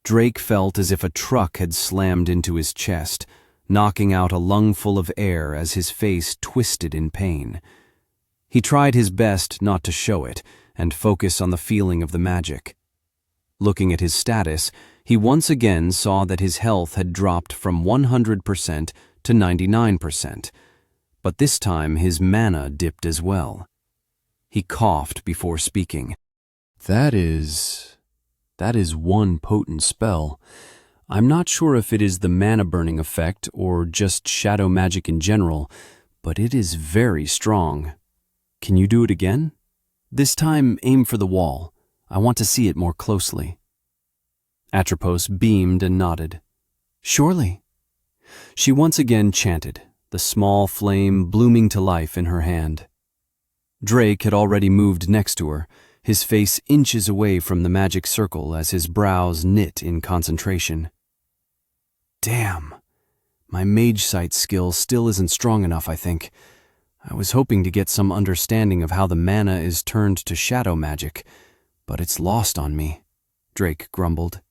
Drake felt as if a truck had slammed into his chest, knocking out a lungful of air as his face twisted in pain. He tried his best not to show it and focus on the feeling of the magic. Looking at his status, he once again saw that his health had dropped from 100% to 99%, but this time his mana dipped as well. He coughed before speaking. That is one potent spell. I'm not sure if it is the mana-burning effect or just shadow magic in general, but it is very strong. Can you do it again? This time, aim for the wall. I want to see it more closely." Atropos beamed and nodded. "Surely." She once again chanted, the small flame blooming to life in her hand. Drake had already moved next to her, his face inches away from the magic circle as his brows knit in concentration. "Damn, my mage sight skill still isn't strong enough, I think. I was hoping to get some understanding of how the mana is turned to shadow magic, but it's lost on me," Drake grumbled.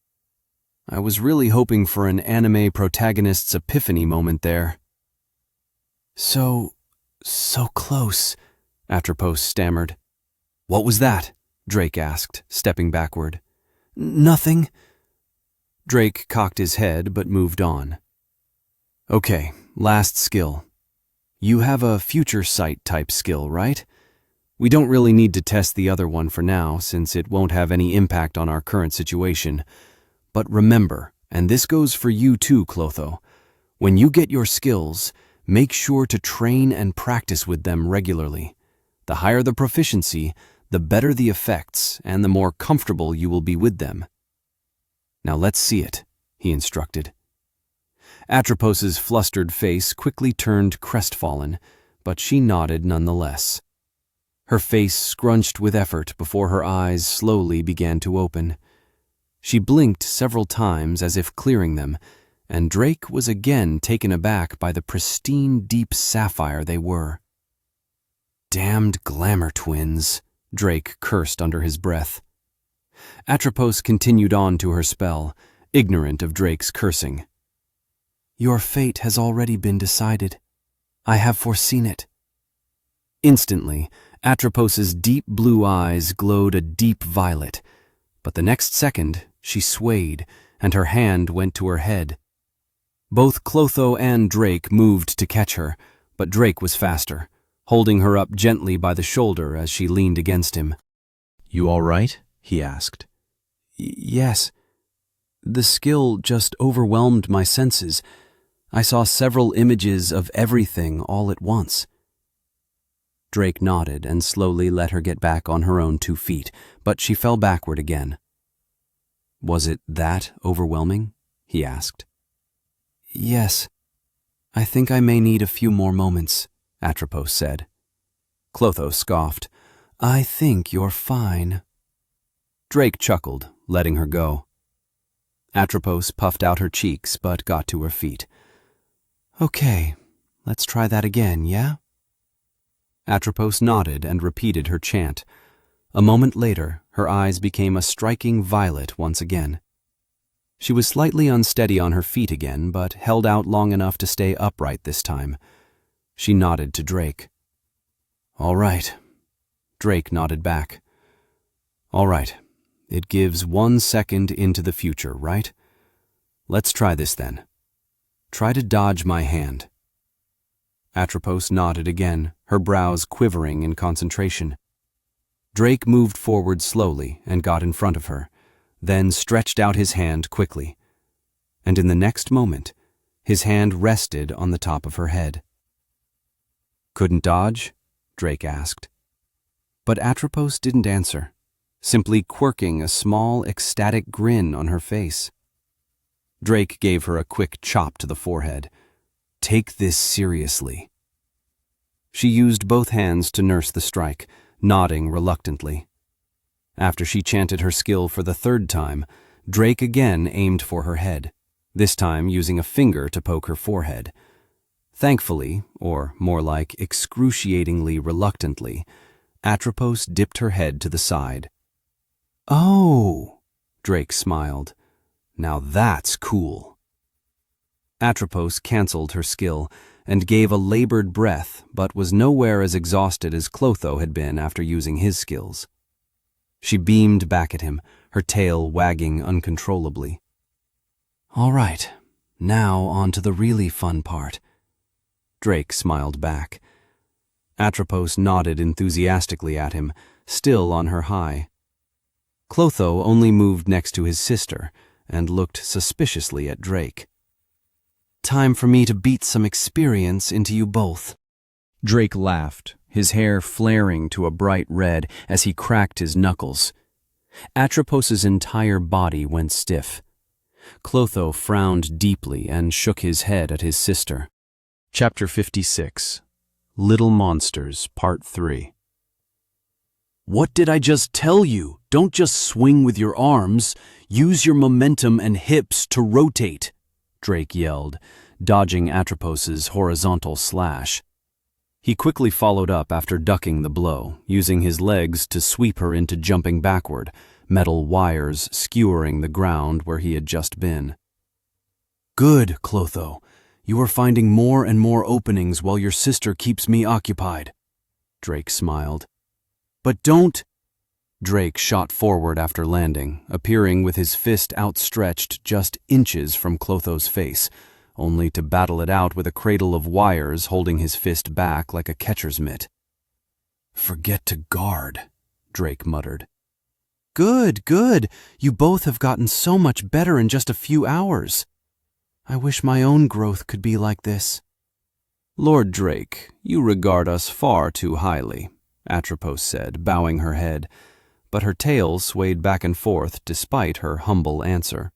"I was really hoping for an anime protagonist's epiphany moment there." So close," Atropos stammered. "What was that?" Drake asked, stepping backward. "Nothing." Drake cocked his head but moved on. "Okay, last skill. You have a future sight type skill, right? We don't really need to test the other one for now, since it won't have any impact on our current situation. But remember, and this goes for you too, Clotho, when you get your skills, make sure to train and practice with them regularly. The higher the proficiency, the better the effects, and the more comfortable you will be with them." "Now let's see it," he instructed. Atropos's flustered face quickly turned crestfallen, but she nodded nonetheless. Her face scrunched with effort before her eyes slowly began to open. She blinked several times as if clearing them, and Drake was again taken aback by the pristine deep sapphire they were. "Damned glamour twins," Drake cursed under his breath. Atropos continued on to her spell, ignorant of Drake's cursing. "Your fate has already been decided. I have foreseen it." Instantly, Atropos's deep blue eyes glowed a deep violet, but the next second she swayed, and her hand went to her head. Both Clotho and Drake moved to catch her, but Drake was faster, holding her up gently by the shoulder as she leaned against him. "You all right?" he asked. Yes. The skill just overwhelmed my senses. I saw several images of everything all at once." Drake nodded and slowly let her get back on her own 2 feet, but she fell backward again. "Was it that overwhelming?" he asked. "Yes. I think I may need a few more moments," Atropos said. Clotho scoffed. "I think you're fine." Drake chuckled, letting her go. Atropos puffed out her cheeks but got to her feet. "Okay, let's try that again, yeah?" Atropos nodded and repeated her chant. A moment later, her eyes became a striking violet once again. She was slightly unsteady on her feet again, but held out long enough to stay upright this time. She nodded to Drake. "All right, Drake nodded back. All right, it gives 1 second into the future, right? Let's try this then. Try to dodge my hand. Atropos nodded again, her brows quivering in concentration. Drake moved forward slowly and got in front of her, then stretched out his hand quickly. And in the next moment, his hand rested on the top of her head. Couldn't dodge? Drake asked. But Atropos didn't answer, simply quirking a small, ecstatic grin on her face. Drake gave her a quick chop to the forehead. Take this seriously. She used both hands to nurse the strike, nodding reluctantly. After she chanted her skill for the 3rd time, Drake again aimed for her head, this time using a finger to poke her forehead. Thankfully, or more like excruciatingly reluctantly, Atropos dipped her head to the side. Oh, Drake smiled. Now that's cool. Atropos canceled her skill and gave a labored breath, but was nowhere as exhausted as Clotho had been after using his skills. She beamed back at him, her tail wagging uncontrollably. All right, now on to the really fun part. Drake smiled back. Atropos nodded enthusiastically at him, still on her high. Clotho only moved next to his sister and looked suspiciously at Drake. Time for me to beat some experience into you both. Drake laughed, his hair flaring to a bright red as he cracked his knuckles. Atropos's entire body went stiff. Clotho frowned deeply and shook his head at his sister. Chapter 56. Little Monsters, Part 3. What did I just tell you? Don't just swing with your arms. Use your momentum and hips to rotate, Drake yelled, dodging Atropos's horizontal slash. He quickly followed up after ducking the blow, using his legs to sweep her into jumping backward, metal wires skewering the ground where he had just been. Good, Clotho. You are finding more and more openings while your sister keeps me occupied. Drake smiled. But don't... Drake shot forward after landing, appearing with his fist outstretched just inches from Clotho's face, only to battle it out with a cradle of wires holding his fist back like a catcher's mitt. Forget to guard, Drake muttered. Good, good. You both have gotten so much better in just a few hours. I wish my own growth could be like this. Lord Drake, you regard us far too highly, Atropos said, bowing her head, but her tail swayed back and forth despite her humble answer.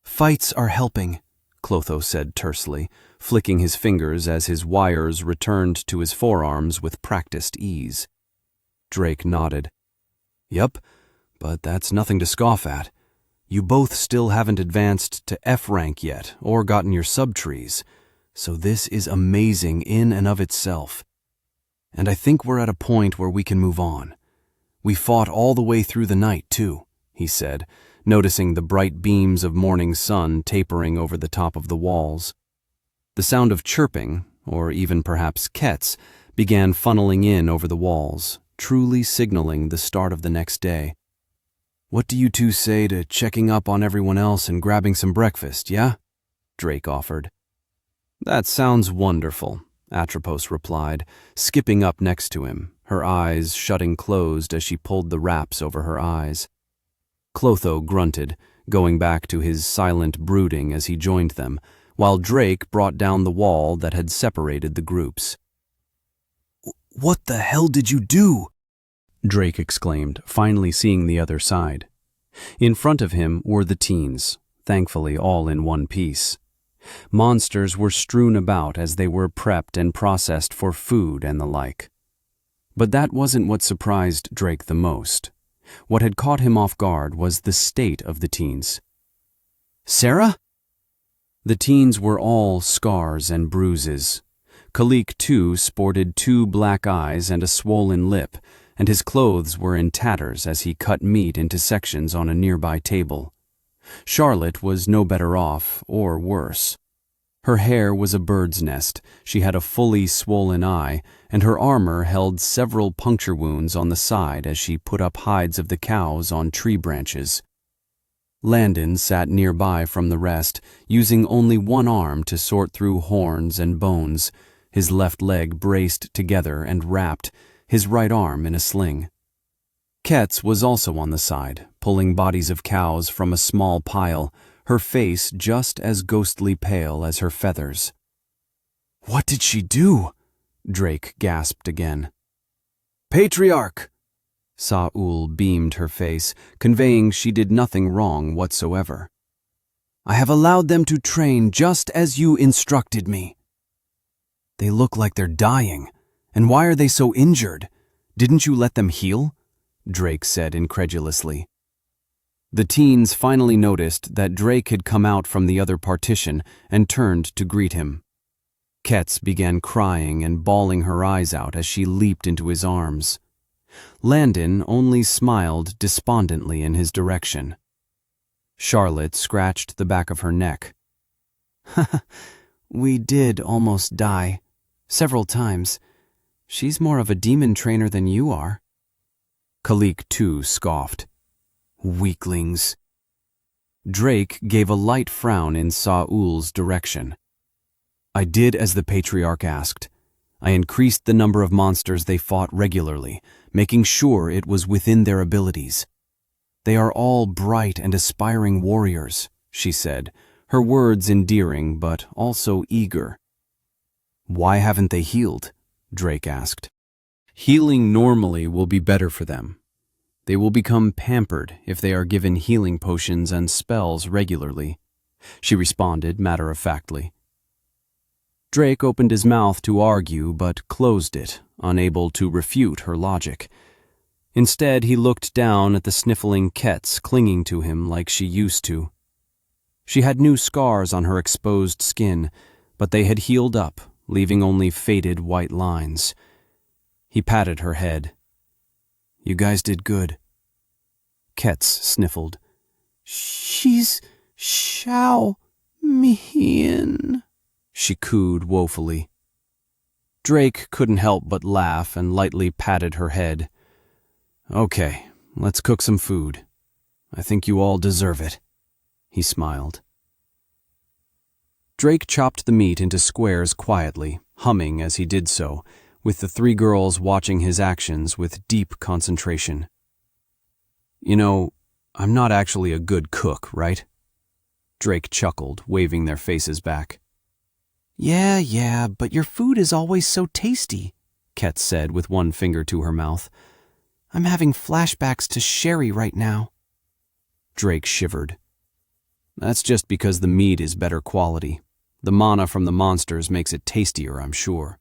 Fights are helping, Clotho said tersely, flicking his fingers as his wires returned to his forearms with practiced ease. Drake nodded. Yup, but that's nothing to scoff at. You both still haven't advanced to F rank yet or gotten your subtrees, so this is amazing in and of itself. And I think we're at a point where we can move on. We fought all the way through the night, too, he said, noticing the bright beams of morning sun tapering over the top of the walls. The sound of chirping, or even perhaps kets, began funneling in over the walls, truly signaling the start of the next day. What do you two say to checking up on everyone else and grabbing some breakfast, yeah? Drake offered. That sounds wonderful, Atropos replied, skipping up next to him, her eyes shutting closed as she pulled the wraps over her eyes. Clotho grunted, going back to his silent brooding as he joined them, while Drake brought down the wall that had separated the groups. What the hell did you do? Drake exclaimed, finally seeing the other side. In front of him were the teens, thankfully all in one piece. Monsters were strewn about as they were prepped and processed for food and the like. But that wasn't what surprised Drake the most. What had caught him off guard was the state of the teens. Sarah? The teens were all scars and bruises. Khalik, too, sported 2 black eyes and a swollen lip, and his clothes were in tatters as he cut meat into sections on a nearby table. Charlotte was no better off or worse. Her hair was a bird's nest, she had a fully swollen eye, and her armor held several puncture wounds on the side as she put up hides of the cows on tree branches. Landon sat nearby from the rest, using only one arm to sort through horns and bones, his left leg braced together and wrapped, his right arm in a sling. Ketz was also on the side, pulling bodies of cows from a small pile, her face just as ghostly pale as her feathers. "What did she do?" Drake gasped again. "Patriarch!" Saul beamed her face, conveying she did nothing wrong whatsoever. "I have allowed them to train just as you instructed me." "They look like they're dying. And why are they so injured? Didn't you let them heal?" Drake said incredulously. The teens finally noticed that Drake had come out from the other partition and turned to greet him. Ketz began crying and bawling her eyes out as she leaped into his arms. Landon only smiled despondently in his direction. Charlotte scratched the back of her neck. "We did almost die. Several times. She's more of a demon trainer than you are." Khalik, too, scoffed. "Weaklings." Drake gave a light frown in Saul's direction. "I did as the Patriarch asked. I increased the number of monsters they fought regularly, making sure it was within their abilities. They are all bright and aspiring warriors," she said, her words endearing but also eager. "Why haven't they healed?" Drake asked. "Healing normally will be better for them. They will become pampered if they are given healing potions and spells regularly," she responded matter-of-factly. Drake opened his mouth to argue but closed it, unable to refute her logic. Instead, he looked down at the sniffling Ketz clinging to him like she used to. She had new scars on her exposed skin, but they had healed up, leaving only faded white lines. He patted her head. "You guys did good." Ketz sniffled. "She's Xiao Mian," she cooed woefully. Drake couldn't help but laugh and lightly patted her head. "Okay, let's cook some food. I think you all deserve it," he smiled. Drake chopped the meat into squares quietly, humming as he did so, with the three girls watching his actions with deep concentration. "You know, I'm not actually a good cook, right?" Drake chuckled, waving their faces back. Yeah, but your food is always so tasty," Ketz said with one finger to her mouth. "I'm having flashbacks to Sherry right now." Drake shivered. "That's just because the meat is better quality. The mana from the monsters makes it tastier, I'm sure."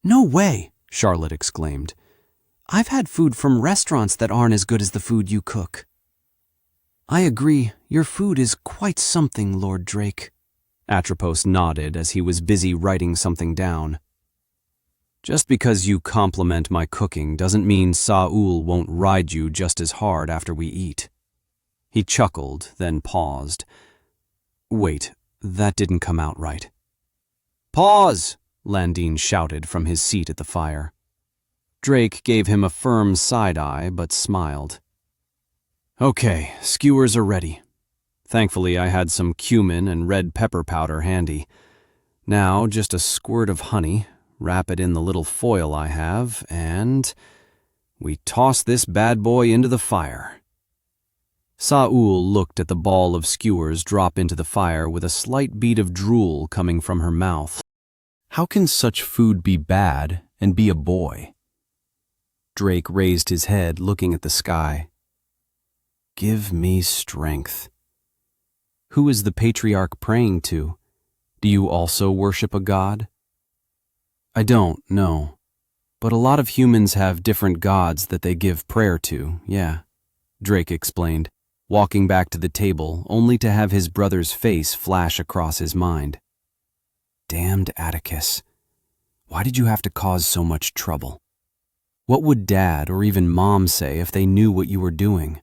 "No way," Charlotte exclaimed. "I've had food from restaurants that aren't as good as the food you cook." "I agree, your food is quite something, Lord Drake." Atropos nodded as he was busy writing something down. "Just because you compliment my cooking doesn't mean Saul won't ride you just as hard after we eat." He chuckled, then paused. "Wait, that didn't come out right." "Pause!" Landine shouted from his seat at the fire. Drake gave him a firm side-eye but smiled. "Okay, skewers are ready. Thankfully, I had some cumin and red pepper powder handy. Now, just a squirt of honey, wrap it in the little foil I have, and we toss this bad boy into the fire." Saul looked at the ball of skewers drop into the fire with a slight bead of drool coming from her mouth. How can such food be bad and be a boy? Drake raised his head, looking at the sky. "Give me strength." "Who is the patriarch praying to? Do you also worship a god?" "I don't, no. But a lot of humans have different gods that they give prayer to, yeah," Drake explained, walking back to the table only to have his brother's face flash across his mind. Damned Atticus. Why did you have to cause so much trouble? What would Dad or even Mom say if they knew what you were doing?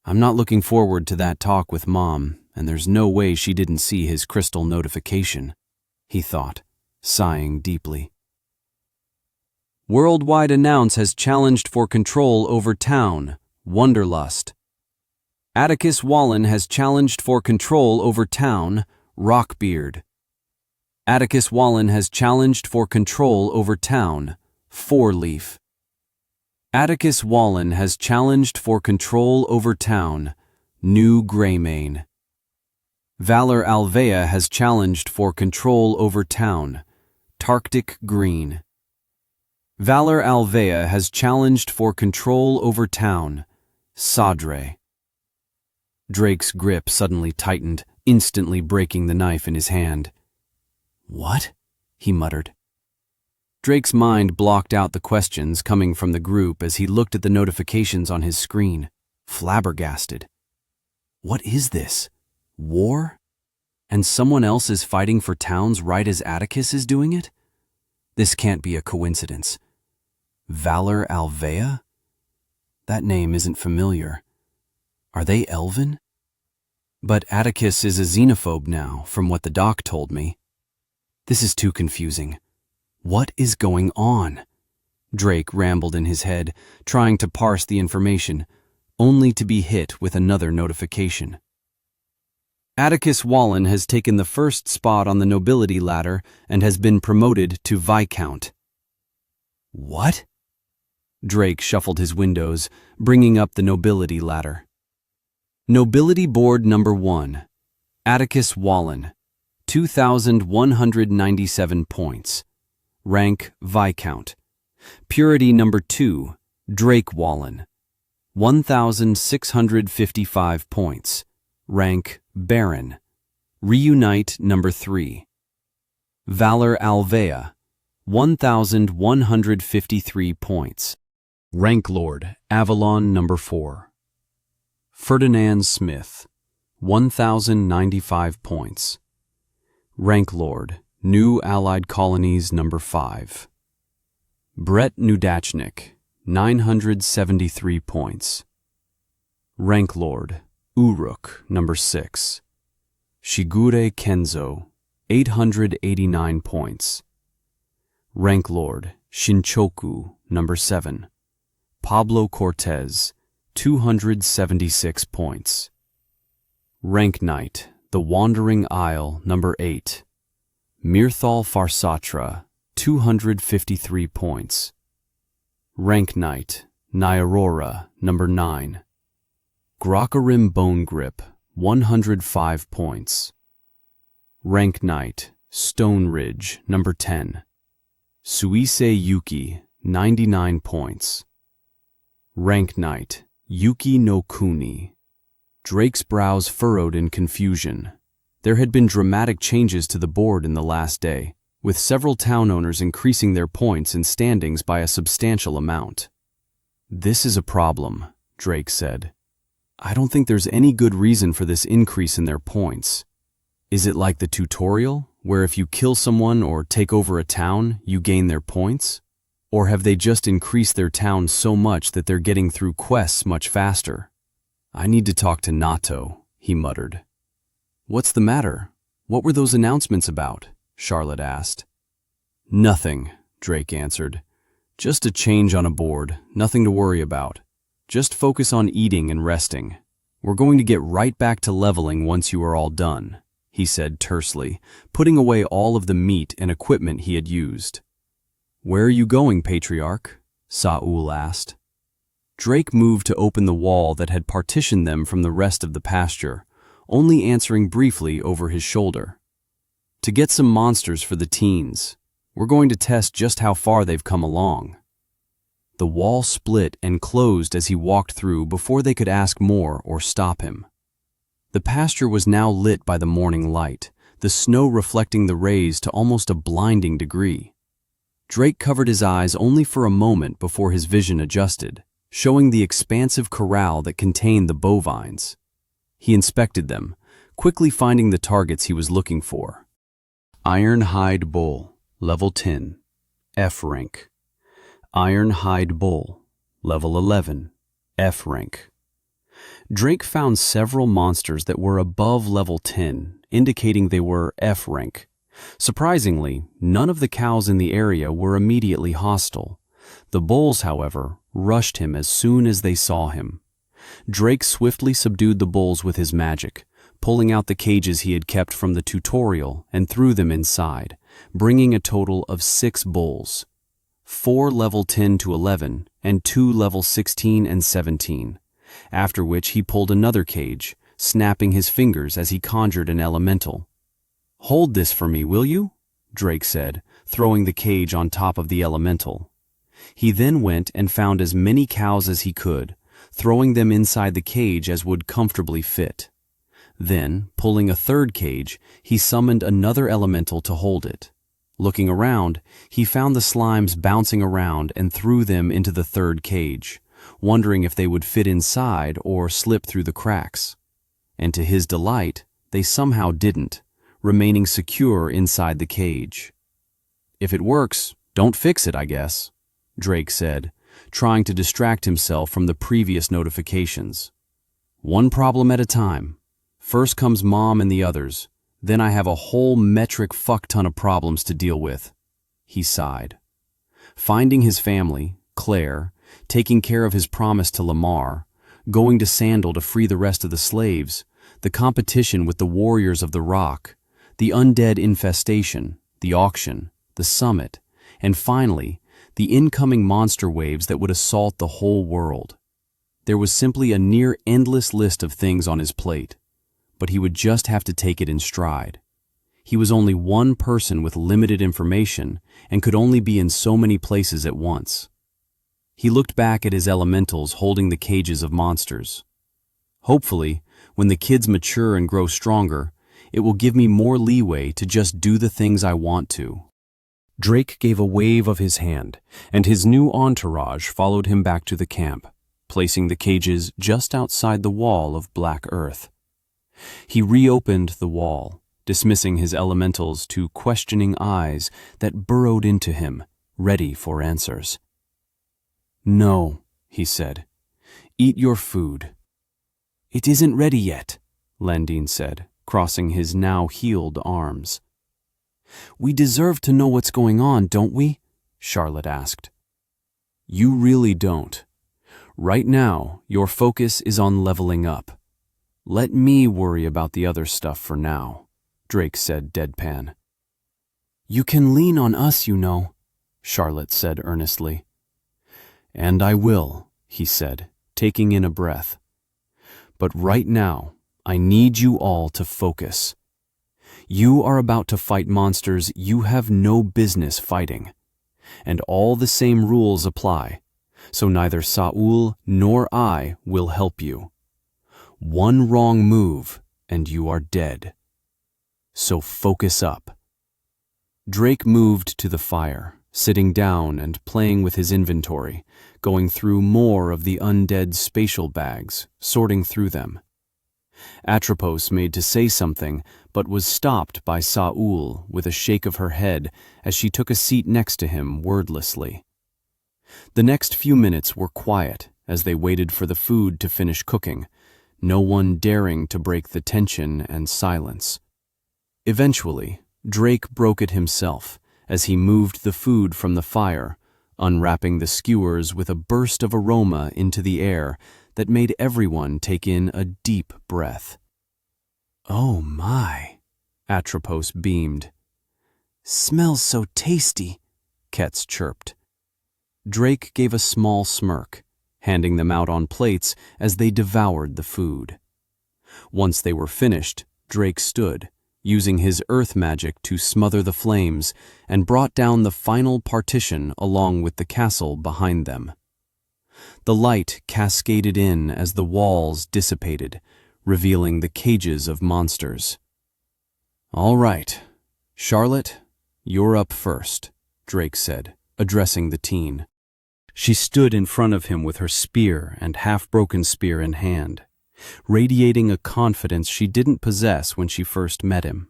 I'm not looking forward to that talk with Mom, and there's no way she didn't see his crystal notification, he thought, sighing deeply. Worldwide announce has challenged for control over town, Wonderlust. Atticus Wallen has challenged for control over town, Rockbeard. Atticus Wallen has challenged for control over town, Four-Leaf. Atticus Wallen has challenged for control over town, New Greymane. Valor Alvea has challenged for control over town, Tarctic Green. Valor Alvea has challenged for control over town, Sadre. Drake's grip suddenly tightened, instantly breaking the knife in his hand. What? He muttered. Drake's mind blocked out the questions coming from the group as he looked at the notifications on his screen, flabbergasted. What is this? War? And someone else is fighting for towns right as Atticus is doing it? This can't be a coincidence. Valor Alvea? That name isn't familiar. Are they Elven? But Atticus is a xenophobe now, from what the doc told me. This is too confusing. What is going on? Drake rambled in his head, trying to parse the information, only to be hit with another notification. Atticus Wallen has taken the first spot on the nobility ladder and has been promoted to Viscount. What? Drake shuffled his windows, bringing up the nobility ladder. Nobility Board Number 1, Atticus Wallen, 2,197 points. Rank Viscount. Purity Number 2, Drake Wallen, 1,655 points. Rank Baron. Reunite Number 3. Valor Alvea, 1,153 points. Rank Lord Avalon Number 4. Ferdinand Smith, 1,095 points. Rank Lord New Allied Colonies Number 5. Brett Nudachnik, 973 points. Rank Lord Uruk Number 6. Shigure Kenzo, 889 points. Rank Lord Shinchoku Number 7. Pablo Cortez, 276 points. Rank Knight The Wandering Isle Number 8. Mirthal Farsatra, 253 points. Rank Knight Nyarora Number 9. Grokarim Bone Grip, 105 points. Rank Knight Stone Ridge Number 10. Suisei Yuki, 99 points. Rank Knight Yuki no Kuni. Drake's brows furrowed in confusion. There had been dramatic changes to the board in the last day, with several town owners increasing their points and standings by a substantial amount. This is a problem, Drake said. I don't think there's any good reason for this increase in their points. Is it like the tutorial, where if you kill someone or take over a town, you gain their points? Or have they just increased their town so much that they're getting through quests much faster? I need to talk to Nato, he muttered. What's the matter? What were those announcements about? Charlotte asked. Nothing, Drake answered. Just a change on a board, nothing to worry about. Just focus on eating and resting. We're going to get right back to leveling once you are all done, he said tersely, putting away all of the meat and equipment he had used. Where are you going, Patriarch? Saul asked. Drake moved to open the wall that had partitioned them from the rest of the pasture, only answering briefly over his shoulder. To get some monsters for the teens. We're going to test just how far they've come along. The wall split and closed as he walked through before they could ask more or stop him. The pasture was now lit by the morning light, the snow reflecting the rays to almost a blinding degree. Drake covered his eyes only for a moment before his vision adjusted, showing the expansive corral that contained the bovines. He inspected them, quickly finding the targets he was looking for. Iron Hide Bull, Level 10, F rank. Iron Hide Bull, Level 11, F rank. Drake found several monsters that were above level 10, indicating they were F rank. Surprisingly, none of the cows in the area were immediately hostile. The bulls, however, rushed him as soon as they saw him. Drake swiftly subdued the bulls with his magic, pulling out the cages he had kept from the tutorial and threw them inside, bringing a total of 6 bulls. 4 level 10 to 11 and 2 level 16 and 17, after which he pulled another cage, snapping his fingers as he conjured an elemental. "Hold this for me, will you?" Drake said, throwing the cage on top of the elemental. He then went and found as many cows as he could, throwing them inside the cage as would comfortably fit. Then, pulling a third cage, he summoned another elemental to hold it. Looking around, he found the slimes bouncing around and threw them into the third cage, wondering if they would fit inside or slip through the cracks. And to his delight, they somehow didn't, remaining secure inside the cage. "If it works, don't fix it, I guess," Drake said, trying to distract himself from the previous notifications. "One problem at a time. First comes Mom and the others, then I have a whole metric fuck ton of problems to deal with." He sighed. Finding his family, Claire, taking care of his promise to Lamar, going to Sandal to free the rest of the slaves, the competition with the warriors of the Rock, the undead infestation, the auction, the summit, and finally, the incoming monster waves that would assault the whole world. There was simply a near endless list of things on his plate, but he would just have to take it in stride. He was only one person with limited information and could only be in so many places at once. He looked back at his elementals holding the cages of monsters. "Hopefully, when the kids mature and grow stronger, it will give me more leeway to just do the things I want to." Drake gave a wave of his hand, and his new entourage followed him back to the camp, placing the cages just outside the wall of black earth. He reopened the wall, dismissing his elementals to questioning eyes that burrowed into him, ready for answers. "No," he said. "Eat your food." "It isn't ready yet," Landine said, crossing his now healed arms. "We deserve to know what's going on, don't we?" Charlotte asked. "You really don't. Right now, your focus is on leveling up. Let me worry about the other stuff for now," Drake said deadpan. "You can lean on us, you know," Charlotte said earnestly. "And I will," he said, taking in a breath. "But right now, I need you all to focus. You are about to fight monsters you have no business fighting, and all the same rules apply, so neither Saul nor I will help you. One wrong move, and you are dead. So focus up." Drake moved to the fire, sitting down and playing with his inventory, going through more of the undead spatial bags, sorting through them. Atropos made to say something, but was stopped by Saul with a shake of her head as she took a seat next to him wordlessly. The next few minutes were quiet as they waited for the food to finish cooking, no one daring to break the tension and silence. Eventually, Drake broke it himself as he moved the food from the fire, unwrapping the skewers with a burst of aroma into the air that made everyone take in a deep breath. "Oh my," Atropos beamed. "Smells so tasty," Ketz chirped. Drake gave a small smirk, handing them out on plates as they devoured the food. Once they were finished, Drake stood, using his earth magic to smother the flames, and brought down the final partition along with the castle behind them. The light cascaded in as the walls dissipated, revealing the cages of monsters. "All right, Charlotte, you're up first," Drake said, addressing the teen. She stood in front of him with her spear and half-broken spear in hand, radiating a confidence she didn't possess when she first met him.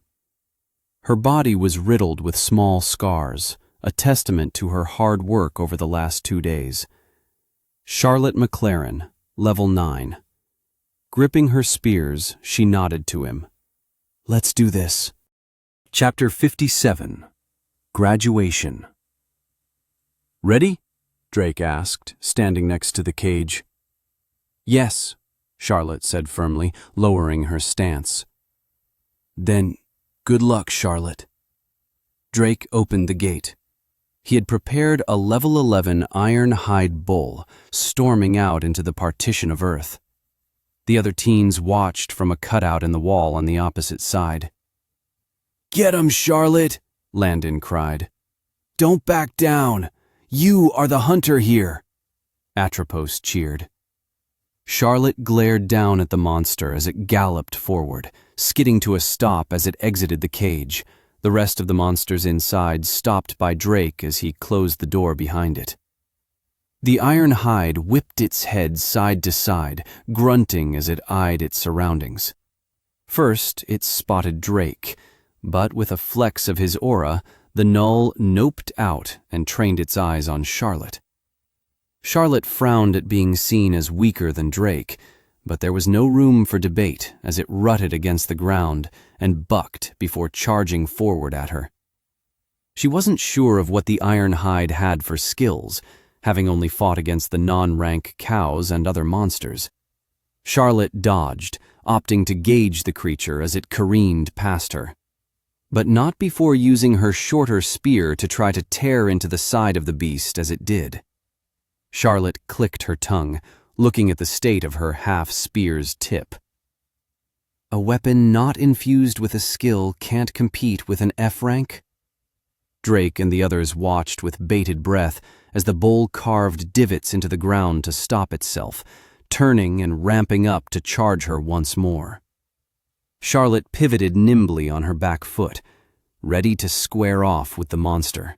Her body was riddled with small scars, a testament to her hard work over the last 2 days. Charlotte McLaren, level 9. Gripping her spears, she nodded to him. "Let's do this." Chapter 57. Graduation. "Ready?" Drake asked, standing next to the cage. "Yes," Charlotte said firmly, lowering her stance. "Then, good luck, Charlotte." Drake opened the gate. He had prepared a level 11 iron-hide bull, storming out into the partition of earth. The other teens watched from a cutout in the wall on the opposite side. "Get 'em, Charlotte!" Landon cried. "Don't back down! You are the hunter here!" Atropos cheered. Charlotte glared down at the monster as it galloped forward, skidding to a stop as it exited the cage. The rest of the monsters inside stopped by Drake as he closed the door behind it. The iron hide whipped its head side to side, grunting as it eyed its surroundings. First, it spotted Drake, but with a flex of his aura, the null noped out and trained its eyes on Charlotte. Charlotte frowned at being seen as weaker than Drake, but there was no room for debate as it rutted against the ground and bucked before charging forward at her. She wasn't sure of what the iron hide had for skills, having only fought against the non-rank cows and other monsters. Charlotte dodged, opting to gauge the creature as it careened past her, but not before using her shorter spear to try to tear into the side of the beast as it did. Charlotte clicked her tongue, looking at the state of her half-spear's tip. A weapon not infused with a skill can't compete with an F rank? Drake and the others watched with bated breath as the bull carved divots into the ground to stop itself, turning and ramping up to charge her once more. Charlotte pivoted nimbly on her back foot, ready to square off with the monster.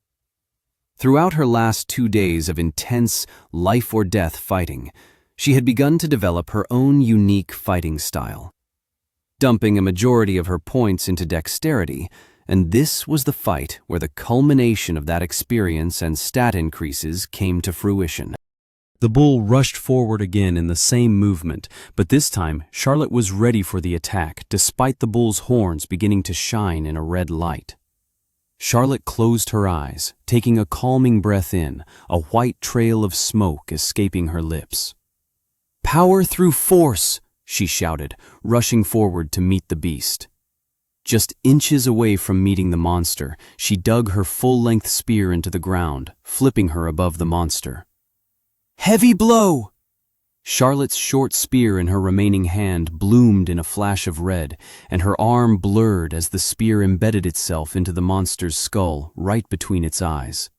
Throughout her last 2 days of intense, life-or-death fighting, she had begun to develop her own unique fighting style, dumping a majority of her points into dexterity, and this was the fight where the culmination of that experience and stat increases came to fruition. The bull rushed forward again in the same movement, but this time Charlotte was ready for the attack, despite the bull's horns beginning to shine in a red light. Charlotte closed her eyes, taking a calming breath in, a white trail of smoke escaping her lips. "Power through force!" she shouted, rushing forward to meet the beast. Just inches away from meeting the monster, she dug her full-length spear into the ground, flipping her above the monster. "Heavy blow!" Charlotte's short spear in her remaining hand bloomed in a flash of red, and her arm blurred as the spear embedded itself into the monster's skull right between its eyes.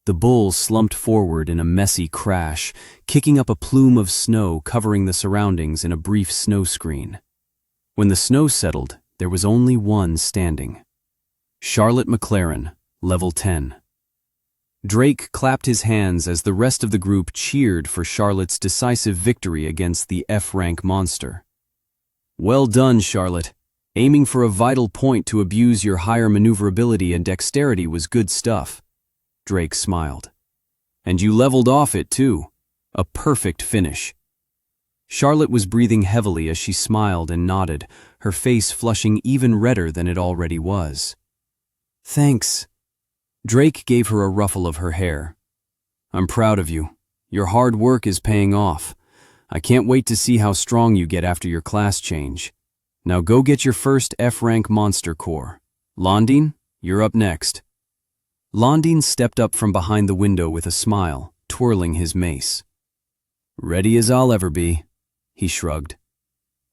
The bull slumped forward in a messy crash, kicking up a plume of snow covering the surroundings in a brief snow screen. When the snow settled, there was only one standing. Charlotte McLaren, level 10. Drake clapped his hands as the rest of the group cheered for Charlotte's decisive victory against the F-rank monster. "Well done, Charlotte. Aiming for a vital point to abuse your higher maneuverability and dexterity was good stuff." Drake smiled. "And you leveled off it, too. A perfect finish." Charlotte was breathing heavily as she smiled and nodded, her face flushing even redder than it already was. "Thanks." Drake gave her a ruffle of her hair. "I'm proud of you. Your hard work is paying off. I can't wait to see how strong you get after your class change. Now go get your first F-rank monster core. Londine, you're up next." Londine stepped up from behind the window with a smile, twirling his mace. "Ready as I'll ever be," he shrugged.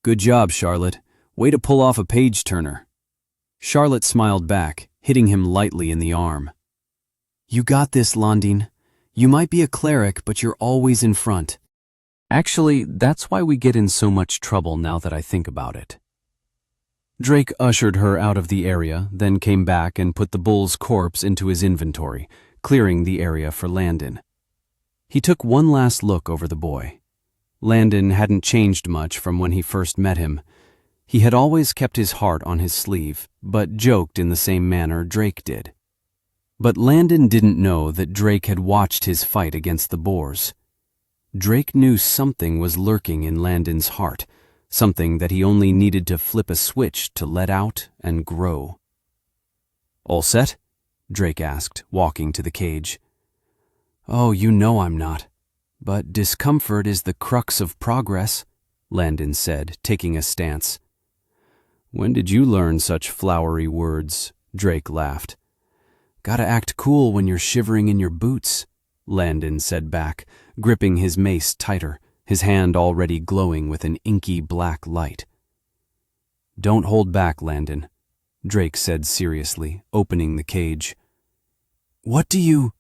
"Good job, Charlotte. Way to pull off a page-turner." Charlotte smiled back, hitting him lightly in the arm. "You got this, Londine. You might be a cleric, but you're always in front." Actually, that's why we get in so much trouble now that I think about it. Drake ushered her out of the area, then came back and put the bull's corpse into his inventory, clearing the area for Landon. He took one last look over the boy. Landon hadn't changed much from when he first met him. He had always kept his heart on his sleeve, but joked in the same manner Drake did. But Landon didn't know that Drake had watched his fight against the boars. Drake knew something was lurking in Landon's heart, something that he only needed to flip a switch to let out and grow. "All set?" Drake asked, walking to the cage. "Oh, you know I'm not. But discomfort is the crux of progress," Landon said, taking a stance. "When did you learn such flowery words?" Drake laughed. "Gotta act cool when you're shivering in your boots," Landon said back, gripping his mace tighter, his hand already glowing with an inky black light. "Don't hold back, Landon," Drake said seriously, opening the cage. "What do you—"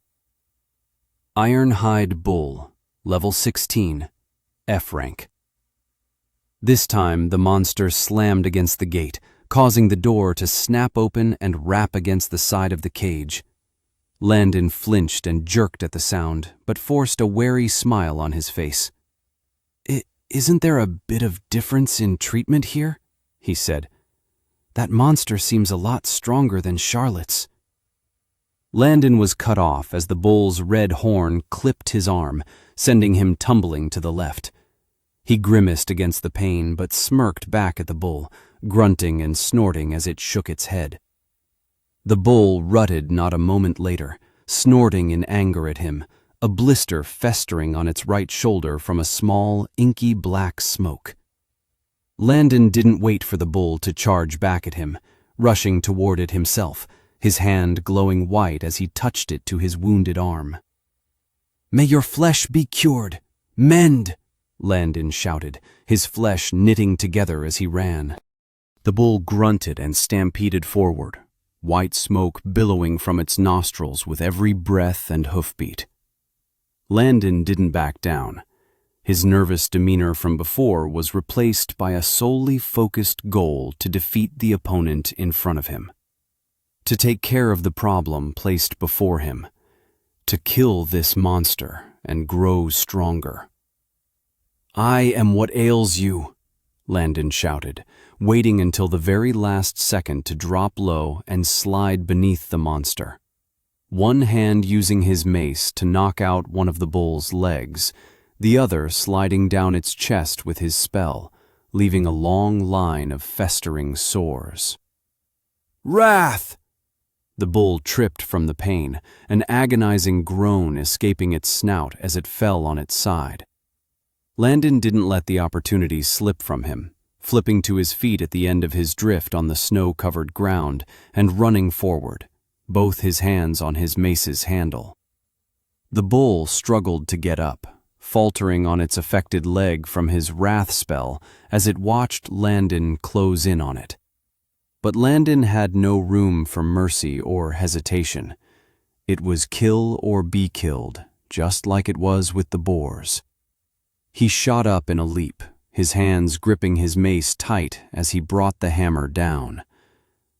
Ironhide Bull, Level 16, F rank. This time, the monster slammed against the gate, causing the door to snap open and rap against the side of the cage. Landon flinched and jerked at the sound, but forced a wary smile on his face. "Isn't there a bit of difference in treatment here?" he said. "That monster seems a lot stronger than Charlotte's." Landon was cut off as the bull's red horn clipped his arm, sending him tumbling to the left. He grimaced against the pain, but smirked back at the bull, grunting and snorting as it shook its head. The bull rutted not a moment later, snorting in anger at him, a blister festering on its right shoulder from a small, inky black smoke. Landon didn't wait for the bull to charge back at him, rushing toward it himself, his hand glowing white as he touched it to his wounded arm. "May your flesh be cured! Mend!" Landon shouted, his flesh knitting together as he ran. The bull grunted and stampeded forward, white smoke billowing from its nostrils with every breath and hoofbeat. Landon didn't back down. His nervous demeanor from before was replaced by a solely focused goal to defeat the opponent in front of him. To take care of the problem placed before him. To kill this monster and grow stronger. "I am what ails you," Landon shouted, waiting until the very last second to drop low and slide beneath the monster. One hand using his mace to knock out one of the bull's legs, the other sliding down its chest with his spell, leaving a long line of festering sores. "Wrath!" The bull tripped from the pain, an agonizing groan escaping its snout as it fell on its side. Landon didn't let the opportunity slip from him, flipping to his feet at the end of his drift on the snow-covered ground and running forward, both his hands on his mace's handle. The bull struggled to get up, faltering on its affected leg from his wrath spell as it watched Landon close in on it. But Landon had no room for mercy or hesitation. It was kill or be killed, just like it was with the boars. He shot up in a leap, his hands gripping his mace tight as he brought the hammer down.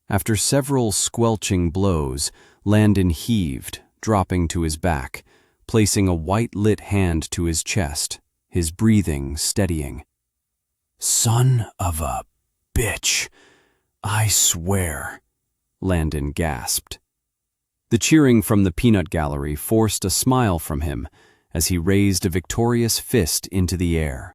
After several squelching blows, Landon heaved, dropping to his back, placing a white-lit hand to his chest, his breathing steadying. "Son of a bitch! I swear," Landon gasped. The cheering from the peanut gallery forced a smile from him as he raised a victorious fist into the air.